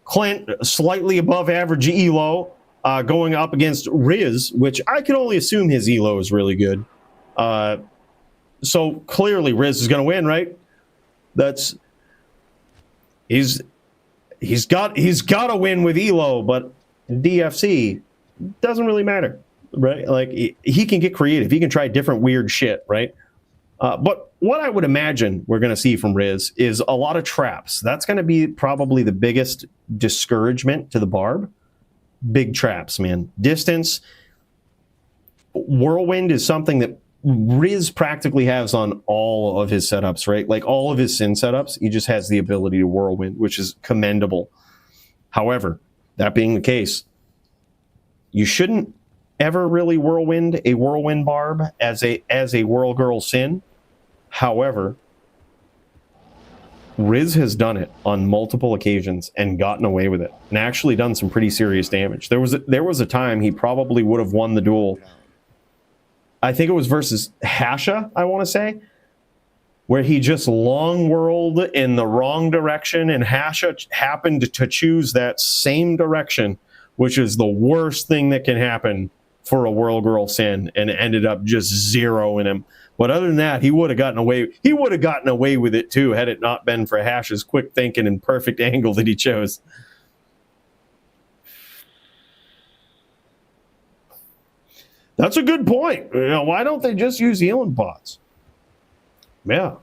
Clint, slightly above average elo, going up against Riz, which I can only assume his elo is really good. So clearly Riz is going to win, right? That's he's got to win with elo, but DFC doesn't really matter, right? Like, he can get creative. He can try different weird shit, right? But what I would imagine we're going to see from Riz is a lot of traps. That's going to be probably the biggest discouragement to the Barb. Big traps, man. Distance. Whirlwind is something that Riz practically has on all of his setups, right? Like, all of his Sin setups, he just has the ability to Whirlwind, which is commendable. However, that being the case, you shouldn't ever really Whirlwind a Whirlwind Barb as a Whirl Girl Sin. However, Riz has done it on multiple occasions and gotten away with it, and actually done some pretty serious damage. There was a time he probably would have won the duel. I think it was versus Hasha, I want to say, where he just long whirled in the wrong direction, and Hasha happened to choose that same direction, which is the worst thing that can happen for a Whirl Girl Sin, and ended up just zeroing him. But other than that, he would have gotten away. He would have gotten away with it too, had it not been for Hash's quick thinking and perfect angle that he chose. That's a good point. You know, why don't they just use healing pots? Yeah,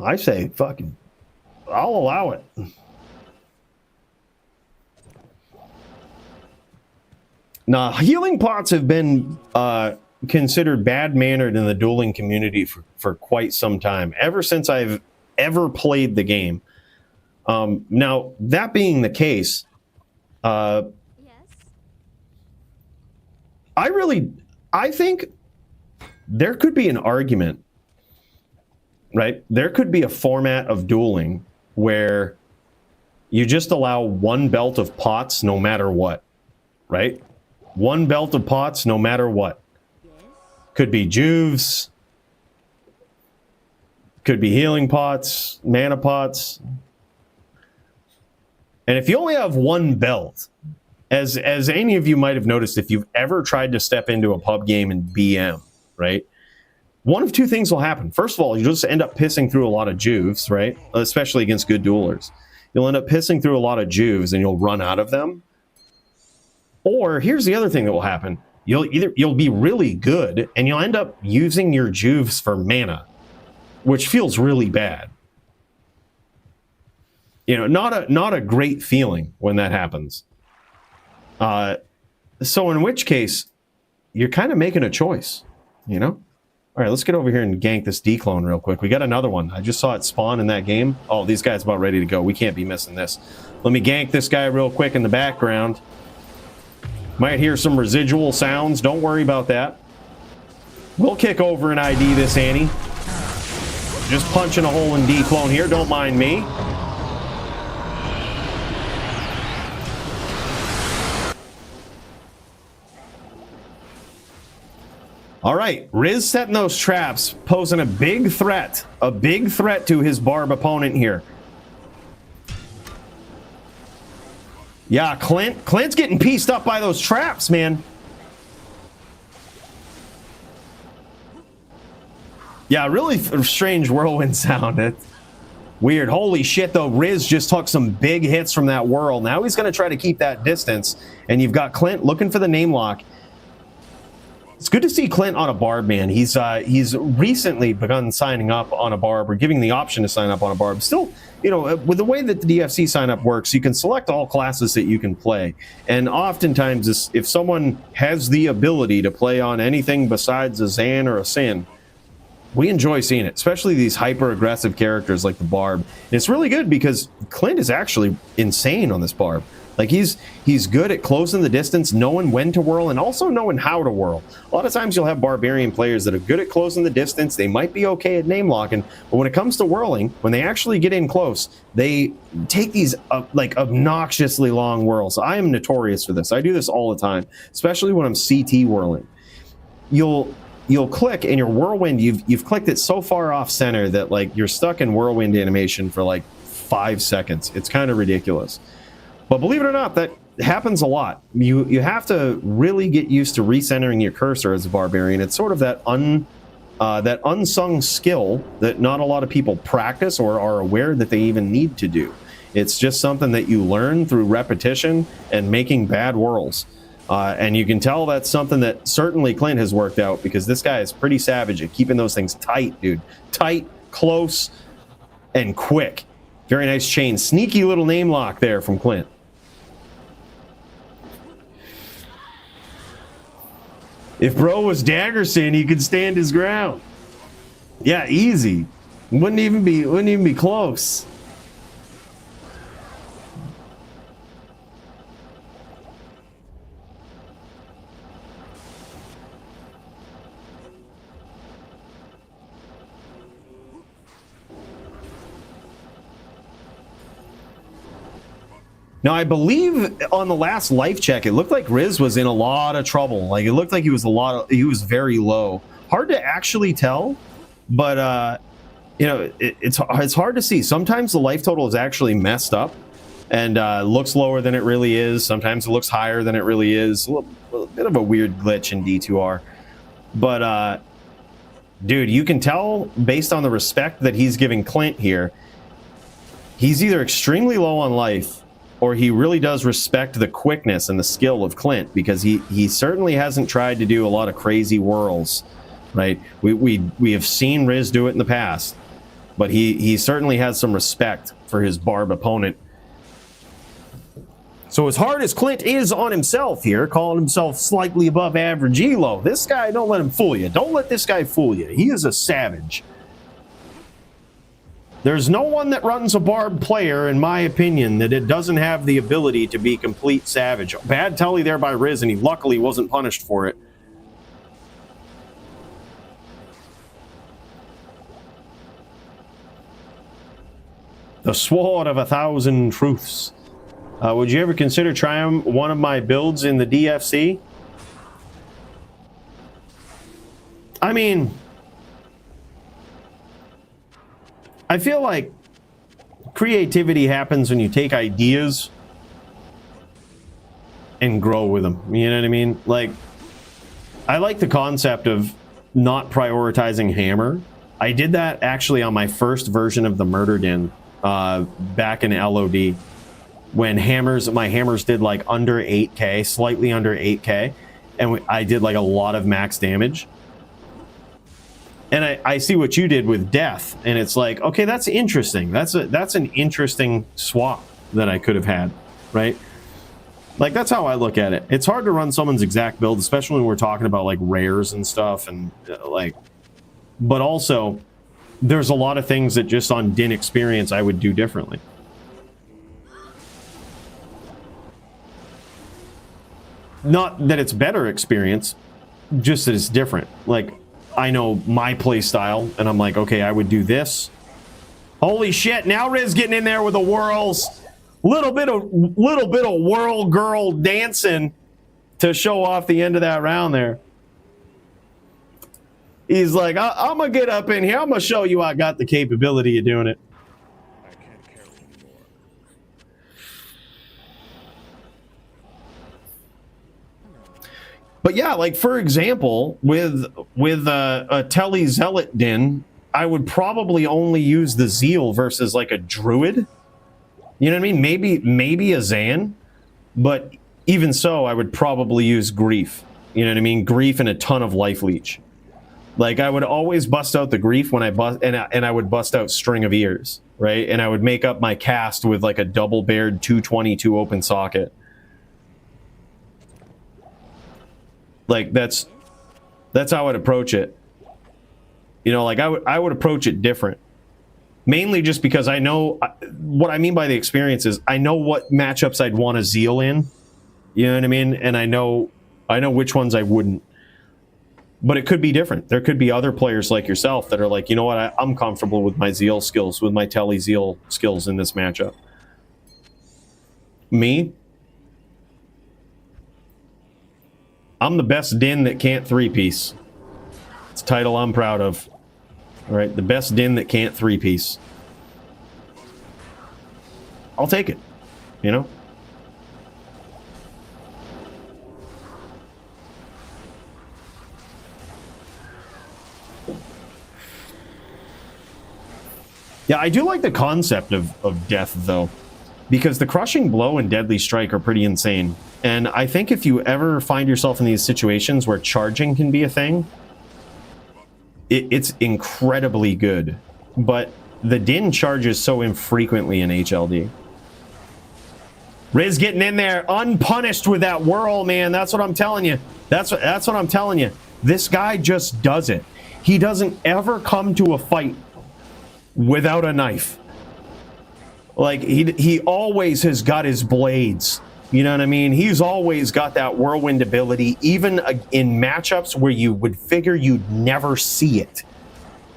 I say fucking, I'll allow it. Now, healing pots have been considered bad-mannered in the dueling community for quite some time, ever since I've ever played the game. Now, that being the case, Yes. I think there could be an argument, right? There could be a format of dueling where you just allow one belt of pots no matter what, right? One belt of pots no matter what. Could be juves, could be healing pots, mana pots. And if you only have one belt, as any of you might have noticed, if you've ever tried to step into a pub game in BM, right? One of two things will happen. First of all, you'll just end up pissing through a lot of juves, right? Especially against good duelers. You'll end up pissing through a lot of juves and you'll run out of them. Or here's the other thing that will happen. You'll be really good and you'll end up using your juves for mana, which feels really bad. You know, not a great feeling when that happens. So in which case, you're kind of making a choice, you know? All right, let's get over here and gank this D-clone real quick. We got another one. I just saw it spawn in that game. Oh, these guys about ready to go. We can't be missing this. Let me gank this guy real quick in the background. Might hear some residual sounds. Don't worry about that. We'll kick over and ID this Annie. Just punching a hole in D-clone here. Don't mind me. All right, Riz setting those traps, posing a big threat to his Barb opponent here. Yeah, Clint's getting pieced up by those traps, man. Yeah, really strange whirlwind sound. It's weird. Holy shit, though. Riz just took some big hits from that whirl. Now he's going to try to keep that distance. And you've got Clint looking for the name lock. It's good to see Clint on a Barb, man. He's recently begun signing up on a Barb, or giving the option to sign up on a Barb. Still, you know, with the way that the DFC sign up works, you can select all classes that you can play. And oftentimes, if someone has the ability to play on anything besides a Zan or a Sin, we enjoy seeing it, especially these hyper-aggressive characters like the Barb. And it's really good because Clint is actually insane on this Barb. Like, he's good at closing the distance, knowing when to whirl, and also knowing how to whirl. A lot of times you'll have Barbarian players that are good at closing the distance. They might be okay at name locking, but when it comes to whirling, when they actually get in close, they take these like obnoxiously long whirls. I am notorious for this. I do this all the time, especially when I'm CT whirling. You'll click, and your whirlwind, you've clicked it so far off center that like you're stuck in whirlwind animation for like 5 seconds. It's kind of ridiculous. But believe it or not, that happens a lot. You have to really get used to recentering your cursor as a Barbarian. It's sort of that unsung skill that not a lot of people practice or are aware that they even need to do. It's just something that you learn through repetition and making bad whirls. And you can tell that's something that certainly Clint has worked out, because this guy is pretty savage at keeping those things tight, dude. Tight, close, and quick. Very nice chain. Sneaky little name lock there from Clint. If bro was Daggerson, he could stand his ground. Yeah, easy. Wouldn't even be close. Now, I believe on the last life check, it looked like Riz was in a lot of trouble. Like, it looked like he was very low. Hard to actually tell, but you know, it's hard to see. Sometimes the life total is actually messed up and looks lower than it really is. Sometimes it looks higher than it really is. A bit of a weird glitch in D2R. But dude, you can tell based on the respect that he's giving Clint here, he's either extremely low on life, or he really does respect the quickness and the skill of Clint, because he certainly hasn't tried to do a lot of crazy whirls, right? We have seen Riz do it in the past, but he certainly has some respect for his Barb opponent. So as hard as Clint is on himself here, calling himself slightly above average elo, this guy, don't let him fool you. Don't let this guy fool you. He is a savage. There's no one that runs a Barb player, in my opinion, that it doesn't have the ability to be complete savage. Bad telly there by Riz, and he luckily wasn't punished for it. The Sword of 1,000 Truths. Would you ever consider trying one of my builds in the DFC? I mean, I feel like creativity happens when you take ideas and grow with them. You know what I mean? Like, I like the concept of not prioritizing hammer. I did that actually on my first version of the Murder Den back in LOD, when my hammers did like under 8k, slightly under 8k, and I did like a lot of max damage. And I see what you did with death, and it's like, okay, that's interesting. That's an interesting swap that I could have had, right? Like, that's how I look at it. It's hard to run someone's exact build, especially when we're talking about like rares and stuff, and like, but also there's a lot of things that just on Din experience I would do differently. Not that it's better experience, just that it's different. Like, I know my play style, and I'm like, okay, I would do this. Holy shit! Now Riz getting in there with the whirls, little bit of whirl girl dancing to show off the end of that round there. He's like, I'm gonna get up in here. I'm gonna show you I got the capability of doing it. I can't carry anymore. But yeah, like for example, with a Telly Zealot Din, I would probably only use the Zeal versus like a Druid. You know what I mean? Maybe a Zan, but even so, I would probably use Grief. You know what I mean? Grief and a ton of Life Leech. Like I would always bust out the Grief when I bust, and I would bust out String of Ears, right? And I would make up my cast with like a double bared 222 open socket. Like that's how I'd approach it. You know, like I would approach it different. Mainly just because I know what I mean by the experience is I know what matchups I'd want to Zeal in. You know what I mean? And I know which ones I wouldn't. But it could be different. There could be other players like yourself that are like, you know what, I'm comfortable with my Zeal skills, with my Telly Zeal skills in this matchup. Me? I'm the best Din that can't three-piece. It's a title I'm proud of. All right, the best Din that can't three-piece. I'll take it, you know? Yeah, I do like the concept of death, though, because the Crushing Blow and Deadly Strike are pretty insane. And I think if you ever find yourself in these situations where charging can be a thing, it's incredibly good. But the Din charges so infrequently in HLD. Riz getting in there unpunished with that whirl, man. That's what I'm telling you. That's what I'm telling you. This guy just does it. He doesn't ever come to a fight without a knife. Like he always has got his blades. You know what I mean? He's always got that whirlwind ability, even in matchups where you would figure you'd never see it.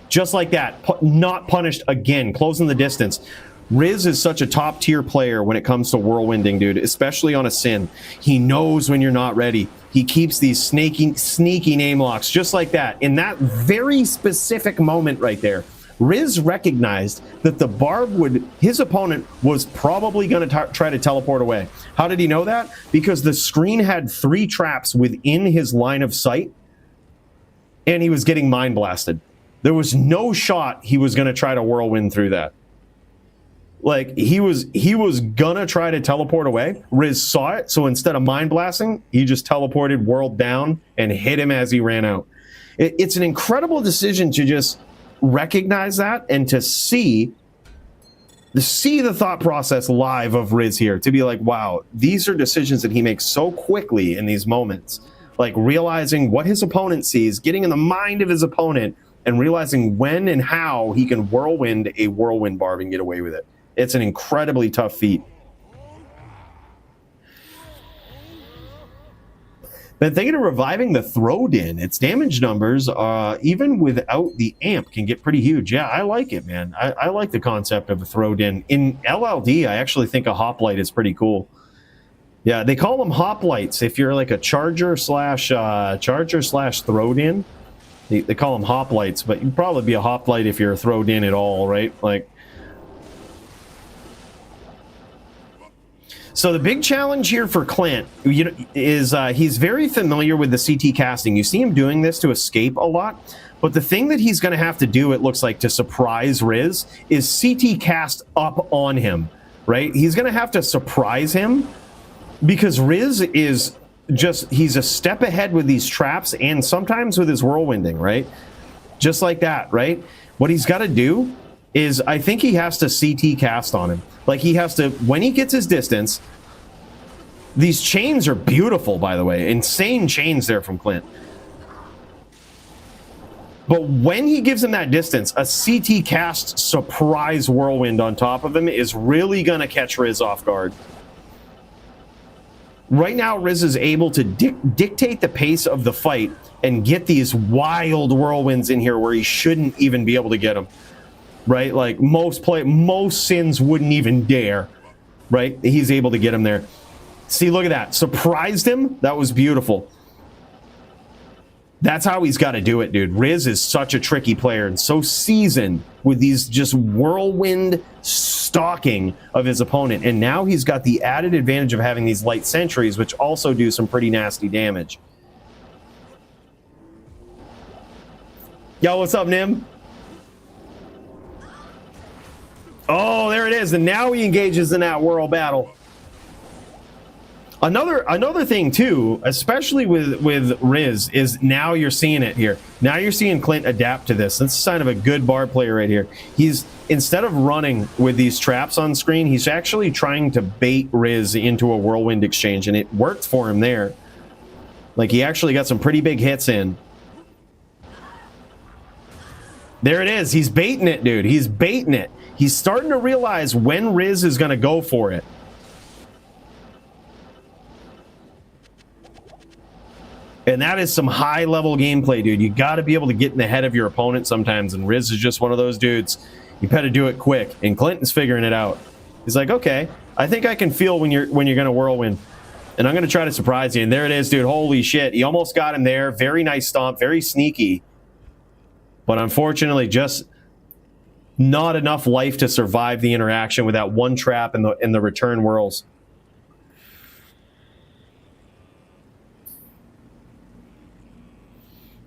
Just like that, not punished again, closing the distance. Riz is such a top tier player when it comes to whirlwinding, dude, especially on a Sin. He knows when you're not ready. He keeps these sneaky name locks just like that. In that very specific moment right there, Riz recognized that the Barb his opponent was probably going to try to teleport away. How did he know that? Because the screen had 3 traps within his line of sight, and he was getting mind blasted. There was no shot he was going to try to whirlwind through that. Like, he was going to try to teleport away. Riz saw it, so instead of mind blasting, he just teleported, whirled down, and hit him as he ran out. It's an incredible decision to just recognize that and to see the thought process live of Riz here, to be like, wow, these are decisions that he makes so quickly in these moments, like realizing what his opponent sees, getting in the mind of his opponent, and realizing when and how he can whirlwind a whirlwind barb and get away with it. It's an incredibly tough feat. But thinking of reviving the Throw-Din, its damage numbers, even without the amp, can get pretty huge. Yeah, I like it, man. I like the concept of a Throw-Din. In LLD, I actually think a Hoplite is pretty cool. Yeah, they call them Hoplites. If you're like a charger slash Throw-Din, they call them Hoplites, but you'd probably be a Hoplite if you're a Throw-Din at all, right? Like, so the big challenge here for Clint is he's very familiar with the CT casting. You see him doing this to escape a lot, but the thing that he's going to have to do, it looks like, to surprise Riz is CT cast up on him, right? He's going to have to surprise him because Riz is he's a step ahead with these traps and sometimes with his whirlwinding, right? Just like that, right? What he's got to do is, I think he has to CT cast on him. Like, he has to, when he gets his distance, these chains are beautiful, by the way. Insane chains there from Clint. But when he gives him that distance, a CT cast surprise whirlwind on top of him is really going to catch Riz off guard. Right now, Riz is able to dictate the pace of the fight and get these wild whirlwinds in here where he shouldn't even be able to get them. Right? Like, most Sins wouldn't even dare. Right? He's able to get him there. See, look at that. Surprised him. That was beautiful. That's how he's got to do it, dude. Riz is such a tricky player and so seasoned with these just whirlwind stalking of his opponent. And now he's got the added advantage of having these light sentries, which also do some pretty nasty damage. Yo, what's up, Nim? Oh, there it is. And now he engages in that whirl battle. Another thing too, especially with Riz, is now you're seeing it here. Now you're seeing Clint adapt to this. That's a sign of a good Barb player right here. He's, instead of running with these traps on screen, he's actually trying to bait Riz into a whirlwind exchange, and it worked for him there. Like, he actually got some pretty big hits in. There it is. He's baiting it, dude. He's baiting it. He's starting to realize when Riz is going to go for it. And that is some high-level gameplay, dude. You got to be able to get in the head of your opponent sometimes, and Riz is just one of those dudes. You better do it quick, and Clinton's figuring it out. He's like, okay, I think I can feel when you're going to whirlwind, and I'm going to try to surprise you. And there it is, dude. Holy shit. He almost got him there. Very nice stomp, very sneaky. But unfortunately, just not enough life to survive the interaction with that one trap in the return whirls.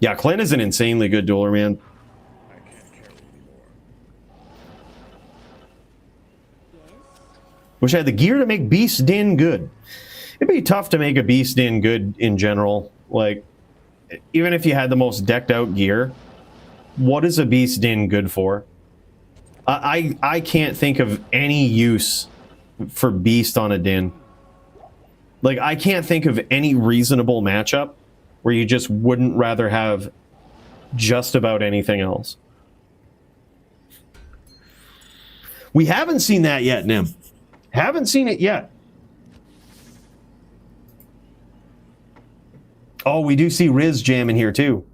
Yeah, Clint is an insanely good dueler, man. I can't carry anymore. Wish I had the gear to make Beast Din good. It'd be tough to make a Beast Din good in general. Like, even if you had the most decked out gear, what is a Beast Din good for? I can't think of any use for Beast on a Din. Like, I can't think of any reasonable matchup where you just wouldn't rather have just about anything else. We haven't seen that yet, Nim. Haven't seen it yet. Oh, we do see Riz jamming here too.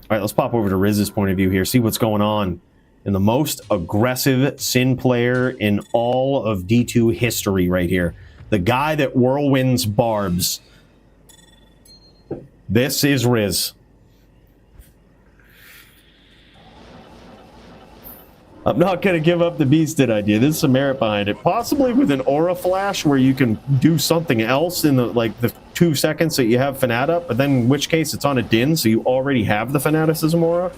All right, let's pop over to Riz's point of view here, see what's going on in the most aggressive Sin player in all of D2 history right here. The guy that whirlwinds barbs. This is Riz. I'm not going to give up the Beasted idea. There's some merit behind it. Possibly with an aura flash where you can do something else in the 2 seconds that you have Fanat up, but then in which case it's on a Din, so you already have the Fanaticism aura.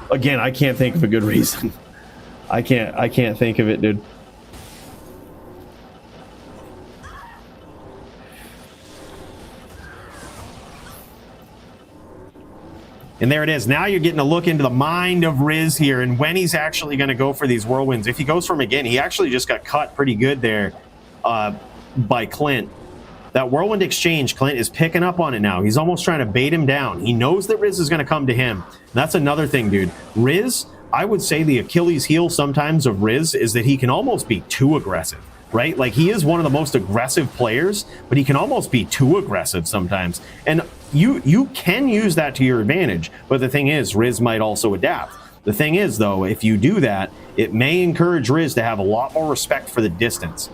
Again, I can't think of a good reason. I can't think of it, dude. And there it is. Now you're getting a look into the mind of Riz here and when he's actually going to go for these whirlwinds. If he goes for him again, he actually just got cut pretty good there by Clint. That whirlwind exchange, Clint is picking up on it now. He's almost trying to bait him down. He knows that Riz is going to come to him. And that's another thing, dude. Riz, I would say the Achilles heel sometimes of Riz is that he can almost be too aggressive, right? Like, he is one of the most aggressive players, but he can almost be too aggressive sometimes. And you can use that to your advantage, but the thing is, Riz might also adapt. The thing is, though, if you do that, it may encourage Riz to have a lot more respect for the distance.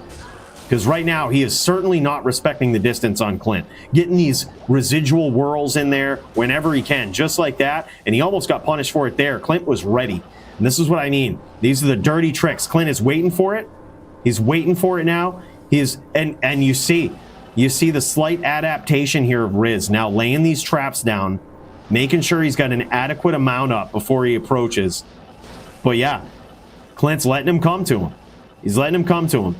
Because right now, he is certainly not respecting the distance on Clint. Getting these residual whirls in there whenever he can, just like that, and he almost got punished for it there. Clint was ready. And this is what I mean. These are the dirty tricks. Clint is waiting for it. He's waiting for it now. And you see the slight adaptation here of Riz now laying these traps down, making sure he's got an adequate amount up before he approaches. But yeah, Clint's letting him come to him. He's letting him come to him.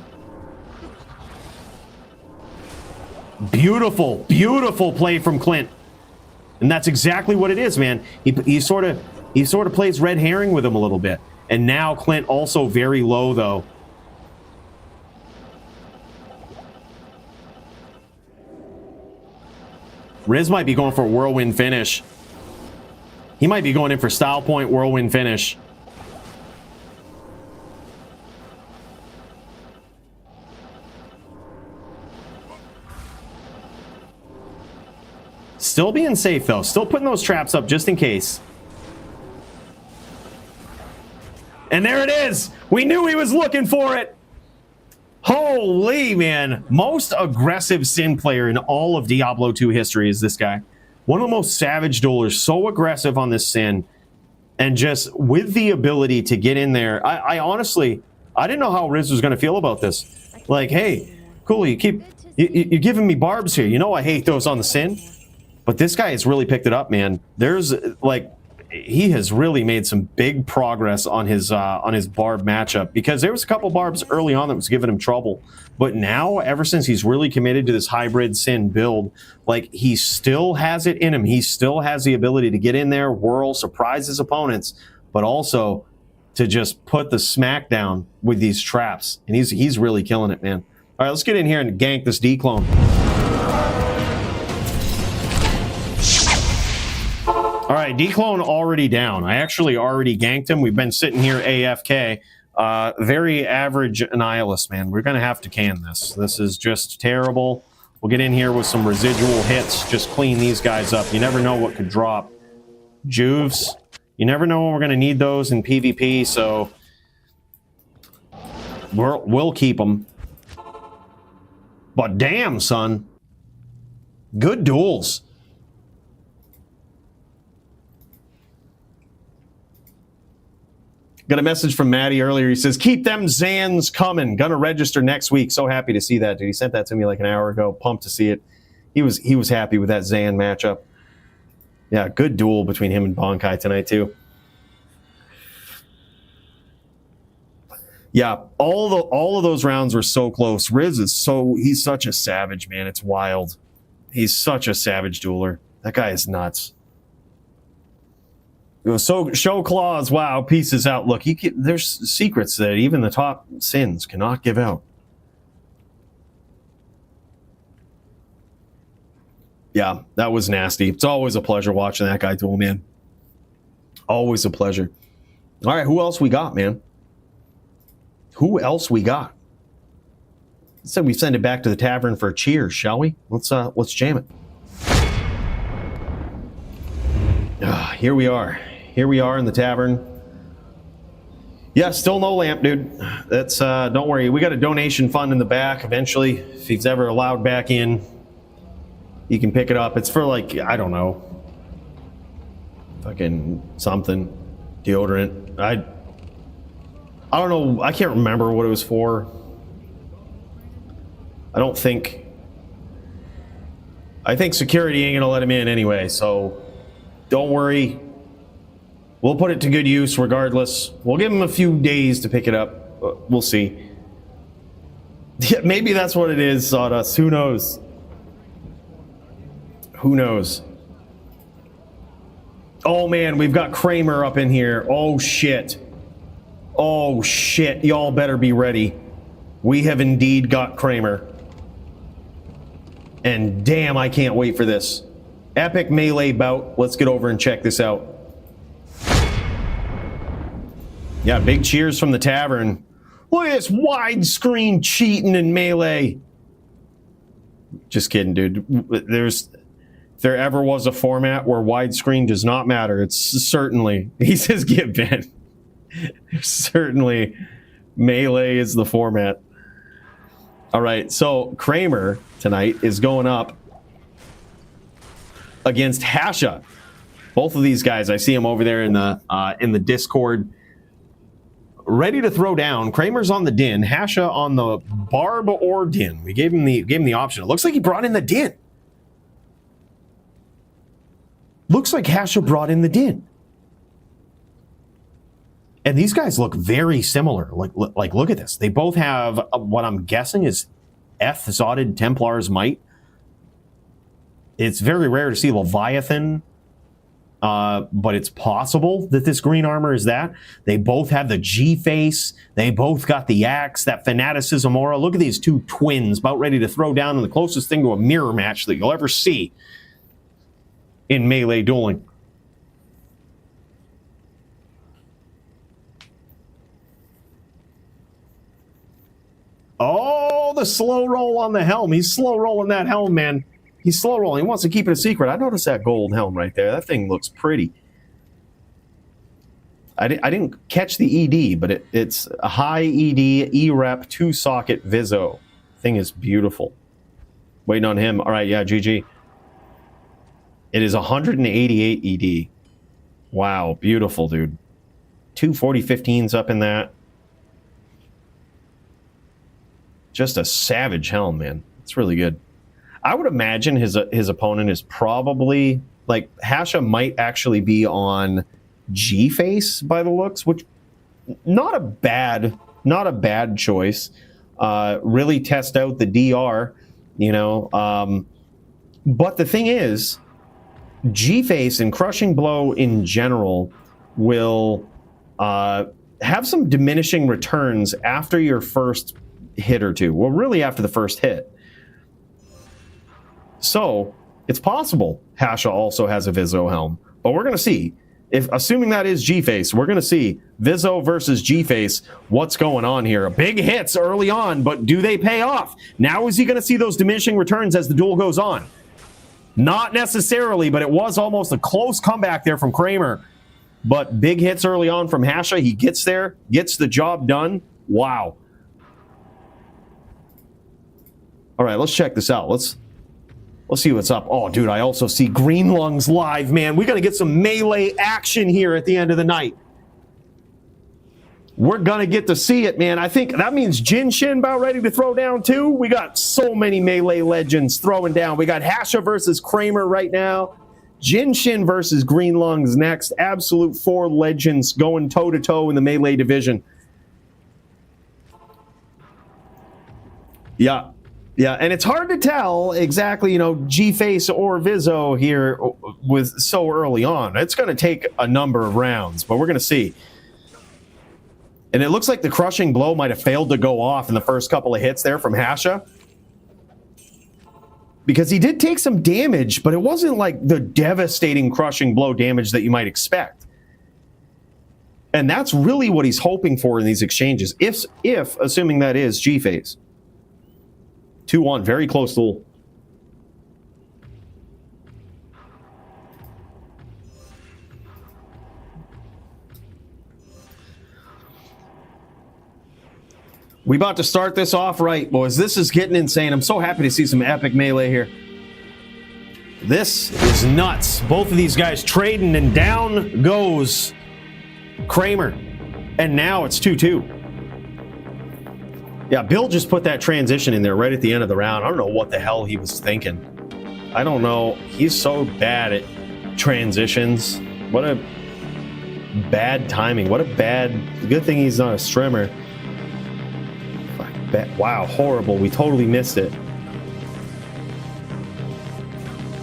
Beautiful, beautiful play from Clint. And that's exactly what it is, man. He sort of plays red herring with him a little bit. And now Clint also very low, though. Riz might be going for a whirlwind finish. He might be going in for style point whirlwind finish. Still being safe, though. Still putting those traps up just in case. And there it is. We knew he was looking for it. Holy, man. Most aggressive Sin player in all of Diablo 2 history is this guy. One of the most savage duelers, so aggressive on this Sin, and just with the ability to get in there. I honestly, I didn't know how Riz was going to feel about this. Like, hey, Cooley, you're giving me barbs here. You know I hate those on the Sin. But this guy has really picked it up, man. There's, like, he has really made some big progress on his barb matchup, because there was a couple barbs early on that was giving him trouble, but now ever since he's really committed to this hybrid Sin build, like, he still has it in him. He still has the ability to get in there, whirl, surprise his opponents, but also to just put the smack down with these traps, and he's really killing it, man. All right, let's get in here and gank this D-clone. All right, D-clone already down. I actually already ganked him. We've been sitting here AFK. Very average Annihilus, man. We're going to have to can this. This is just terrible. We'll get in here with some residual hits. Just clean these guys up. You never know what could drop. Juves. You never know when we're going to need those in PvP, so we'll keep them. But damn, son. Good duels. Got a message from Maddie earlier. He says, keep them Zans coming. Gonna register next week. So happy to see that, dude. He sent that to me like an hour ago. Pumped to see it. He was happy with that Zan matchup. Yeah, good duel between him and Bonkai tonight, too. Yeah, all of those rounds were so close. Riz is he's such a savage, man. It's wild. He's such a savage dueler. That guy is nuts. So show claws, wow, pieces out. Look, there's secrets that even the top Sins cannot give out. Yeah, that was nasty. It's always a pleasure watching that guy duel, man. Always a pleasure. All right, who else we got, man? Who else we got? Said we send it back to the tavern for a cheers, shall we? Let's jam it. Here we are. Here we are in the tavern. Yeah, still no lamp, dude. That's don't worry. We got a donation fund in the back eventually. If he's ever allowed back in, you can pick it up. It's for, like, I don't know, fucking something, deodorant. I don't know. I can't remember what it was for. I think security ain't gonna let him in anyway, so don't worry. We'll put it to good use regardless. We'll give him a few days to pick it up. We'll see. Yeah, maybe that's what it is, Sawdust. Who knows? Who knows? Oh, man, we've got Kramer up in here. Oh, shit. Oh, shit. Y'all better be ready. We have indeed got Kramer. And damn, I can't wait for this. Epic melee bout. Let's get over and check this out. Yeah, big cheers from the tavern. Look at this widescreen cheating in melee. Just kidding, dude. If there ever was a format where widescreen does not matter, it's certainly, he says, get bent. Certainly, melee is the format. All right, so Kramer tonight is going up against Hasha. Both of these guys, I see him over there in the Discord, ready to throw down. Kramer's on the Din, Hasha on the Barb or Din. We gave him the option. It looks like he brought in the Din. Looks like Hasha brought in the Din. And these guys look very similar. Like look at this. They both have what I'm guessing is F-Zotted Templar's Might. It's very rare to see Leviathan, but it's possible that this green armor is that. They both have the G-face. They both got the axe, that fanaticism aura. Look at these two twins about ready to throw down in the closest thing to a mirror match that you'll ever see in melee dueling. Oh, the slow roll on the helm. He's slow rolling that helm, man. He's slow rolling. He wants to keep it a secret. I noticed that gold helm right there. That thing looks pretty. I didn't catch the ED, but it's a high ED, E-Rep, 2-socket Viso. Thing is beautiful. Waiting on him. All right, yeah, GG. It is 188 ED. Wow, beautiful, dude. 240-15s up in that. Just a savage helm, man. It's really good. I would imagine his opponent is probably, like, Hasha might actually be on G-Face by the looks, which not a bad choice. Really test out the DR, you know. But the thing is, G-Face and Crushing Blow in general will have some diminishing returns after your first hit or two. Well, really after the first hit. So it's possible Hasha also has a Vizzo helm, but we're going to see. If assuming that is G-Face, we're going to see Vizzo versus G-Face. What's going on here? Big hits early on, but do they pay off? Now is he going to see those diminishing returns as the duel goes on? Not necessarily, but it was almost a close comeback there from Kramer. But big hits early on from Hasha. He gets there, gets the job done. Wow. All right, let's check this out. Let's see what's up. Oh, dude, I also see Green Lungs live, man. We got to get some melee action here at the end of the night. We're going to get to see it, man. I think that means Jin Shin about ready to throw down, too. We got so many melee legends throwing down. We got Hasha versus Kramer right now. Jin Shin versus Green Lungs next. Absolute 4 legends going toe-to-toe in the melee division. Yeah. Yeah, and it's hard to tell exactly, you know, G-Face or Vizzo here with so early on. It's going to take a number of rounds, but we're going to see. And it looks like the Crushing Blow might have failed to go off in the first couple of hits there from Hasha. Because he did take some damage, but it wasn't like the devastating Crushing Blow damage that you might expect. And that's really what he's hoping for in these exchanges, if assuming that is G-Face. 2-1, very close duel. We about to start this off right, boys. This is getting insane. I'm so happy to see some epic melee here. This is nuts. Both of these guys trading, and down goes Kramer. And now it's 2-2. Yeah, Bill just put that transition in there right at the end of the round. I don't know what the hell he was thinking. I don't know. He's so bad at transitions. What a bad timing. What a bad... Good thing he's not a streamer. Wow, horrible. We totally missed it.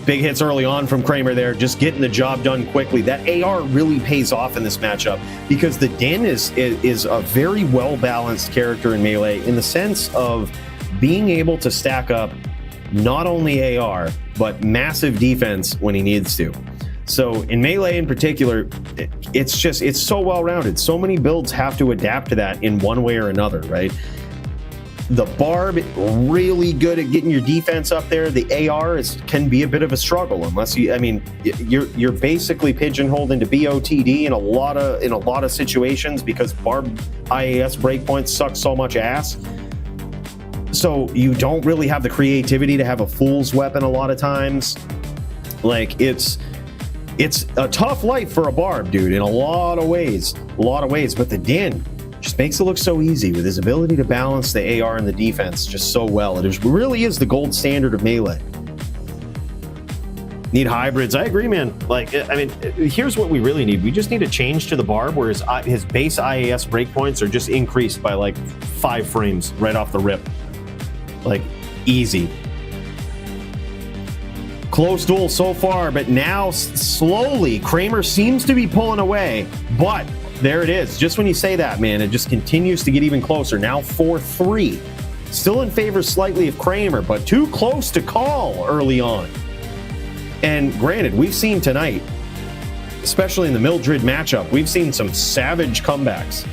Big hits early on from Kramer there, just getting the job done quickly. That AR really pays off in this matchup because the Din is a very well-balanced character in Melee in the sense of being able to stack up not only AR, but massive defense when he needs to. So in Melee in particular, it's so well-rounded. So many builds have to adapt to that in one way or another, right? The Barb, really good at getting your defense up there. The AR can be a bit of a struggle unless you, I mean, you're basically pigeonholed into BOTD in a lot of situations because Barb IAS breakpoints suck so much ass. So you don't really have the creativity to have a fool's weapon a lot of times. Like it's a tough life for a Barb, dude, in a lot of ways. But the Din just makes it look so easy with his ability to balance the AR and the defense just so well. It really is the gold standard of Melee. Need hybrids. I agree, man. Like, I mean, here's what we really need. We just need a change to the Barb where his base IAS breakpoints are just increased by like 5 frames right off the rip. Like, easy. Close duel so far, but now slowly Kramer seems to be pulling away, but there it is. Just when you say that, man, it just continues to get even closer. Now 4-3. Still in favor slightly of Kramer, but too close to call early on. And granted, we've seen tonight, especially in the Mildred matchup, we've seen some savage comebacks.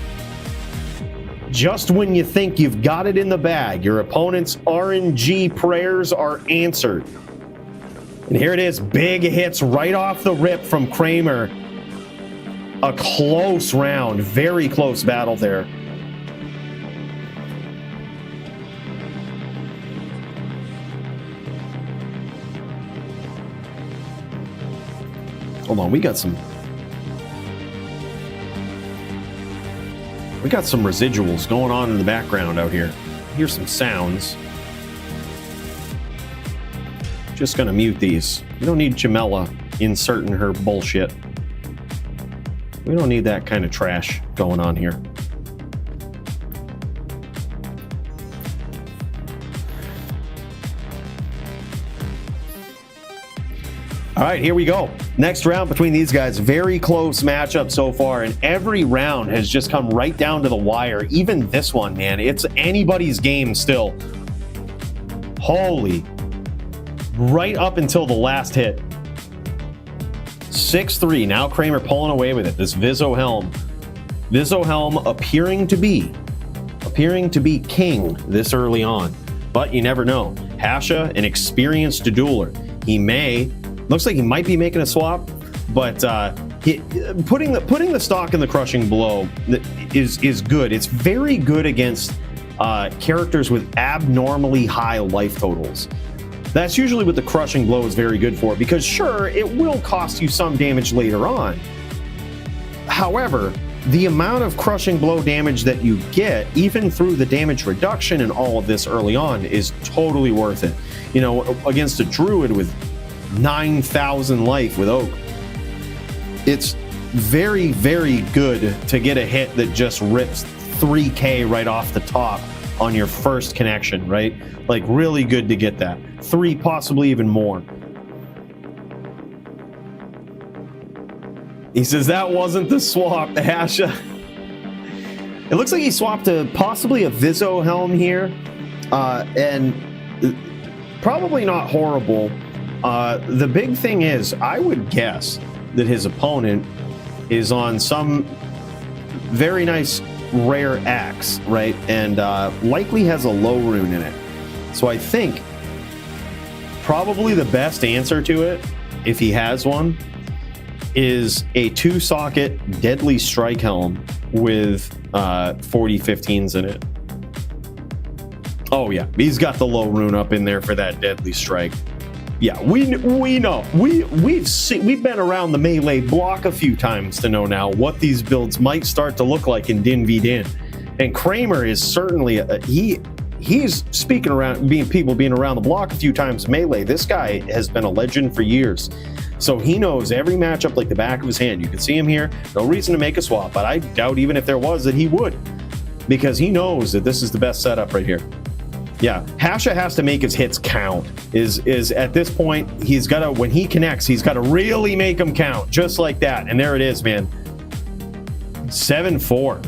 Just when you think you've got it in the bag, your opponent's RNG prayers are answered. And here it is, big hits right off the rip from Kramer. A close round, very close battle there. Hold on, we got some residuals going on in the background out here. Hear some sounds. Just gonna mute these. We don't need Jamela inserting her bullshit. We don't need that kind of trash going on here. All right, here we go. Next round between these guys. Very close matchup so far, and every round has just come right down to the wire. Even this one, man, it's anybody's game still. Holy. Right up until the last hit. 6-3. Now Kramer pulling away with it. This Vizzo Helm. Vizzo Helm appearing to be king this early on. But you never know. Hasha, an experienced dueler. He may... Looks like he might be making a swap, but putting the stock in the crushing blow is good. It's very good against characters with abnormally high life totals. That's usually what the crushing blow is very good for, because sure, it will cost you some damage later on. However, the amount of crushing blow damage that you get, even through the damage reduction and all of this early on, is totally worth it. You know, against a druid with 9,000 life with Oak, it's very, very good to get a hit that just rips 3k right off the top on your first connection, right? Like, really good to get that. 3, possibly even more. He says that wasn't the swap, Hasha. It looks like he swapped to possibly a Vizzo Helm here, and probably not horrible. The big thing is, I would guess that his opponent is on some very nice rare axe, right? And likely has a low rune in it. So I think probably the best answer to it, if he has one, is a 2-socket Deadly Strike Helm with 4015s in it. Oh yeah, he's got the low rune up in there for that Deadly Strike. Yeah, we know. We've been around the melee block a few times to know now what these builds might start to look like in Din v Din. And Kramer is certainly he's speaking around being around the block a few times melee. This guy has been a legend for years. So he knows every matchup like the back of his hand. You can see him here. No reason to make a swap, but I doubt even if there was that he would, because he knows that this is the best setup right here. Yeah, Hasha has to make his hits count. Is at this point, he's got to, when he connects, he's got to really make them count, just like that. And there it is, man. 7-4.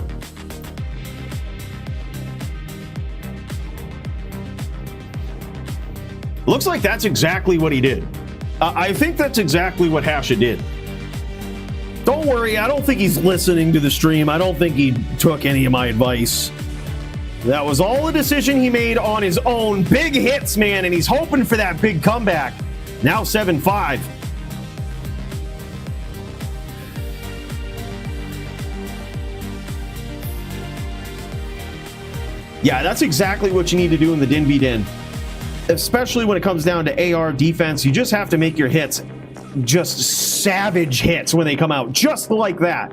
Looks like that's exactly what he did. I think that's exactly what Hasha did. Don't worry, I don't think he's listening to the stream. I don't think he took any of my advice. That was all a decision he made on his own. Big hits, man, and he's hoping for that big comeback. Now 7-5. Yeah, that's exactly what you need to do in the Din v Din. Especially when it comes down to AR defense, you just have to make your hits just savage hits when they come out, just like that.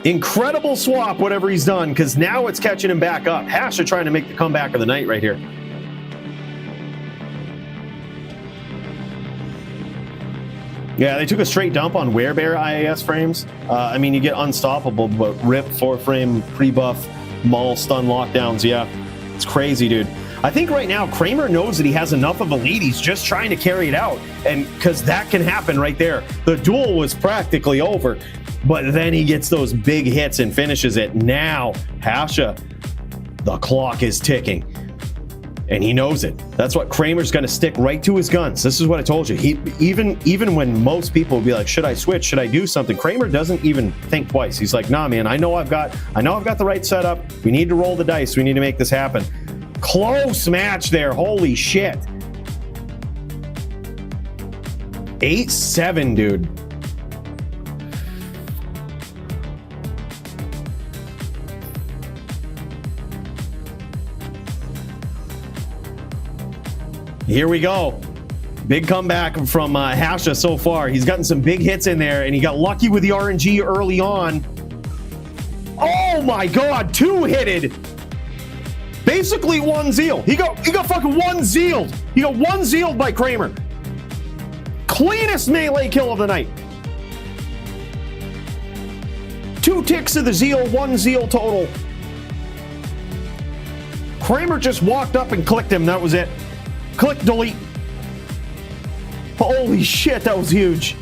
Incredible swap, whatever he's done, because now it's catching him back up. Hasha trying to make the comeback of the night right here. Yeah, they took a straight dump on Werebear IAS frames. I mean, you get unstoppable, but rip 4-frame pre-buff, Maul stun lockdowns. Yeah, it's crazy, dude. I think right now Kramer knows that he has enough of a lead. He's just trying to carry it out, and because that can happen right there. The duel was practically over, but then he gets those big hits and finishes it. Now Hasha, the clock is ticking, and he knows it. That's what Kramer's going to stick right to his guns. This is what I told you. He even when most people will be like, should I switch? Should I do something? Kramer doesn't even think twice. He's like, nah, man. I know I've got the right setup. We need to roll the dice. We need to make this happen. Close match there. Holy shit. 8-7, dude. Here we go. Big comeback from Hasha so far. He's gotten some big hits in there, and he got lucky with the RNG early on. Oh my god, two-hitted. Basically one zeal. He got fucking one zealed. He got one zealed by Kramer. Cleanest melee kill of the night. 2 ticks of the zeal, 1 zeal total. Kramer just walked up and clicked him. That was it. Click, delete. Holy shit, that was huge.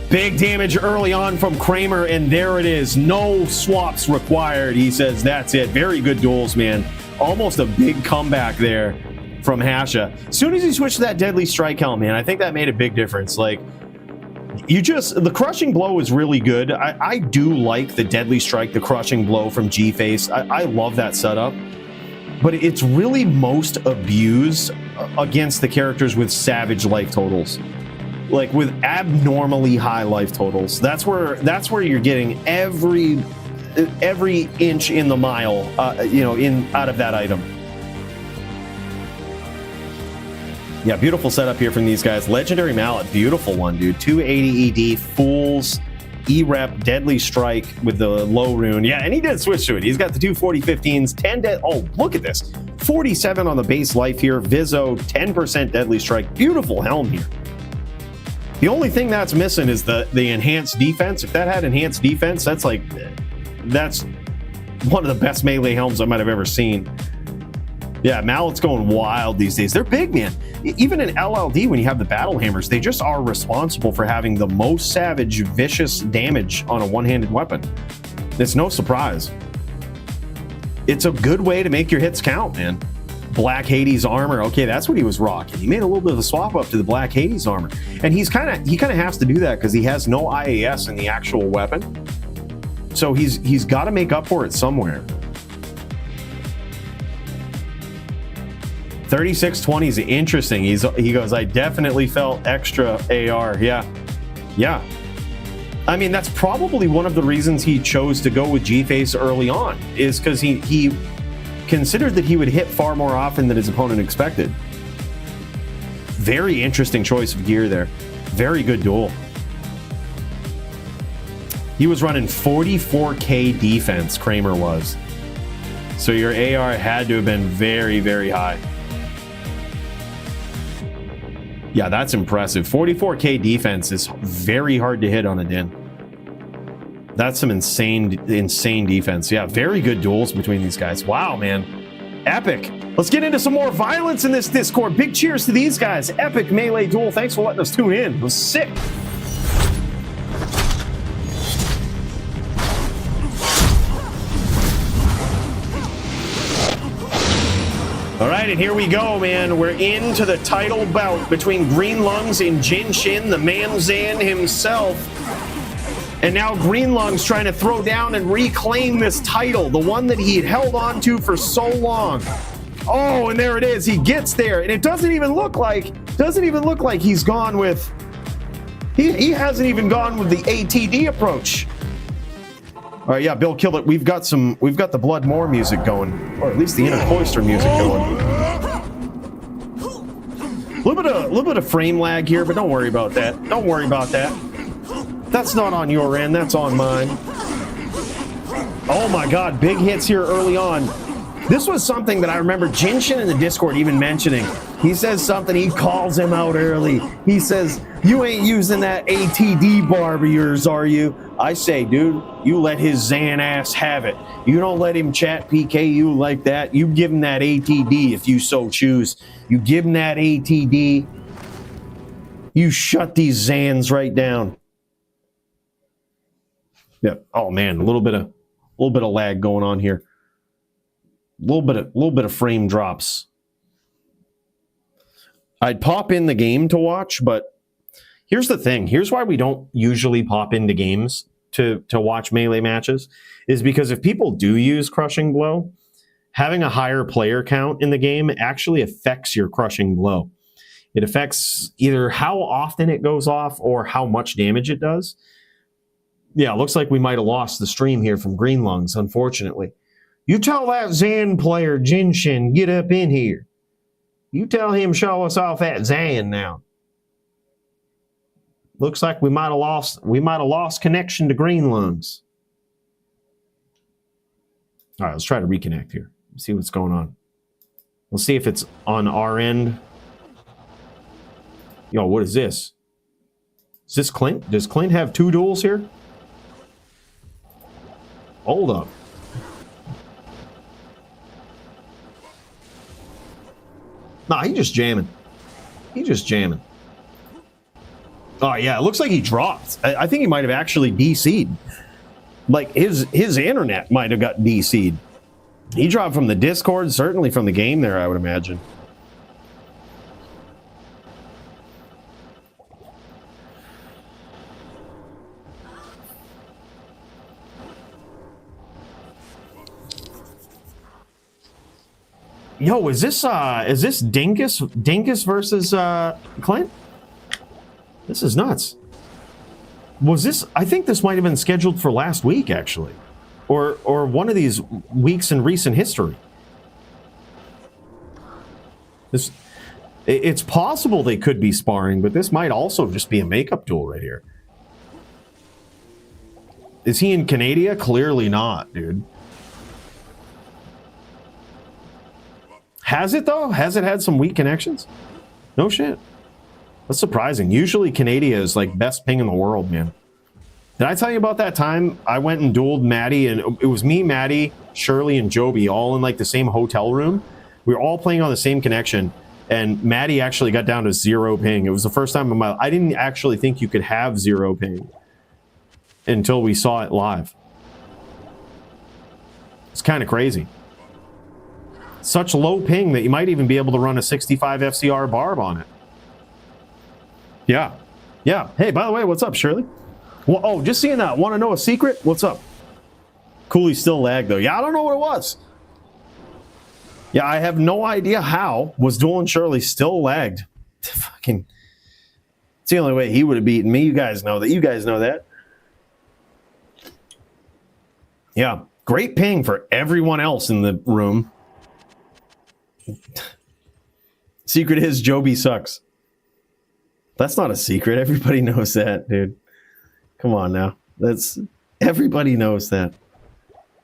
Big damage early on from Kramer, and there it is. No swaps required. He says that's it. Very good duels, man. Almost a big comeback there from Hasha. As soon as he switched to that deadly strike helm, man, I think that made a big difference. Like, the crushing blow is really good. I do like the deadly strike, the crushing blow from G-Face. I love that setup. But it's really most abused against the characters with savage life totals. Like with abnormally high life totals. That's where you're getting every inch in the mile, out of that item. Yeah, beautiful setup here from these guys. Legendary Mallet, beautiful one, dude. 280 ED, Fools, E-Rep, Deadly Strike with the low rune. Yeah, and he did switch to it. He's got the 240 15s, 10 dead. Oh, look at this. 47 on the base life here. Vizzo, 10% Deadly Strike. Beautiful helm here. The only thing that's missing is the enhanced defense. If that had enhanced defense, that's one of the best melee helms I might have ever seen. Yeah, Mallet's going wild these days. They're big, man. Even in LLD, when you have the battle hammers, they just are responsible for having the most savage, vicious damage on a one-handed weapon. It's no surprise. It's a good way to make your hits count, man. Black Hades armor. Okay, that's what he was rocking. He made a little bit of a swap up to the Black Hades armor. And he kind of has to do that because he has no IAS in the actual weapon. So he's got to make up for it somewhere. 3620 is interesting. He goes, I definitely felt extra AR. Yeah. I mean, that's probably one of the reasons he chose to go with G-Face early on, is because he considered that he would hit far more often than his opponent expected. Very interesting choice of gear there. Very good duel. He was running 44k defense, Kramer was. So your AR had to have been very, very high. Yeah, that's impressive. 44k defense is very hard to hit on a Din. That's some insane defense. Yeah, very good duels between these guys. Wow, man. Epic. Let's get into some more violence in this Discord. Big cheers to these guys. Epic melee duel. Thanks for letting us tune in. It was sick. All right, and here we go, man. We're into the title bout between Green Lungs and Jin Shin, the man Zan himself. And now Green Lungs trying to throw down and reclaim this title, the one that he had held on to for so long. Oh, and there it is. He gets there, and it doesn't even look like he's gone with. He hasn't even gone with the ATD approach. All right, yeah, Bill killed it. We've got the Blood More music going, or at least the Inner Cloister music going. A little bit of frame lag here, but don't worry about that. Don't worry about that. That's not on your end. That's on mine. Oh my God, big hits here early on. This was something that I remember Jin Shin in the Discord even mentioning. He says something, he calls him out early. He says, you ain't using that ATD barb of yours, are you? I say, dude, you let his Zan ass have it. You don't let him chat PK you like that. You give him that ATD if you so choose. You give him that ATD. You shut these Zans right down. Yeah. Oh man, a little bit of lag going on here. A little bit of frame drops. I'd pop in the game to watch, but here's the thing. Here's why we don't usually pop into games to watch melee matches, is because if people do use Crushing Blow, having a higher player count in the game actually affects your Crushing Blow. It affects either how often it goes off or how much damage it does. Yeah, it looks like we might have lost the stream here from Green Lungs, unfortunately. You tell that Zan player, Jin Shin, get up in here. You tell him show us off that Zan now. Looks like we might have lost connection to Green Lungs. All right, let's try to reconnect here. See what's going on. We'll see if it's on our end. Yo, what is this? Is this Clint? Does Clint have 2 duels here? Hold up. Nah, he just jamming. He just jamming. Oh, yeah, it looks like he dropped. I think he might have actually DC'd. Like, his internet might have got DC'd. He dropped from the Discord, certainly from the game there, I would imagine. Yo, is this Dingus versus Clint? This is nuts. Was this? I think this might have been scheduled for last week, actually, or one of these weeks in recent history. It's possible they could be sparring, but this might also just be a makeup duel right here. Is he in Canada? Clearly not, dude. Has it, though? Has it had some weak connections? No shit. That's surprising. Usually Canada is like best ping in the world, man. Did I tell you about that time I went and dueled Maddie, and it was me, Maddie, Shirley, and Joby all in like the same hotel room? We were all playing on the same connection, and Maddie actually got down to 0 ping. It was the first time in my life. I didn't actually think you could have 0 ping until we saw it live. It's kind of crazy. Such low ping that you might even be able to run a 65 FCR Barb on it. Yeah. Yeah. Hey, by the way, what's up, Shirley? Well, oh, just seeing that. Want to know a secret? What's up? Cooley still lagged, though. Yeah, I don't know what it was. Yeah, I have no idea how was dueling Shirley still lagged. Fucking. It's the only way he would have beaten me. You guys know that. You guys know that. Yeah. Great ping for everyone else in the room. Secret is Joby sucks. That's not a secret. Everybody knows that, dude. Come on now. Everybody knows that.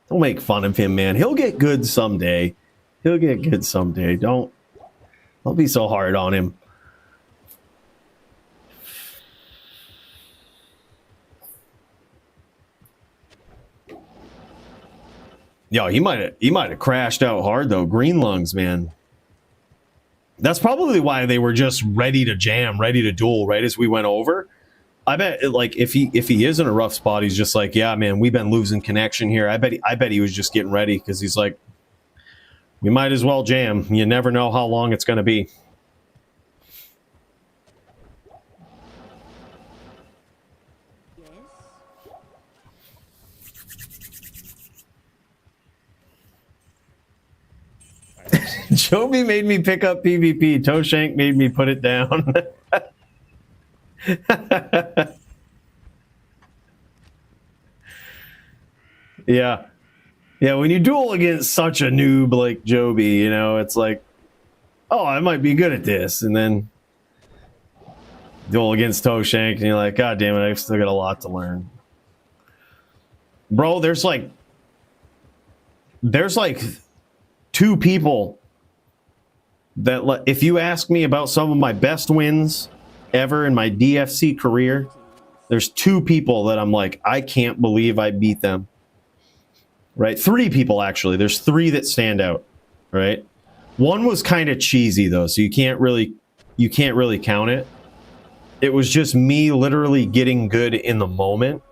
Don't make fun of him, man. He'll get good someday. He'll get good someday. Don't be so hard on him. Yo, he might have crashed out hard though. Green Lungs, man. That's probably why they were just ready to jam, ready to duel right as we went over. I bet like if he is in a rough spot, he's just like, yeah, man, we've been losing connection here. I bet he was just getting ready because he's like, we might as well jam. You never know how long it's gonna be. Joby made me pick up PvP. Toeshank made me put it down. Yeah. Yeah, when you duel against such a noob like Joby, you know, it's like, oh, I might be good at this. And then duel against Toeshank, and you're like, God damn it, I've still got a lot to learn. Bro, there's like 2 people that, if you ask me about some of my best wins ever in my DFC career, there's 2 people that I'm like, I can't believe I beat them. Right? 3 people, actually. There's 3 that stand out. Right? One was kind of cheesy, though, so you can't really count it. It was just me literally getting good in the moment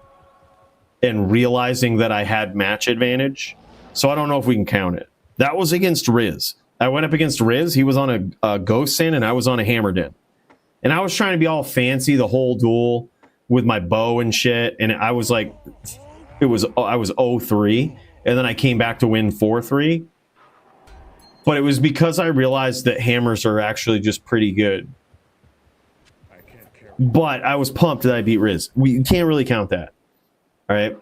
and realizing that I had match advantage. So I don't know if we can count it. That was against Riz. I went up against Riz. He was on a Ghost Sin, and I was on a Hammered In. And I was trying to be all fancy the whole duel with my bow and shit. And I was like, I was 0-3. And then I came back to win 4-3. But it was because I realized that hammers are actually just pretty good. But I was pumped that I beat Riz. We can't really count that. All right.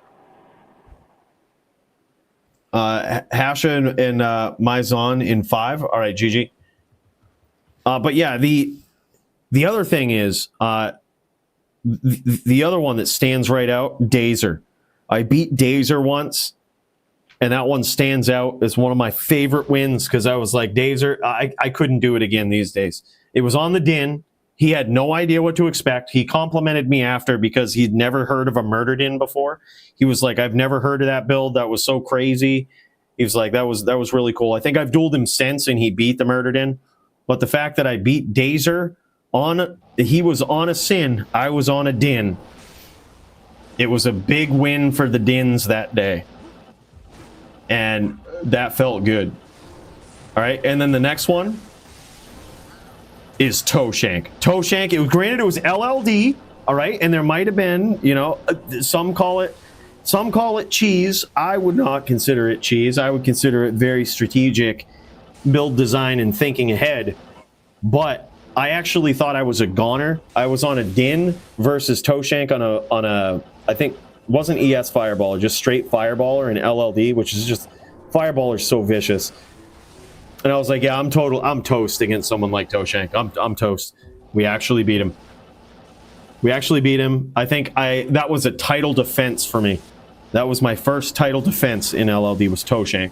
Hasha and Maizon in 5. All right, GG. But yeah, the other thing is the other one that stands right out, Dazer. I beat Dazer once, and that one stands out as one of my favorite wins because I was like, Dazer, I couldn't do it again these days. It was on the Din. He had no idea what to expect. He complimented me after because he'd never heard of a Murder Din before. He was like, I've never heard of that build. That was so crazy. He was like, that was really cool. I think I've dueled him since, and he beat the Murder Din. But the fact that I beat Dazer he was on a Sin, I was on a Din. It was a big win for the Dins that day. And that felt good. All right, and then the next one is Toeshank. Toeshank, it was granted it was LLD, all right, and there might have been, you know, some call it cheese. I would not consider it cheese. I would consider it very strategic build design and thinking ahead. But I actually thought I was a goner. I was on a Din versus Toeshank on a I think wasn't ES Fireballer, just straight Fireballer and LLD, which is just Fireballer's so vicious. And I was like, yeah, I'm toast against someone like Toeshank. I'm toast. We actually beat him. I think that was a title defense for me. That was my first title defense in LLD was Toeshank.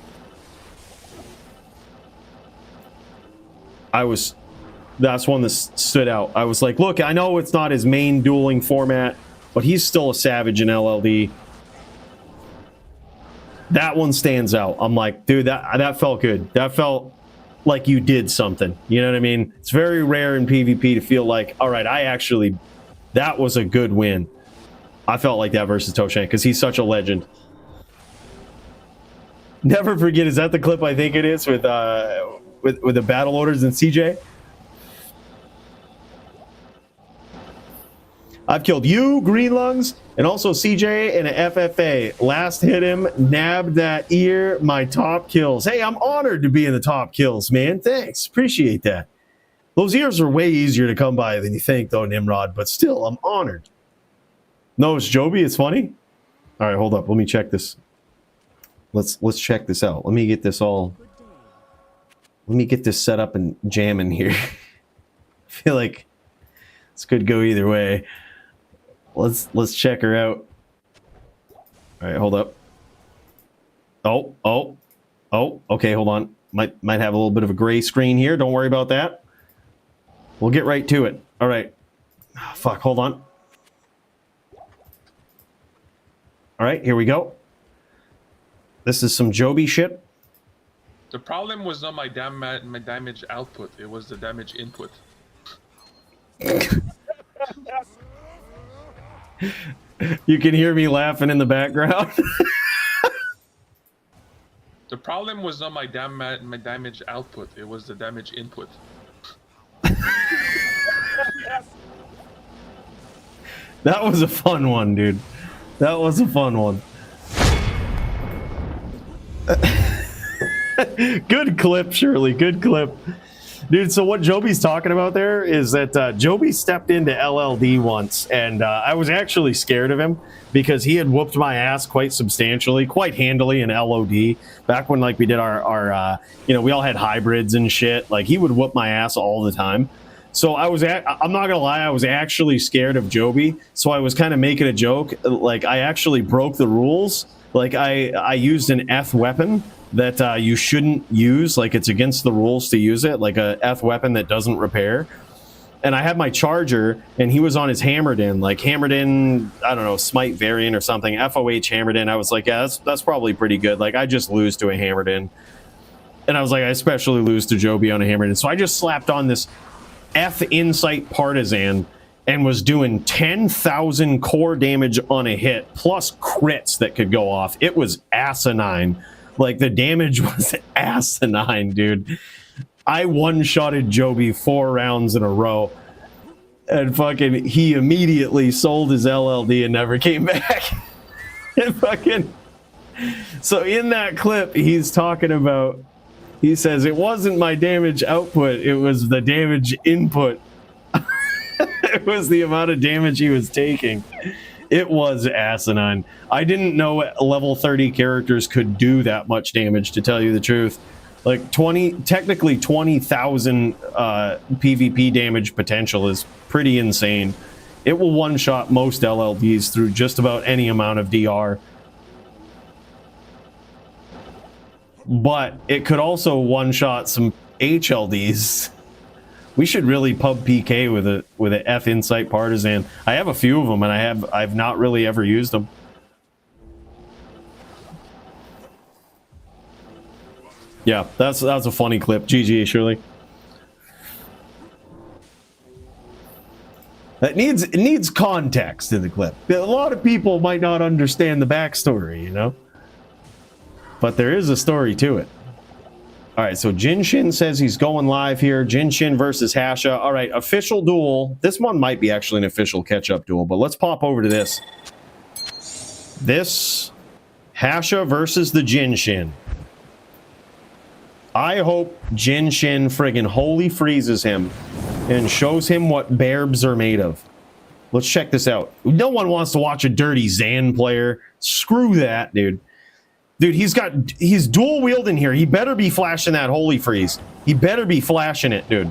That's one that stood out. I was like, look, I know it's not his main dueling format, but he's still a savage in LLD. That one stands out. I'm like, dude, that felt good. That felt like you did something. You know what I mean? It's very rare in PvP to feel like, all right, that was a good win. I felt like that versus Toeshank because he's such a legend. Never forget, is that the clip I think it is with the battle orders and CJ? I've killed you, Green Lungs, and also CJ and an FFA. Last hit him, nabbed that ear, my top kills. Hey, I'm honored to be in the top kills, man. Thanks. Appreciate that. Those ears are way easier to come by than you think, though, Nimrod, but still, I'm honored. No, it's Joby. It's funny. All right, hold up. Let me check this. Let's check this out. Let me get this set up and jamming here. I feel like this could go either way. Let's check her out. All right, hold up. Oh, okay, hold on. Might have a little bit of a gray screen here. Don't worry about that. We'll get right to it. All right. Oh, fuck, hold on. All right, here we go. This is some Joby shit. The problem was not my damage output. It was the damage input. You can hear me laughing in the background. The problem was not my damage output. It was the damage input. That was a fun one, dude. That was a fun one. Good clip, Shirley. Good clip. Dude, so what Joby's talking about there is that Joby stepped into LLD once, and I was actually scared of him because he had whooped my ass quite substantially, quite handily in LOD. Back when, like, we did our we all had hybrids and shit. Like, he would whoop my ass all the time. So I'm not gonna lie, I was actually scared of Joby. So I was kind of making a joke. Like, I actually broke the rules. Like, I used an F weapon that you shouldn't use. Like, it's against the rules to use it, like a F weapon that doesn't repair. And I had my charger, and he was on his hammered in, I don't know, smite variant or something, FOH hammered in. I was like, yeah, that's probably pretty good. Like, I just lose to a hammered in. And I was like, I especially lose to Joby on a hammered in. So I just slapped on this F Insight Partisan and was doing 10,000 core damage on a hit, plus crits that could go off. It was asinine. Like, the damage was asinine, dude. I one-shotted Joby 4 rounds in a row. And fucking, he immediately sold his LLD and never came back. And fucking... So in that clip, he's talking about... He says, it wasn't my damage output, it was the damage input. It was the amount of damage he was taking. It was asinine. I didn't know level 30 characters could do that much damage, to tell you the truth. Like technically 20,000 PvP damage potential is pretty insane. It will one-shot most LLDs through just about any amount of DR. But it could also one-shot some HLDs. We should really pub PK with an F Insight Partisan. I have a few of them, and I've not really ever used them. Yeah, that's a funny clip. GG, Shirley. It needs context in the clip. A lot of people might not understand the backstory, you know? But there is a story to it. All right, so Jin Shin says he's going live here. Jin Shin versus Hasha. All right, official duel. This one might be actually an official catch-up duel, but let's pop over to this. This, Hasha versus the Jin Shin. I hope Jin Shin friggin' holy freezes him and shows him what barbs are made of. Let's check this out. No one wants to watch a dirty Zan player. Screw that, dude. Dude, he's dual wielding here. He better be flashing that holy freeze. He better be flashing it, dude.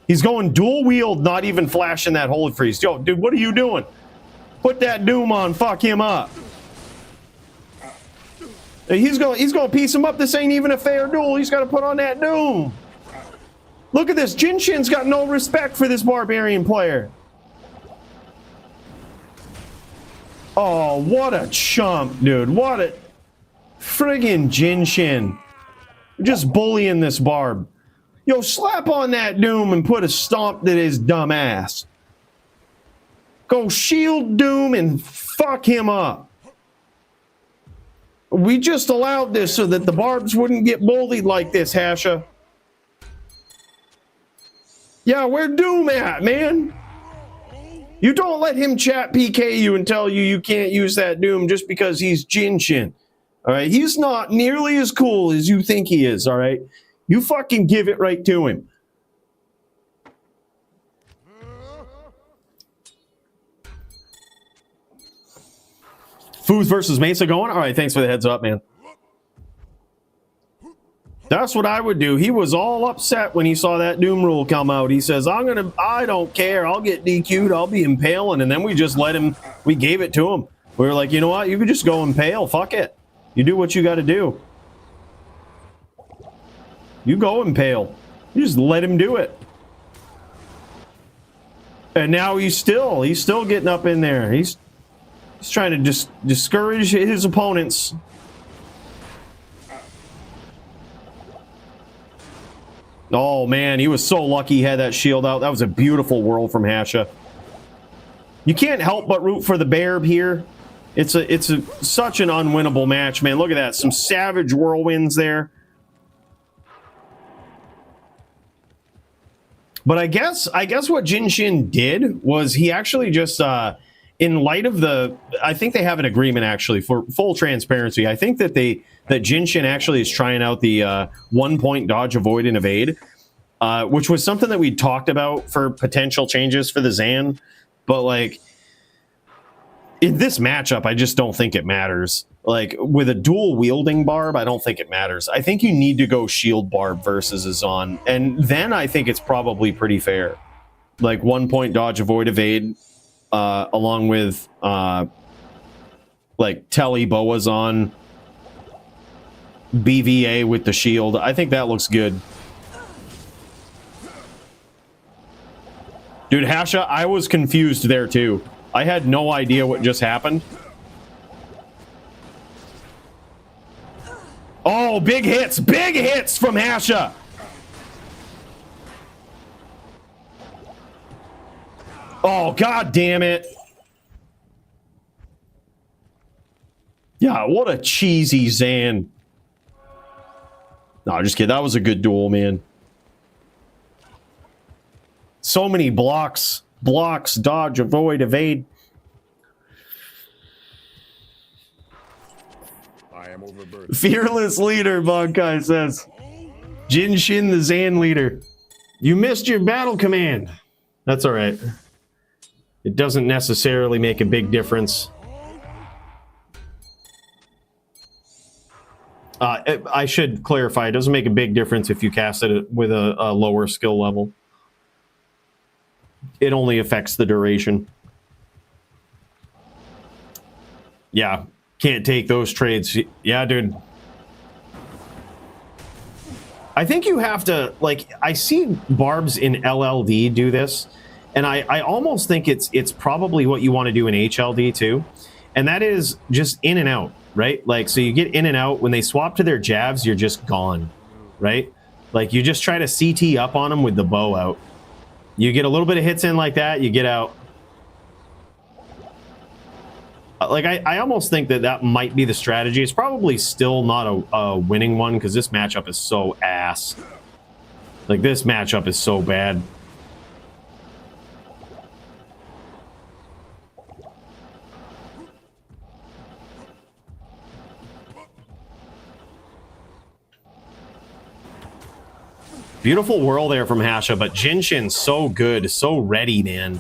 He's going dual wield, not even flashing that holy freeze. Yo, dude, what are you doing? Put that doom on, fuck him up. He's going to piece him up. This ain't even a fair duel. He's got to put on that doom. Look at this. Jin Shin's got no respect for this barbarian player. Oh, what a chump, dude. What a friggin' Jin Shin. Just bullying this barb. Yo, slap on that doom and put a stomp to his dumb ass. Go shield doom and fuck him up. We just allowed this so that the barbs wouldn't get bullied like this, Hasha. Yeah, where Doom at, man? You don't let him chat PK you and tell you you can't use that Doom just because he's Jin Shin. All right, he's not nearly as cool as you think he is, all right? You fucking give it right to him. Foos versus Mesa going? All right, thanks for the heads up, man. That's what I would do. He was all upset when he saw that Doom rule come out. He says, I don't care. I'll get DQ'd. I'll be impaling. And then we just let him, we gave it to him. We were like, you know what? You could just go impale. Fuck it. You do what you got to do. You go impale. You just let him do it. And now he's still getting up in there. He's trying to just discourage his opponents. Oh man, he was so lucky he had that shield out. That was a beautiful whirl from Hasha. You can't help but root for the Barb here. It's such an unwinnable match, man. Look at that, some savage whirlwinds there. But I guess what Jin Shin did was he actually just in light of I think they have an agreement actually for full transparency. I think that Jin Shin actually is trying out the 1 point dodge, avoid, and evade, which was something that we talked about for potential changes for the Zan. But like in this matchup, I just don't think it matters. Like with a dual wielding Barb, I don't think it matters. I think you need to go shield Barb versus a Zan, and then I think it's probably pretty fair. Like 1 point dodge, avoid, evade. Along with like Telly Boa's on BVA with the shield. I think that looks good. Dude, Hasha, I was confused there too. I had no idea what just happened. Oh, big hits from Hasha. Oh, god damn it. Yeah, what a cheesy Zan. No, just kidding. That was a good duel, man. So many blocks, dodge, avoid, evade. I am overburdened. Fearless leader, Bonkai says. Jin Shin, the Zan leader. You missed your battle command. That's all right. It doesn't necessarily make a big difference. I should clarify, it doesn't make a big difference if you cast it with a lower skill level. It only affects the duration. Yeah, can't take those trades. Yeah, dude. I think you have to, like, I see Barbs in LLD do this, and I almost think it's probably what you want to do in HLD too, and that is just in and out, right? Like, so you get in and out. When they swap to their jabs, you're just gone, right? Like, you just try to CT up on them with the bow out. You get a little bit of hits in like that, you get out. Like, I almost think that might be the strategy. It's probably still not a winning one because this matchup is so ass. Like, this matchup is so bad. Beautiful whirl there from Hasha, but Jin Shin's so good, so ready, man.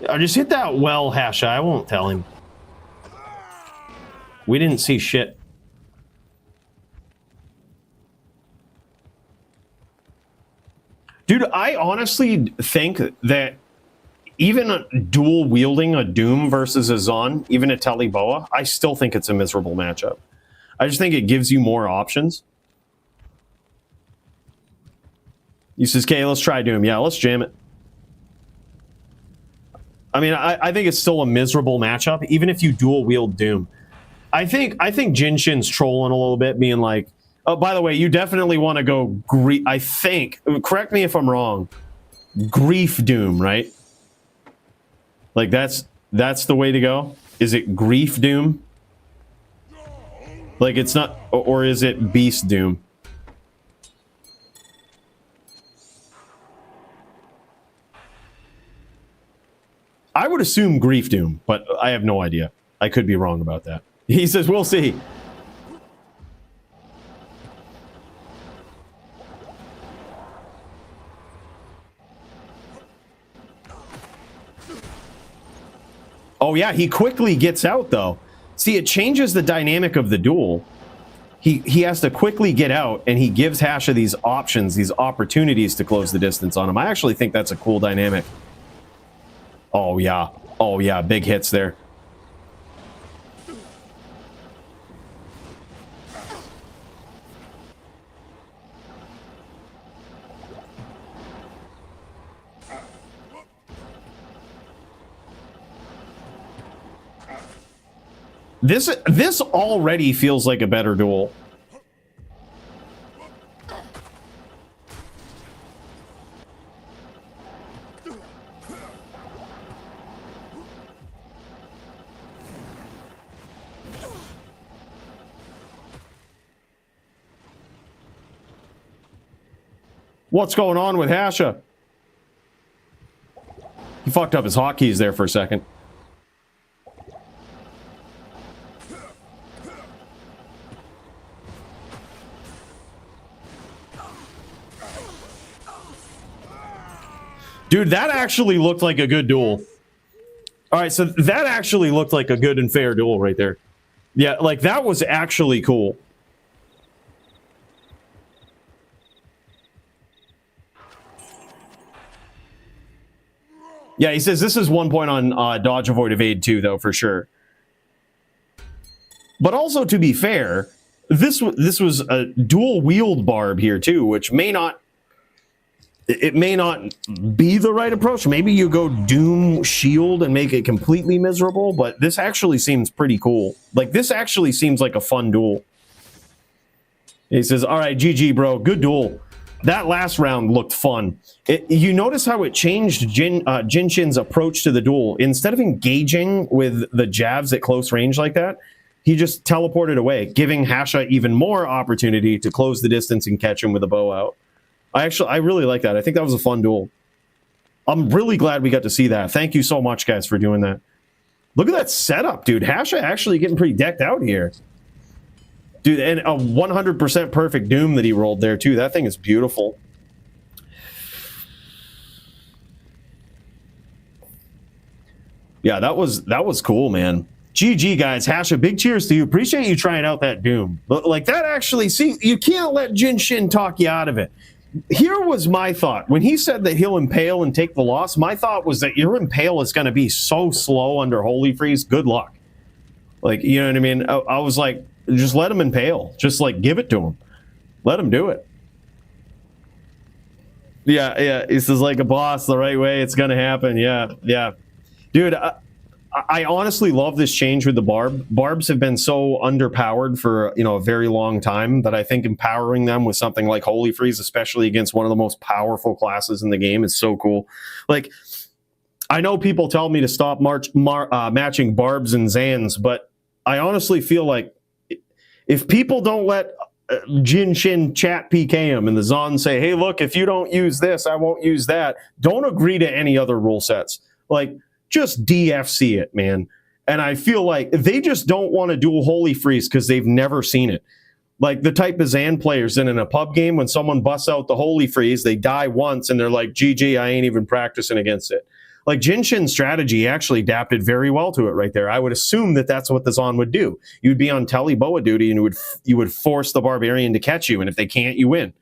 I just hit that well, Hasha. I won't tell him. We didn't see shit. Dude, I honestly think that even dual wielding a Doom versus a Zon, even a Taliboa, I still think it's a miserable matchup. I just think it gives you more options. He says, okay, let's try Doom. Yeah, let's jam it. I mean, I think it's still a miserable matchup, even if you dual wield Doom. I think Jin Shin's trolling a little bit, being like, oh, by the way, you definitely want to go I think, correct me if I'm wrong, Grief Doom, right? Like, that's the way to go? Is it Grief Doom? Like, it's not, or is it Beast Doom? I would assume Grief Doom, but I have no idea. I could be wrong about that. He says, we'll see. Oh yeah, he quickly gets out though. See, it changes the dynamic of the duel. He has to quickly get out, and he gives Hasha these options, these opportunities to close the distance on him. I actually think that's a cool dynamic. Oh yeah. Oh yeah, big hits there. This already feels like a better duel. What's going on with Hasha? He fucked up his hotkeys there for a second. Dude, that actually looked like a good duel. All right, so that actually looked like a good and fair duel right there. Yeah, like, that was actually cool. Yeah, he says this is 1 point on dodge, avoid, evade too, though, for sure. But also, to be fair, this was a dual wield Barb here too, which may not... It may not be the right approach. Maybe you go Doom Shield and make it completely miserable, but this actually seems pretty cool. Like, this actually seems like a fun duel. He says, all right, GG, bro. Good duel. That last round looked fun. You notice how it changed Jin Shin's approach to the duel. Instead of engaging with the jabs at close range like that, he just teleported away, giving Hasha even more opportunity to close the distance and catch him with a bow out. I really like that. I think that was a fun duel. I'm really glad we got to see that. Thank you so much, guys, for doing that. Look at that setup, dude. Hasha actually getting pretty decked out here. Dude, and a 100% perfect Doom that he rolled there, too. That thing is beautiful. Yeah, that was cool, man. GG, guys. Hasha, big cheers to you. Appreciate you trying out that Doom. But like that actually, see, you can't let Jin Shin talk you out of it. Here was my thought. When he said that he'll impale and take the loss, my thought was that your impale is going to be so slow under Holy Freeze. Good luck. Like, you know what I mean? I was like, just let him impale. Just like give it to him. Let him do it. Yeah. This is like a boss the right way. It's going to happen. Yeah. Dude, I honestly love this change with the Barb. Barbs have been so underpowered for, a very long time that I think empowering them with something like Holy Freeze, especially against one of the most powerful classes in the game, is so cool. Like, I know people tell me to stop matching Barbs and Zans, but I honestly feel like if people don't let Jin Shin chat PK him and the Zon say, hey, look, if you don't use this, I won't use that, don't agree to any other rule sets. Like, just DFC it, man. And I feel like they just don't want to dual Holy Freeze because they've never seen it. Like the type of Zan players in a pub game, when someone busts out the Holy Freeze, they die once and they're like, GG, I ain't even practicing against it. Like Jin Shin's strategy actually adapted very well to it right there. I would assume that that's what the Zon would do. You'd be on Telly Boa duty and you would force the Barbarian to catch you. And if they can't, you win.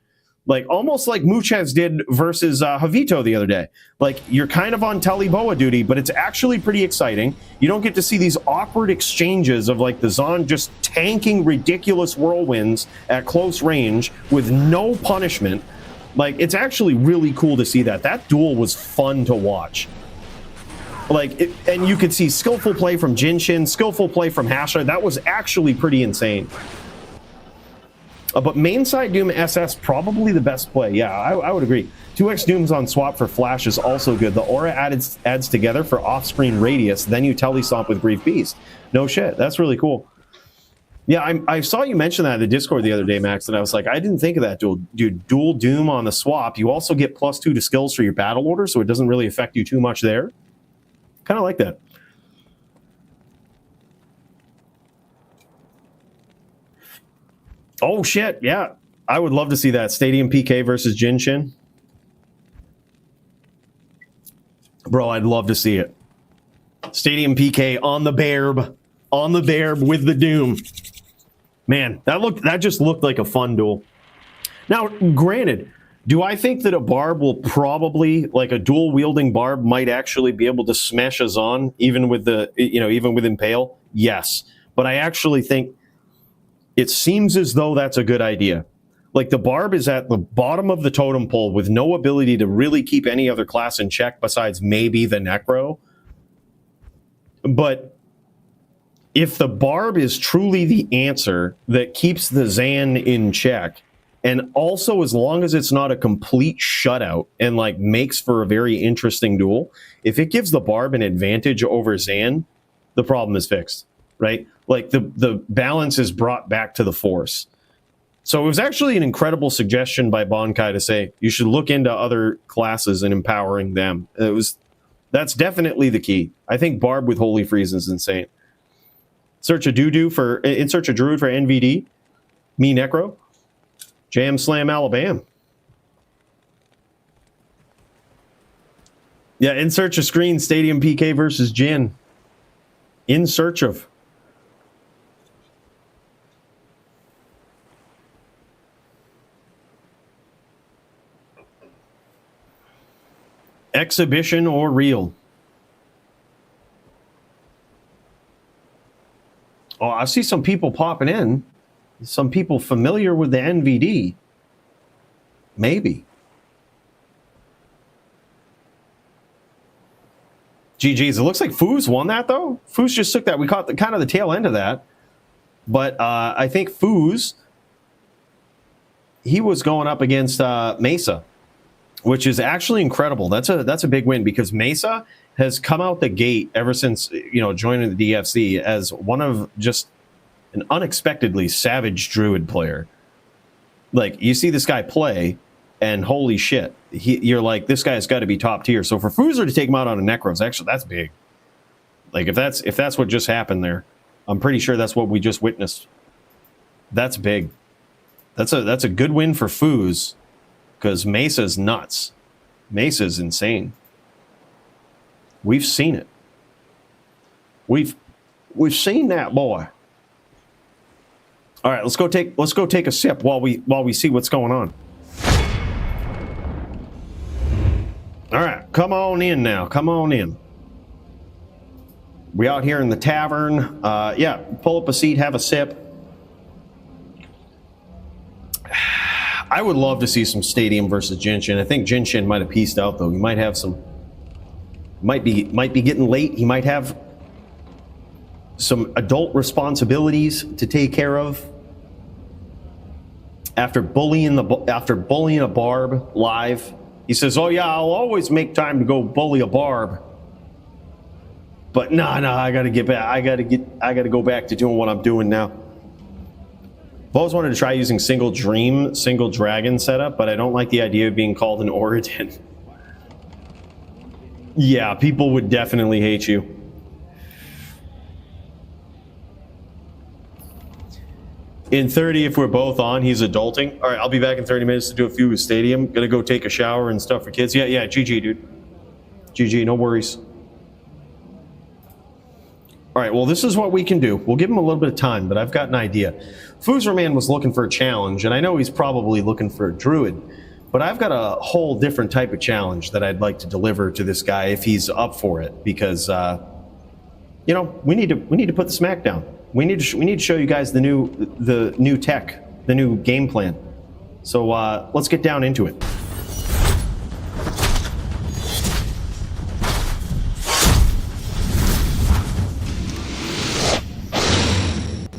Like almost like Muchez did versus Javito the other day. Like you're kind of on Telly Boa duty, but it's actually pretty exciting. You don't get to see these awkward exchanges of like the Zon just tanking ridiculous whirlwinds at close range with no punishment. Like it's actually really cool to see that. That duel was fun to watch. And you could see skillful play from Jin Shin, skillful play from Hasha. That was actually pretty insane. But main side Doom SS, probably the best play. Yeah, I would agree. 2x Dooms on swap for Flash is also good. The aura adds together for off-screen radius, then you telestomp with Brief Beast. No shit, that's really cool. Yeah, I saw you mention that in the Discord the other day, Max, and I was like, I didn't think of that. Dual Doom on the swap. You also get +2 to skills for your battle order, so it doesn't really affect you too much there. Kind of like that. Oh, shit. Yeah. I would love to see that. Stadium PK versus Jin Shin. Bro, I'd love to see it. Stadium PK on the Barb. On the Barb with the Doom. Man, that just looked like a fun duel. Now, granted, do I think that a Barb will probably, like a dual wielding Barb might actually be able to smash a Zon even with even with Impale? Yes. But I actually think it seems as though that's a good idea. Like the Barb is at the bottom of the totem pole with no ability to really keep any other class in check besides maybe the Necro. But if the Barb is truly the answer that keeps the Zan in check, and also as long as it's not a complete shutout and like makes for a very interesting duel, if it gives the Barb an advantage over Zan, the problem is fixed, right? Like the balance is brought back to the Force. So it was actually an incredible suggestion by Bonkai to say you should look into other classes and empowering them. That's definitely the key. I think Barb with Holy Freeze is insane. In search of Druid for NVD. Me Necro. Jam Slam Alabama. Yeah, in search of screen, Stadium PK versus Jin. In search of. Exhibition or real? Oh, I see some people popping in. Some people familiar with the NVD. Maybe. GG's. It looks like Foos won that, though. Foos just took that. We caught kind of the tail end of that. But I think Foos, he was going up against Mesa, which is actually incredible. That's a big win because Mesa has come out the gate ever since joining the DFC as one of just an unexpectedly savage Druid player. Like you see this guy play, and holy shit, you're like, this guy's got to be top tier. So for Foozer to take him out on a Necros, actually that's big. Like if that's what just happened there, I'm pretty sure that's what we just witnessed. That's big. That's a good win for Foos. Because Mesa's nuts. Mesa's insane. We've seen it. We've seen that boy. All right, let's go take a sip while we see what's going on. All right, come on in now. Come on in. We out here in the tavern. Yeah, pull up a seat, have a sip. I would love to see some Stadium versus Jin Shin. I think Jin Shin might have pieced out though. He might have some. Might be getting late. He might have some adult responsibilities to take care of. After bullying a Barb live, he says, "Oh yeah, I'll always make time to go bully a Barb." But nah, I gotta get back. I gotta go back to doing what I'm doing now. I've always wanted to try using single dragon setup, but I don't like the idea of being called an Origen. Yeah, people would definitely hate you. In 30, if we're both on, he's adulting. All right, I'll be back in 30 minutes to do a few with Stadium. Gonna go take a shower and stuff for kids. Yeah, GG, dude. GG, no worries. All right, well, this is what we can do. We'll give him a little bit of time, but I've got an idea. Foozerman was looking for a challenge, and I know he's probably looking for a druid, but I've got a whole different type of challenge that I'd like to deliver to this guy if he's up for it, because, you know, we need to put the smack down. We need to show you guys the new tech, the new game plan. So let's get down into it.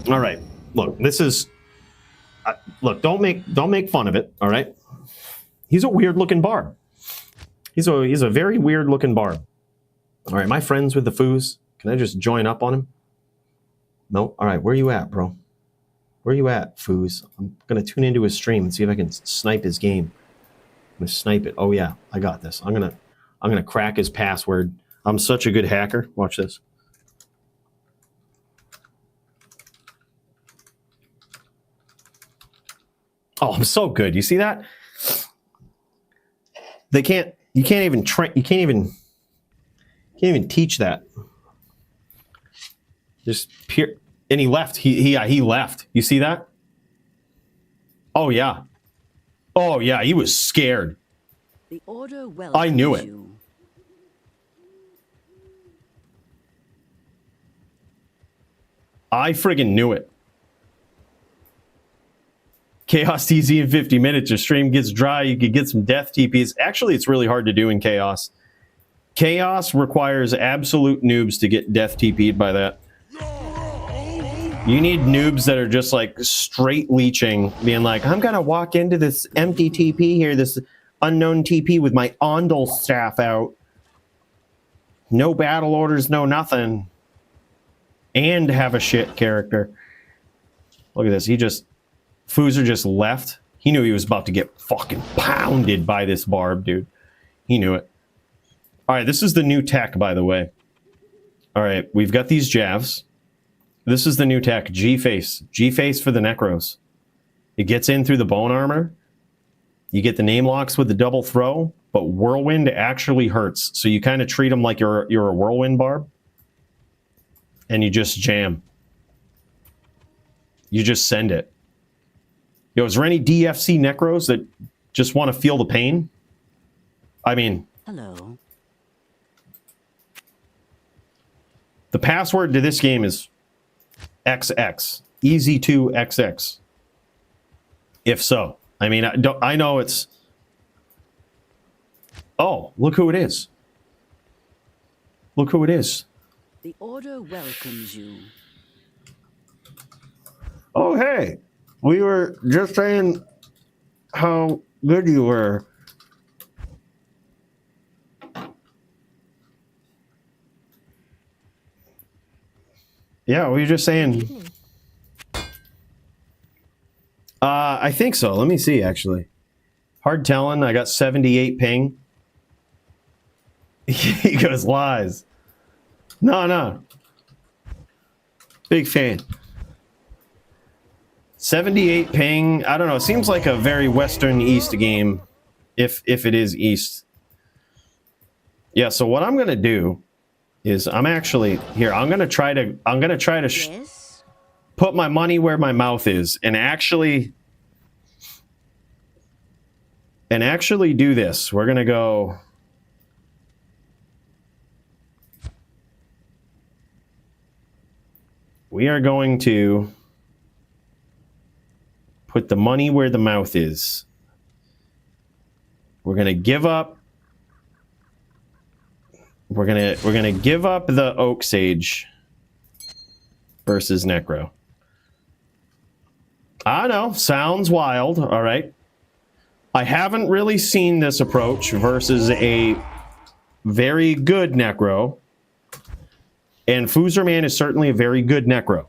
All right, look, this is look. Don't make fun of it. All right, he's a weird looking Barb. He's a very weird looking Barb. All right, am I friends with the Foos? Can I just join up on him? No? All right, where you at, bro? Where you at, Foos? I'm going to tune into his stream and see if I can snipe his game. I'm going to snipe it. Oh, yeah, I got this. I'm going to crack his password. I'm such a good hacker. Watch this. Oh, I'm so good. You see that? You can't even teach that. Just pure, and he left. He left. You see that? Oh yeah. Oh yeah. He was scared. The order I knew it. you. I friggin' knew it. Chaos TZ in 50 minutes. Your stream gets dry. You could get some death TPs. Actually, it's really hard to do in Chaos. Chaos requires absolute noobs to get death TP'd by that. You need noobs that are just like straight leeching, being like, I'm gonna walk into this empty TP here, this unknown TP with my Ondel staff out. No battle orders, no nothing. And have a shit character. Look at this, Foozer just left. He knew he was about to get fucking pounded by this Barb, dude. He knew it. All right, this is the new tech, by the way. All right, we've got these Javs. This is the new tech, G-Face. G-Face for the Necros. It gets in through the bone armor. You get the name locks with the double throw, but Whirlwind actually hurts. So you kind of treat them like you're a Whirlwind Barb. And you just jam. You just send it. Yo, is there any DFC Necros that just want to feel the pain? I mean... Hello. The password to this game is XX. Easy2XX. If so. I mean, I know it's... Oh, look who it is. Look who it is. The order welcomes you. Oh, hey. We were just saying how good you were. Yeah, we were just saying... I think so. Let me see, actually. Hard telling. I got 78 ping. He goes, lies. No. Big fan. 78 ping. I don't know. It seems like a very Western East game, if it is East. Yeah, so what I'm going to do is I'm actually here. I'm gonna try to Yes? put my money where my mouth is and actually do this. We're gonna go. We are going to put the money where the mouth is. We're gonna give up. We're gonna give up the Oak Sage versus Necro. I know, sounds wild. All right. I haven't really seen this approach versus a very good Necro. And Foozerman is certainly a very good Necro.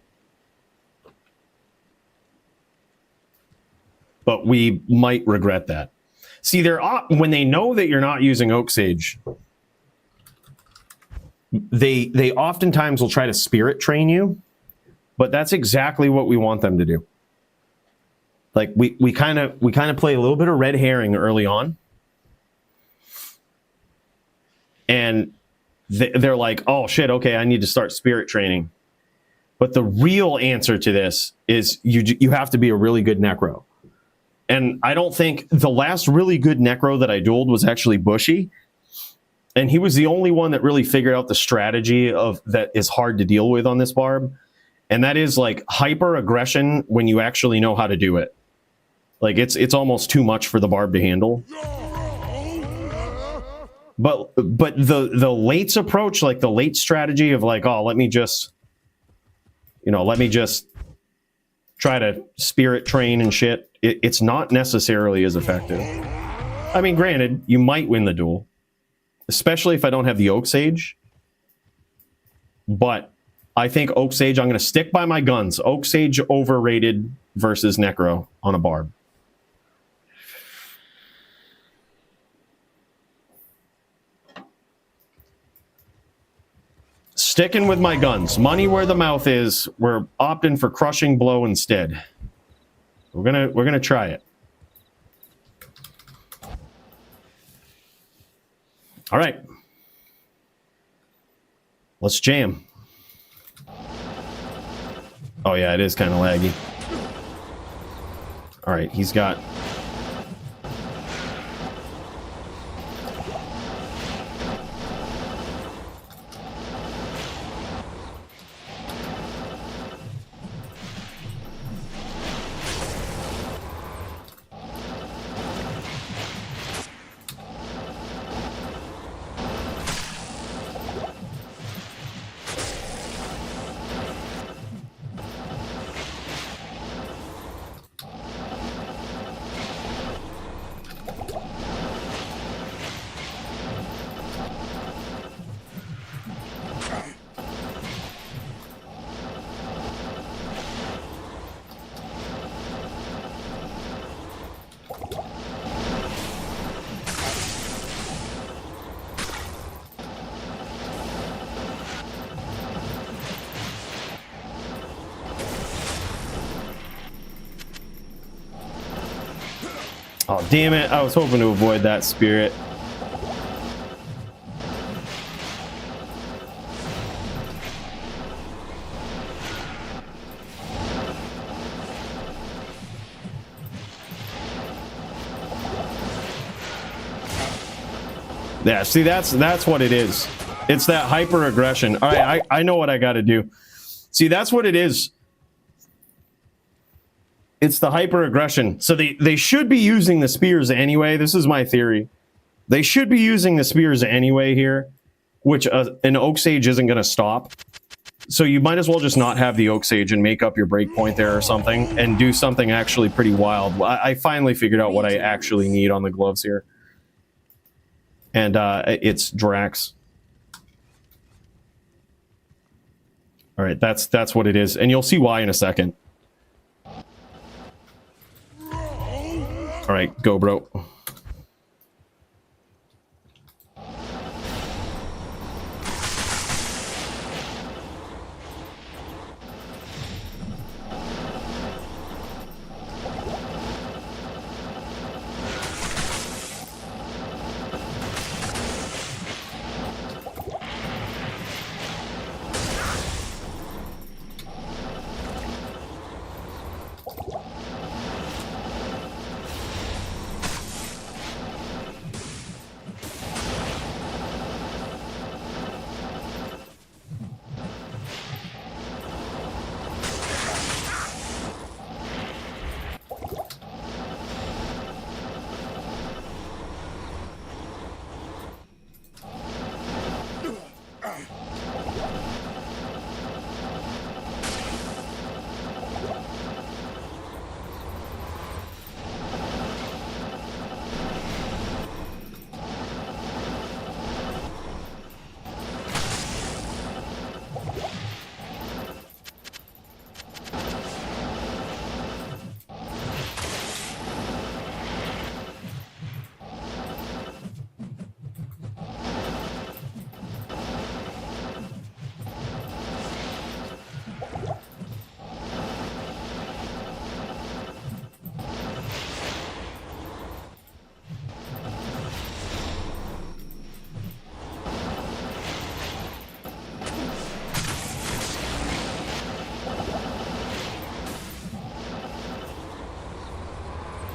But we might regret that. See, when they know that you're not using Oak Sage, they oftentimes will try to spirit train you, but that's exactly what we want them to do. Like we kind of play a little bit of red herring early on, and they're like, oh shit, okay, I need to start spirit training. But the real answer to this is you have to be a really good Necro. And I don't think the last really good Necro that I dueled was actually Bushy. And he was the only one that really figured out the strategy of that is hard to deal with on this Barb. And that is like hyper aggression when you actually know how to do it. Like it's almost too much for the Barb to handle. But the late's approach, like the late strategy of like, oh, let me just try to spirit train and shit, it's not necessarily as effective. I mean, granted, you might win the duel, especially if I don't have the Oak Sage. But I think Oak Sage, I'm going to stick by my guns. Oak Sage overrated versus Necro on a Barb. Sticking with my guns. Money where the mouth is. We're opting for Crushing Blow instead. We're gonna try it. All right. Let's jam. Oh yeah, it is kind of laggy. All right, he's got... Oh, damn it. I was hoping to avoid that spirit. Yeah, see, that's what it is. It's that hyper aggression. All right, I know what I got to do. See, that's what it is. It's the hyper aggression. So they should be using the spears anyway. This is my theory. They should be using the spears anyway here, which an Oak Sage isn't going to stop. So you might as well just not have the Oak Sage and make up your breakpoint there or something and do something actually pretty wild. I finally figured out what I actually need on the gloves here. And it's Drax. All right, that's what it is. And you'll see why in a second. All right, go, bro.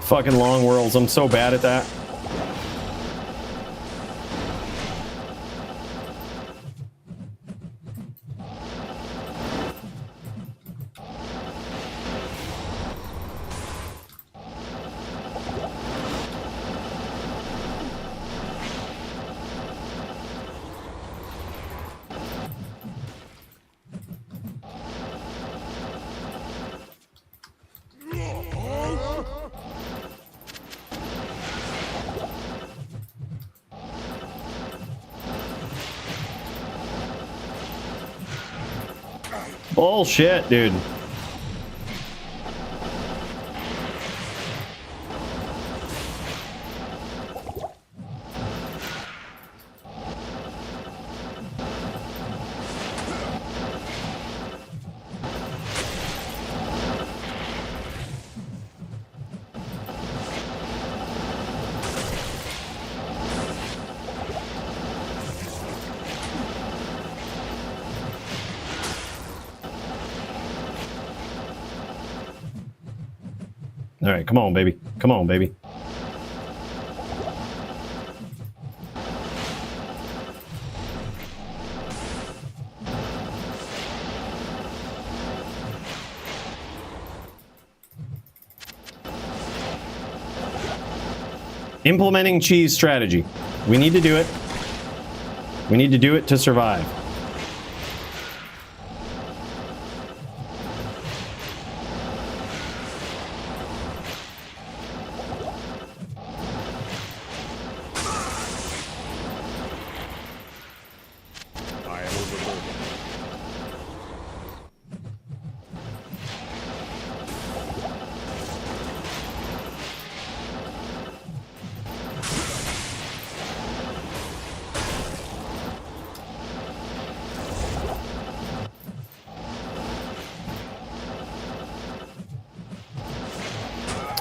Fucking long whirls. I'm so bad at that. Bullshit, dude. All right, come on, baby. Come on, baby. Implementing cheese strategy. We need to do it. We need to do it to survive.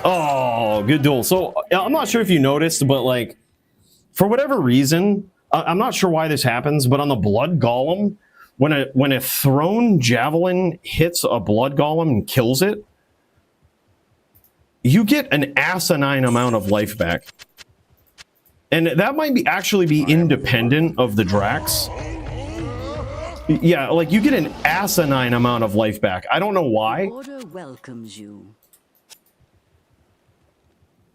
Oh, good duel. So I'm not sure if you noticed, but like, for whatever reason, I'm not sure why this happens, but on the Blood Golem, when a thrown javelin hits a Blood Golem and kills it, you get an asinine amount of life back. And that might be actually be independent of the Drax. Yeah, like you get an asinine amount of life back. I don't know why. Order welcomes you.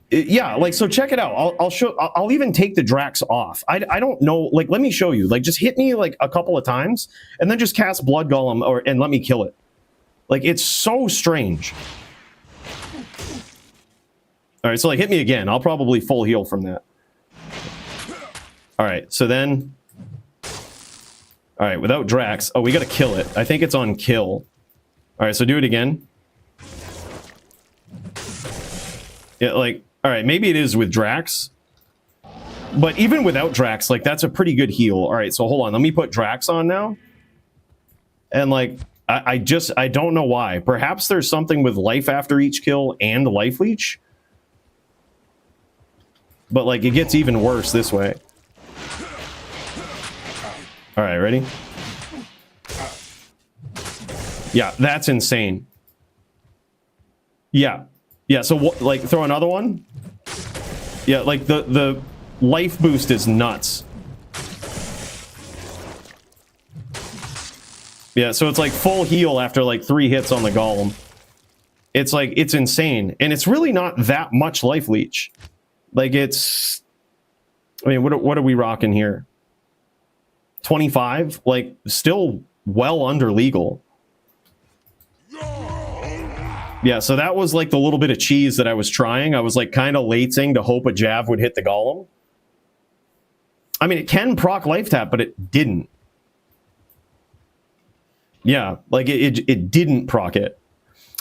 Yeah, like, so check it out. I'll even take the Drax off. I don't know, like, let me show you. Like, just hit me like a couple of times and then just cast Blood Golem and let me kill it. Like, it's so strange. All right, so like hit me again. I'll probably full heal from that. All right, so then, all right, without Drax, oh, we got to kill it. I think it's on kill. All right, so do it again. Yeah, like, all right, maybe it is with Drax. But even without Drax, like, that's a pretty good heal. All right, so hold on. Let me put Drax on now. And, like, I don't know why. Perhaps there's something with life after each kill and life leech. But, like, it gets even worse this way. All right, ready? Yeah, that's insane. Yeah. Yeah, so, like, throw another one? Yeah, like, the life boost is nuts. Yeah, so it's, like, full heal after, like, 3 hits on the Golem. It's, like, it's insane. And it's really not that much life leech. Like, it's... I mean, what are we rocking here? 25? Like, still well under legal. Yeah, so that was like the little bit of cheese that I was trying. I was like kind of lating to hope a jab would hit the Golem. I mean, it can proc life tap, but it didn't. Yeah, like it didn't proc it.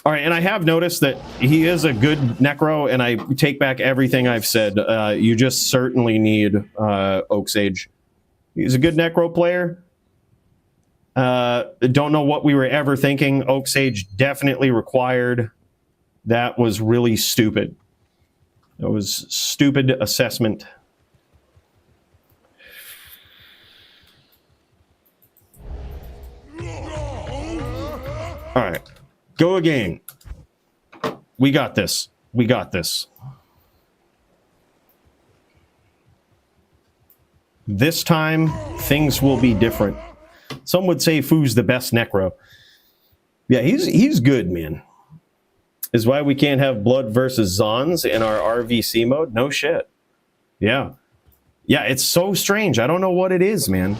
All right, and I have noticed that he is a good Necro, and I take back everything I've said. You just certainly need Oak Sage. He's a good Necro player. Don't know what we were ever thinking. Oak Sage definitely required. That was really stupid. That was stupid assessment. All right, go again. We got this. We got this. This time, things will be different. Some would say Fu's the best Necro. Yeah, he's good, man. Is why we can't have Blood versus Zons in our RVC mode? No shit. Yeah. Yeah, it's so strange. I don't know what it is, man.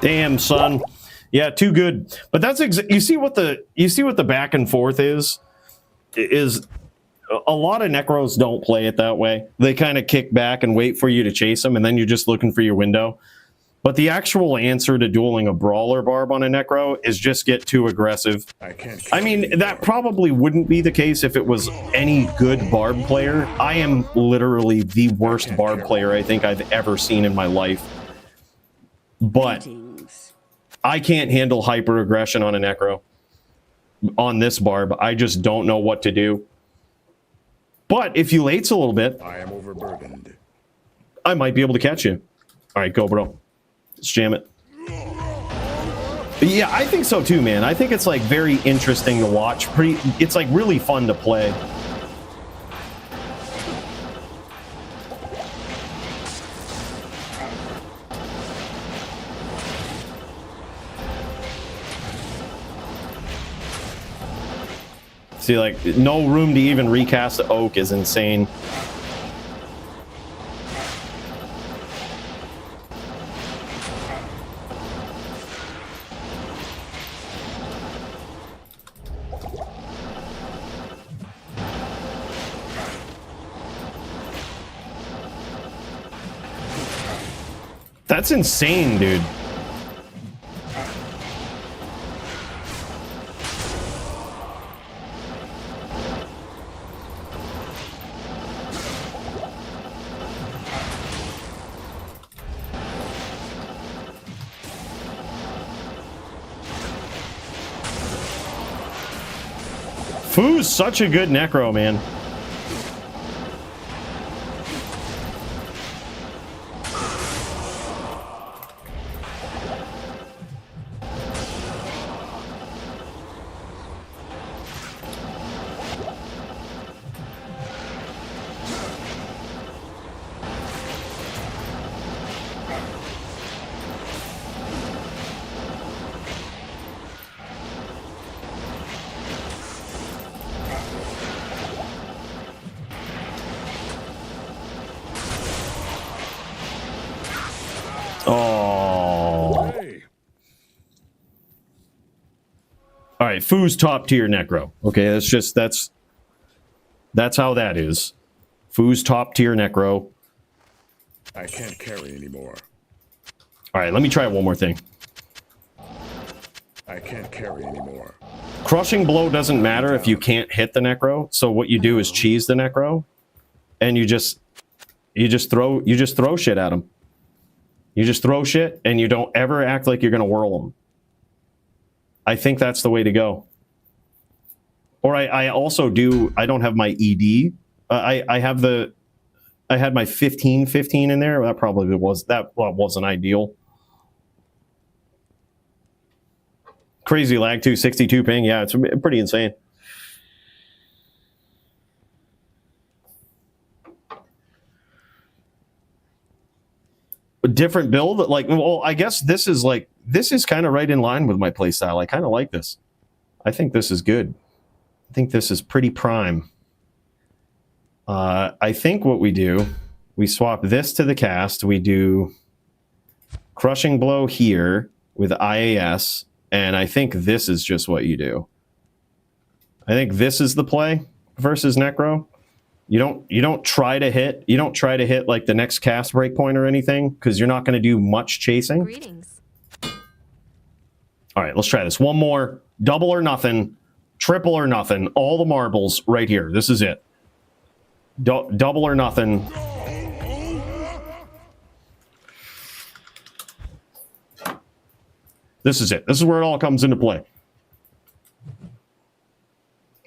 Damn, son. Yeah, too good. But that's you see what the back and forth is a lot of Necros don't play it that way. They kind of kick back and wait for you to chase them, and then you're just looking for your window. But the actual answer to dueling a Brawler Barb on a Necro is just get too aggressive. I mean, that probably wouldn't be the case if it was any good Barb player. I am literally the worst Barb player I think I've ever seen in my life. But I can't handle hyper aggression on a Necro. On this Barb, I just don't know what to do. But if you lates a little bit, I am overburdened. I might be able to catch you. All right, go, bro. Let's jam it. Yeah, I think so too, man. I think it's like very interesting to watch. It's like really fun to play. See, like, no room to even recast the Oak is insane. That's insane, dude. Foo's such a good necro, man. Oh. Hey, All right, Foo's top tier necro. Okay, that's how that is. Foo's top tier necro. I can't carry anymore. All right, let me try one more thing. I can't carry anymore. Crushing blow doesn't matter if you can't hit the necro. So what you do is cheese the necro, and you just throw shit at him. You just throw shit, and you don't ever act like you're gonna whirl them. I think that's the way to go. Or I also do. I don't have my ED. I had my 15 in there. That probably wasn't ideal. Crazy lag too, 62 ping. Yeah, it's pretty insane. A different build, like, well, I guess this is kind of right in line with my playstyle. I kind of like this. I think this is good. I think this is pretty prime. I think what we do, we swap this to the cast. We do crushing blow here with IAS, and I think this is just what you do. I think this is the play versus necro. You don't try to hit like the next cast breakpoint or anything, because you're not going to do much chasing. Greetings. All right, let's try this. One more. Double or nothing. Triple or nothing. All the marbles right here. This is it. Double or nothing. This is it. This is where it all comes into play.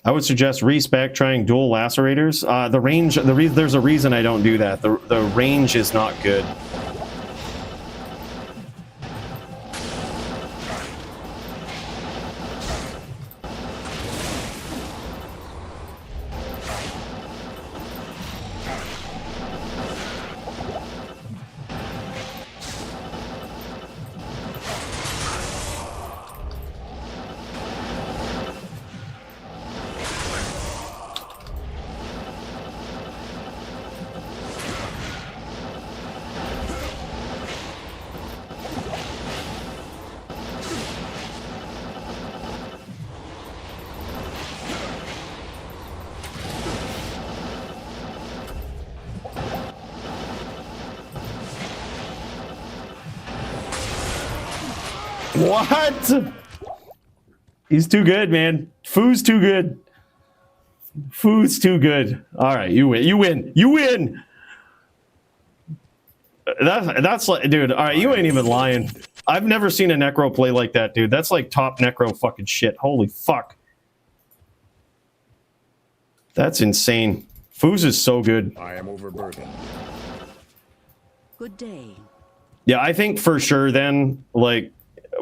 I would suggest respec trying dual lacerators. The range, there's a reason I don't do that. The range is not good. What? He's too good, man. Foo's too good. Foo's too good. All right, you win. You win. You win. That's like, dude. All right, you ain't even lying. I've never seen a necro play like that, dude. That's like top necro fucking shit. Holy fuck. That's insane. Foo's is so good. I am overburdened. Good day. Yeah, I think for sure then, like,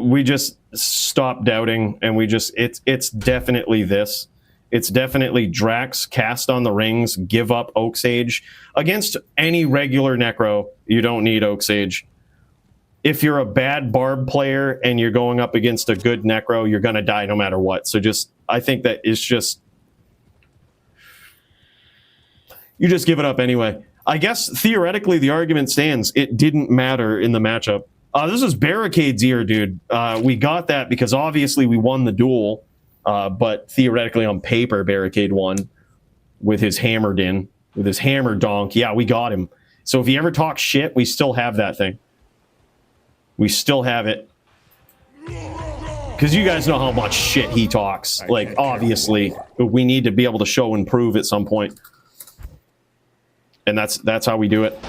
we just stop doubting and we just, it's definitely this. It's definitely Drax, cast on the rings, give up Oak Sage. Against any regular necro, you don't need Oak Sage. If you're a bad Barb player and you're going up against a good necro, you're going to die no matter what. So just, I think that it's just, you just give it up anyway. I guess theoretically the argument stands. It didn't matter in the matchup. This is Barricade's ear, dude. We got that because obviously we won the duel, but theoretically on paper, Barricade won with his hammered in, with his hammer donk. Yeah, we got him. So if he ever talks shit, we still have that thing. We still have it. Because you guys know how much shit he talks. Like, obviously, we need to be able to show and prove at some point. And that's how we do it.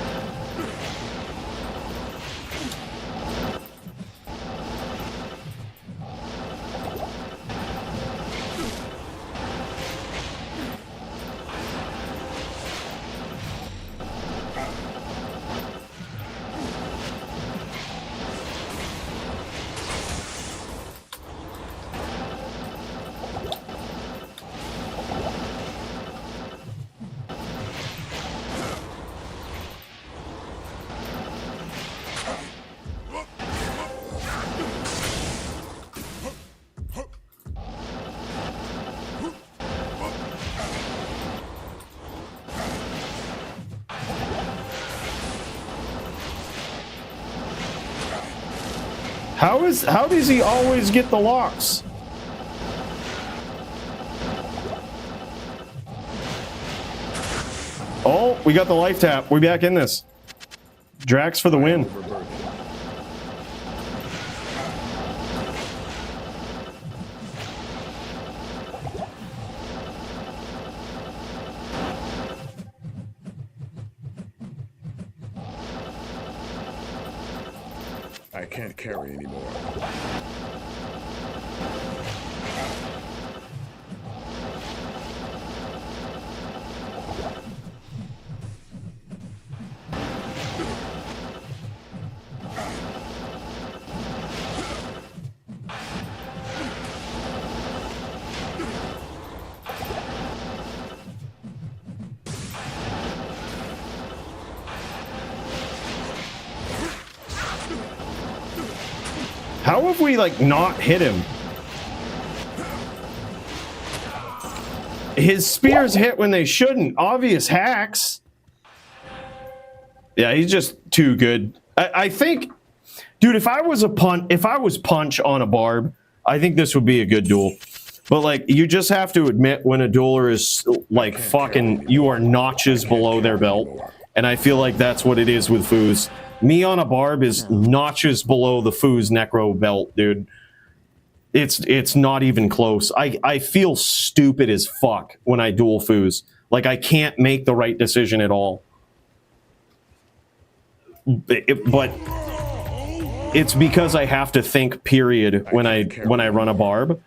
How does he always get the locks? Oh, we got the life tap. We're back in this. Drax for the win. Overburdened. I can't carry anymore. How have we, like, not hit him? His spears hit when they shouldn't. Obvious hacks. Yeah, he's just too good. I think, dude, if I was punch on a barb, I think this would be a good duel. But, like, you just have to admit when a dueler is, like, fucking, you are notches below their belt. And I feel like that's what it is with Foos. Me on a barb is notches below the Foos Necro belt, dude. It's not even close. I feel stupid as fuck when I duel Foos. Like, I can't make the right decision at all. But it's because I have to think, period, when I run a barb.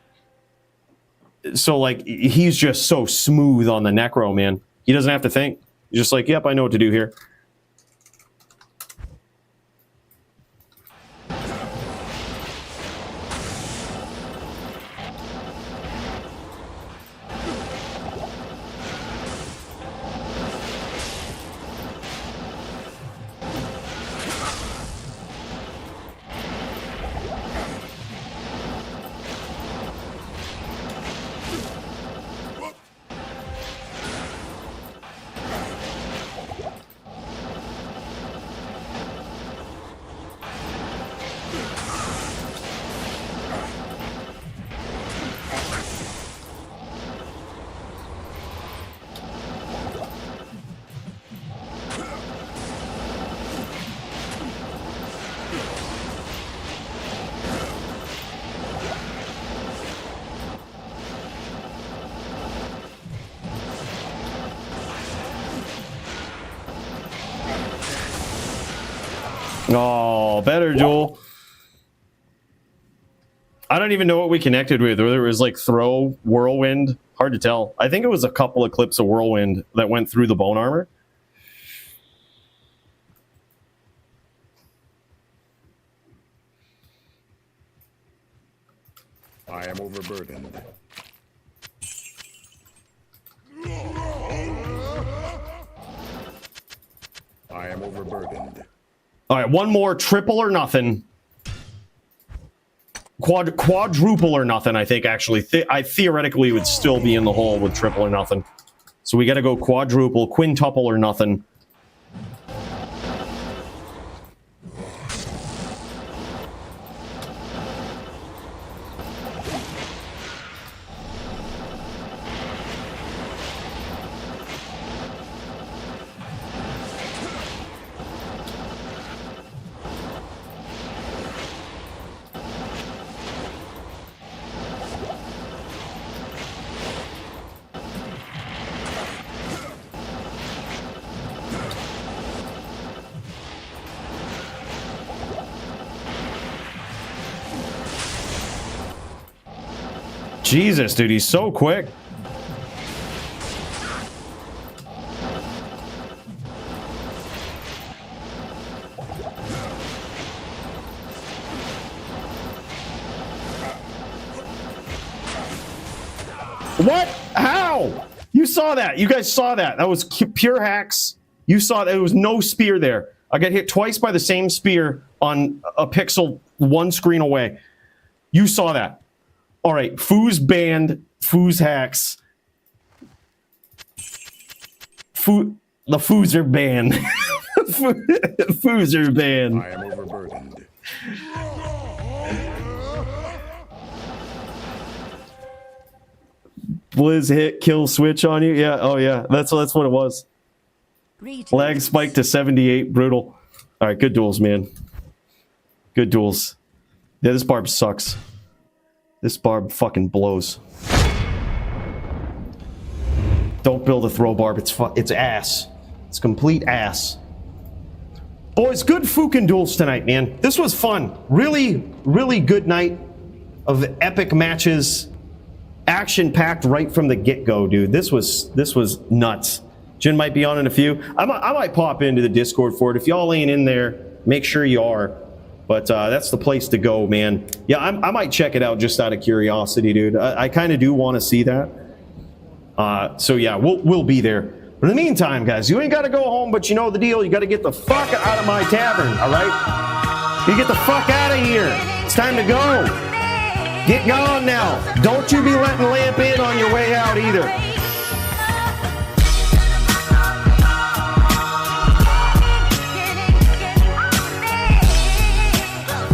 So, like, he's just so smooth on the Necro, man. He doesn't have to think. He's just like, yep, I know what to do here. Oh, better, Joel. I don't even know what we connected with. Whether it was like throw, whirlwind, hard to tell. I think it was a couple of clips of whirlwind that went through the bone armor. I am overburdened. I am overburdened. All right, one more, triple or nothing. Quadruple or nothing, I think, actually. I theoretically would still be in the hole with triple or nothing. So we got to go quadruple, quintuple or nothing. Jesus, dude, he's so quick. What? How? You saw that. You guys saw that. That was pure hacks. You saw that. There was no spear there. I got hit twice by the same spear on a pixel one screen away. You saw that. All right. Foos banned. Foos hacks. The foos are banned. Foos are banned. I am overburdened. Blizz hit kill switch on you. Yeah. Oh yeah. That's what it was. Lag spike to 78. Brutal. All right. Good duels, man. Good duels. Yeah. This barb sucks. This barb fucking blows. Don't build a throw barb. It's ass. It's complete ass. Boys, good fucking duels tonight, man. This was fun. Really, really good night of epic matches. Action-packed right from the get-go, dude. This was nuts. Jin might be on in a few. I might pop into the Discord for it. If y'all ain't in there, make sure you are. But that's the place to go, man. Yeah, I might check it out just out of curiosity, dude. I kind of do want to see that. So yeah, we'll be there. But in the meantime, guys, you ain't got to go home, but you know the deal. You got to get the fuck out of my tavern, all right? You get the fuck out of here. It's time to go. Get gone now. Don't you be letting Lamp in on your way out either.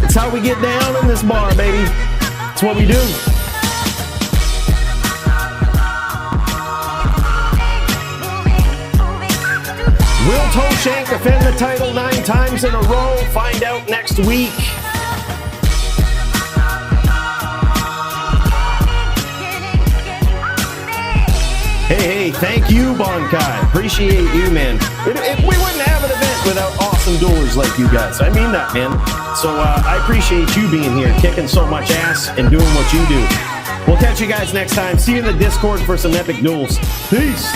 It's how we get down in this bar, baby. It's what we do. Will Toeshank defend the title 9 times in a row? Find out next week. Hey, thank you, Bonkai. Appreciate you, man. We wouldn't have an event without awesome duelers like you guys. I mean that, man. So I appreciate you being here, kicking so much ass and doing what you do. We'll catch you guys next time. See you in the Discord for some epic duels. Peace.